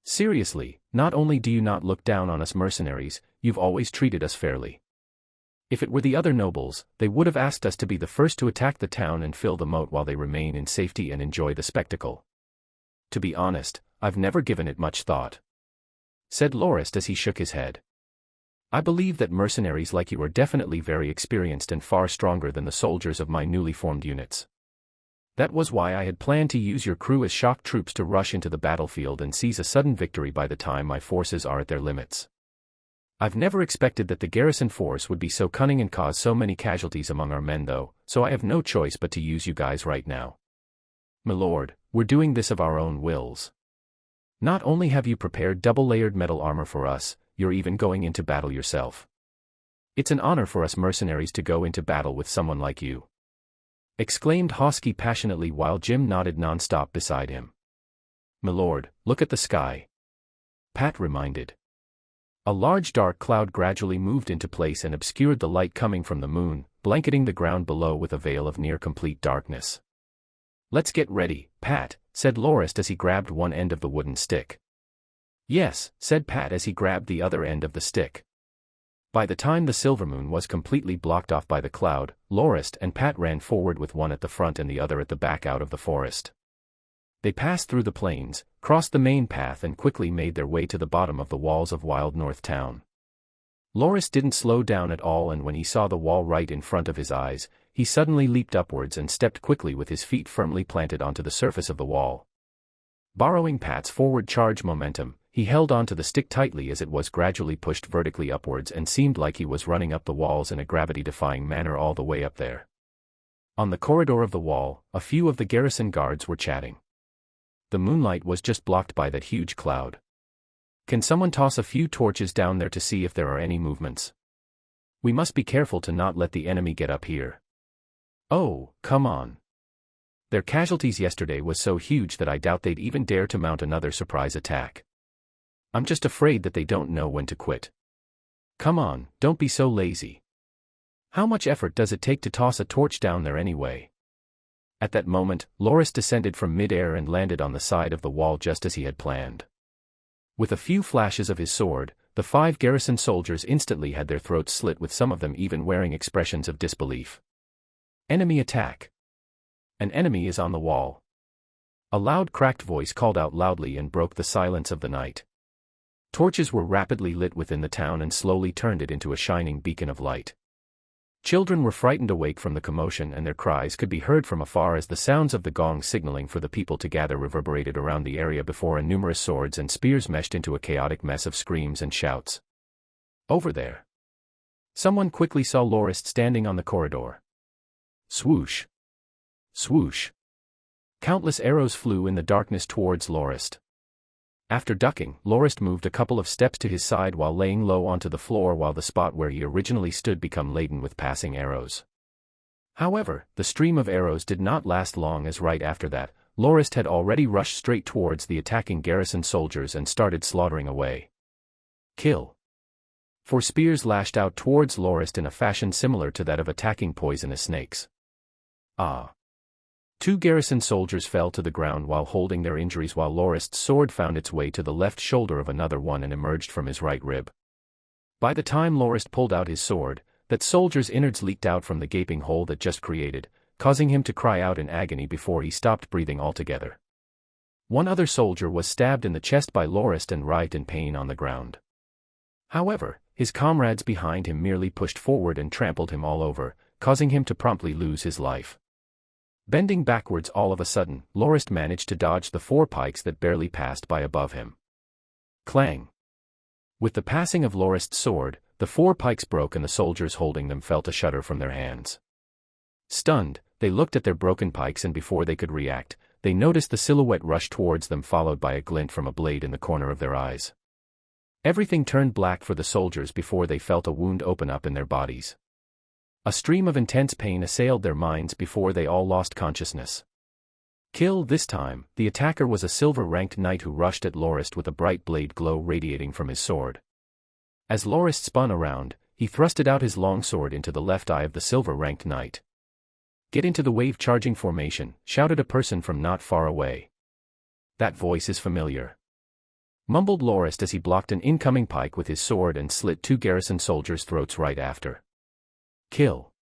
Seriously, not only do you not look down on us mercenaries, you've always treated us fairly. If it were the other nobles, they would have asked us to be the first to attack the town and fill the moat while they remain in safety and enjoy the spectacle. To be honest, I've never given it much thought," said Lorist as he shook his head. "I believe that mercenaries like you are definitely very experienced and far stronger than the soldiers of my newly formed units. That was why I had planned to use your crew as shock troops to rush into the battlefield and seize a sudden victory by the time my forces are at their limits. I've never expected that the garrison force would be so cunning and cause so many casualties among our men though, so I have no choice but to use you guys right now. Milord, we're doing this of our own wills. Not only have you prepared double-layered metal armor for us, you're even going into battle yourself. It's an honor for us mercenaries to go into battle with someone like you," exclaimed Hosky passionately while Jim nodded non-stop beside him. "Milord, look at the sky," Pat reminded. A large dark cloud gradually moved into place and obscured the light coming from the moon, blanketing the ground below with a veil of near-complete darkness. "Let's get ready, Pat," said Lorist as he grabbed one end of the wooden stick. "Yes," said Pat as he grabbed the other end of the stick. By the time the silver moon was completely blocked off by the cloud, Lorist and Pat ran forward with one at the front and the other at the back out of the forest. They passed through the plains, crossed the main path and quickly made their way to the bottom of the walls of Wild North Town. Lorist didn't slow down at all, and when he saw the wall right in front of his eyes, he suddenly leaped upwards and stepped quickly with his feet firmly planted onto the surface of the wall. Borrowing Pat's forward charge momentum, he held onto the stick tightly as it was gradually pushed vertically upwards and seemed like he was running up the walls in a gravity-defying manner all the way up there. On the corridor of the wall, a few of the garrison guards were chatting. The moonlight was just blocked by that huge cloud. "Can someone toss a few torches down there to see if there are any movements? We must be careful to not let the enemy get up here." "Oh, come on. Their casualties yesterday was so huge that I doubt they'd even dare to mount another surprise attack. I'm just afraid that they don't know when to quit. Come on, don't be so lazy. How much effort does it take to toss a torch down there anyway?" At that moment, Lorist descended from mid-air and landed on the side of the wall just as he had planned. With a few flashes of his sword, the 5 garrison soldiers instantly had their throats slit, with some of them even wearing expressions of disbelief. "Enemy attack! An enemy is on the wall!" A loud cracked voice called out loudly and broke the silence of the night. Torches were rapidly lit within the town and slowly turned it into a shining beacon of light. Children were frightened awake from the commotion, and their cries could be heard from afar as the sounds of the gong signaling for the people to gather reverberated around the area before numerous swords and spears meshed into a chaotic mess of screams and shouts. Over there! Someone quickly saw Lorist standing on the corridor. Swoosh! Swoosh! Countless arrows flew in the darkness towards Lorist. After ducking, Lorist moved a couple of steps to his side while laying low onto the floor, while the spot where he originally stood became laden with passing arrows. However, the stream of arrows did not last long, as right after that, Lorist had already rushed straight towards the attacking garrison soldiers and started slaughtering away. Kill! For spears lashed out towards Lorist in a fashion similar to that of attacking poisonous snakes. Ah! 2 garrison soldiers fell to the ground while holding their injuries, while Lorist's sword found its way to the left shoulder of another one and emerged from his right rib. By the time Lorist pulled out his sword, that soldier's innards leaked out from the gaping hole that just created, causing him to cry out in agony before he stopped breathing altogether. One other soldier was stabbed in the chest by Lorist and writhed in pain on the ground. However, his comrades behind him merely pushed forward and trampled him all over, causing him to promptly lose his life. Bending backwards all of a sudden, Lorist managed to dodge the 4 pikes that barely passed by above him. Clang! With the passing of Lorist's sword, the 4 pikes broke and the soldiers holding them felt a shudder from their hands. Stunned, they looked at their broken pikes, and before they could react, they noticed the silhouette rush towards them, followed by a glint from a blade in the corner of their eyes. Everything turned black for the soldiers before they felt a wound open up in their bodies. A stream of intense pain assailed their minds before they all lost consciousness. Kill. This time, the attacker was a silver-ranked knight who rushed at Lorist with a bright blade glow radiating from his sword. As Lorist spun around, he thrusted out his long sword into the left eye of the silver-ranked knight. "Get into the wave charging formation," shouted a person from not far away. "That voice is familiar," mumbled Lorist as he blocked an incoming pike with his sword and slit 2 garrison soldiers' throats right after. Kill.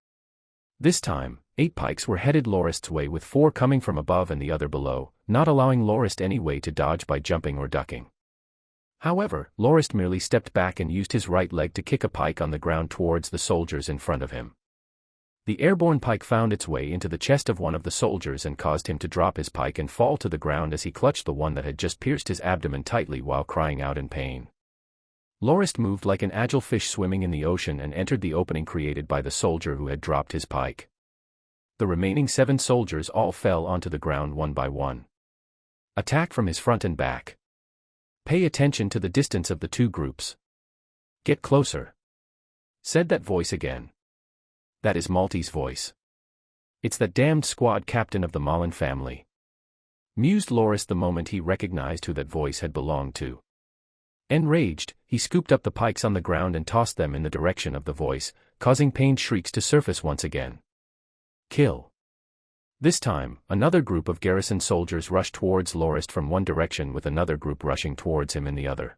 This time, 8 pikes were headed Lorist's way, with 4 coming from above and the other below, not allowing Lorist any way to dodge by jumping or ducking. However, Lorist merely stepped back and used his right leg to kick a pike on the ground towards the soldiers in front of him. The airborne pike found its way into the chest of one of the soldiers and caused him to drop his pike and fall to the ground as he clutched the one that had just pierced his abdomen tightly while crying out in pain. Lorist moved like an agile fish swimming in the ocean and entered the opening created by the soldier who had dropped his pike. The remaining 7 soldiers all fell onto the ground one by one. Attack from his front and back. Pay attention to the distance of the 2 groups. Get closer, said that voice again. That is Malty's voice. It's that damned squad captain of the Malin family, mused Lorist the moment he recognized who that voice had belonged to. Enraged, he scooped up the pikes on the ground and tossed them in the direction of the voice, causing pained shrieks to surface once again. Kill. This time, another group of garrison soldiers rushed towards Lorist from one direction, with another group rushing towards him in the other.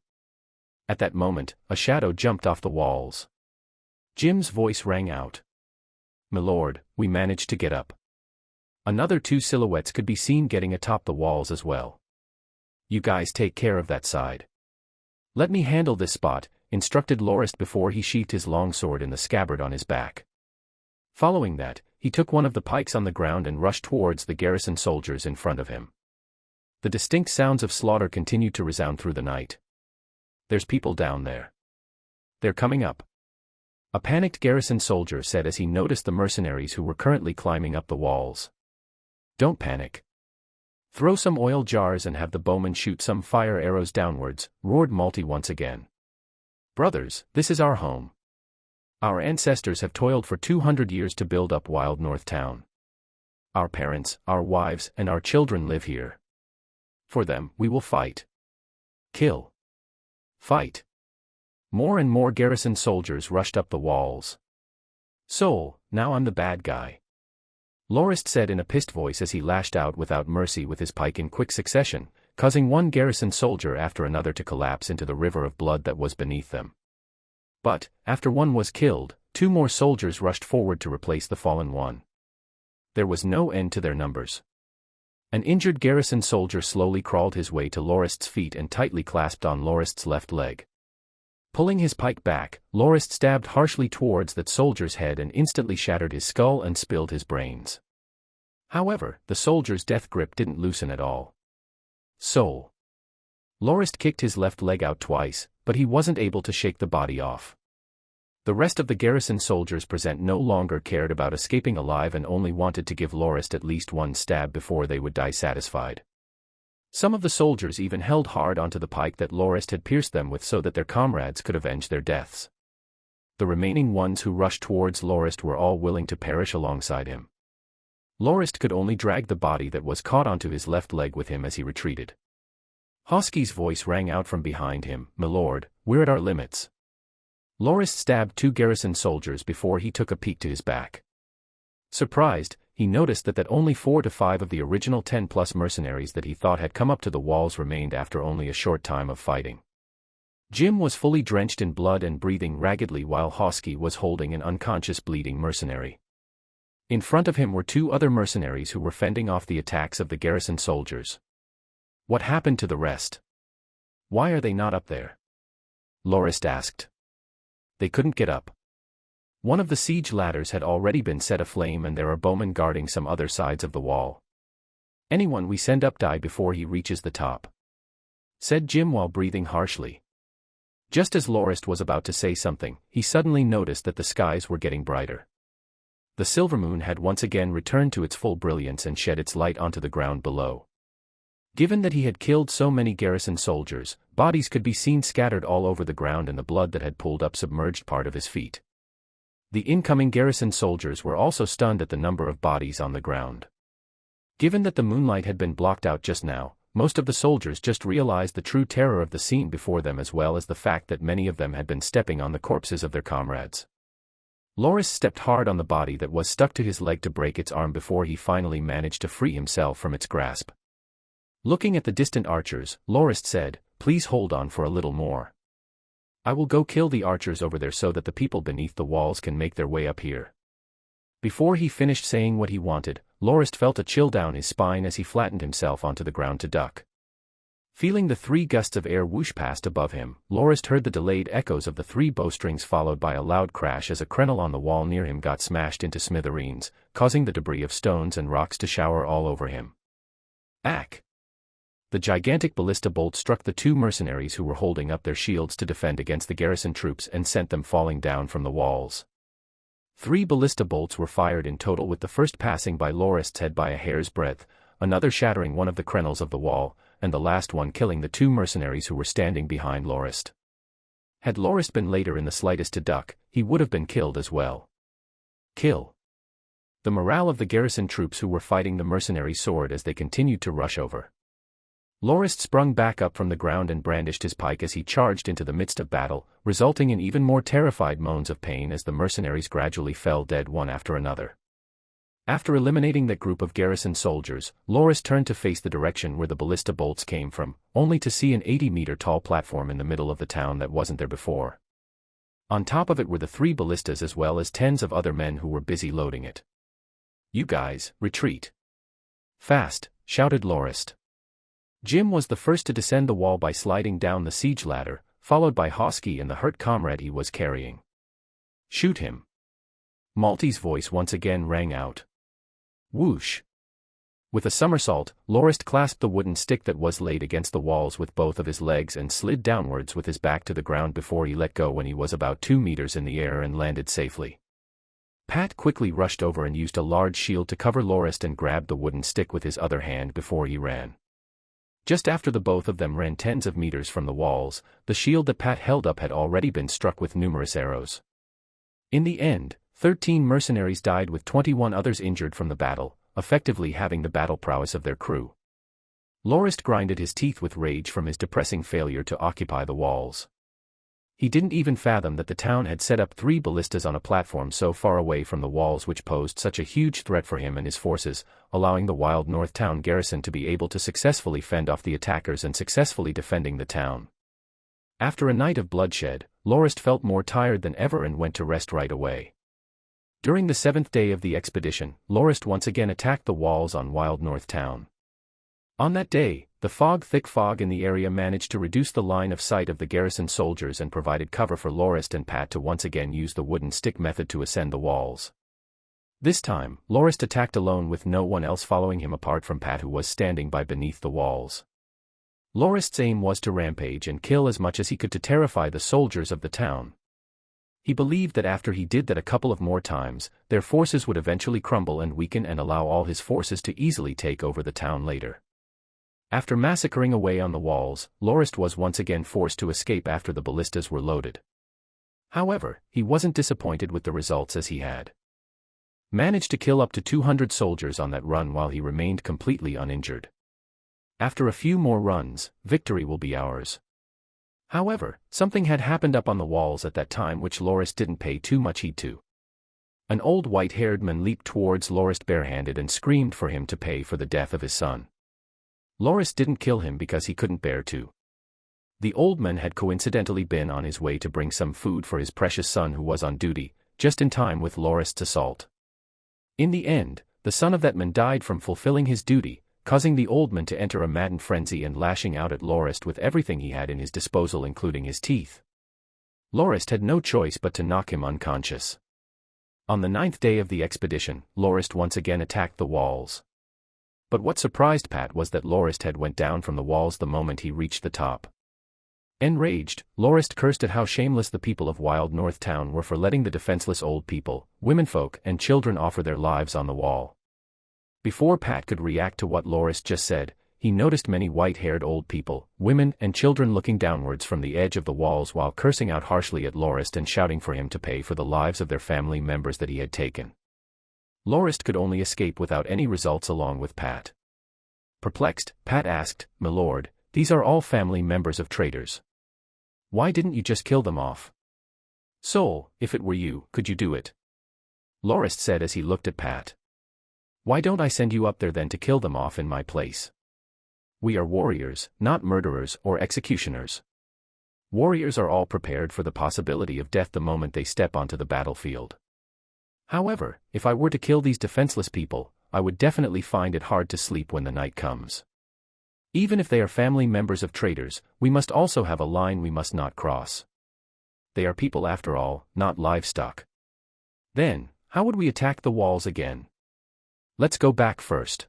At that moment, a shadow jumped off the walls. Jim's voice rang out. "Milord, we managed to get up." Another 2 silhouettes could be seen getting atop the walls as well. "You guys take care of that side. Let me handle this spot," instructed Lorist before he sheathed his long sword in the scabbard on his back. Following that, he took one of the pikes on the ground and rushed towards the garrison soldiers in front of him. The distinct sounds of slaughter continued to resound through the night. "There's people down there. They're coming up," a panicked garrison soldier said as he noticed the mercenaries who were currently climbing up the walls. "Don't panic. Throw some oil jars and have the bowmen shoot some fire arrows downwards," roared Malty once again. "Brothers, this is our home. Our ancestors have toiled for 200 years to build up Wild North Town. Our parents, our wives, and our children live here. For them, we will fight. Kill. Fight." More and more garrison soldiers rushed up the walls. "So, now I'm the bad guy," Lorist said in a pissed voice as he lashed out without mercy with his pike in quick succession, causing one garrison soldier after another to collapse into the river of blood that was beneath them. But, after one was killed, 2 more soldiers rushed forward to replace the fallen one. There was no end to their numbers. An injured garrison soldier slowly crawled his way to Lorist's feet and tightly clasped on Lorist's left leg. Pulling his pike back, Lorist stabbed harshly towards that soldier's head and instantly shattered his skull and spilled his brains. However, the soldier's death grip didn't loosen at all. "Soul." Lorist kicked his left leg out twice, but he wasn't able to shake the body off. The rest of the garrison soldiers present no longer cared about escaping alive and only wanted to give Lorist at least one stab before they would die satisfied. Some of the soldiers even held hard onto the pike that Lorist had pierced them with so that their comrades could avenge their deaths. The remaining ones who rushed towards Lorist were all willing to perish alongside him. Lorist could only drag the body that was caught onto his left leg with him as he retreated. Hosky's voice rang out from behind him, "Milord, we're at our limits." Lorist stabbed 2 garrison soldiers before he took a peek to his back. Surprised, he noticed that only 4 to 5 of the original 10+ mercenaries that he thought had come up to the walls remained after only a short time of fighting. Jim was fully drenched in blood and breathing raggedly while Hosky was holding an unconscious bleeding mercenary. In front of him were 2 other mercenaries who were fending off the attacks of the garrison soldiers. What happened to the rest? Why are they not up there? Lorist asked. They couldn't get up. One of the siege ladders had already been set aflame and there are bowmen guarding some other sides of the wall. Anyone we send up die before he reaches the top, said Jim while breathing harshly. Just as Lorist was about to say something, he suddenly noticed that the skies were getting brighter. The silver moon had once again returned to its full brilliance and shed its light onto the ground below. Given that he had killed so many garrison soldiers, bodies could be seen scattered all over the ground and the blood that had pooled up submerged part of his feet. The incoming garrison soldiers were also stunned at the number of bodies on the ground. Given that the moonlight had been blocked out just now, most of the soldiers just realized the true terror of the scene before them as well as the fact that many of them had been stepping on the corpses of their comrades. Loris stepped hard on the body that was stuck to his leg to break its arm before he finally managed to free himself from its grasp. Looking at the distant archers, Lorist said, "Please hold on for a little more. I will go kill the archers over there so that the people beneath the walls can make their way up here." Before he finished saying what he wanted, Lorist felt a chill down his spine as he flattened himself onto the ground to duck. Feeling the 3 gusts of air whoosh past above him, Lorist heard the delayed echoes of the 3 bowstrings followed by a loud crash as a crenel on the wall near him got smashed into smithereens, causing the debris of stones and rocks to shower all over him. Ack! The gigantic ballista bolt struck the 2 mercenaries who were holding up their shields to defend against the garrison troops and sent them falling down from the walls. 3 ballista bolts were fired in total, with the first passing by Lorist's head by a hair's breadth, another shattering one of the crenels of the wall, and the last one killing the 2 mercenaries who were standing behind Lorist. Had Lorist been later in the slightest to duck, he would have been killed as well. Kill. The morale of the garrison troops who were fighting the mercenaries soared as they continued to rush over. Lorist sprung back up from the ground and brandished his pike as he charged into the midst of battle, resulting in even more terrified moans of pain as the mercenaries gradually fell dead one after another. After eliminating that group of garrison soldiers, Lorist turned to face the direction where the ballista bolts came from, only to see an 80-meter-tall platform in the middle of the town that wasn't there before. On top of it were the 3 ballistas as well as tens of other men who were busy loading it. "You guys, retreat. Fast," shouted Lorist. Jim was the first to descend the wall by sliding down the siege ladder, followed by Hosky and the hurt comrade he was carrying. "Shoot him." Malty's voice once again rang out. Whoosh! With a somersault, Lorist clasped the wooden stick that was laid against the walls with both of his legs and slid downwards with his back to the ground before he let go when he was about 2 meters in the air and landed safely. Pat quickly rushed over and used a large shield to cover Lorist and grabbed the wooden stick with his other hand before he ran. Just after the both of them ran tens of meters from the walls, the shield that Pat held up had already been struck with numerous arrows. In the end, 13 mercenaries died with 21 others injured from the battle, effectively having the battle prowess of their crew. Lorist grinded his teeth with rage from his depressing failure to occupy the walls. He didn't even fathom that the town had set up 3 ballistas on a platform so far away from the walls which posed such a huge threat for him and his forces, allowing the wild North Town garrison to be able to successfully fend off the attackers and successfully defending the town. After a night of bloodshed, Lorist felt more tired than ever and went to rest right away. During the 7th day of the expedition, Lorist once again attacked the walls on wild North Town. On that day, the thick fog in the area managed to reduce the line of sight of the garrison soldiers and provided cover for Lorist and Pat to once again use the wooden stick method to ascend the walls. This time, Lorist attacked alone with no one else following him apart from Pat, who was standing by beneath the walls. Lorist's aim was to rampage and kill as much as he could to terrify the soldiers of the town. He believed that after he did that a couple of more times, their forces would eventually crumble and weaken and allow all his forces to easily take over the town later. After massacring away on the walls, Lorist was once again forced to escape after the ballistas were loaded. However, he wasn't disappointed with the results, as he had managed to kill up to 200 soldiers on that run while he remained completely uninjured. After a few more runs, victory will be ours. However, something had happened up on the walls at that time which Lorist didn't pay too much heed to. An old white-haired man leaped towards Lorist barehanded and screamed for him to pay for the death of his son. Lorist didn't kill him because he couldn't bear to. The old man had coincidentally been on his way to bring some food for his precious son who was on duty, just in time with Lorist's assault. In the end, the son of that man died from fulfilling his duty, causing the old man to enter a maddened frenzy and lashing out at Lorist with everything he had in his disposal including his teeth. Lorist had no choice but to knock him unconscious. On the 9th day of the expedition, Lorist once again attacked the walls. But what surprised Pat was that Lorist had went down from the walls the moment he reached the top. Enraged, Lorist cursed at how shameless the people of Wild North Town were for letting the defenseless old people, womenfolk, and children offer their lives on the wall. Before Pat could react to what Lorist just said, he noticed many white-haired old people, women, and children looking downwards from the edge of the walls while cursing out harshly at Lorist and shouting for him to pay for the lives of their family members that he had taken. Lorist could only escape without any results along with Pat. Perplexed, Pat asked, "My lord, these are all family members of traitors. Why didn't you just kill them off? Soul, if it were you, could you do it?" Lorist said as he looked at Pat. "Why don't I send you up there then to kill them off in my place? We are warriors, not murderers or executioners. Warriors are all prepared for the possibility of death the moment they step onto the battlefield. However, if I were to kill these defenseless people, I would definitely find it hard to sleep when the night comes. Even if they are family members of traitors, we must also have a line we must not cross. They are people after all, not livestock. Then, how would we attack the walls again? Let's go back first.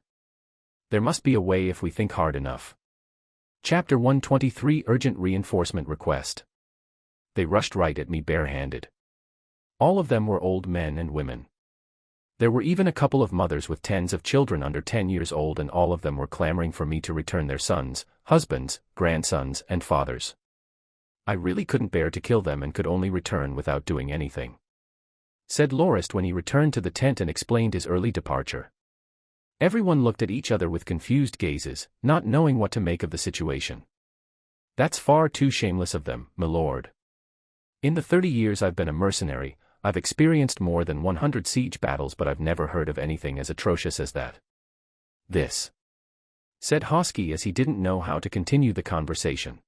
There must be a way if we think hard enough." Chapter 123 Urgent Reinforcement Request. They rushed right at me barehanded. All of them were old men and women. There were even a couple of mothers with tens of children under 10 years old, and all of them were clamoring for me to return their sons, husbands, grandsons, and fathers. I really couldn't bear to kill them and could only return without doing anything," said Lorist when he returned to the tent and explained his early departure. Everyone looked at each other with confused gazes, not knowing what to make of the situation. "That's far too shameless of them, my lord. In the 30 years I've been a mercenary, I've experienced more than 100 siege battles, but I've never heard of anything as atrocious as that." "This," said Hosky as he didn't know how to continue the conversation.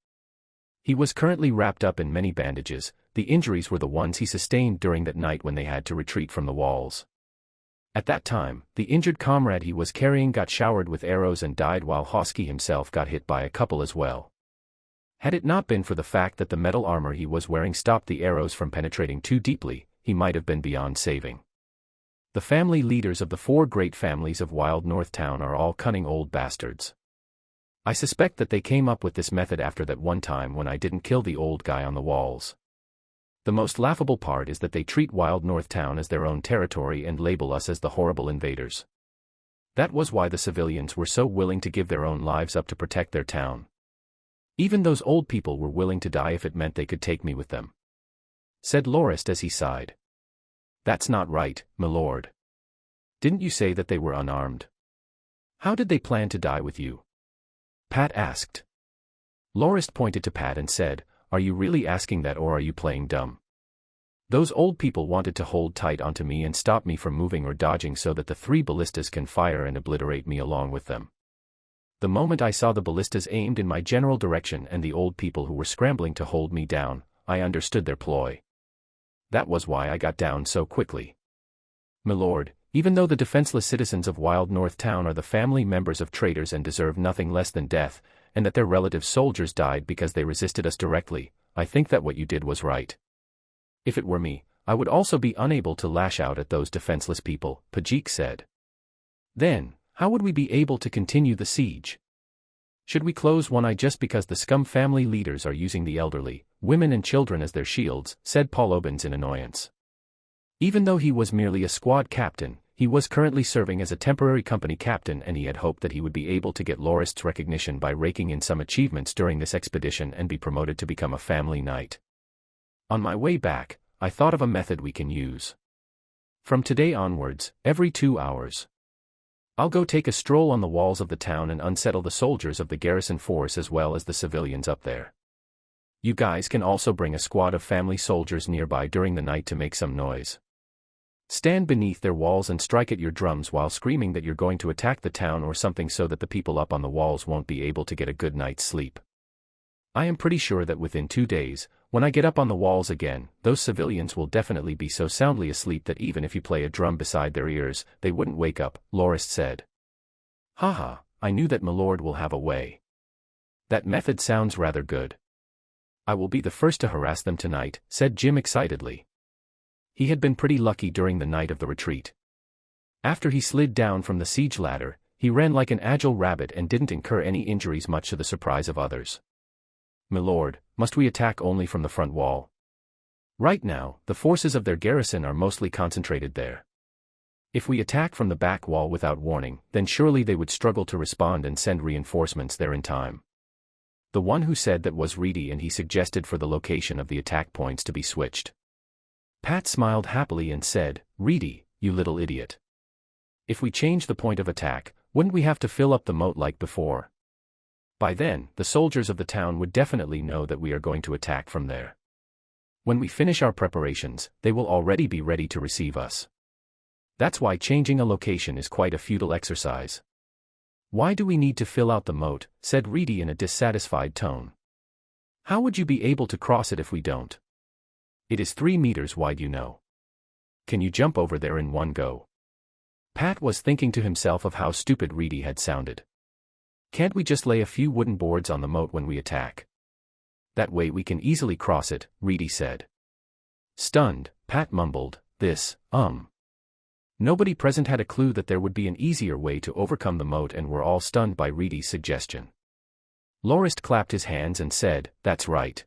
He was currently wrapped up in many bandages. The injuries were the ones he sustained during that night when they had to retreat from the walls. At that time, the injured comrade he was carrying got showered with arrows and died, while Hosky himself got hit by a couple as well. Had it not been for the fact that the metal armor he was wearing stopped the arrows from penetrating too deeply, he might have been beyond saving. The family leaders of the 4 great families of Wild North Town are all cunning old bastards. I suspect that they came up with this method after that one time when I didn't kill the old guy on the walls. The most laughable part is that they treat Wild North Town as their own territory and label us as the horrible invaders. That was why the civilians were so willing to give their own lives up to protect their town. Even those old people were willing to die if it meant they could take me with them," said Lorist as he sighed. "That's not right, my lord. Didn't you say that they were unarmed? How did they plan to die with you?" Pat asked. Lorist pointed to Pat and said, "Are you really asking that, or are you playing dumb? Those old people wanted to hold tight onto me and stop me from moving or dodging so that the 3 ballistas can fire and obliterate me along with them. The moment I saw the ballistas aimed in my general direction and the old people who were scrambling to hold me down, I understood their ploy. That was why I got down so quickly. My lord, even though the defenseless citizens of Wild North Town are the family members of traitors and deserve nothing less than death, and that their relative soldiers died because they resisted us directly, I think that what you did was right. If it were me, I would also be unable to lash out at those defenseless people," Pajik said. "Then, how would we be able to continue the siege? Should we close one eye just because the scum family leaders are using the elderly, women and children as their shields?" said Paul Obens in annoyance. Even though he was merely a squad captain, he was currently serving as a temporary company captain, and he had hoped that he would be able to get Lorist's recognition by raking in some achievements during this expedition and be promoted to become a family knight. "On my way back, I thought of a method we can use. From today onwards, every 2 hours, I'll go take a stroll on the walls of the town and unsettle the soldiers of the garrison force as well as the civilians up there. You guys can also bring a squad of family soldiers nearby during the night to make some noise. Stand beneath their walls and strike at your drums while screaming that you're going to attack the town or something so that the people up on the walls won't be able to get a good night's sleep. I am pretty sure that within 2 days, when I get up on the walls again, those civilians will definitely be so soundly asleep that even if you play a drum beside their ears, they wouldn't wake up, Lorist said. Haha, I knew that Milord will have a way. That method sounds rather good. I will be the first to harass them tonight, said Jim excitedly. He had been pretty lucky during the night of the retreat. After he slid down from the siege ladder, he ran like an agile rabbit and didn't incur any injuries, much to the surprise of others. Milord, must we attack only from the front wall? Right now, the forces of their garrison are mostly concentrated there. If we attack from the back wall without warning, then surely they would struggle to respond and send reinforcements there in time. The one who said that was Reedy, and he suggested for the location of the attack points to be switched. Pat smiled happily and said, Reedy, you little idiot. If we change the point of attack, wouldn't we have to fill up the moat like before? By then, the soldiers of the town would definitely know that we are going to attack from there. When we finish our preparations, they will already be ready to receive us. That's why changing a location is quite a futile exercise. Why do we need to fill out the moat? Said Reedy in a dissatisfied tone. How would you be able to cross it if we don't? It is 3 meters wide, you know. Can you jump over there in one go? Pat was thinking to himself of how stupid Reedy had sounded. Can't we just lay a few wooden boards on the moat when we attack? That way we can easily cross it, Reedy said. Stunned, Pat mumbled, Nobody present had a clue that there would be an easier way to overcome the moat and were all stunned by Reedy's suggestion. Lorist clapped his hands and said, That's right.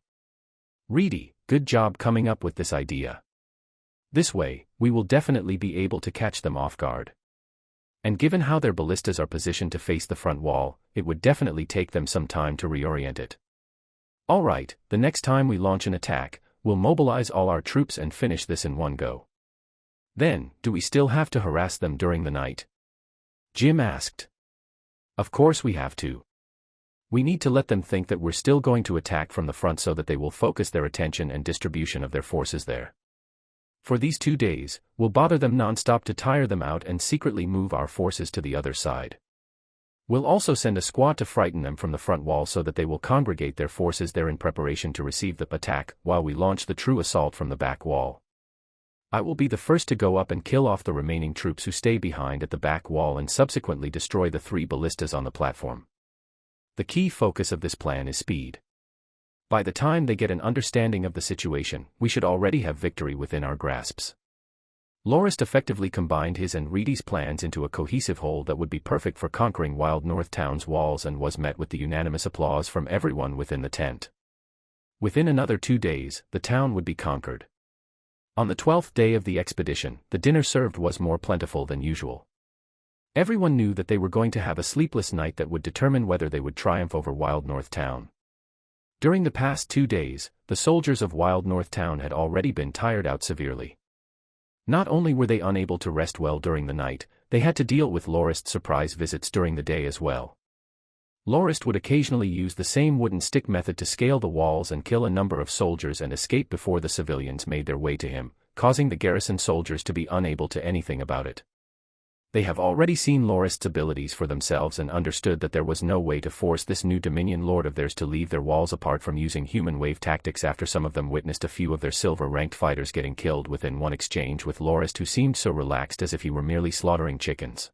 Reedy, good job coming up with this idea. This way, we will definitely be able to catch them off guard. And given how their ballistas are positioned to face the front wall, it would definitely take them some time to reorient it. All right, the next time we launch an attack, we'll mobilize all our troops and finish this in one go. Then, do we still have to harass them during the night? Jim asked. Of course we have to. We need to let them think that we're still going to attack from the front so that they will focus their attention and distribution of their forces there. For these 2 days, we'll bother them non-stop to tire them out and secretly move our forces to the other side. We'll also send a squad to frighten them from the front wall so that they will congregate their forces there in preparation to receive the attack while we launch the true assault from the back wall. I will be the first to go up and kill off the remaining troops who stay behind at the back wall and subsequently destroy the 3 ballistas on the platform. The key focus of this plan is speed. By the time they get an understanding of the situation, we should already have victory within our grasps. Lorist effectively combined his and Reedy's plans into a cohesive whole that would be perfect for conquering Wild North Town's walls and was met with the unanimous applause from everyone within the tent. Within another 2 days, the town would be conquered. On the 12th day of the expedition, the dinner served was more plentiful than usual. Everyone knew that they were going to have a sleepless night that would determine whether they would triumph over Wild North Town. During the past 2 days, the soldiers of Wild North Town had already been tired out severely. Not only were they unable to rest well during the night, they had to deal with Lorist's surprise visits during the day as well. Lorist would occasionally use the same wooden stick method to scale the walls and kill a number of soldiers and escape before the civilians made their way to him, causing the garrison soldiers to be unable to anything about it. They have already seen Lorist's abilities for themselves and understood that there was no way to force this new Dominion Lord of theirs to leave their walls apart from using human wave tactics after some of them witnessed a few of their silver-ranked fighters getting killed within one exchange with Lorist, who seemed so relaxed as if he were merely slaughtering chickens.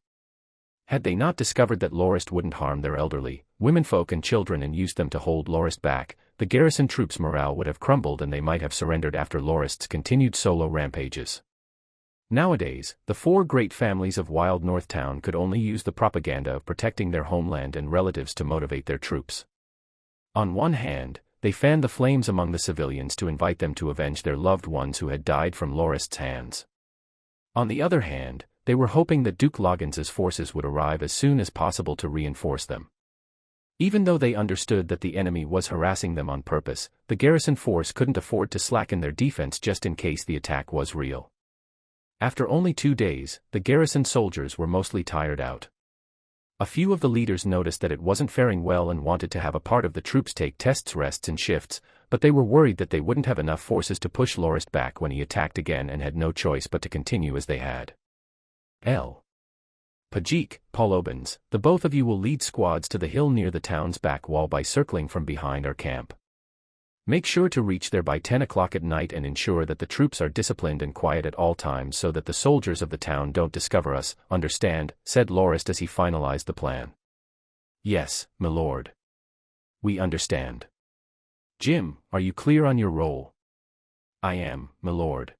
Had they not discovered that Lorist wouldn't harm their elderly, womenfolk and children and used them to hold Lorist back, the garrison troops' morale would have crumbled and they might have surrendered after Lorist's continued solo rampages. Nowadays, the 4 great families of Wild North Town could only use the propaganda of protecting their homeland and relatives to motivate their troops. On one hand, they fanned the flames among the civilians to invite them to avenge their loved ones who had died from Lorist's hands. On the other hand, they were hoping that Duke Loggins's forces would arrive as soon as possible to reinforce them. Even though they understood that the enemy was harassing them on purpose, the garrison force couldn't afford to slacken their defense just in case the attack was real. After only 2 days, the garrison soldiers were mostly tired out. A few of the leaders noticed that it wasn't faring well and wanted to have a part of the troops take tests, rests and shifts, But they were worried that they wouldn't have enough forces to push Lorist back when he attacked again and had no choice but to continue as they had. L. Pajik, Polobans, the both of you will lead squads to the hill near the town's back wall by circling from behind our camp. Make sure to reach there by 10 o'clock at night and ensure that the troops are disciplined and quiet at all times so that the soldiers of the town don't discover us, understand, said Lorist as he finalized the plan. Yes, my lord. We understand. Jim, are you clear on your role? I am, my lord.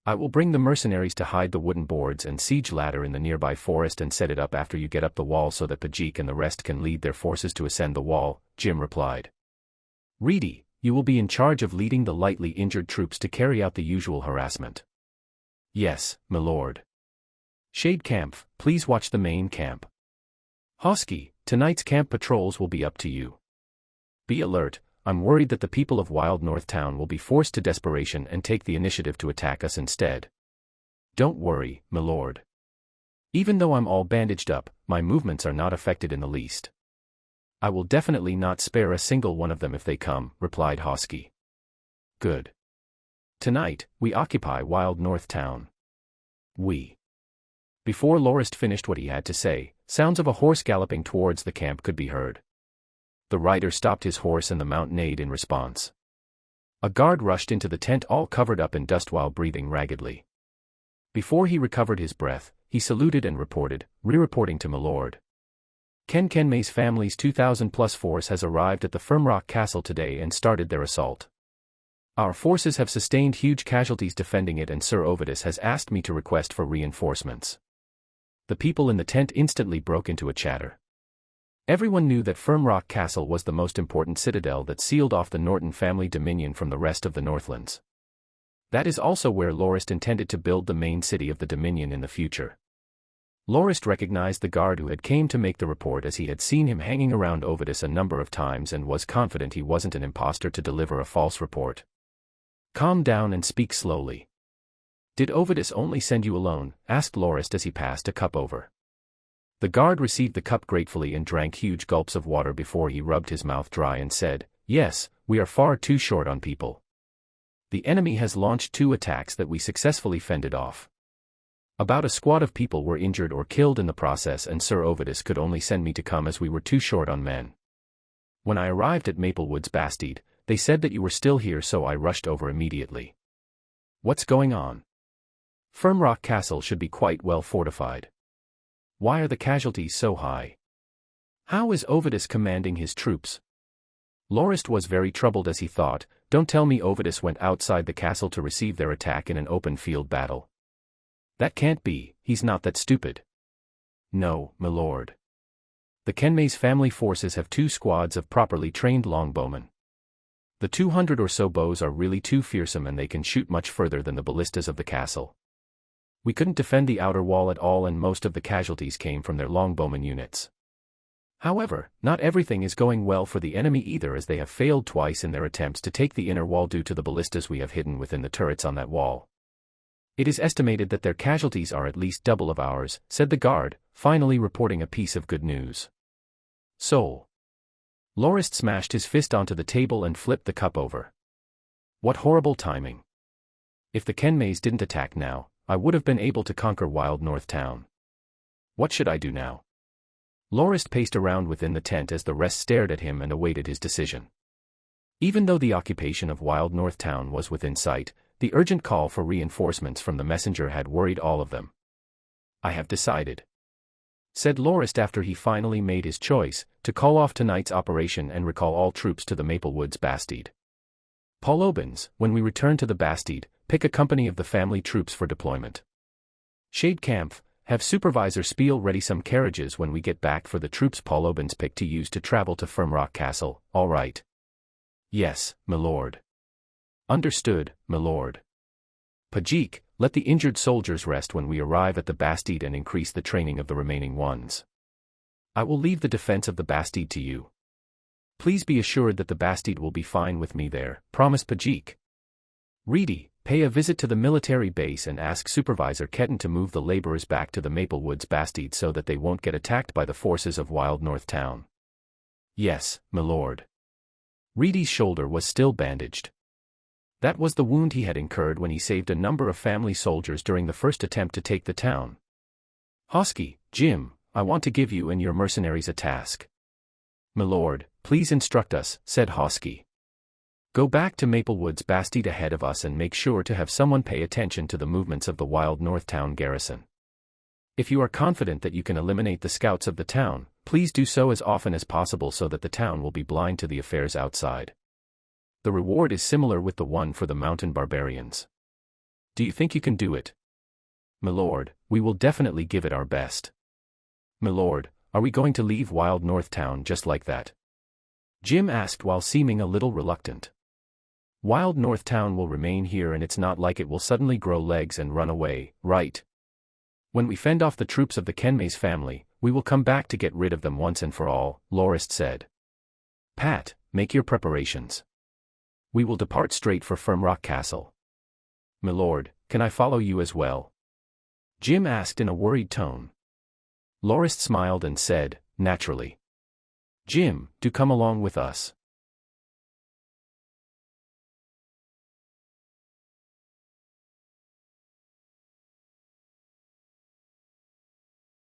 I will bring the mercenaries to hide the wooden boards and siege ladder in the nearby forest and set it up after you get up the wall so that Pajik and the rest can lead their forces to ascend the wall, Jim replied. Reedy, you will be in charge of leading the lightly injured troops to carry out the usual harassment. Yes, my lord. Shadekampf, please watch the main camp. Hosky, tonight's camp patrols will be up to you. Be alert, I'm worried that the people of Wild North Town will be forced to desperation and take the initiative to attack us instead. Don't worry, my lord. Even though I'm all bandaged up, my movements are not affected in the least. I will definitely not spare a single one of them if they come, replied Hosky. Good. Tonight, we occupy Wild North Town. We. Before Lorist finished what he had to say, sounds of a horse galloping towards the camp could be heard. The rider stopped his horse and the mount neighed in response. A guard rushed into the tent all covered up in dust while breathing raggedly. Before he recovered his breath, he saluted and reported, re-reporting to my lord. Ken Kenmay's family's 2,000-plus force has arrived at the Firmrock Castle today and started their assault. Our forces have sustained huge casualties defending it and Sir Ovidus has asked me to request for reinforcements. The people in the tent instantly broke into a chatter. Everyone knew that Firmrock Castle was the most important citadel that sealed off the Norton family dominion from the rest of the Northlands. That is also where Lorist intended to build the main city of the Dominion in the future. Lorist recognized the guard who had came to make the report as he had seen him hanging around Ovidus a number of times and was confident he wasn't an impostor to deliver a false report. Calm down and speak slowly. Did Ovidus only send you alone? Asked Lorist as he passed a cup over. The guard received the cup gratefully and drank huge gulps of water before he rubbed his mouth dry and said, Yes, we are far too short on people. The enemy has launched 2 attacks that we successfully fended off. About a squad of people were injured or killed in the process and Sir Ovidus could only send me to come as we were too short on men. When I arrived at Maplewood's Bastide, they said that you were still here so I rushed over immediately. What's going on? Firmrock Castle should be quite well fortified. Why are the casualties so high? How is Ovidus commanding his troops? Lorist was very troubled as he thought, don't tell me Ovidus went outside the castle to receive their attack in an open field battle. That can't be, he's not that stupid. No, my lord. The Kenmay's family forces have 2 squads of properly trained longbowmen. The 200 or so bows are really too fearsome and they can shoot much further than the ballistas of the castle. We couldn't defend the outer wall at all and most of the casualties came from their longbowmen units. However, not everything is going well for the enemy either as they have failed twice in their attempts to take the inner wall due to the ballistas we have hidden within the turrets on that wall. It is estimated that their casualties are at least double of ours, said the guard, finally reporting a piece of good news. Soul. Lorist smashed his fist onto the table and flipped the cup over. What horrible timing. If the Kenmays didn't attack now, I would have been able to conquer Wild North Town. What should I do now? Lorist paced around within the tent as the rest stared at him and awaited his decision. Even though the occupation of Wild North Town was within sight, the urgent call for reinforcements from the messenger had worried all of them. I have decided, said Lorist after he finally made his choice, to call off tonight's operation and recall all troops to the Maplewoods Bastide. Polobans, when we return to the Bastide, pick a company of the family troops for deployment. Shadekampf, have Supervisor Spiel ready some carriages when we get back for the troops Polobans pick to use to travel to Firmrock Castle, all right? Yes, my lord. Understood, my lord. Pajik, let the injured soldiers rest when we arrive at the Bastide and increase the training of the remaining ones. I will leave the defense of the Bastide to you. Please be assured that the Bastide will be fine with me there, promised Pajik. Reedy, pay a visit to the military base and ask Supervisor Ketten to move the laborers back to the Maplewoods Bastide so that they won't get attacked by the forces of Wild North Town. Yes, my lord. Reedy's shoulder was still bandaged. That was the wound he had incurred when he saved a number of family soldiers during the first attempt to take the town. "Hosky, Jim, I want to give you and your mercenaries a task." "Milord, please instruct us," said Hosky. "Go back to Maplewood's Bastide ahead of us and make sure to have someone pay attention to the movements of the Wild North Town garrison. If you are confident that you can eliminate the scouts of the town, please do so as often as possible so that the town will be blind to the affairs outside. The reward is similar with the one for the mountain barbarians. Do you think you can do it?" "Milord, we will definitely give it our best." "Milord, are we going to leave Wild North Town just like that?" Jim asked while seeming a little reluctant. "Wild North Town will remain here, and it's not like it will suddenly grow legs and run away, right? When we fend off the troops of the Kenmays family, we will come back to get rid of them once and for all," Lorist said. "Pat, make your preparations. We will depart straight for Firmrock Castle." "Milord, can I follow you as well?" Jim asked in a worried tone. Lorist smiled and said, "Naturally. Jim, do come along with us."